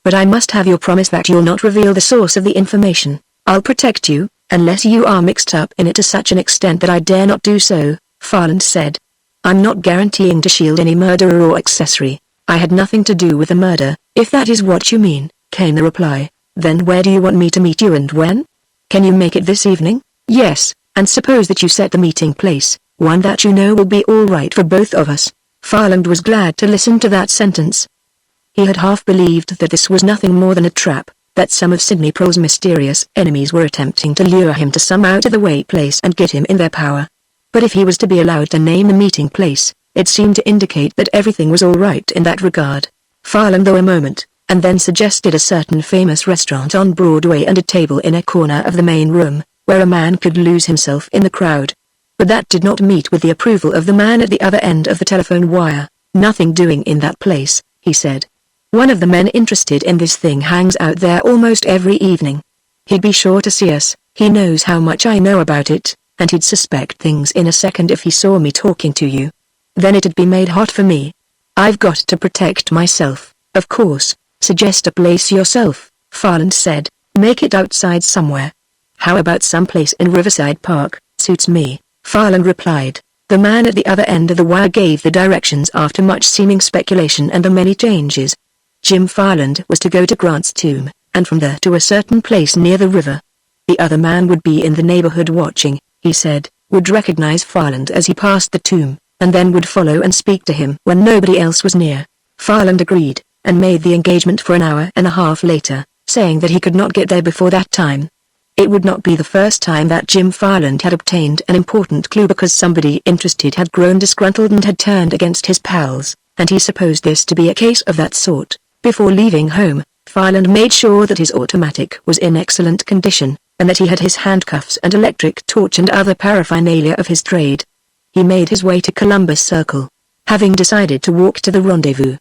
But I must have your promise that you'll not reveal the source of the information. I'll protect you, unless you are mixed up in it to such an extent that I dare not do so, Farland said. I'm not guaranteeing to shield any murderer or accessory. I had nothing to do with the murder, if that is what you mean, came the reply. Then where do you want me to meet you and when? Can you make it this evening? Yes, and suppose that you set the meeting place, one that you know will be all right for both of us. Farland was glad to listen to that sentence. He had half believed that this was nothing more than a trap, that some of Sidney Proul's mysterious enemies were attempting to lure him to some out-of-the-way place and get him in their power. But if he was to be allowed to name the meeting place, it seemed to indicate that everything was all right in that regard. Farland thought a moment, and then suggested a certain famous restaurant on Broadway and a table in a corner of the main room, where a man could lose himself in the crowd. But that did not meet with the approval of the man at the other end of the telephone wire. "Nothing doing in that place," he said. "One of the men interested in this thing hangs out there almost every evening. He'd be sure to see us, he knows how much I know about it, and he'd suspect things in a second if he saw me talking to you. Then it'd be made hot for me. I've got to protect myself, of course." "Suggest a place yourself," Farland said. "Make it outside somewhere." "How about someplace in Riverside Park?" "Suits me," Farland replied. The man at the other end of the wire gave the directions after much seeming speculation and the many changes. Jim Farland was to go to Grant's tomb, and from there to a certain place near the river. The other man would be in the neighborhood watching, he said, would recognize Farland as he passed the tomb, and then would follow and speak to him when nobody else was near. Farland agreed, and made the engagement for an hour and a half later, saying that he could not get there before that time. It would not be the first time that Jim Farland had obtained an important clue because somebody interested had grown disgruntled and had turned against his pals, and he supposed this to be a case of that sort. Before leaving home, Farland made sure that his automatic was in excellent condition, and that he had his handcuffs and electric torch and other paraphernalia of his trade. He made his way to Columbus Circle, having decided to walk to the rendezvous.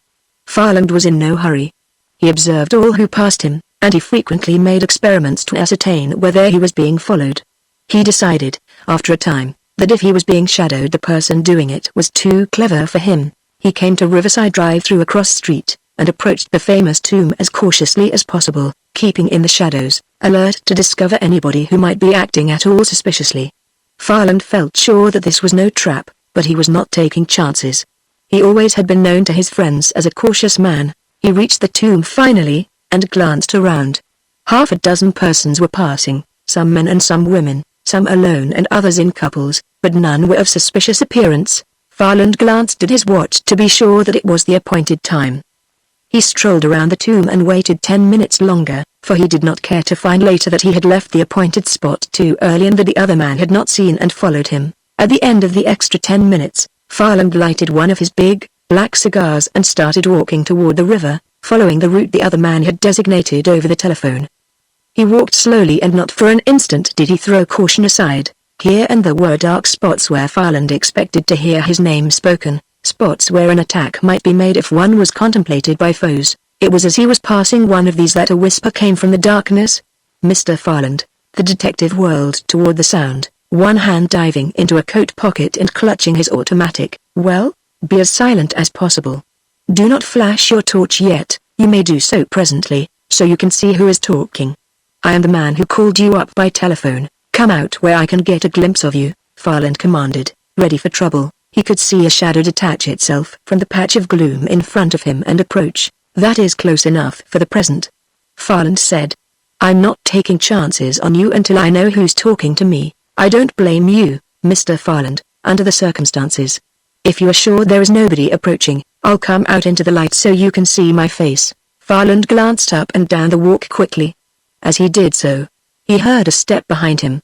Farland was in no hurry. He observed all who passed him, and he frequently made experiments to ascertain whether he was being followed. He decided, after a time, that if he was being shadowed the person doing it was too clever for him. He came to Riverside Drive through a cross street, and approached the famous tomb as cautiously as possible, keeping in the shadows, alert to discover anybody who might be acting at all suspiciously. Farland felt sure that this was no trap, but he was not taking chances. He always had been known to his friends as a cautious man. He reached the tomb finally, and glanced around. Half a dozen persons were passing, some men and some women, some alone and others in couples, but none were of suspicious appearance. Farland glanced at his watch to be sure that it was the appointed time. He strolled around the tomb and waited 10 minutes longer, for he did not care to find later that he had left the appointed spot too early and that the other man had not seen and followed him. At the end of the extra 10 minutes, Farland lighted one of his big, black cigars and started walking toward the river, following the route the other man had designated over the telephone. He walked slowly and not for an instant did he throw caution aside. Here and there were dark spots where Farland expected to hear his name spoken, spots where an attack might be made if one was contemplated by foes. It was as he was passing one of these that a whisper came from the darkness. "Mr. Farland." The detective whirled toward the sound, one hand diving into a coat pocket and clutching his automatic. "Well, be as silent as possible. Do not flash your torch yet, you may do so presently, so you can see who is talking. I am the man who called you up by telephone. Come out where I can get a glimpse of you," Farland commanded, ready for trouble. He could see a shadow detach itself from the patch of gloom in front of him and approach. "That is close enough for the present," Farland said. "I'm not taking chances on you until I know who's talking to me. I don't blame you, Mr. Farland, under the circumstances. If you are sure there is nobody approaching, I'll come out into the light so you can see my face." Farland glanced up and down the walk quickly. As he did so, he heard a step behind him.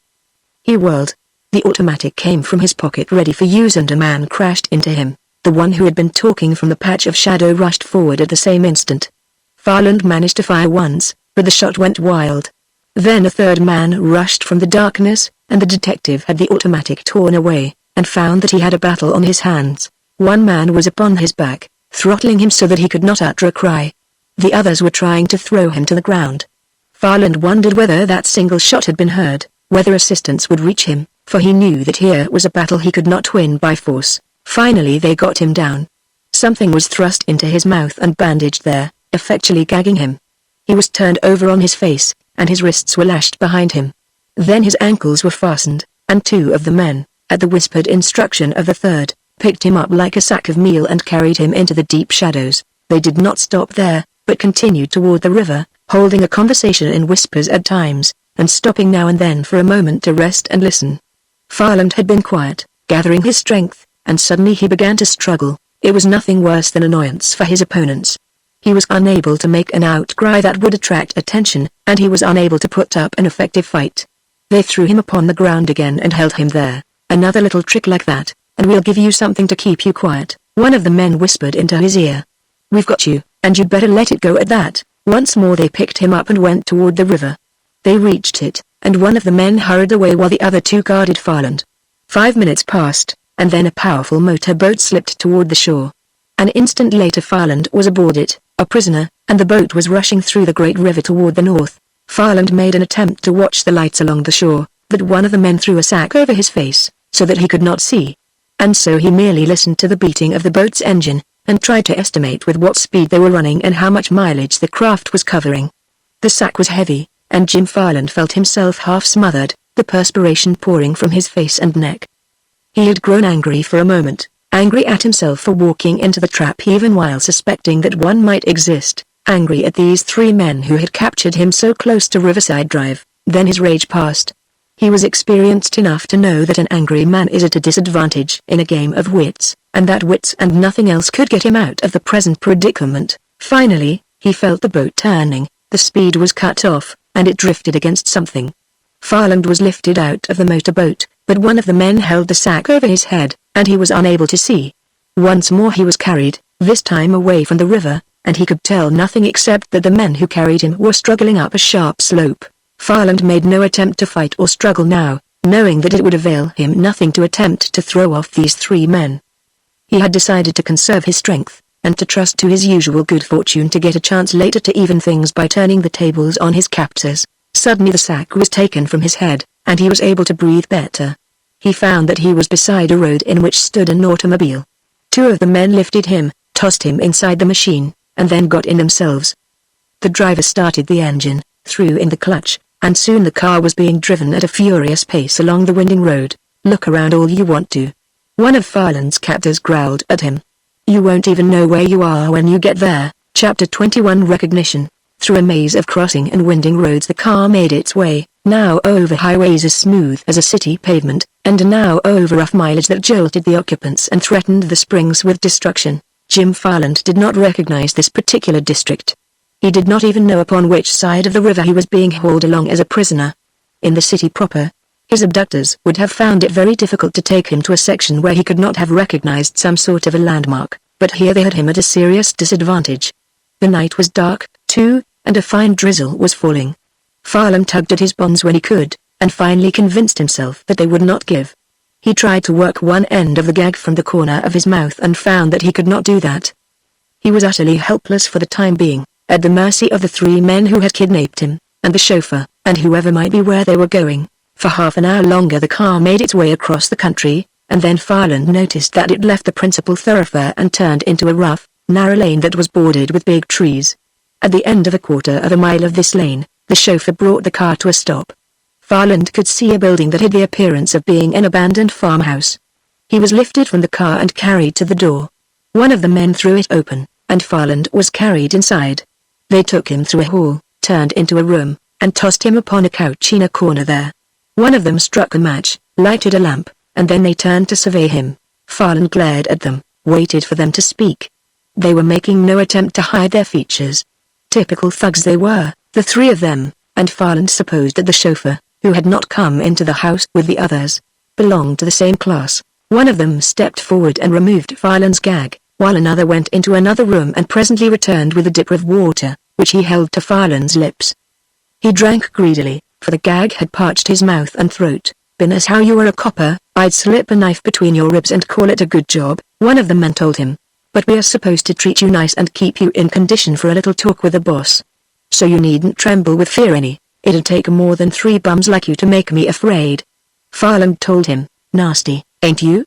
He whirled. The automatic came from his pocket ready for use and a man crashed into him. The one who had been talking from the patch of shadow rushed forward at the same instant. Farland managed to fire once, but the shot went wild. Then a third man rushed from the darkness, and the detective had the automatic torn away, and found that he had a battle on his hands. One man was upon his back, throttling him so that he could not utter a cry. The others were trying to throw him to the ground. Farland wondered whether that single shot had been heard, whether assistance would reach him, for he knew that here was a battle he could not win by force. Finally they got him down. Something was thrust into his mouth and bandaged there, effectually gagging him. He was turned over on his face, and his wrists were lashed behind him. Then his ankles were fastened, and two of the men, at the whispered instruction of the third, picked him up like a sack of meal and carried him into the deep shadows. They did not stop there, but continued toward the river, holding a conversation in whispers at times, and stopping now and then for a moment to rest and listen. Farland had been quiet, gathering his strength, and suddenly he began to struggle. It was nothing worse than annoyance for his opponents. He was unable to make an outcry that would attract attention, and he was unable to put up an effective fight. They threw him upon the ground again and held him there. "Another little trick like that, and we'll give you something to keep you quiet," one of the men whispered into his ear. "We've got you, and you'd better let it go at that." Once more they picked him up and went toward the river. They reached it, and one of the men hurried away while the other two guarded Farland. 5 minutes passed, and then a powerful motorboat slipped toward the shore. An instant later Farland was aboard it, a prisoner, and the boat was rushing through the great river toward the north. Farland made an attempt to watch the lights along the shore, but one of the men threw a sack over his face, so that he could not see. And so he merely listened to the beating of the boat's engine, and tried to estimate with what speed they were running and how much mileage the craft was covering. The sack was heavy, and Jim Farland felt himself half smothered, the perspiration pouring from his face and neck. He had grown angry for a moment, angry at himself for walking into the trap even while suspecting that one might exist, angry at these 3 men who had captured him so close to Riverside Drive. Then his rage passed. He was experienced enough to know that an angry man is at a disadvantage in a game of wits, and that wits and nothing else could get him out of the present predicament. Finally, he felt the boat turning, the speed was cut off, and it drifted against something. Farland was lifted out of the motorboat, but one of the men held the sack over his head, and he was unable to see. Once more he was carried, this time away from the river, and he could tell nothing except that the men who carried him were struggling up a sharp slope. Farland made no attempt to fight or struggle now, knowing that it would avail him nothing to attempt to throw off these 3 men. He had decided to conserve his strength, and to trust to his usual good fortune to get a chance later to even things by turning the tables on his captors. Suddenly the sack was taken from his head, and he was able to breathe better. He found that he was beside a road in which stood an automobile. 2 of the men lifted him, tossed him inside the machine, and then got in themselves. The driver started the engine, threw in the clutch, and soon the car was being driven at a furious pace along the winding road. "Look around all you want to," one of Farland's captors growled at him. "You won't even know where you are when you get there." Chapter 21 Recognition. Through a maze of crossing and winding roads the car made its way, now over highways as smooth as a city pavement, and now over rough mileage that jolted the occupants and threatened the springs with destruction. Jim Farland did not recognize this particular district. He did not even know upon which side of the river he was being hauled along as a prisoner. In the city proper, his abductors would have found it very difficult to take him to a section where he could not have recognized some sort of a landmark, but here they had him at a serious disadvantage. The night was dark, too, and a fine drizzle was falling. Farland tugged at his bonds when he could, and finally convinced himself that they would not give. He tried to work one end of the gag from the corner of his mouth and found that he could not do that. He was utterly helpless for the time being, at the mercy of the 3 men who had kidnapped him, and the chauffeur, and whoever might be where they were going. For half an hour longer the car made its way across the country, and then Farland noticed that it left the principal thoroughfare and turned into a rough, narrow lane that was bordered with big trees. At the end of a quarter of a mile of this lane, the chauffeur brought the car to a stop. Farland could see a building that had the appearance of being an abandoned farmhouse. He was lifted from the car and carried to the door. One of the men threw it open, and Farland was carried inside. They took him through a hall, turned into a room, and tossed him upon a couch in a corner there. One of them struck a match, lighted a lamp, and then they turned to survey him. Farland glared at them, waited for them to speak. They were making no attempt to hide their features. Typical thugs they were, the 3 of them, and Farland supposed that the chauffeur, who had not come into the house with the others, belonged to the same class. One of them stepped forward and removed Farland's gag, while another went into another room and presently returned with a dipper of water, which he held to Farland's lips. He drank greedily, for the gag had parched his mouth and throat. "Been as how you were a copper, I'd slip a knife between your ribs and call it a good job," one of the men told him. "But we're supposed to treat you nice and keep you in condition for a little talk with the boss. So you needn't tremble with fear any. It'd take more than 3 bums like you to make me afraid." Farland told him, "Nasty, ain't you?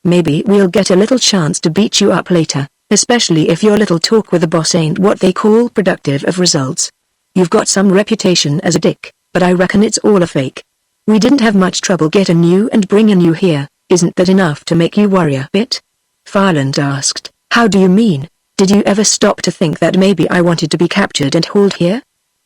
Maybe we'll get a little chance to beat you up later, especially if your little talk with the boss ain't what they call productive of results. You've got some reputation as a dick, but I reckon it's all a fake. We didn't have much trouble getting you and bringing you here, isn't that enough to make you worry a bit?" Farland asked, "How do you mean? Did you ever stop to think that maybe I wanted to be captured and hauled here?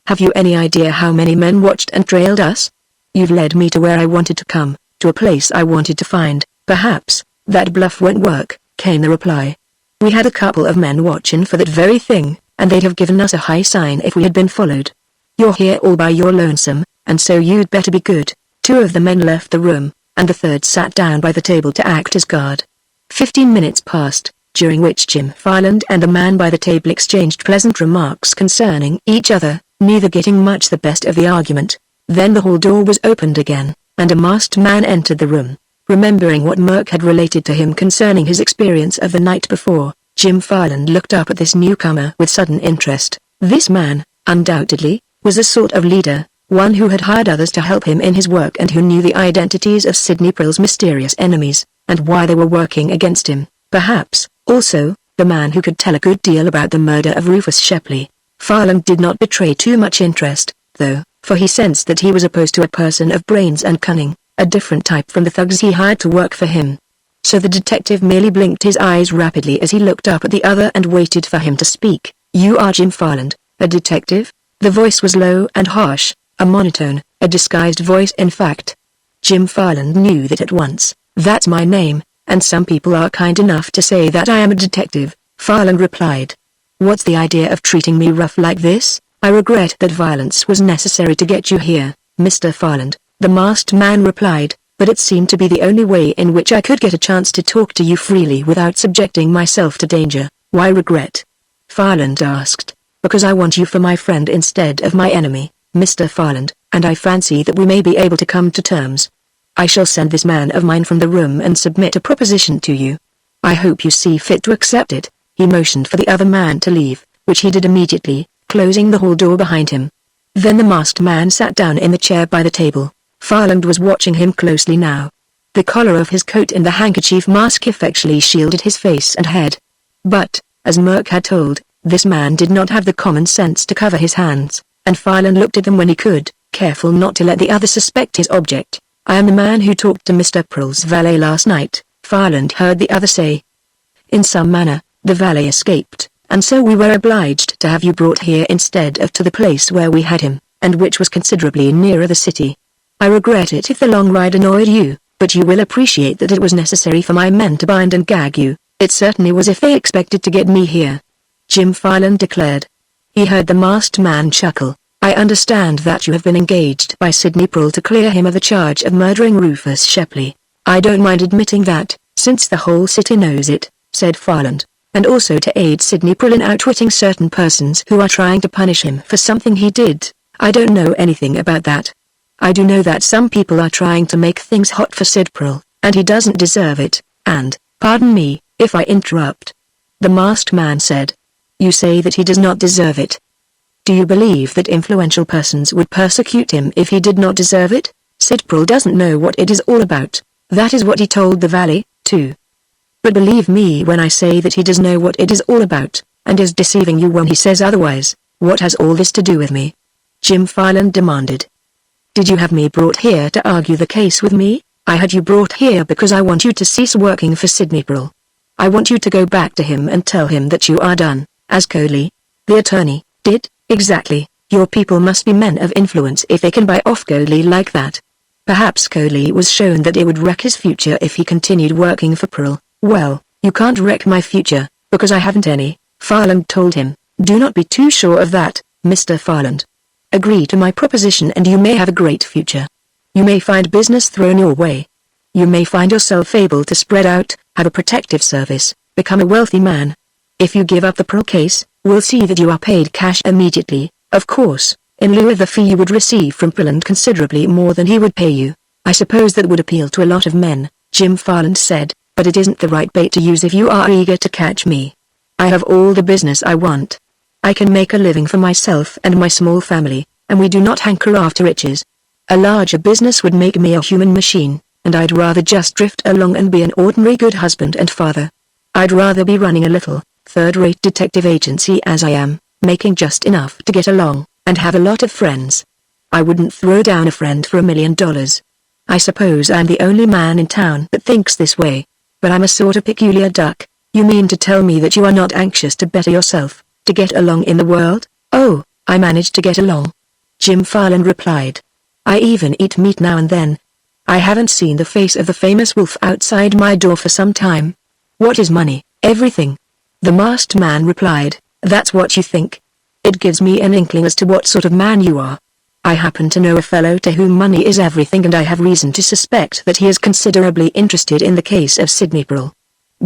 Have you any idea how many men watched and trailed us? You've led me to where I wanted to come, to a place I wanted to find." "Perhaps that bluff won't work," came the reply. "We had a couple of men watching for that very thing, and they'd have given us a high sign if we had been followed. You're here all by your lonesome, and so you'd better be good. Two of the men left the room, and the third sat down by the table to act as guard. 15 minutes passed, during which Jim Farland and the man by the table exchanged pleasant remarks concerning each other, neither getting much the best of the argument. Then the hall door was opened again, and a masked man entered the room. Remembering what Merck had related to him concerning his experience of the night before, Jim Farland looked up at this newcomer with sudden interest. This man, undoubtedly, was a sort of leader, one who had hired others to help him in his work and who knew the identities of Sidney Prill's mysterious enemies, and why they were working against him. Perhaps, also, the man who could tell a good deal about the murder of Rufus Shepley. Farland did not betray too much interest, though, for he sensed that he was opposed to a person of brains and cunning, a different type from the thugs he hired to work for him. So the detective merely blinked his eyes rapidly as he looked up at the other and waited for him to speak. "You are Jim Farland, a detective?" The voice was low and harsh, a monotone, a disguised voice in fact. Jim Farland knew that at once. "That's my name, and some people are kind enough to say that I am a detective," Farland replied. "What's the idea of treating me rough like this? I regret that violence was necessary to get you here, Mr. Farland," the masked man replied, "but it seemed to be the only way in which I could get a chance to talk to you freely without subjecting myself to danger." "Why regret?" Farland asked. "Because I want you for my friend instead of my enemy, Mr. Farland, and I fancy that we may be able to come to terms. I shall send this man of mine from the room and submit a proposition to you. I hope you see fit to accept it." He motioned for the other man to leave, which he did immediately, closing the hall door behind him. Then the masked man sat down in the chair by the table. Farland was watching him closely now. The collar of his coat and the handkerchief mask effectually shielded his face and head. But, as Merck had told, this man did not have the common sense to cover his hands, and Farland looked at them when he could, careful not to let the other suspect his object. "I am the man who talked to Mr. Prill's valet last night," Farland heard the other say. "In some manner, the valet escaped, and so we were obliged to have you brought here instead of to the place where we had him, and which was considerably nearer the city. I regret it if the long ride annoyed you, but you will appreciate that it was necessary for my men to bind and gag you. It certainly was if they expected to get me here," Jim Farland declared. He heard the masked man chuckle. "I understand that you have been engaged by Sidney Prill to clear him of the charge of murdering Rufus Shepley. I don't mind admitting that, since the whole city knows it," said Farland, "and also to aid Sidney Prill in outwitting certain persons who are trying to punish him for something he did. I don't know anything about that. I do know that some people are trying to make things hot for Sid Prill, and he doesn't deserve it, and, pardon me, if I interrupt," the masked man said. "You say that he does not deserve it. Do you believe that influential persons would persecute him if he did not deserve it? Sid Prill doesn't know what it is all about. That is what he told the valet, too. But believe me when I say that he does know what it is all about, and is deceiving you when he says otherwise. What has all this to do with me?" Jim Farland demanded. "Did you have me brought here to argue the case with me? I had you brought here because I want you to cease working for Sidney Prill. I want you to go back to him and tell him that you are done, as Coley, the attorney, did." "Exactly. Your people must be men of influence if they can buy off Coley like that. Perhaps Coley was shown that it would wreck his future if he continued working for Prill. Well, you can't wreck my future, because I haven't any," Farland told him. "Do not be too sure of that, Mr. Farland. Agree to my proposition and you may have a great future. You may find business thrown your way. You may find yourself able to spread out, have a protective service, become a wealthy man. If you give up the Prill case, we'll see that you are paid cash immediately, of course, in lieu of the fee you would receive from Prill and considerably more than he would pay you. I suppose that would appeal to a lot of men," Jim Farland said, "but it isn't the right bait to use if you are eager to catch me. I have all the business I want. I can make a living for myself and my small family, and we do not hanker after riches. A larger business would make me a human machine, and I'd rather just drift along and be an ordinary good husband and father. I'd rather be running a little, third-rate detective agency as I am, making just enough to get along, and have a lot of friends. I wouldn't throw down a friend for $1 million. I suppose I'm the only man in town that thinks this way, but I'm a sort of peculiar duck. You mean to tell me that you are not anxious to better yourself, to get along in the world?" "Oh, I manage to get along," Jim Farland replied. "I even eat meat now and then. I haven't seen the face of the famous wolf outside my door for some time." "What is money?" "Everything," the masked man replied. That's what you think. It gives me an inkling as to what sort of man you are. I happen to know a fellow to whom money is everything, and I have reason to suspect that he is considerably interested in the case of Sidney Pearl.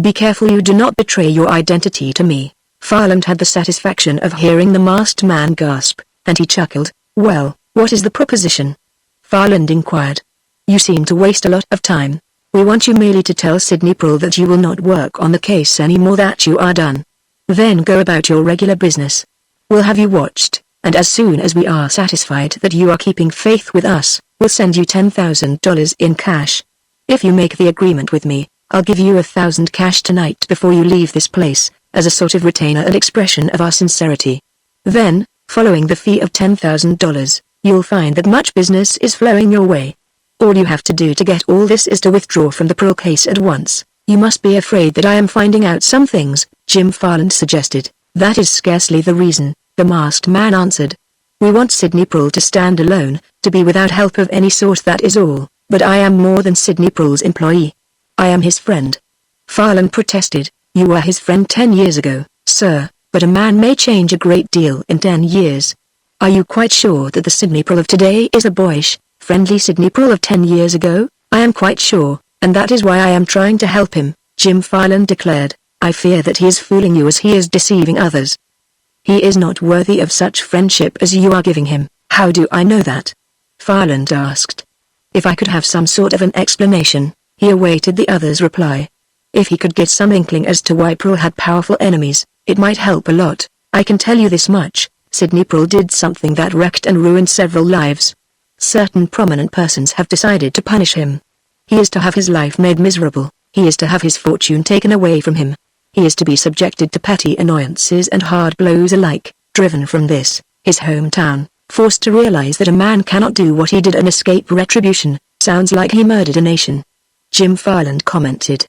Be careful you do not betray your identity to me." Farland had the satisfaction of hearing the masked man gasp, and he chuckled. "Well, what is the proposition?" Farland inquired. "You seem to waste a lot of time. We want you merely to tell Sidney Pearl that you will not work on the case anymore, that you are done. Then go about your regular business. We'll have you watched, and as soon as we are satisfied that you are keeping faith with us, we'll send you $10,000 in cash. If you make the agreement with me, I'll give you $1,000 cash tonight before you leave this place, as a sort of retainer and expression of our sincerity. Then, following the fee of $10,000, you'll find that much business is flowing your way. All you have to do to get all this is to withdraw from the Pearl case at once." "You must be afraid that I am finding out some things," Jim Farland suggested. "That is scarcely the reason," the masked man answered. "We want Sidney Pearl to stand alone, to be without help of any sort, that is all. But I am more than Sidney Pearl's employee. I am his friend." Farland protested. "You were his friend 10 years ago, sir, but a man may change a great deal in 10 years. Are you quite sure that the Sidney Pearl of today is the boyish, friendly Sidney Pearl of 10 years ago?" "I am quite sure, and that is why I am trying to help him," Jim Farland declared. "I fear that he is fooling you as he is deceiving others. He is not worthy of such friendship as you are giving him." "How do I know that?" Farland asked. If I could have some sort of an explanation, he awaited the other's reply. If he could get some inkling as to why Pearl had powerful enemies, it might help a lot. "I can tell you this much, Sidney Pearl did something that wrecked and ruined several lives. Certain prominent persons have decided to punish him. He is to have his life made miserable, he is to have his fortune taken away from him. He is to be subjected to petty annoyances and hard blows alike, driven from this, his hometown, forced to realize that a man cannot do what he did and escape retribution. Sounds like he murdered a nation," Jim Farland commented.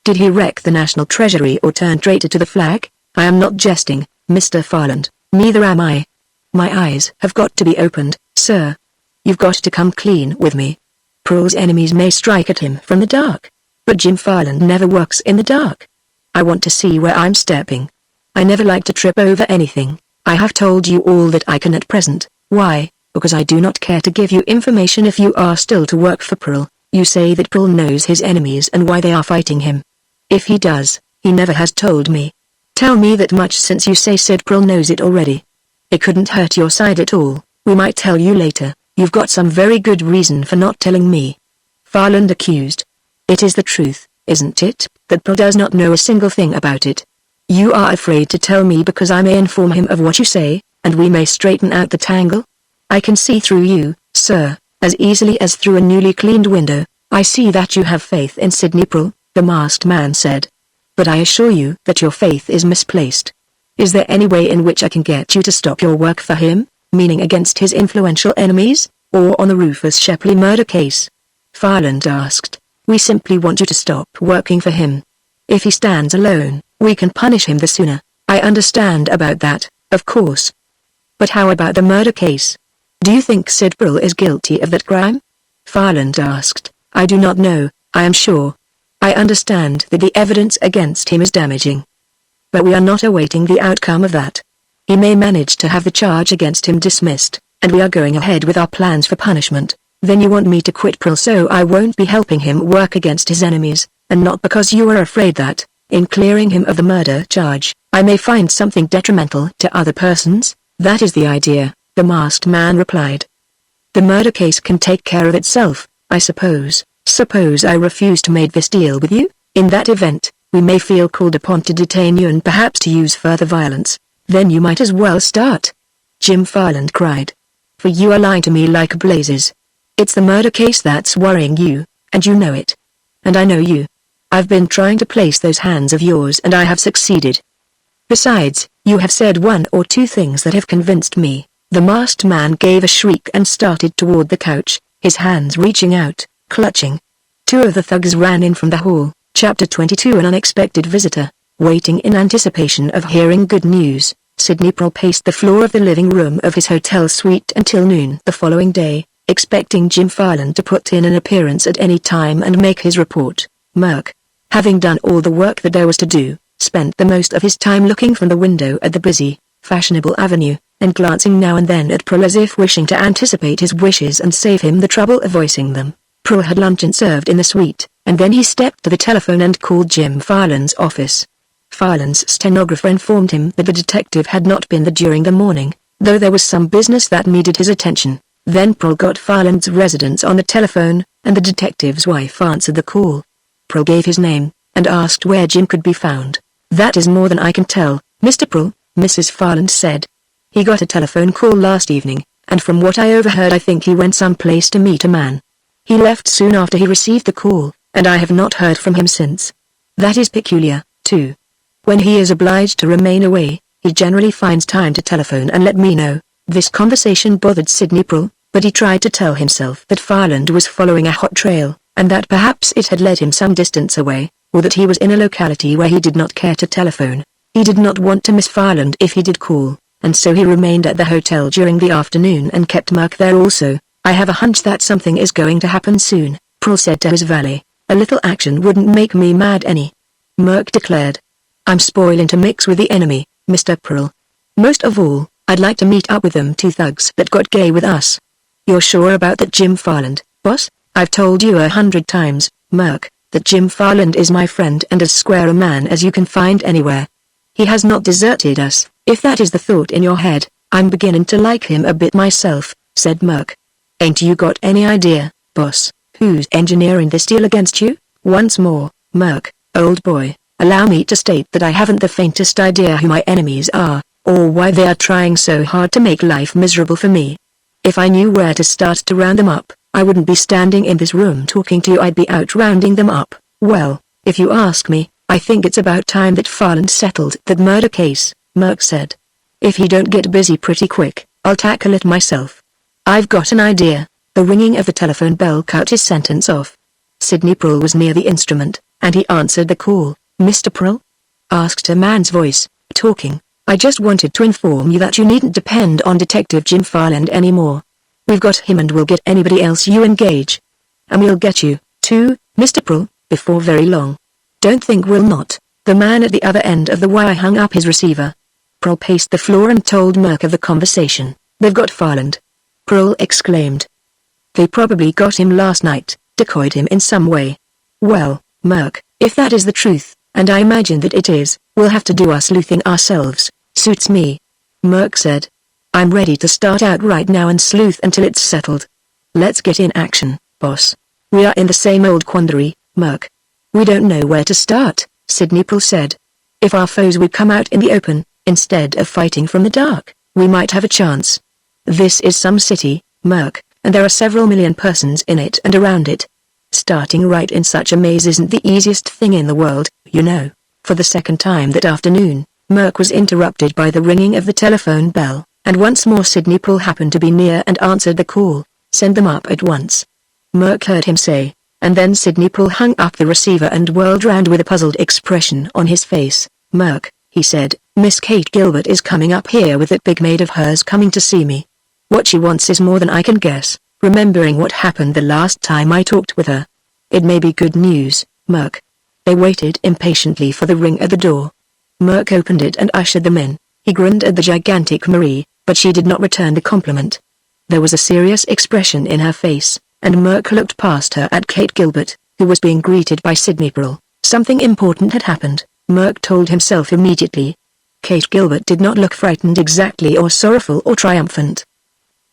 "Did he wreck the national treasury or turn traitor to the flag?" "I am not jesting, Mr. Farland, neither am I. My eyes have got to be opened, sir. You've got to come clean with me. Pearl's enemies may strike at him from the dark, but Jim Farland never works in the dark. I want to see where I'm stepping. I never like to trip over anything. I have told you all that I can at present. Why? Because I do not care to give you information if you are still to work for Pearl. You say that Pearl knows his enemies and why they are fighting him. If he does, he never has told me. Tell me that much, since you say Sid Pearl knows it already. It couldn't hurt your side at all. We might tell you later. You've got some very good reason for not telling me," Farland accused. "It is the truth, isn't it, that Pearl does not know a single thing about it? You are afraid to tell me because I may inform him of what you say, and we may straighten out the tangle? I can see through you, sir, as easily as through a newly cleaned window. I see that you have faith in Sidney Pearl," the masked man said. "But I assure you that your faith is misplaced. Is there any way in which I can get you to stop your work for him, meaning against his influential enemies, or on the Rufus Shepley murder case?" Farland asked. "We simply want you to stop working for him. If he stands alone, we can punish him the sooner." "I understand about that, of course. But how about the murder case? Do you think Sid Pearl is guilty of that crime?" Farland asked. "I do not know, I am sure. I understand that the evidence against him is damaging. But we are not awaiting the outcome of that. He may manage to have the charge against him dismissed, and we are going ahead with our plans for punishment. Then you want me to quit Pearl so I won't be helping him work against his enemies, and not because you are afraid that, in clearing him of the murder charge, I may find something detrimental to other persons? That is the idea," the masked man replied. "The murder case can take care of itself, I suppose. Suppose I refuse to make this deal with you? In that event, we may feel called upon to detain you and perhaps to use further violence. Then you might as well start," Jim Farland cried. "For you are lying to me like blazes. It's the murder case that's worrying you, and you know it. And I know you. I've been trying to place those hands of yours and I have succeeded. Besides, you have said one or two things that have convinced me." The masked man gave a shriek and started toward the couch, his hands reaching out, clutching. Two of the thugs ran in from the hall. Chapter 22. An unexpected visitor. Waiting in anticipation of hearing good news, Sidney Pearl paced the floor of the living room of his hotel suite until noon the following day, expecting Jim Farland to put in an appearance at any time and make his report. Having done all the work that there was to do, spent the most of his time looking from the window at the busy, fashionable avenue, and glancing now and then at Prue as if wishing to anticipate his wishes and save him the trouble of voicing them. Prue had luncheon served in the suite, and then he stepped to the telephone and called Jim Farland's office. Farland's stenographer informed him that the detective had not been there during the morning, though there was some business that needed his attention. Then Prue got Farland's residence on the telephone, and the detective's wife answered the call. Prue gave his name, and asked where Jim could be found. "That is more than I can tell, Mr. Prue," Mrs. Farland said. "He got a telephone call last evening, and from what I overheard I think he went someplace to meet a man. He left soon after he received the call, and I have not heard from him since. That is peculiar, too. When he is obliged to remain away, he generally finds time to telephone and let me know." This conversation bothered Sidney Prue, but he tried to tell himself that Farland was following a hot trail, and that perhaps it had led him some distance away, or that he was in a locality where he did not care to telephone. He did not want to miss Farland if he did call, and so he remained at the hotel during the afternoon and kept Merk there also. "I have a hunch that something is going to happen soon," Prue said to his valet. "A little action wouldn't make me mad any," Merk declared. "I'm spoiling to mix with the enemy, Mr. Prue. Most of all, I'd like to meet up with them two thugs that got gay with us." "You're sure about that Jim Farland, boss?" "I've told you 100 times, Merk, that Jim Farland is my friend and as square a man as you can find anywhere. He has not deserted us. If that is the thought in your head, I'm beginning to like him a bit myself," said Merk. "Ain't you got any idea, boss, who's engineering this deal against you?" "Once more, Merk, old boy, allow me to state that I haven't the faintest idea who my enemies are, or why they are trying so hard to make life miserable for me. If I knew where to start to round them up, I wouldn't be standing in this room talking to you. I'd be out rounding them up." "Well, if you ask me, I think it's about time that Farland settled that murder case," Merk said. "If he don't get busy pretty quick, I'll tackle it myself." "I've got an idea." The ringing of the telephone bell cut his sentence off. Sidney Prue was near the instrument, and he answered the call. "Mr. Prue?" asked a man's voice, talking. "I just wanted to inform you that you needn't depend on Detective Jim Farland anymore. We've got him and we'll get anybody else you engage. And we'll get you, too, Mr. Prue, before very long." "Don't think we'll not." The man at the other end of the wire hung up his receiver. Prue paced the floor and told Merk of the conversation. "They've got Farland," Prue exclaimed. "They probably got him last night, decoyed him in some way." "Well, Merk, if that is the truth, and I imagine that it is, we'll have to do our sleuthing ourselves." "Suits me," Merk said. "I'm ready to start out right now and sleuth until it's settled. Let's get in action, boss. We are in the same old quandary, Merk. We don't know where to start," Sidney Prue said. "If our foes would come out in the open, instead of fighting from the dark, we might have a chance. This is some city, Merk, and there are several million persons in it and around it. Starting right in such a maze isn't the easiest thing in the world, you know." For the second time that afternoon, Merk was interrupted by the ringing of the telephone bell, and once more Sidney Prue happened to be near and answered the call. "Send them up at once," Merk heard him say, and then Sidney Prue hung up the receiver and whirled round with a puzzled expression on his face. "Merk," he said, "Miss Kate Gilbert is coming up here with that big maid of hers coming to see me. What she wants is more than I can guess, remembering what happened the last time I talked with her. It may be good news, Merk." They waited impatiently for the ring at the door. Merk opened it and ushered them in. He grinned at the gigantic Marie, but she did not return the compliment. There was a serious expression in her face, and Merk looked past her at Kate Gilbert, who was being greeted by Sidney Prue. Something important had happened, Merk told himself immediately. Kate Gilbert did not look frightened exactly, or sorrowful or triumphant.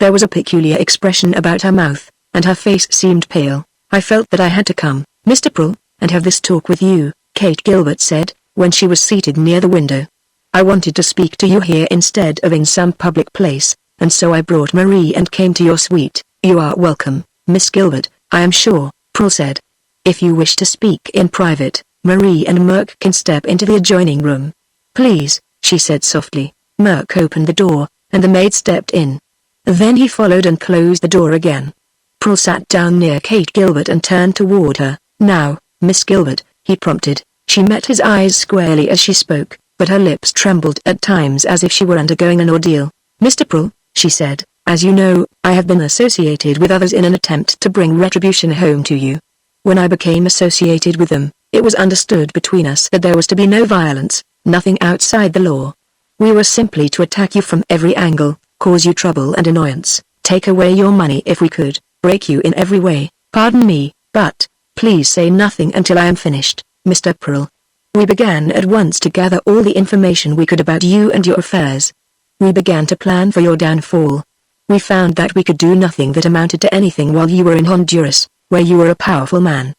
There was a peculiar expression about her mouth, and her face seemed pale. "I felt that I had to come, Mr. Prue, and have this talk with you," Kate Gilbert said, when she was seated near the window. "I wanted to speak to you here instead of in some public place, and so I brought Marie and came to your suite." "You are welcome, Miss Gilbert, I am sure," Prue said. "If you wish to speak in private, Marie and Merk can step into the adjoining room." "Please," she said softly. Merk opened the door, and the maid stepped in. Then he followed and closed the door again. Prue sat down near Kate Gilbert and turned toward her. "Now, Miss Gilbert," he prompted. She met his eyes squarely as she spoke, but her lips trembled at times as if she were undergoing an ordeal. "Mr. Prue," she said, "as you know, I have been associated with others in an attempt to bring retribution home to you. When I became associated with them, It was understood between us that there was to be no violence, nothing outside the law. We were simply to attack you from every angle, cause you trouble and annoyance, take away your money if we could, break you in every way. Pardon me, but, please say nothing until I am finished, Mr. Pearl. We began at once to gather all the information we could about you and your affairs. We began to plan for your downfall. We found that we could do nothing that amounted to anything while you were in Honduras, where you were a powerful man.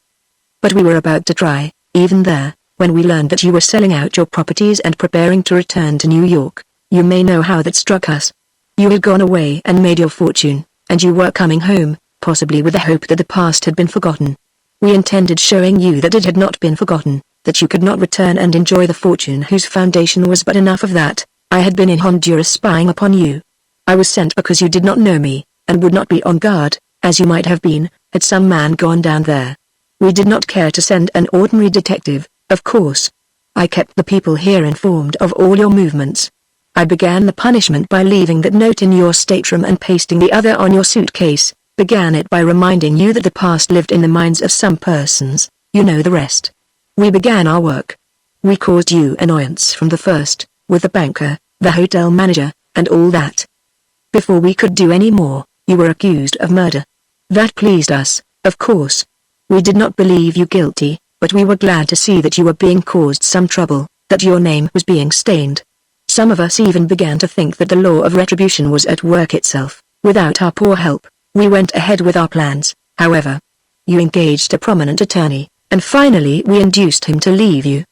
But we were about to try, even there, when we learned that you were selling out your properties and preparing to return to New York. You may know how that struck us. You had gone away and made your fortune, and you were coming home, possibly with the hope that the past had been forgotten. We intended showing you that it had not been forgotten, that you could not return and enjoy the fortune whose foundation was but enough of that. I had been in Honduras spying upon you. I was sent because you did not know me, and would not be on guard, as you might have been, had some man gone down there. We did not care to send an ordinary detective, of course. I kept the people here informed of all your movements. I began the punishment by leaving that note in your stateroom and pasting the other on your suitcase, began it by reminding you that the past lived in the minds of some persons. You know the rest. We began our work. We caused you annoyance from the first, with the banker, the hotel manager, and all that. Before we could do any more, you were accused of murder. That pleased us, of course. We did not believe you guilty, but we were glad to see that you were being caused some trouble, that your name was being stained. Some of us even began to think that the law of retribution was at work itself. Without our poor help, we went ahead with our plans, however. You engaged a prominent attorney, and finally we induced him to leave you.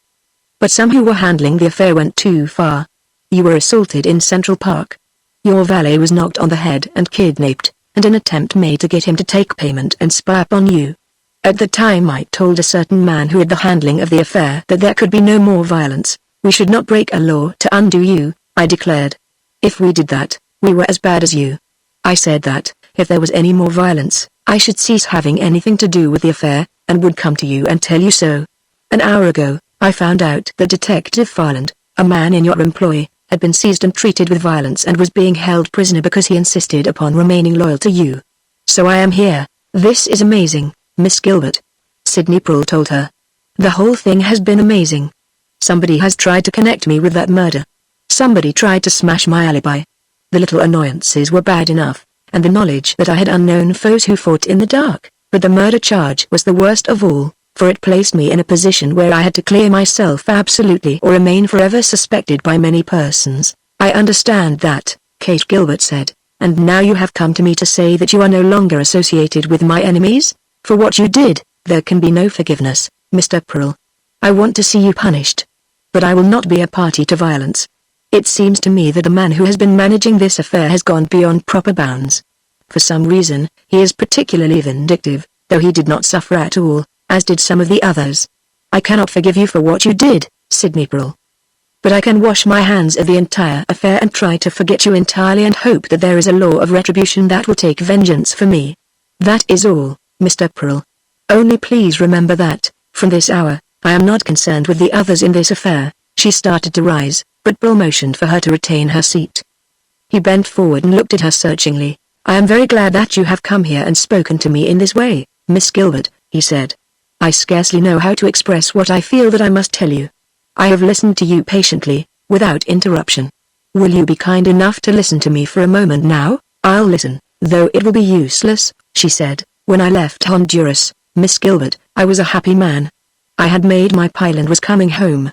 But some who were handling the affair went too far. You were assaulted in Central Park. Your valet was knocked on the head and kidnapped, and an attempt made to get him to take payment and spy upon you. At the time I told a certain man who had the handling of the affair that there could be no more violence. We should not break a law to undo you, I declared. If we did that, we were as bad as you. I said that, if there was any more violence, I should cease having anything to do with the affair, and would come to you and tell you so. An hour ago, I found out that Detective Farland, a man in your employ, had been seized and treated with violence and was being held prisoner because he insisted upon remaining loyal to you. So I am here. This is amazing, Miss Gilbert. Sidney Pearl told her. The whole thing has been amazing. Somebody has tried to connect me with that murder. Somebody tried to smash my alibi. The little annoyances were bad enough, and the knowledge that I had unknown foes who fought in the dark, but the murder charge was the worst of all, for it placed me in a position where I had to clear myself absolutely or remain forever suspected by many persons. I understand that, Kate Gilbert said, and now you have come to me to say that you are no longer associated with my enemies? For what you did, there can be no forgiveness, Mr. Pearl. I want to see you punished. But I will not be a party to violence. It seems to me that the man who has been managing this affair has gone beyond proper bounds. For some reason, he is particularly vindictive, though he did not suffer at all, as did some of the others. I cannot forgive you for what you did, Sidney Pearl. But I can wash my hands of the entire affair and try to forget you entirely and hope that there is a law of retribution that will take vengeance for me. That is all, Mr. Pearl. Only please remember that, from this hour, I am not concerned with the others in this affair. She started to rise, but Pearl motioned for her to retain her seat. He bent forward and looked at her searchingly. I am very glad that you have come here and spoken to me in this way, Miss Gilbert, he said. I scarcely know how to express what I feel that I must tell you. I have listened to you patiently, without interruption. Will you be kind enough to listen to me for a moment now? I'll listen, though it will be useless, she said. When I left Honduras, Miss Gilbert, I was a happy man. I had made my pile and was coming home.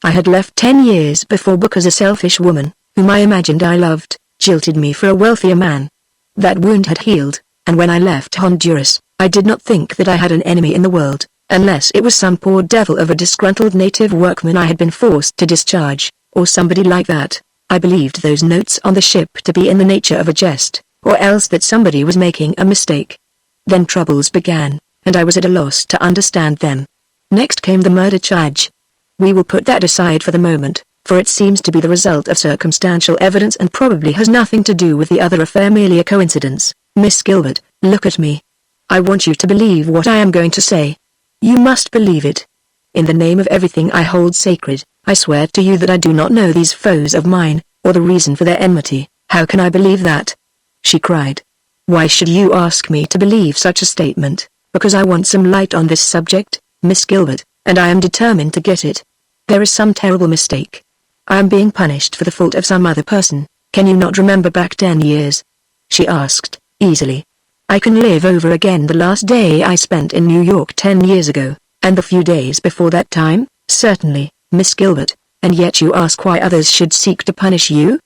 I had left 10 years before because a selfish woman, whom I imagined I loved, jilted me for a wealthier man. That wound had healed, and when I left Honduras, I did not think that I had an enemy in the world, unless it was some poor devil of a disgruntled native workman I had been forced to discharge, or somebody like that. I believed those notes on the ship to be in the nature of a jest, or else that somebody was making a mistake. Then troubles began, and I was at a loss to understand them. Next came the murder charge. We will put that aside for the moment, for it seems to be the result of circumstantial evidence and probably has nothing to do with the other affair, merely a coincidence. Miss Gilbert, look at me. I want you to believe what I am going to say. You must believe it. In the name of everything I hold sacred, I swear to you that I do not know these foes of mine, or the reason for their enmity. How can I believe that? She cried. Why should you ask me to believe such a statement? Because I want some light on this subject, Miss Gilbert, and I am determined to get it. There is some terrible mistake. I am being punished for the fault of some other person. Can you not remember back 10 years? She asked, easily. I can live over again the last day I spent in New York 10 years ago, and the few days before that time, certainly, Miss Gilbert, and yet you ask why others should seek to punish you?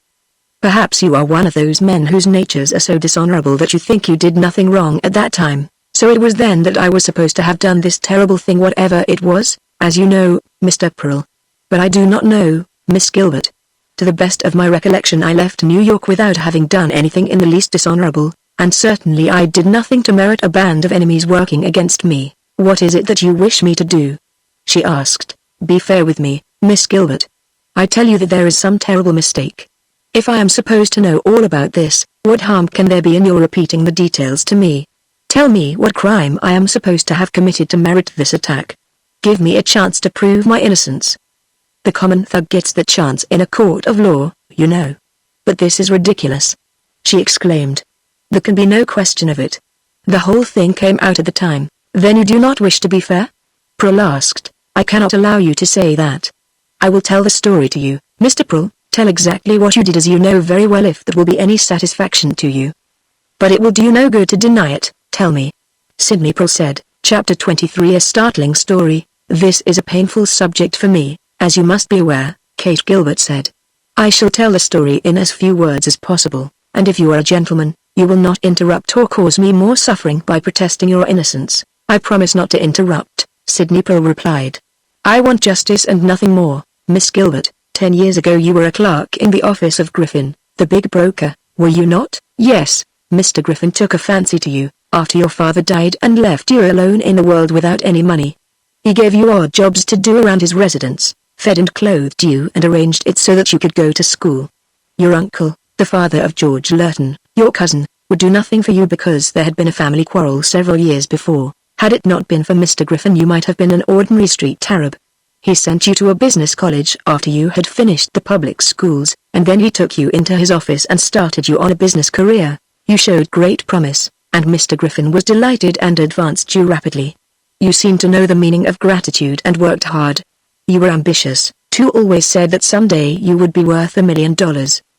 Perhaps you are one of those men whose natures are so dishonorable that you think you did nothing wrong at that time, so it was then that I was supposed to have done this terrible thing whatever it was, as you know, Mr. Pearl. But I do not know, Miss Gilbert. To the best of my recollection I left New York without having done anything in the least dishonorable, and certainly I did nothing to merit a band of enemies working against me. What is it that you wish me to do? She asked. Be fair with me, Miss Gilbert. I tell you that there is some terrible mistake. If I am supposed to know all about this, what harm can there be in your repeating the details to me? Tell me what crime I am supposed to have committed to merit this attack. Give me a chance to prove my innocence. The common thug gets that chance in a court of law, you know. But this is ridiculous, she exclaimed. There can be no question of it. The whole thing came out at the time. Then you do not wish to be fair? Pearl asked. I cannot allow you to say that. I will tell the story to you, Mr. Pearl. Tell exactly what you did, as you know very well, if that will be any satisfaction to you. But it will do no good to deny it. Tell me. Sidney Pearl said. Chapter 23. A startling story. This is a painful subject for me, as you must be aware, Kate Gilbert said. I shall tell the story in as few words as possible, and if you are a gentleman, you will not interrupt or cause me more suffering by protesting your innocence. I promise not to interrupt, Sidney Pearl replied. I want justice and nothing more, Miss Gilbert. 10 years ago you were a clerk in the office of Griffin, the big broker, were you not? Yes, Mr. Griffin took a fancy to you, after your father died and left you alone in the world without any money. He gave you odd jobs to do around his residence, fed and clothed you and arranged it so that you could go to school. Your uncle, the father of George Lurton, your cousin, would do nothing for you because there had been a family quarrel several years before. Had it not been for Mr. Griffin you might have been an ordinary street Arab. He sent you to a business college after you had finished the public schools, and then he took you into his office and started you on a business career. You showed great promise, and Mr. Griffin was delighted and advanced you rapidly. You seemed to know the meaning of gratitude and worked hard. You were ambitious, too, always said that someday you would be worth $1 million.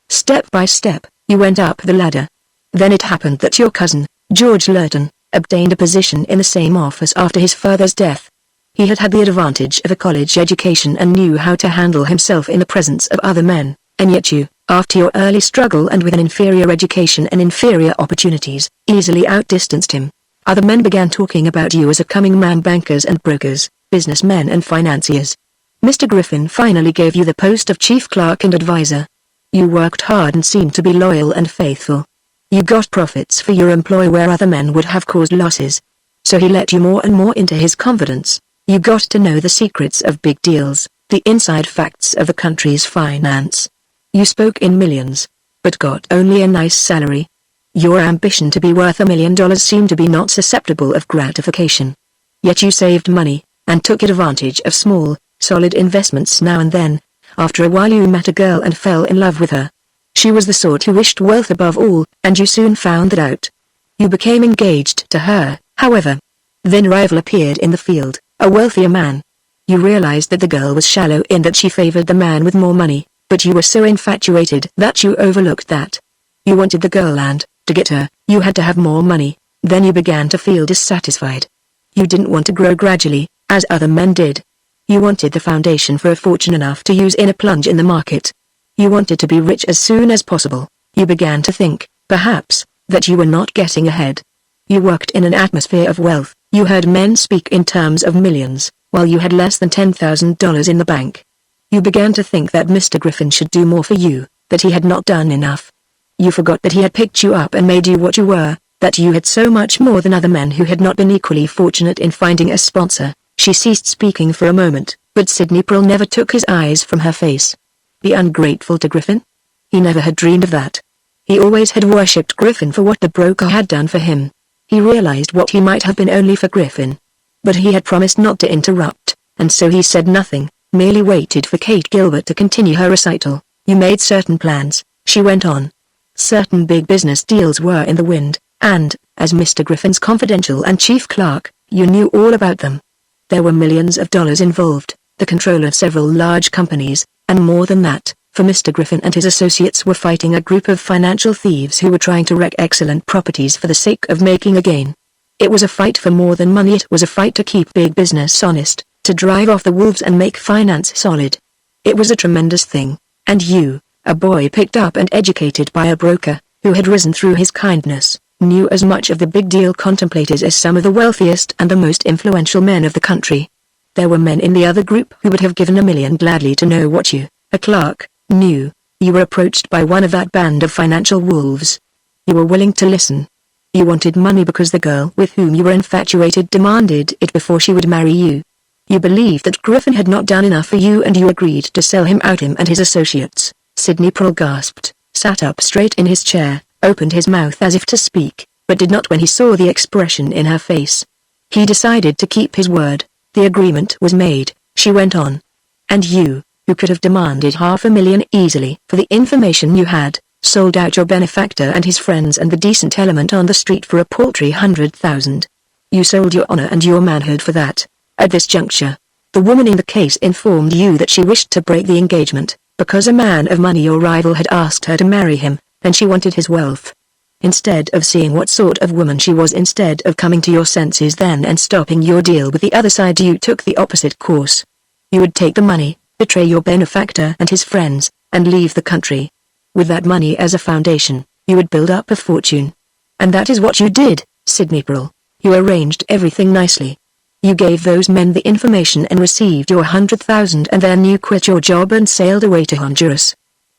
Step by step, you went up the ladder. Then it happened that your cousin, George Lurton, obtained a position in the same office after his father's death. He had had the advantage of a college education and knew how to handle himself in the presence of other men, and yet you, after your early struggle and with an inferior education and inferior opportunities, easily outdistanced him. Other men began talking about you as a coming man, bankers and brokers, businessmen and financiers. Mr. Griffin finally gave you the post of chief clerk and advisor. You worked hard and seemed to be loyal and faithful. You got profits for your employer where other men would have caused losses. So he let you more and more into his confidence. You got to know the secrets of big deals, the inside facts of the country's finance. You spoke in millions, but got only a nice salary. Your ambition to be worth $1 million seemed to be not susceptible of gratification. Yet you saved money, and took advantage of small, solid investments now and then. After a while you met a girl and fell in love with her. She was the sort who wished wealth above all, and you soon found that out. You became engaged to her, however. Then a rival appeared in the field, a wealthier man. You realized that the girl was shallow in that she favored the man with more money, but you were so infatuated that you overlooked that. You wanted the girl, and, to get her, you had to have more money. Then you began to feel dissatisfied. You didn't want to grow gradually, as other men did. You wanted the foundation for a fortune enough to use in a plunge in the market. You wanted to be rich as soon as possible. You began to think, perhaps, that you were not getting ahead. You worked in an atmosphere of wealth. You heard men speak in terms of millions, while you had less than $10,000 in the bank. You began to think that Mr. Griffin should do more for you, that he had not done enough. You forgot that he had picked you up and made you what you were, that you had so much more than other men who had not been equally fortunate in finding a sponsor. She ceased speaking for a moment, but Sidney Pearl never took his eyes from her face. Be ungrateful to Griffin? He never had dreamed of that. He always had worshipped Griffin for what the broker had done for him. He realized what he might have been only for Griffin. But he had promised not to interrupt, and so he said nothing, merely waited for Kate Gilbert to continue her recital. You made certain plans, she went on. Certain big business deals were in the wind, and, as Mr. Griffin's confidential and chief clerk, you knew all about them. There were millions of dollars involved, the control of several large companies, and more than that, for Mr. Griffin and his associates were fighting a group of financial thieves who were trying to wreck excellent properties for the sake of making a gain. It was a fight for more than money. It was a fight to keep big business honest, to drive off the wolves and make finance solid. It was a tremendous thing, and you, a boy picked up and educated by a broker, who had risen through his kindness, knew as much of the big deal contemplated as some of the wealthiest and the most influential men of the country. There were men in the other group who would have given $1 million gladly to know what you, a clerk, knew. You were approached by one of that band of financial wolves. You were willing to listen. You wanted money because the girl with whom you were infatuated demanded it before she would marry you. You believed that Griffin had not done enough for you and you agreed to sell him out, him and his associates. Sidney Pearl gasped, sat up straight in his chair, opened his mouth as if to speak, but did not when he saw the expression in her face. He decided to keep his word. The agreement was made, she went on. And you, who could have demanded $500,000 easily for the information you had, sold out your benefactor and his friends and the decent element on the street for a paltry $100,000. You sold your honor and your manhood for that. At this juncture, the woman in the case informed you that she wished to break the engagement, because a man of money, your rival, had asked her to marry him, and she wanted his wealth. Instead of seeing what sort of woman she was, instead of coming to your senses then and stopping your deal with the other side, you took the opposite course. You would take the money, betray your benefactor and his friends, and leave the country. With that money as a foundation, you would build up a fortune. And that is what you did, Sidney Pearl. You arranged everything nicely. You gave those men the information and received your $100,000, and then you quit your job and sailed away to Honduras.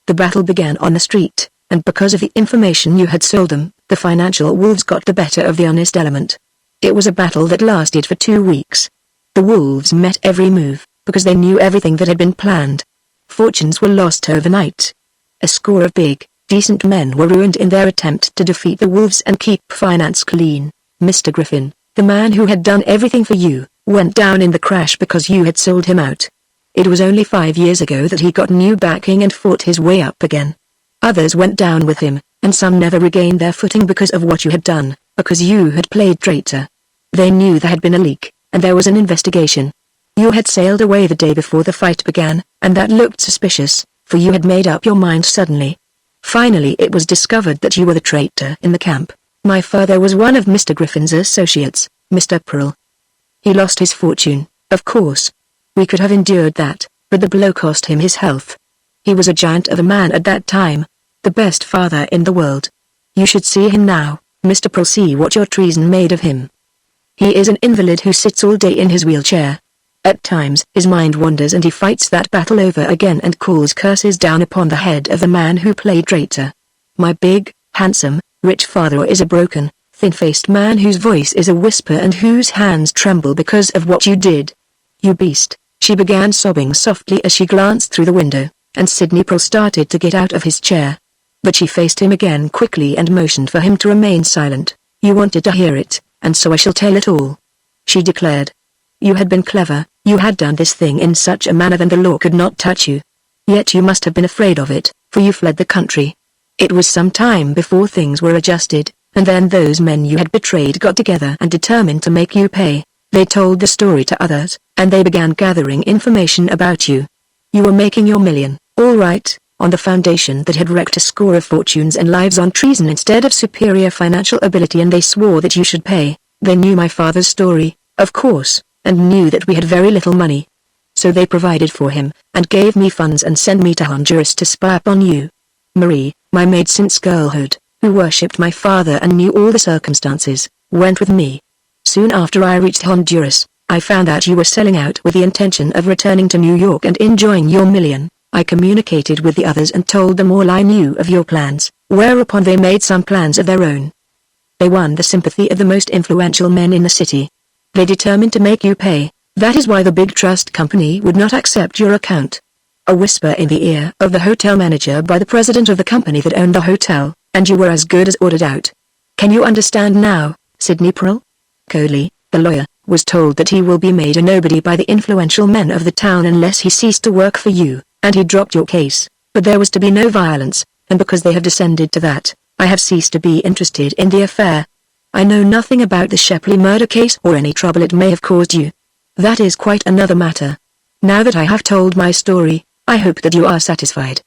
The battle began on the street, and because of the information you had sold them, the financial wolves got the better of the honest element. It was a battle that lasted for 2 weeks. The wolves met every move, because they knew everything that had been planned. Fortunes were lost overnight. A score of big, decent men were ruined in their attempt to defeat the wolves and keep finance clean. Mr. Griffin, the man who had done everything for you, went down in the crash because you had sold him out. It was only 5 years ago that he got new backing and fought his way up again. Others went down with him, and some never regained their footing because of what you had done, because you had played traitor. They knew there had been a leak, and there was an investigation. You had sailed away the day before the fight began, and that looked suspicious, for you had made up your mind suddenly. Finally it was discovered that you were the traitor in the camp. My father was one of Mr. Griffin's associates, Mr. Pearl. He lost his fortune, of course. We could have endured that, but the blow cost him his health. He was a giant of a man at that time, the best father in the world. You should see him now, Mr. Pearl. See what your treason made of him. He is an invalid who sits all day in his wheelchair. At times his mind wanders and he fights that battle over again and calls curses down upon the head of the man who played traitor. My big, handsome, rich father is a broken, thin-faced man whose voice is a whisper and whose hands tremble because of what you did. You beast, she began sobbing softly as she glanced through the window, and Sidney Pearl started to get out of his chair. But she faced him again quickly and motioned for him to remain silent. You wanted to hear it, and so I shall tell it all, she declared. You had been clever, you had done this thing in such a manner that the law could not touch you. Yet you must have been afraid of it, for you fled the country. It was some time before things were adjusted, and then those men you had betrayed got together and determined to make you pay. They told the story to others, and they began gathering information about you. You were making your $1 million, all right, on the foundation that had wrecked a score of fortunes and lives on treason instead of superior financial ability, and they swore that you should pay. They knew my father's story, of course, and knew that we had very little money. So they provided for him, and gave me funds and sent me to Honduras to spy upon you. Marie, my maid since girlhood, who worshipped my father and knew all the circumstances, went with me. Soon after I reached Honduras, I found out you were selling out with the intention of returning to New York and enjoying your $1 million. I communicated with the others and told them all I knew of your plans, whereupon they made some plans of their own. They won the sympathy of the most influential men in the city. They determined to make you pay. That is why the big trust company would not accept your account. A whisper in the ear of the hotel manager by the president of the company that owned the hotel, and you were as good as ordered out. Can you understand now, Sidney Pearl? Coley, the lawyer, was told that he will be made a nobody by the influential men of the town unless he ceased to work for you, and he dropped your case, but there was to be no violence, and because they have descended to that, I have ceased to be interested in the affair. I know nothing about the Shepley murder case or any trouble it may have caused you. That is quite another matter. Now that I have told my story, I hope that you are satisfied.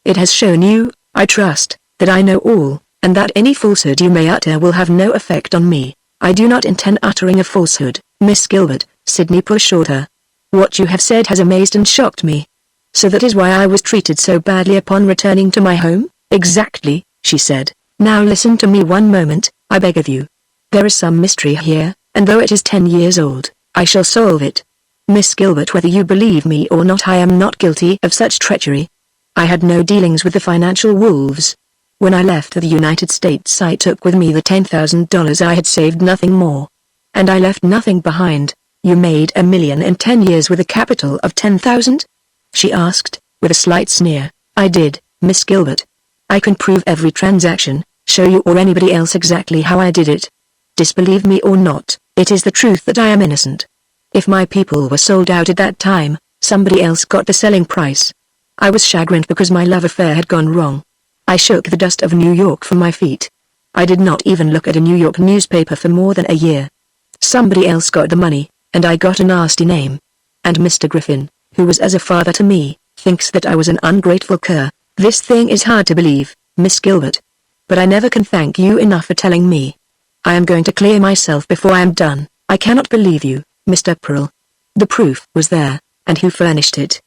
It has shown you, I trust, that I know all, and that any falsehood you may utter will have no effect on me. I do not intend uttering a falsehood, Miss Gilbert, Sydney assured her. What you have said has amazed and shocked me. So that is why I was treated so badly upon returning to my home? Exactly, she said. Now listen to me one moment, I beg of you. There is some mystery here, and though it is 10 years old, I shall solve it. Miss Gilbert, whether you believe me or not, I am not guilty of such treachery. I had no dealings with the financial wolves. When I left the United States, I took with me the $10,000 I had saved, nothing more. And I left nothing behind. You made $1 million in 10 years with a capital of 10,000? She asked, with a slight sneer. I did, Miss Gilbert. I can prove every transaction, show you or anybody else exactly how I did it. Disbelieve me or not, it is the truth that I am innocent. If my people were sold out at that time, somebody else got the selling price. I was chagrined because my love affair had gone wrong. I shook the dust of New York from my feet. I did not even look at a New York newspaper for more than a year. Somebody else got the money, and I got a nasty name. And Mr. Griffin, who was as a father to me, thinks that I was an ungrateful cur. This thing is hard to believe, Miss Gilbert. But I never can thank you enough for telling me. I am going to clear myself before I am done. I cannot believe you, Mr. Pearl. The proof was there, and who furnished it?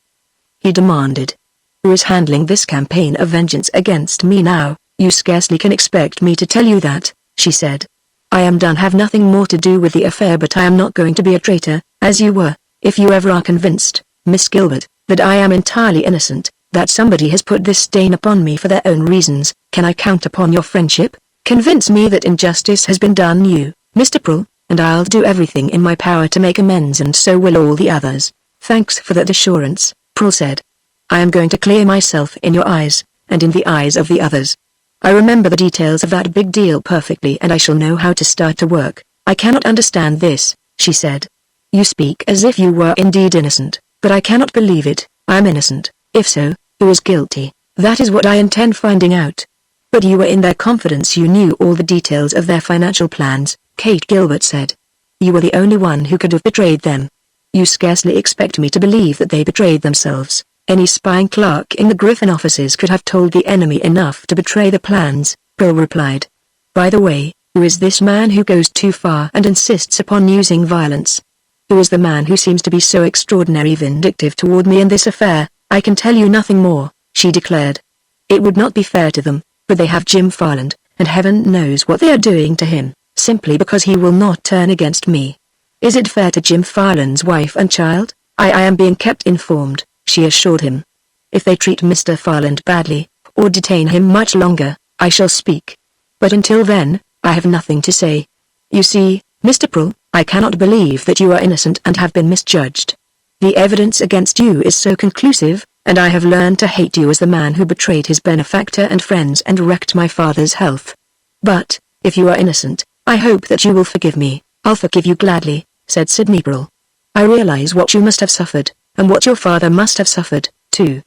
He demanded. Who is handling this campaign of vengeance against me now? You scarcely can expect me to tell you that, she said. I am done, have nothing more to do with the affair, but I am not going to be a traitor, as you were. If you ever are convinced, Miss Gilbert, that I am entirely innocent, that somebody has put this stain upon me for their own reasons, can I count upon your friendship? Convince me that injustice has been done you, Mr. Pearl, and I'll do everything in my power to make amends, and so will all the others. Thanks for that assurance, Pearl said. I am going to clear myself in your eyes, and in the eyes of the others. I remember the details of that big deal perfectly, and I shall know how to start to work. I cannot understand this, she said. You speak as if you were indeed innocent, but I cannot believe it. I am innocent. If so, who is guilty? That is what I intend finding out. But you were in their confidence, you knew all the details of their financial plans, Kate Gilbert said. You were the only one who could have betrayed them. You scarcely expect me to believe that they betrayed themselves. Any spying clerk in the Griffin offices could have told the enemy enough to betray the plans, Pearl replied. By the way, who is this man who goes too far and insists upon using violence? Who is the man who seems to be so extraordinarily vindictive toward me in this affair? I can tell you nothing more, she declared. It would not be fair to them, but they have Jim Farland, and heaven knows what they are doing to him, simply because he will not turn against me. Is it fair to Jim Farland's wife and child? I am being kept informed, she assured him. If they treat Mr. Farland badly, or detain him much longer, I shall speak. But until then, I have nothing to say. You see, Mr. Pearl, I cannot believe that you are innocent and have been misjudged. The evidence against you is so conclusive, and I have learned to hate you as the man who betrayed his benefactor and friends and wrecked my father's health. But, if you are innocent, I hope that you will forgive me. I'll forgive you gladly, said Sydney Pearl. I realize what you must have suffered, and what your father must have suffered, too.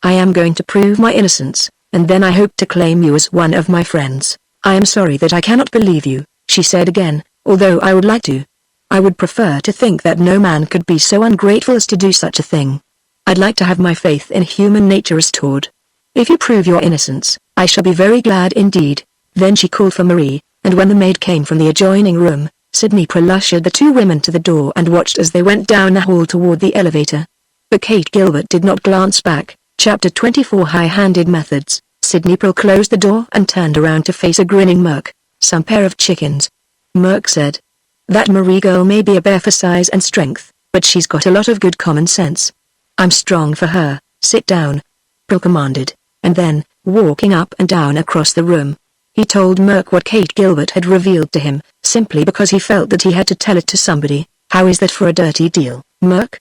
I am going to prove my innocence, and then I hope to claim you as one of my friends. I am sorry that I cannot believe you, she said again, although I would like to. I would prefer to think that no man could be so ungrateful as to do such a thing. I'd like to have my faith in human nature restored. If you prove your innocence, I shall be very glad indeed. Then she called for Marie, and when the maid came from the adjoining room, Sydney Pearl ushered the two women to the door and watched as they went down the hall toward the elevator. But Kate Gilbert did not glance back. Chapter 24 High-Handed Methods. Sydney Pearl closed the door and turned around to face a grinning Merc. Some pair of chickens. Merc said. That Marie girl may be a bear for size and strength, but she's got a lot of good common sense. I'm strong for her. Sit down, Pearl commanded, and then, walking up and down across the room, he told Merc what Kate Gilbert had revealed to him, simply because he felt that he had to tell it to somebody. How is that for a dirty deal, Merc?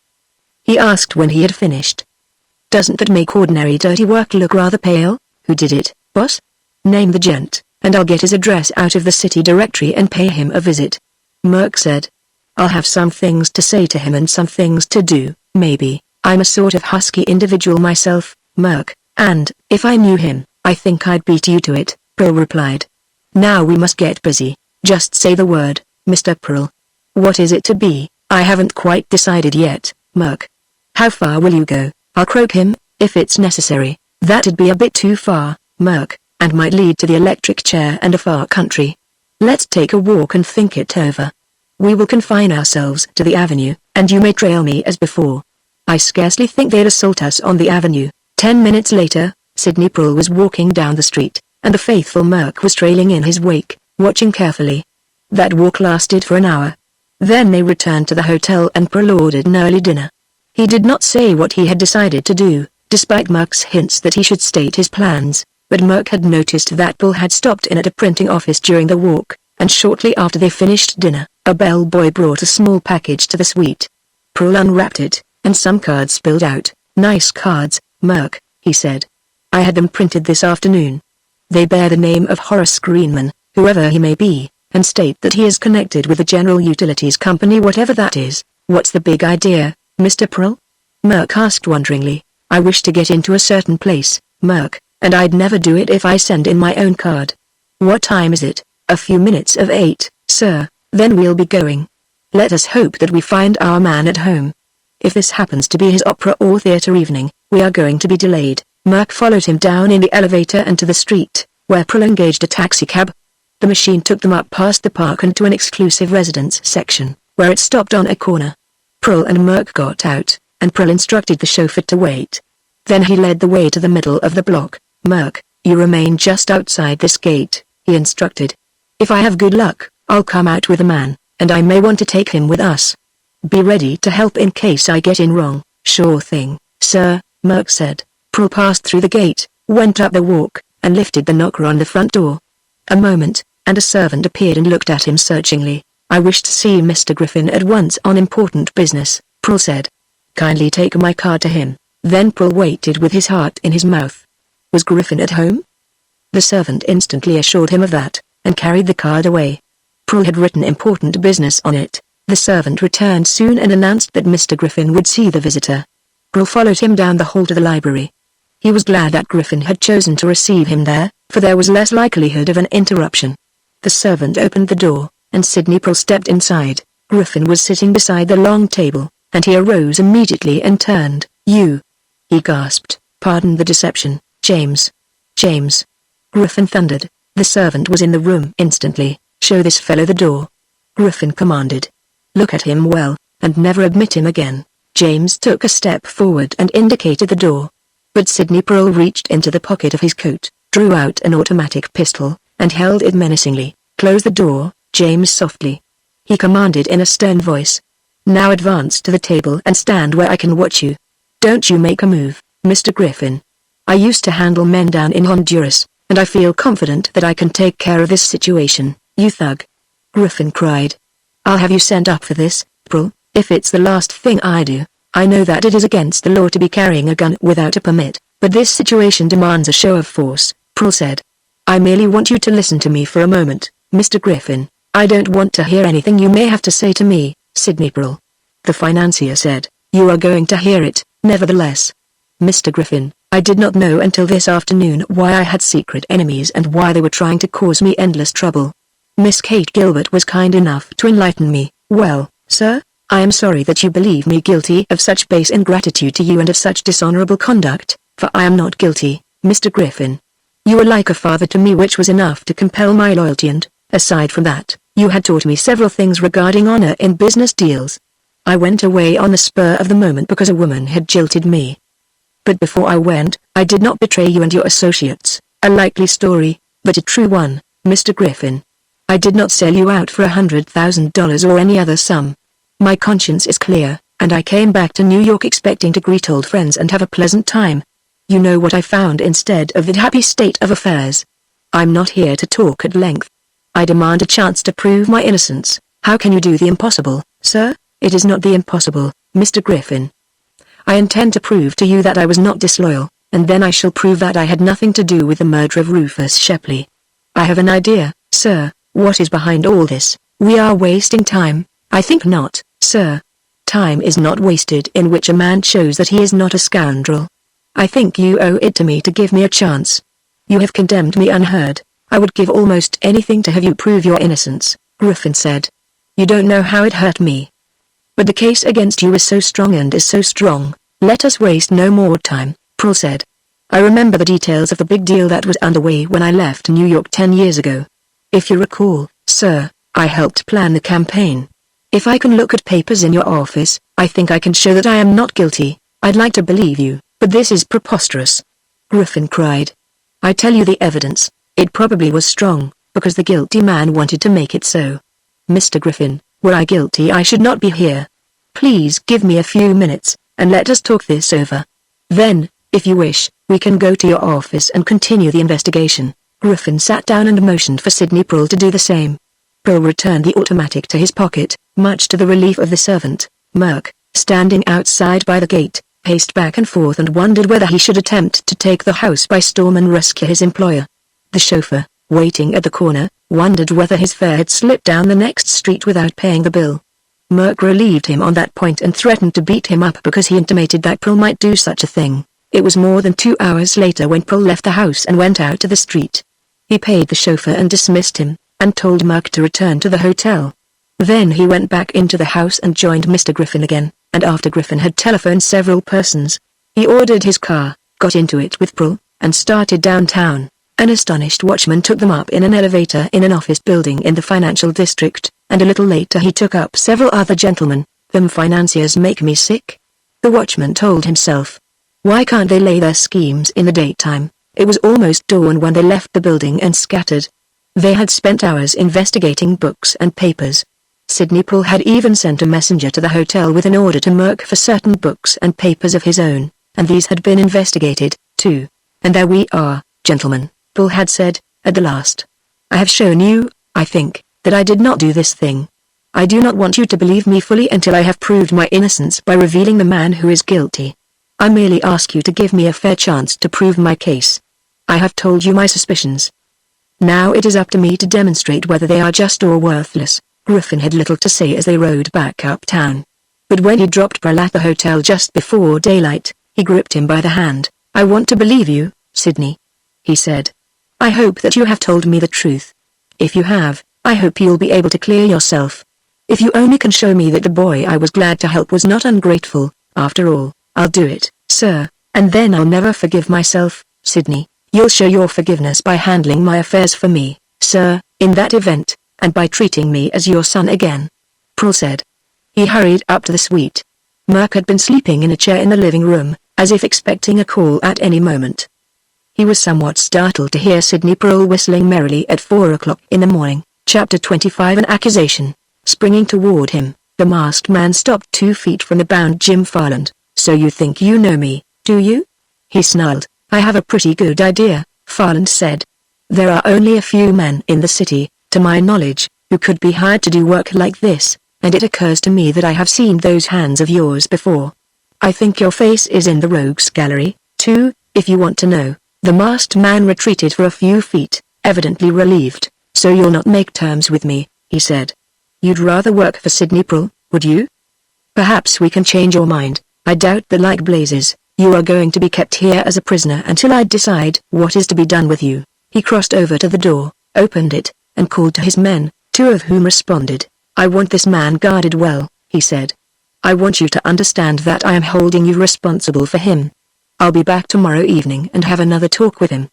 He asked when he had finished. Doesn't that make ordinary dirty work look rather pale? Who did it, boss? Name the gent, and I'll get his address out of the city directory and pay him a visit. Merc said. I'll have some things to say to him and some things to do, maybe. I'm a sort of husky individual myself, Merc, and, if I knew him, I think I'd beat you to it, Pearl replied. Now we must get busy. Just say the word, Mr. Pearl. What is it to be? I haven't quite decided yet, Merc. How far will you go? I'll croak him, if it's necessary. That'd be a bit too far, Merc, and might lead to the electric chair and a far country. Let's take a walk and think it over. We will confine ourselves to the avenue, and you may trail me as before. I scarcely think they'd assault us on the avenue. 10 minutes later, Sidney Prule was walking down the street, and the faithful Merc was trailing in his wake, watching carefully. That walk lasted for an hour. Then they returned to the hotel and Prule ordered an early dinner. He did not say what he had decided to do, despite Merc's hints that he should state his plans, but Merc had noticed that Prule had stopped in at a printing office during the walk, and shortly after they finished dinner, a bellboy brought a small package to the suite. Prule unwrapped it, and some cards spilled out. Nice cards, Merc, he said. I had them printed this afternoon. They bear the name of Horace Greenman, whoever he may be, and state that he is connected with the General Utilities Company, whatever that is. What's the big idea, Mr. Prule? Merc asked wonderingly. I wish to get into a certain place, Merc, and I'd never do it if I send in my own card. What time is it? A few minutes of 8, sir. Then we'll be going. Let us hope that we find our man at home. If this happens to be his opera or theatre evening, we are going to be delayed. Merc followed him down in the elevator and to the street, where Prule engaged a taxicab. The machine took them up past the park and to an exclusive residence section, where it stopped on a corner. Prule and Merc got out, and Prule instructed the chauffeur to wait. Then he led the way to the middle of the block. Merc, you remain just outside this gate, he instructed. If I have good luck, I'll come out with a man, and I may want to take him with us. Be ready to help in case I get in wrong. Sure thing, sir, Merc said. Prule passed through the gate, went up the walk, and lifted the knocker on the front door. A moment, and a servant appeared and looked at him searchingly. I wish to see Mr. Griffin at once on important business, Prule said. Kindly take my card to him. Then Prule waited with his heart in his mouth. Was Griffin at home? The servant instantly assured him of that, and carried the card away. Prule had written important business on it. The servant returned soon and announced that Mr. Griffin would see the visitor. Prule followed him down the hall to the library. He was glad that Griffin had chosen to receive him there, for there was less likelihood of an interruption. The servant opened the door, and Sidney Prule stepped inside. Griffin was sitting beside the long table, and he arose immediately and turned. You! He gasped. Pardon the deception, James. James. Griffin thundered. The servant was in the room instantly. Show this fellow the door. Griffin commanded. Look at him well, and never admit him again. James took a step forward and indicated the door. But Sidney Prule reached into the pocket of his coat, drew out an automatic pistol, and held it menacingly. Close the door, James, softly. He commanded in a stern voice. Now advance to the table and stand where I can watch you. Don't you make a move, Mr. Griffin. I used to handle men down in Honduras, and I feel confident that I can take care of this situation, you thug. Griffin cried. I'll have you sent up for this, Prule, if it's the last thing I do. I know that it is against the law to be carrying a gun without a permit, but this situation demands a show of force, Prule said. I merely want you to listen to me for a moment, Mr. Griffin. I don't want to hear anything you may have to say to me, Sidney Prule. The financier said. You are going to hear it, nevertheless. Mr. Griffin, I did not know until this afternoon why I had secret enemies and why they were trying to cause me endless trouble. Miss Kate Gilbert was kind enough to enlighten me. Well, sir, I am sorry that you believe me guilty of such base ingratitude to you and of such dishonorable conduct, for I am not guilty, Mr. Griffin. You were like a father to me, which was enough to compel my loyalty, and, aside from that, you had taught me several things regarding honor in business deals. I went away on the spur of the moment because a woman had jilted me. But before I went, I did not betray you and your associates. A likely story, but a true one, Mr. Griffin. I did not sell you out for $100,000 or any other sum. My conscience is clear, and I came back to New York expecting to greet old friends and have a pleasant time. You know what I found instead of that happy state of affairs. I'm not here to talk at length. I demand a chance to prove my innocence. How can you do the impossible, sir? It is not the impossible, Mr. Griffin. I intend to prove to you that I was not disloyal, and then I shall prove that I had nothing to do with the murder of Rufus Shepley. I have an idea, sir, what is behind all this. We are wasting time. I think not, sir. Time is not wasted in which a man shows that he is not a scoundrel. I think you owe it to me to give me a chance. You have condemned me unheard. I would give almost anything to have you prove your innocence, Griffin said. You don't know how it hurt me. But the case against you is so strong and is so strong. Let us waste no more time, Pearl said. I remember the details of the big deal that was underway when I left New York 10 years ago. If you recall, sir, I helped plan the campaign. If I can look at papers in your office, I think I can show that I am not guilty. I'd like to believe you, but this is preposterous. Griffin cried. I tell you the evidence. It probably was strong, because the guilty man wanted to make it so. Mr. Griffin, were I guilty I should not be here. Please give me a few minutes, and let us talk this over. Then, if you wish, we can go to your office and continue the investigation. Griffin sat down and motioned for Sidney Pearl to do the same. Pearl returned the automatic to his pocket, much to the relief of the servant. Merck, standing outside by the gate, paced back and forth and wondered whether he should attempt to take the house by storm and rescue his employer. The chauffeur, waiting at the corner, wondered whether his fare had slipped down the next street without paying the bill. Merck relieved him on that point and threatened to beat him up because he intimated that Pearl might do such a thing. It was more than 2 hours later when Pearl left the house and went out to the street. He paid the chauffeur and dismissed him, and told Merck to return to the hotel. Then he went back into the house and joined Mr. Griffin again, and after Griffin had telephoned several persons, he ordered his car, got into it with Pearl, and started downtown. An astonished watchman took them up in an elevator in an office building in the financial district, and a little later he took up several other gentlemen. Them financiers make me sick, the watchman told himself. Why can't they lay their schemes in the daytime? It was almost dawn when they left the building and scattered. They had spent hours investigating books and papers. Sidney Pearl had even sent a messenger to the hotel with an order to Merck for certain books and papers of his own, and these had been investigated, too. And there we are, gentlemen, Pearl had said, at the last. I have shown you, I think, that I did not do this thing. I do not want you to believe me fully until I have proved my innocence by revealing the man who is guilty. I merely ask you to give me a fair chance to prove my case. I have told you my suspicions. Now it is up to me to demonstrate whether they are just or worthless. Griffin had little to say as they rode back uptown. But when he dropped Pearl at the hotel just before daylight, he gripped him by the hand. I want to believe you, Sidney, he said. I hope that you have told me the truth. If you have, I hope you'll be able to clear yourself. If you only can show me that the boy I was glad to help was not ungrateful, after all, I'll do it, sir, and then I'll never forgive myself, Sidney. You'll show your forgiveness by handling my affairs for me, sir, in that event, and by treating me as your son again. Pearl said. He hurried up to the suite. Merck had been sleeping in a chair in the living room, as if expecting a call at any moment. He was somewhat startled to hear Sidney Pearl whistling merrily at 4 o'clock in the morning. Chapter 25 An Accusation. Springing toward him, the masked man stopped 2 feet from the bound Jim Farland. So you think you know me, do you? He snarled. I have a pretty good idea, Farland said. There are only a few men in the city, to my knowledge, who could be hired to do work like this, and it occurs to me that I have seen those hands of yours before. I think your face is in the rogues gallery, too, if you want to know. The masked man retreated for a few feet, evidently relieved. So you'll not make terms with me, he said. You'd rather work for Sidney Pearl, would you? Perhaps we can change your mind. I doubt that like blazes, you are going to be kept here as a prisoner until I decide what is to be done with you. He crossed over to the door, opened it, and called to his men, 2 of whom responded. I want this man guarded well, he said. I want you to understand that I am holding you responsible for him. I'll be back tomorrow evening and have another talk with him.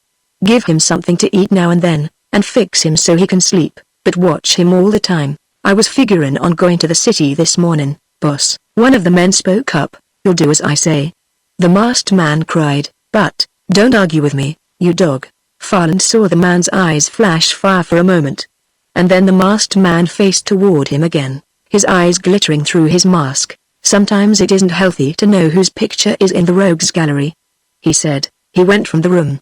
Give him something to eat now and then, and fix him so he can sleep, but watch him all the time. I was figuring on going to the city this morning, boss. One of the men spoke up. You'll do as I say. The masked man cried, but, don't argue with me, you dog. Farland saw the man's eyes flash fire for a moment. And then the masked man faced toward him again, his eyes glittering through his mask. Sometimes it isn't healthy to know whose picture is in the rogues gallery, he said. He went from the room.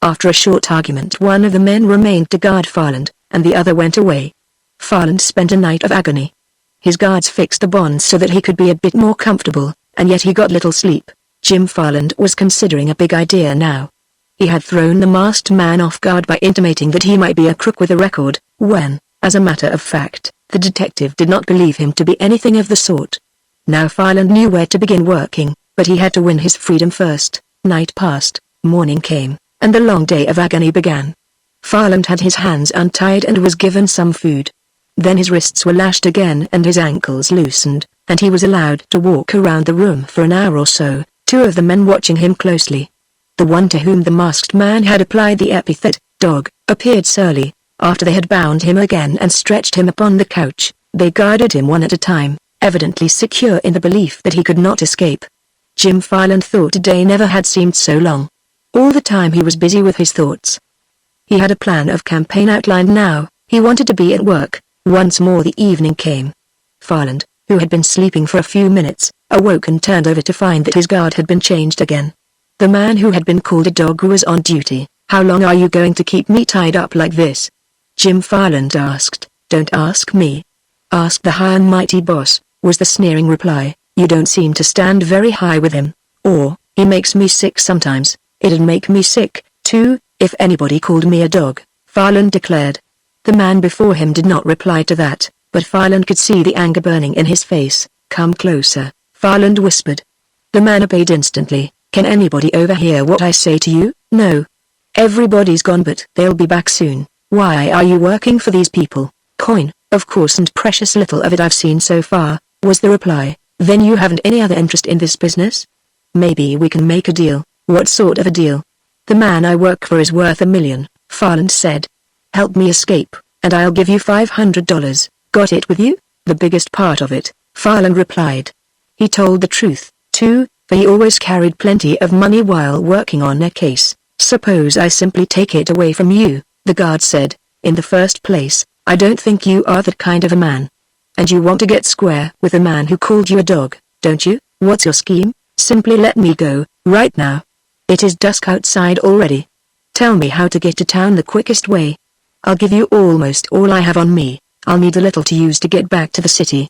After a short argument, one of the men remained to guard Farland, and the other went away. Farland spent a night of agony. His guards fixed the bonds so that he could be a bit more comfortable, and yet he got little sleep. Jim Farland was considering a big idea now. He had thrown the masked man off guard by intimating that he might be a crook with a record, when, as a matter of fact, the detective did not believe him to be anything of the sort. Now Farland knew where to begin working, but he had to win his freedom first. Night passed, morning came, and the long day of agony began. Farland had his hands untied and was given some food. Then his wrists were lashed again and his ankles loosened. and he was allowed to walk around the room for an hour or so, two of the men watching him closely. The one to whom the masked man had applied the epithet, dog, appeared surly. After they had bound him again and stretched him upon the couch, they guarded him one at a time, evidently secure in the belief that he could not escape. Jim Farland thought a day never had seemed so long. All the time he was busy with his thoughts. He had a plan of campaign outlined now. He wanted to be at work. Once more the evening came. Farland, who had been sleeping for a few minutes, awoke and turned over to find that his guard had been changed again. The man who had been called a dog was on duty. "How long are you going to keep me tied up like this?" Jim Farland asked. "Don't ask me. Ask the high and mighty boss," was the sneering reply. "You don't seem to stand very high with him. Or, he makes me sick sometimes." "It'd make me sick, too, if anybody called me a dog," Farland declared. The man before him did not reply to that, but Farland could see the anger burning in his face. "Come closer," Farland whispered. The man obeyed instantly. "Can anybody overhear what I say to you?" "No. Everybody's gone, but they'll be back soon." "Why are you working for these people?" "Coin, of course, and precious little of it I've seen so far," was the reply. "Then you haven't any other interest in this business?" "Maybe we can make a deal." "What sort of a deal?" "The man I work for is worth $1 million, Farland said. "Help me escape, and I'll give you $500. Got it with you?" "The biggest part of it," Farland replied. He told the truth, too, for he always carried plenty of money while working on a case. "Suppose I simply take it away from you," the guard said. "In the first place, I don't think you are that kind of a man. And you want to get square with the man who called you a dog, don't you? What's your scheme? Simply let me go, right now. It is dusk outside already. Tell me how to get to town the quickest way. I'll give you almost all I have on me. I'll need a little to use to get back to the city.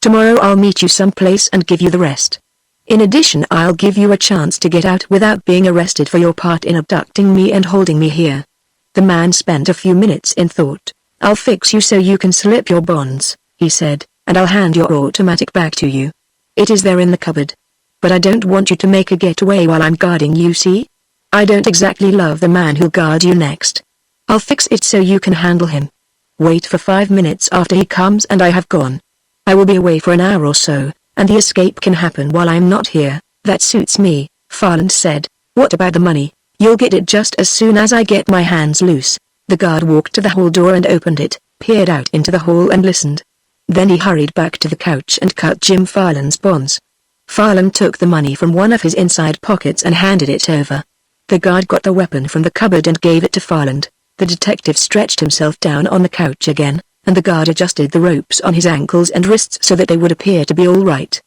Tomorrow I'll meet you someplace and give you the rest. In addition, I'll give you a chance to get out without being arrested for your part in abducting me and holding me here." The man spent a few minutes in thought. "I'll fix you so you can slip your bonds," he said, "and I'll hand your automatic back to you. It is there in the cupboard. But I don't want you to make a getaway while I'm guarding you, see? I don't exactly love the man who'll guard you next. I'll fix it so you can handle him. Wait for 5 minutes after he comes and I have gone. I will be away for an hour or so, and the escape can happen while I'm not here." "That suits me," Farland said. "What about the money?" "You'll get it just as soon as I get my hands loose." The guard walked to the hall door and opened it, peered out into the hall and listened. Then he hurried back to the couch and cut Jim Farland's bonds. Farland took the money from one of his inside pockets and handed it over. The guard got the weapon from the cupboard and gave it to Farland. The detective stretched himself down on the couch again, and the guard adjusted the ropes on his ankles and wrists so that they would appear to be all right.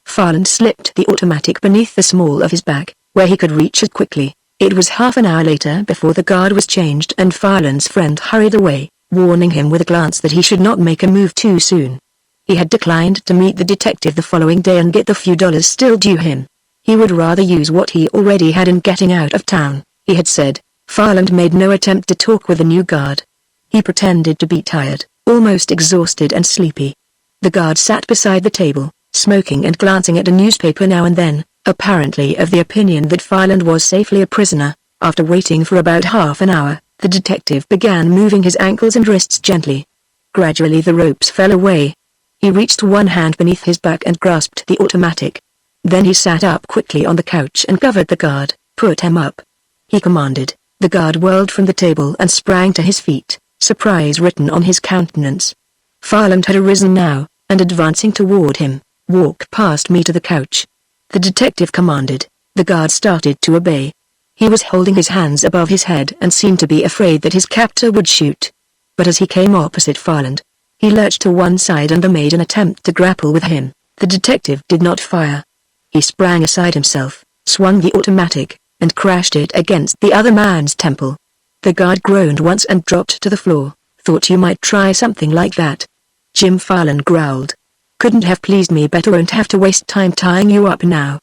Farland slipped the automatic beneath the small of his back, where he could reach it quickly. It was half an hour later before the guard was changed and Farland's friend hurried away, warning him with a glance that he should not make a move too soon. He had declined to meet the detective the following day and get the few dollars still due him. He would rather use what he already had in getting out of town, he had said. Farland made no attempt to talk with the new guard. He pretended to be tired, almost exhausted and sleepy. The guard sat beside the table, smoking and glancing at a newspaper now and then, apparently of the opinion that Farland was safely a prisoner. After waiting for about half an hour, the detective began moving his ankles and wrists gently. Gradually the ropes fell away. He reached one hand beneath his back and grasped the automatic. Then he sat up quickly on the couch and covered the guard. "Put him up," he commanded. The guard whirled from the table and sprang to his feet, surprise written on his countenance. Farland had arisen now, and advancing toward him, "Walk past me to the couch," the detective commanded. The guard started to obey. He was holding his hands above his head and seemed to be afraid that his captor would shoot. But as he came opposite Farland, he lurched to one side and made an attempt to grapple with him. The detective did not fire. He sprang aside himself, swung the automatic, and crashed it against the other man's temple. The guard groaned once and dropped to the floor. "Thought you might try something like that," Jim Farland growled. "Couldn't have pleased me better. Won't have to waste time tying you up now.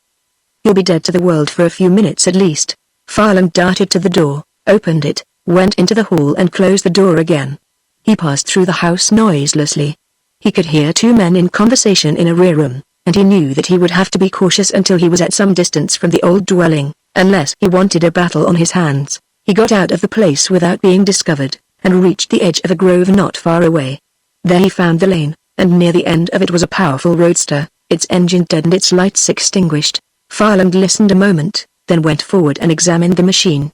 You'll be dead to the world for a few minutes at least." Farland darted to the door, opened it, went into the hall and closed the door again. He passed through the house noiselessly. He could hear two men in conversation in a rear room, and he knew that he would have to be cautious until he was at some distance from the old dwelling, unless he wanted a battle on his hands. He got out of the place without being discovered, and reached the edge of a grove not far away. There he found the lane, and near the end of it was a powerful roadster. its engine dead and its lights extinguished. Farland listened a moment, then went forward and examined the machine.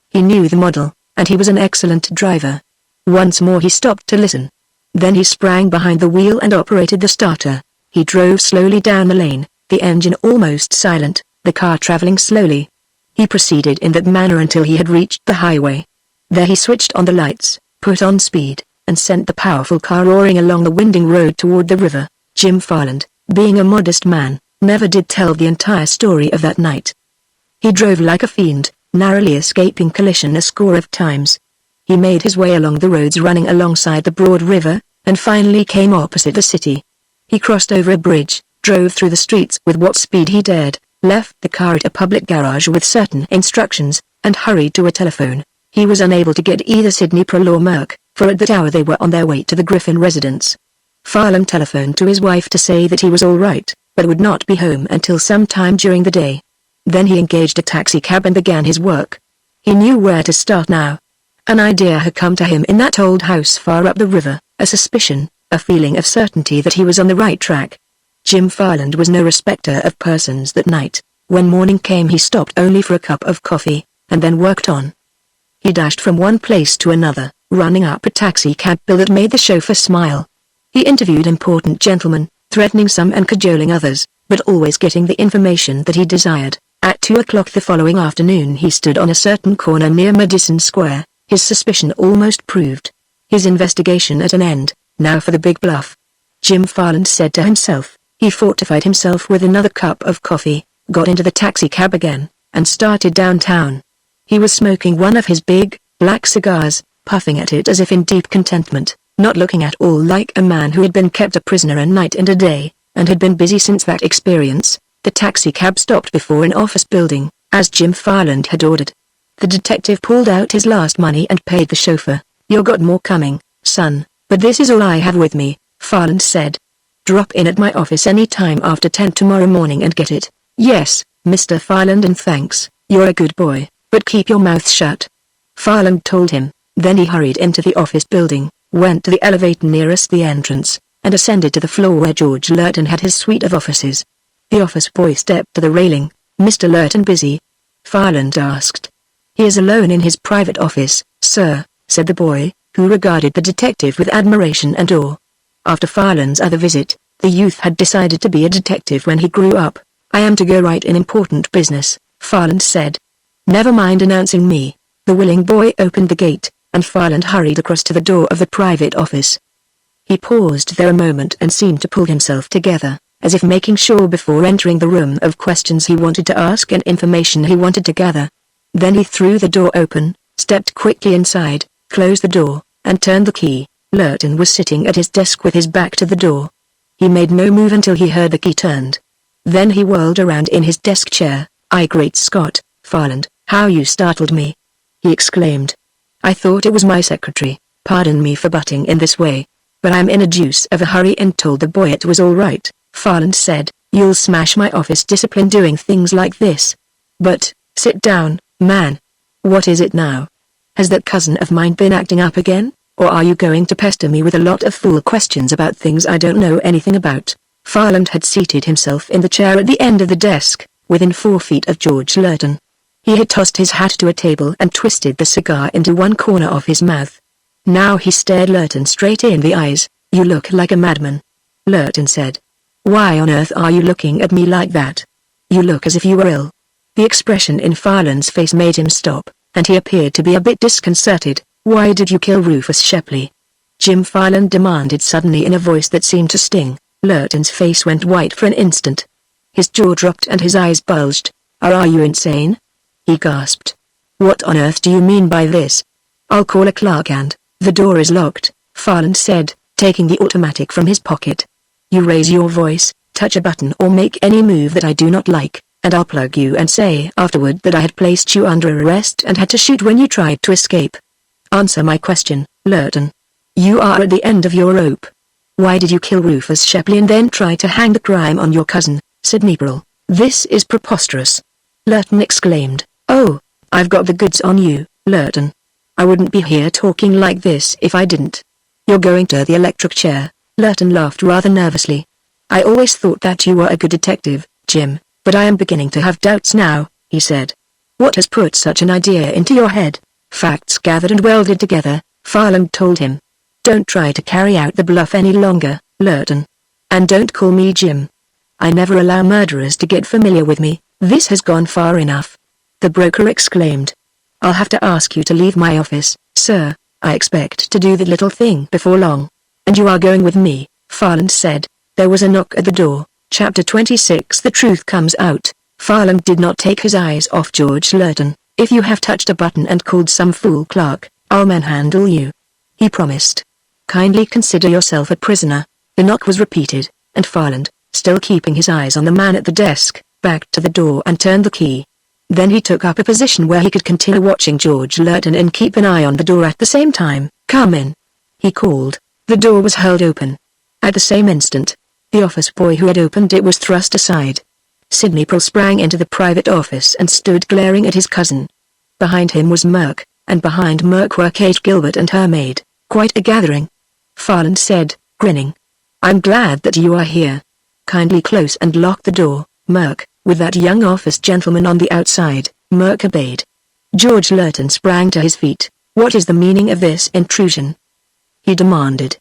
He knew the model, and he was an excellent driver. Once more he stopped to listen. Then he sprang behind the wheel and operated the starter. He drove slowly down the lane, the engine almost silent, the car traveling slowly. He proceeded in that manner until he had reached the highway. There he switched on the lights, put on speed, and sent the powerful car roaring along the winding road toward the river. Jim Farland, being a modest man, never did tell the entire story of that night. He drove like a fiend, narrowly escaping collision a score of times. He made his way along the roads running alongside the broad river, and finally came opposite the city. He crossed over a bridge, drove through the streets with what speed he dared, left the car at a public garage with certain instructions, and hurried to a telephone. He was unable to get either Sidney Prell or Merck, for at that hour they were on their way to the Griffin residence. Farland telephoned to his wife to say that he was all right, but would not be home until sometime during the day. Then he engaged a taxicab and began his work. He knew where to start now. An idea had come to him in that old house far up the river, a suspicion, a feeling of certainty that he was on the right track. Jim Farland was no respecter of persons that night. When morning came he stopped only for a cup of coffee, and then worked on. He dashed from one place to another, running up a taxicab bill that made the chauffeur smile. He interviewed important gentlemen, threatening some and cajoling others, but always getting the information that he desired. At 2 o'clock the following afternoon he stood on a certain corner near Madison Square, his suspicion almost proved. His investigation at an end, now for the big bluff. Jim Farland said to himself. He fortified himself with another cup of coffee, got into the taxicab again, and started downtown. He was smoking one of his big, black cigars, puffing at it as if in deep contentment, not looking at all like a man who had been kept a prisoner a night and a day, and had been busy since that experience. The taxicab stopped before an office building, as Jim Farland had ordered. The detective pulled out his last money and paid the chauffeur. "You got more coming, son, but this is all I have with me," Farland said. "Drop in at my office any time after 10 tomorrow morning and get it." "Yes, Mr. Farland, and thanks, you're a good boy, but keep your mouth shut," Farland told him. Then he hurried into the office building, went to the elevator nearest the entrance, and ascended to the floor where George Lurton had his suite of offices. The office boy stepped to the railing. "Mr. Lurton busy?" Farland asked. "He is alone in his private office, sir," said the boy, who regarded the detective with admiration and awe. After Farland's other visit, the youth had decided to be a detective when he grew up. "I am to go right in important business," Farland said. "Never mind announcing me." The willing boy opened the gate, and Farland hurried across to the door of the private office. He paused there a moment and seemed to pull himself together, as if making sure before entering the room of questions he wanted to ask and information he wanted to gather. Then he threw the door open, stepped quickly inside, closed the door, and turned the key. Lurton was sitting at his desk with his back to the door. He made no move until he heard the key turned. Then he whirled around in his desk chair. Great Scott, Farland, how you startled me!" he exclaimed. "I thought it was my secretary. Pardon me for butting in this way, but I'm in a deuce of a hurry," and told the boy it was all right. Farland said, "You'll smash my office discipline doing things like this." "But, sit down, man. What is it now? Has that cousin of mine been acting up again? Or are you going to pester me with a lot of fool questions about things I don't know anything about?" Farland had seated himself in the chair at the end of the desk, within 4 feet of George Lurton. He had tossed his hat to a table and twisted the cigar into one corner of his mouth. Now he stared Lurton straight in the eyes. "You look like a madman," Lurton said. "Why on earth are you looking at me like that? You look as if you were ill." The expression in Farland's face made him stop, and he appeared to be a bit disconcerted. "Why did you kill Rufus Shepley?" Jim Farland demanded suddenly in a voice that seemed to sting. Lurton's face went white for an instant. His jaw dropped and his eyes bulged. Are you insane?" he gasped. "What on earth do you mean by this?" "I'll call a clerk and—" "The door is locked," Farland said, taking the automatic from his pocket. "You raise your voice, touch a button or make any move that I do not like, and I'll plug you and say afterward that I had placed you under arrest and had to shoot when you tried to escape. Answer my question, Lurton. You are at the end of your rope. Why did you kill Rufus Shepley and then try to hang the crime on your cousin, Sidney Prell?" "This is preposterous," Lurton exclaimed. "Oh, I've got the goods on you, Lurton. I wouldn't be here talking like this if I didn't." "You're going to the electric chair," Lurton laughed rather nervously. I always thought that you were a good detective, Jim, but I am beginning to have doubts now, he said. What has put such an idea into your head? Facts gathered and welded together, Farland told him. Don't try to carry out the bluff any longer, Lurton. And don't call me Jim. I never allow murderers to get familiar with me. This has gone far enough. The broker exclaimed. I'll have to ask you to leave my office, sir. I expect to do the little thing before long. And you are going with me, Farland said. There was a knock at the door. Chapter 26 The Truth Comes Out. Farland did not take his eyes off George Lurton. If you have touched a button and called some fool clerk, I'll manhandle you, he promised. Kindly consider yourself a prisoner. The knock was repeated, and Farland, still keeping his eyes on the man at the desk, backed to the door and turned the key. Then he took up a position where he could continue watching George Lurton and keep an eye on the door at the same time. Come in, he called. The door was held open. At the same instant, the office boy who had opened it was thrust aside. Sidney Pearl sprang into the private office and stood glaring at his cousin. Behind him was Merck, and behind Merck were Kate Gilbert and her maid. Quite a gathering. Farland said, grinning. I'm glad that you are here. Kindly close and lock the door, Merck, with that young office gentleman on the outside. Merck obeyed. George Lurton sprang to his feet. What is the meaning of this intrusion? He demanded.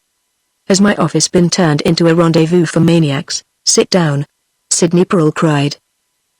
Has my office been turned into a rendezvous for maniacs? Sit down, Sidney Pearl cried.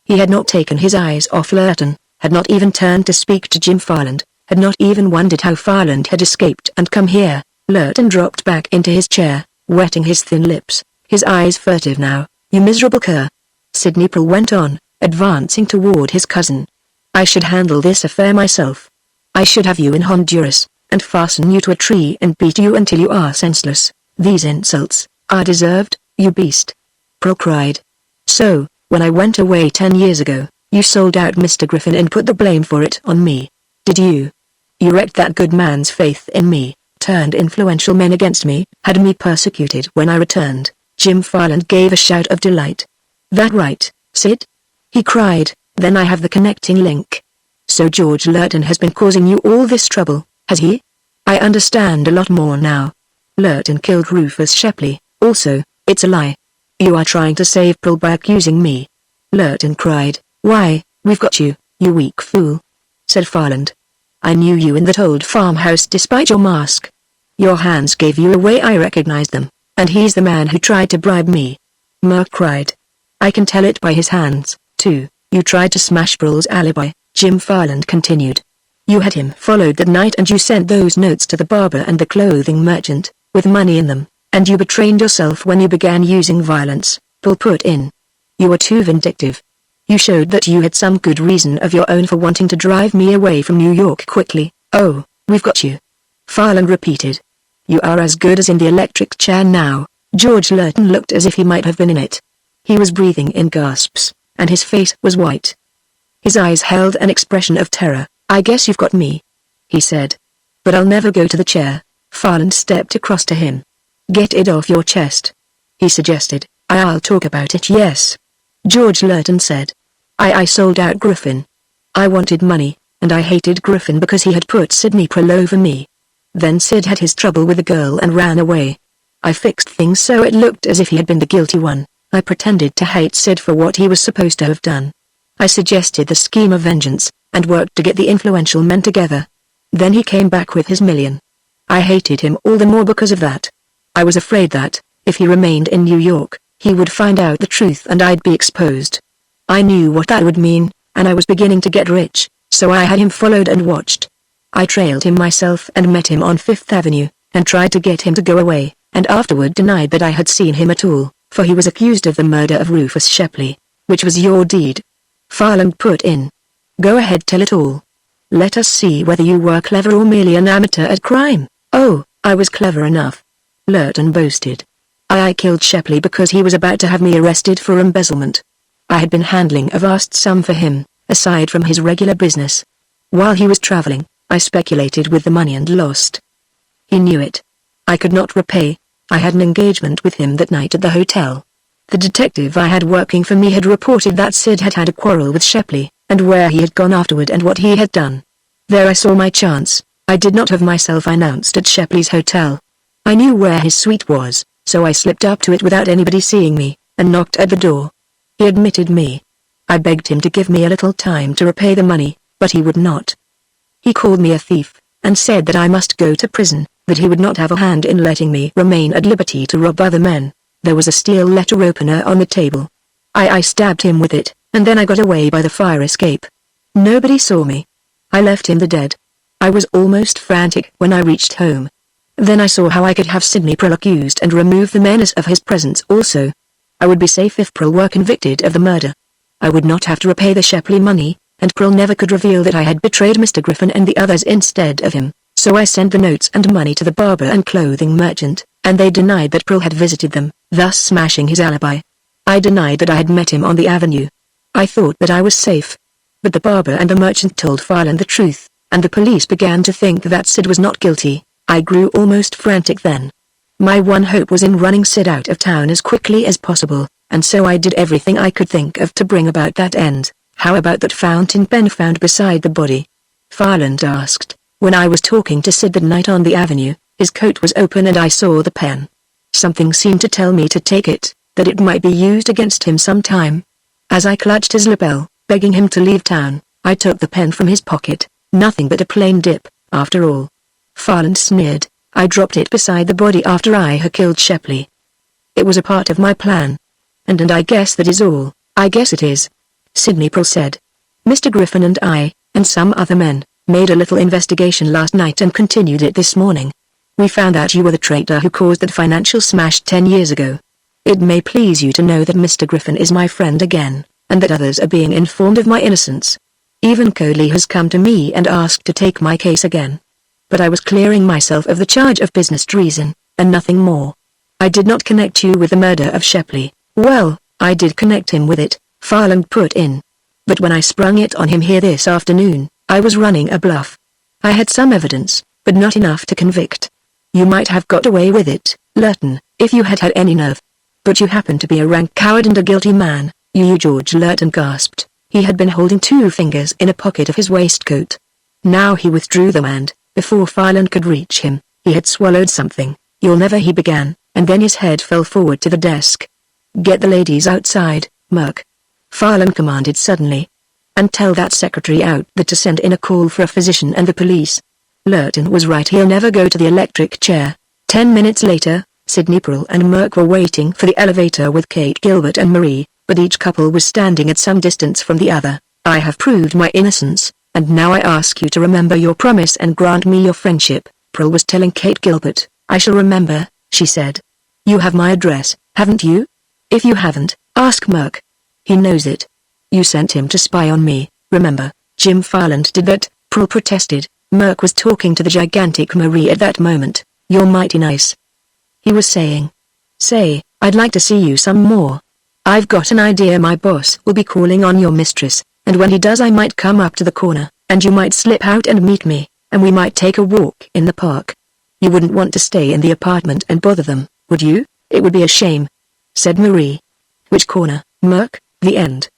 He had not taken his eyes off Lurton, had not even turned to speak to Jim Farland, had not even wondered how Farland had escaped and come here. Lurton dropped back into his chair, wetting his thin lips, his eyes furtive now. You miserable cur, Sidney Pearl went on, advancing toward his cousin. I should handle this affair myself. I should have you in Honduras, and fasten you to a tree and beat you until you are senseless. These insults are deserved, you beast, Pearl cried. So, when I went away 10 years ago, you sold out Mr. Griffin and put the blame for it on me. Did you? You wrecked that good man's faith in me, turned influential men against me, had me persecuted when I returned. Jim Farland gave a shout of delight. That right, Sid? He cried, then I have the connecting link. So George Lurton has been causing you all this trouble, has he? I understand a lot more now. Lurton killed Rufus Shepley, also, it's a lie. You are trying to save Pearl by accusing me. Lurton cried. Why, we've got you, you weak fool, said Farland. I knew you in that old farmhouse despite your mask. Your hands gave you away. I recognized them, and he's the man who tried to bribe me. Merck cried. I can tell it by his hands, too. You tried to smash Pearl's alibi, Jim Farland continued. You had him followed that night and you sent those notes to the barber and the clothing merchant, with money in them, and you betrayed yourself when you began using violence, Pearl put in. You were too vindictive. You showed that you had some good reason of your own for wanting to drive me away from New York quickly. Oh, we've got you, Farland repeated. You are as good as in the electric chair now. George Lurton looked as if he might have been in it. He was breathing in gasps, and his face was white. His eyes held an expression of terror. I guess you've got me, he said. But I'll never go to the chair. Farland stepped across to him. Get it off your chest, he suggested. I'll talk about it. Yes, George Lurton said. I sold out Griffin. I wanted money, and I hated Griffin because he had put Sidney Pearl over me. Then Sid had his trouble with the girl and ran away. I fixed things so it looked as if he had been the guilty one. I pretended to hate Sid for what he was supposed to have done. I suggested the scheme of vengeance, and worked to get the influential men together. Then he came back with his million. I hated him all the more because of that. I was afraid that, if he remained in New York, he would find out the truth and I'd be exposed. I knew what that would mean, and I was beginning to get rich, so I had him followed and watched. I trailed him myself and met him on Fifth Avenue, and tried to get him to go away, and afterward denied that I had seen him at all, for he was accused of the murder of Rufus Shepley, which was your deed. Farland put in. Go ahead, tell it all. Let us see whether you were clever or merely an amateur at crime. Oh, I was clever enough, Lurton boasted. I killed Shepley because he was about to have me arrested for embezzlement. I had been handling a vast sum for him, aside from his regular business. While he was traveling, I speculated with the money and lost. He knew it. I could not repay. I had an engagement with him that night at the hotel. The detective I had working for me had reported that Sid had had a quarrel with Shepley, and where he had gone afterward and what he had done. There I saw my chance. I did not have myself announced at Shepley's hotel. I knew where his suite was, so I slipped up to it without anybody seeing me, and knocked at the door. He admitted me. I begged him to give me a little time to repay the money, but he would not. He called me a thief, and said that I must go to prison, that he would not have a hand in letting me remain at liberty to rob other men. There was a steel letter opener on the table. I stabbed him with it, and then I got away by the fire escape. Nobody saw me. I left him the dead. I was almost frantic when I reached home. Then I saw how I could have Sidney Prill accused and remove the menace of his presence also. I would be safe if Prill were convicted of the murder. I would not have to repay the Shepley money, and Prill never could reveal that I had betrayed Mr. Griffin and the others instead of him, so I sent the notes and money to the barber and clothing merchant, and they denied that Prill had visited them, thus smashing his alibi. I denied that I had met him on the avenue. I thought that I was safe. But the barber and the merchant told Farland the truth, and the police began to think that Sid was not guilty. I grew almost frantic then. My one hope was in running Sid out of town as quickly as possible, and so I did everything I could think of to bring about that end. How about that fountain pen found beside the body? Farland asked. When I was talking to Sid that night on the avenue, his coat was open and I saw the pen. Something seemed to tell me to take it, that it might be used against him sometime. As I clutched his lapel, begging him to leave town, I took the pen from his pocket. Nothing but a plain dip, after all. Farland sneered. I dropped it beside the body after I had killed Shepley. It was a part of my plan. And I guess that is all. I guess it is. Sidney Prill said. Mr. Griffin and I, and some other men, made a little investigation last night and continued it this morning. We found out you were the traitor who caused that financial smash 10 years ago. It may please you to know that Mr. Griffin is my friend again, and that others are being informed of my innocence. Even Coley has come to me and asked to take my case again. But I was clearing myself of the charge of business treason, and nothing more. I did not connect you with the murder of Shepley. Well, I did connect him with it, Farland put in. But when I sprung it on him here this afternoon, I was running a bluff. I had some evidence, but not enough to convict. You might have got away with it, Lurton, if you had had any nerve. But you happen to be a rank coward and a guilty man, you. George Lurton gasped. He had been holding 2 fingers in a pocket of his waistcoat. Now he withdrew them and, before Farland could reach him, he had swallowed something. You'll never, he began, and then his head fell forward to the desk. Get the ladies outside, Merc. Farland commanded suddenly. And tell that secretary out there to send in a call for a physician and the police. Lurton was right, he'll never go to the electric chair. 10 minutes later, Sidney Prill and Merc were waiting for the elevator with Kate Gilbert and Marie, but each couple was standing at some distance from the other. I have proved my innocence, and now I ask you to remember your promise and grant me your friendship, Prill was telling Kate Gilbert. I shall remember, she said. You have my address, haven't you? If you haven't, ask Merc. He knows it. You sent him to spy on me, remember? Jim Farland did that, Prill protested. Merc was talking to the gigantic Marie at that moment. You're mighty nice. He was saying. Say, I'd like to see you some more. I've got an idea. My boss will be calling on your mistress, and when he does I might come up to the corner, and you might slip out and meet me, and we might take a walk in the park. You wouldn't want to stay in the apartment and bother them, would you? It would be a shame, said Marie. Which corner, Merc? The end.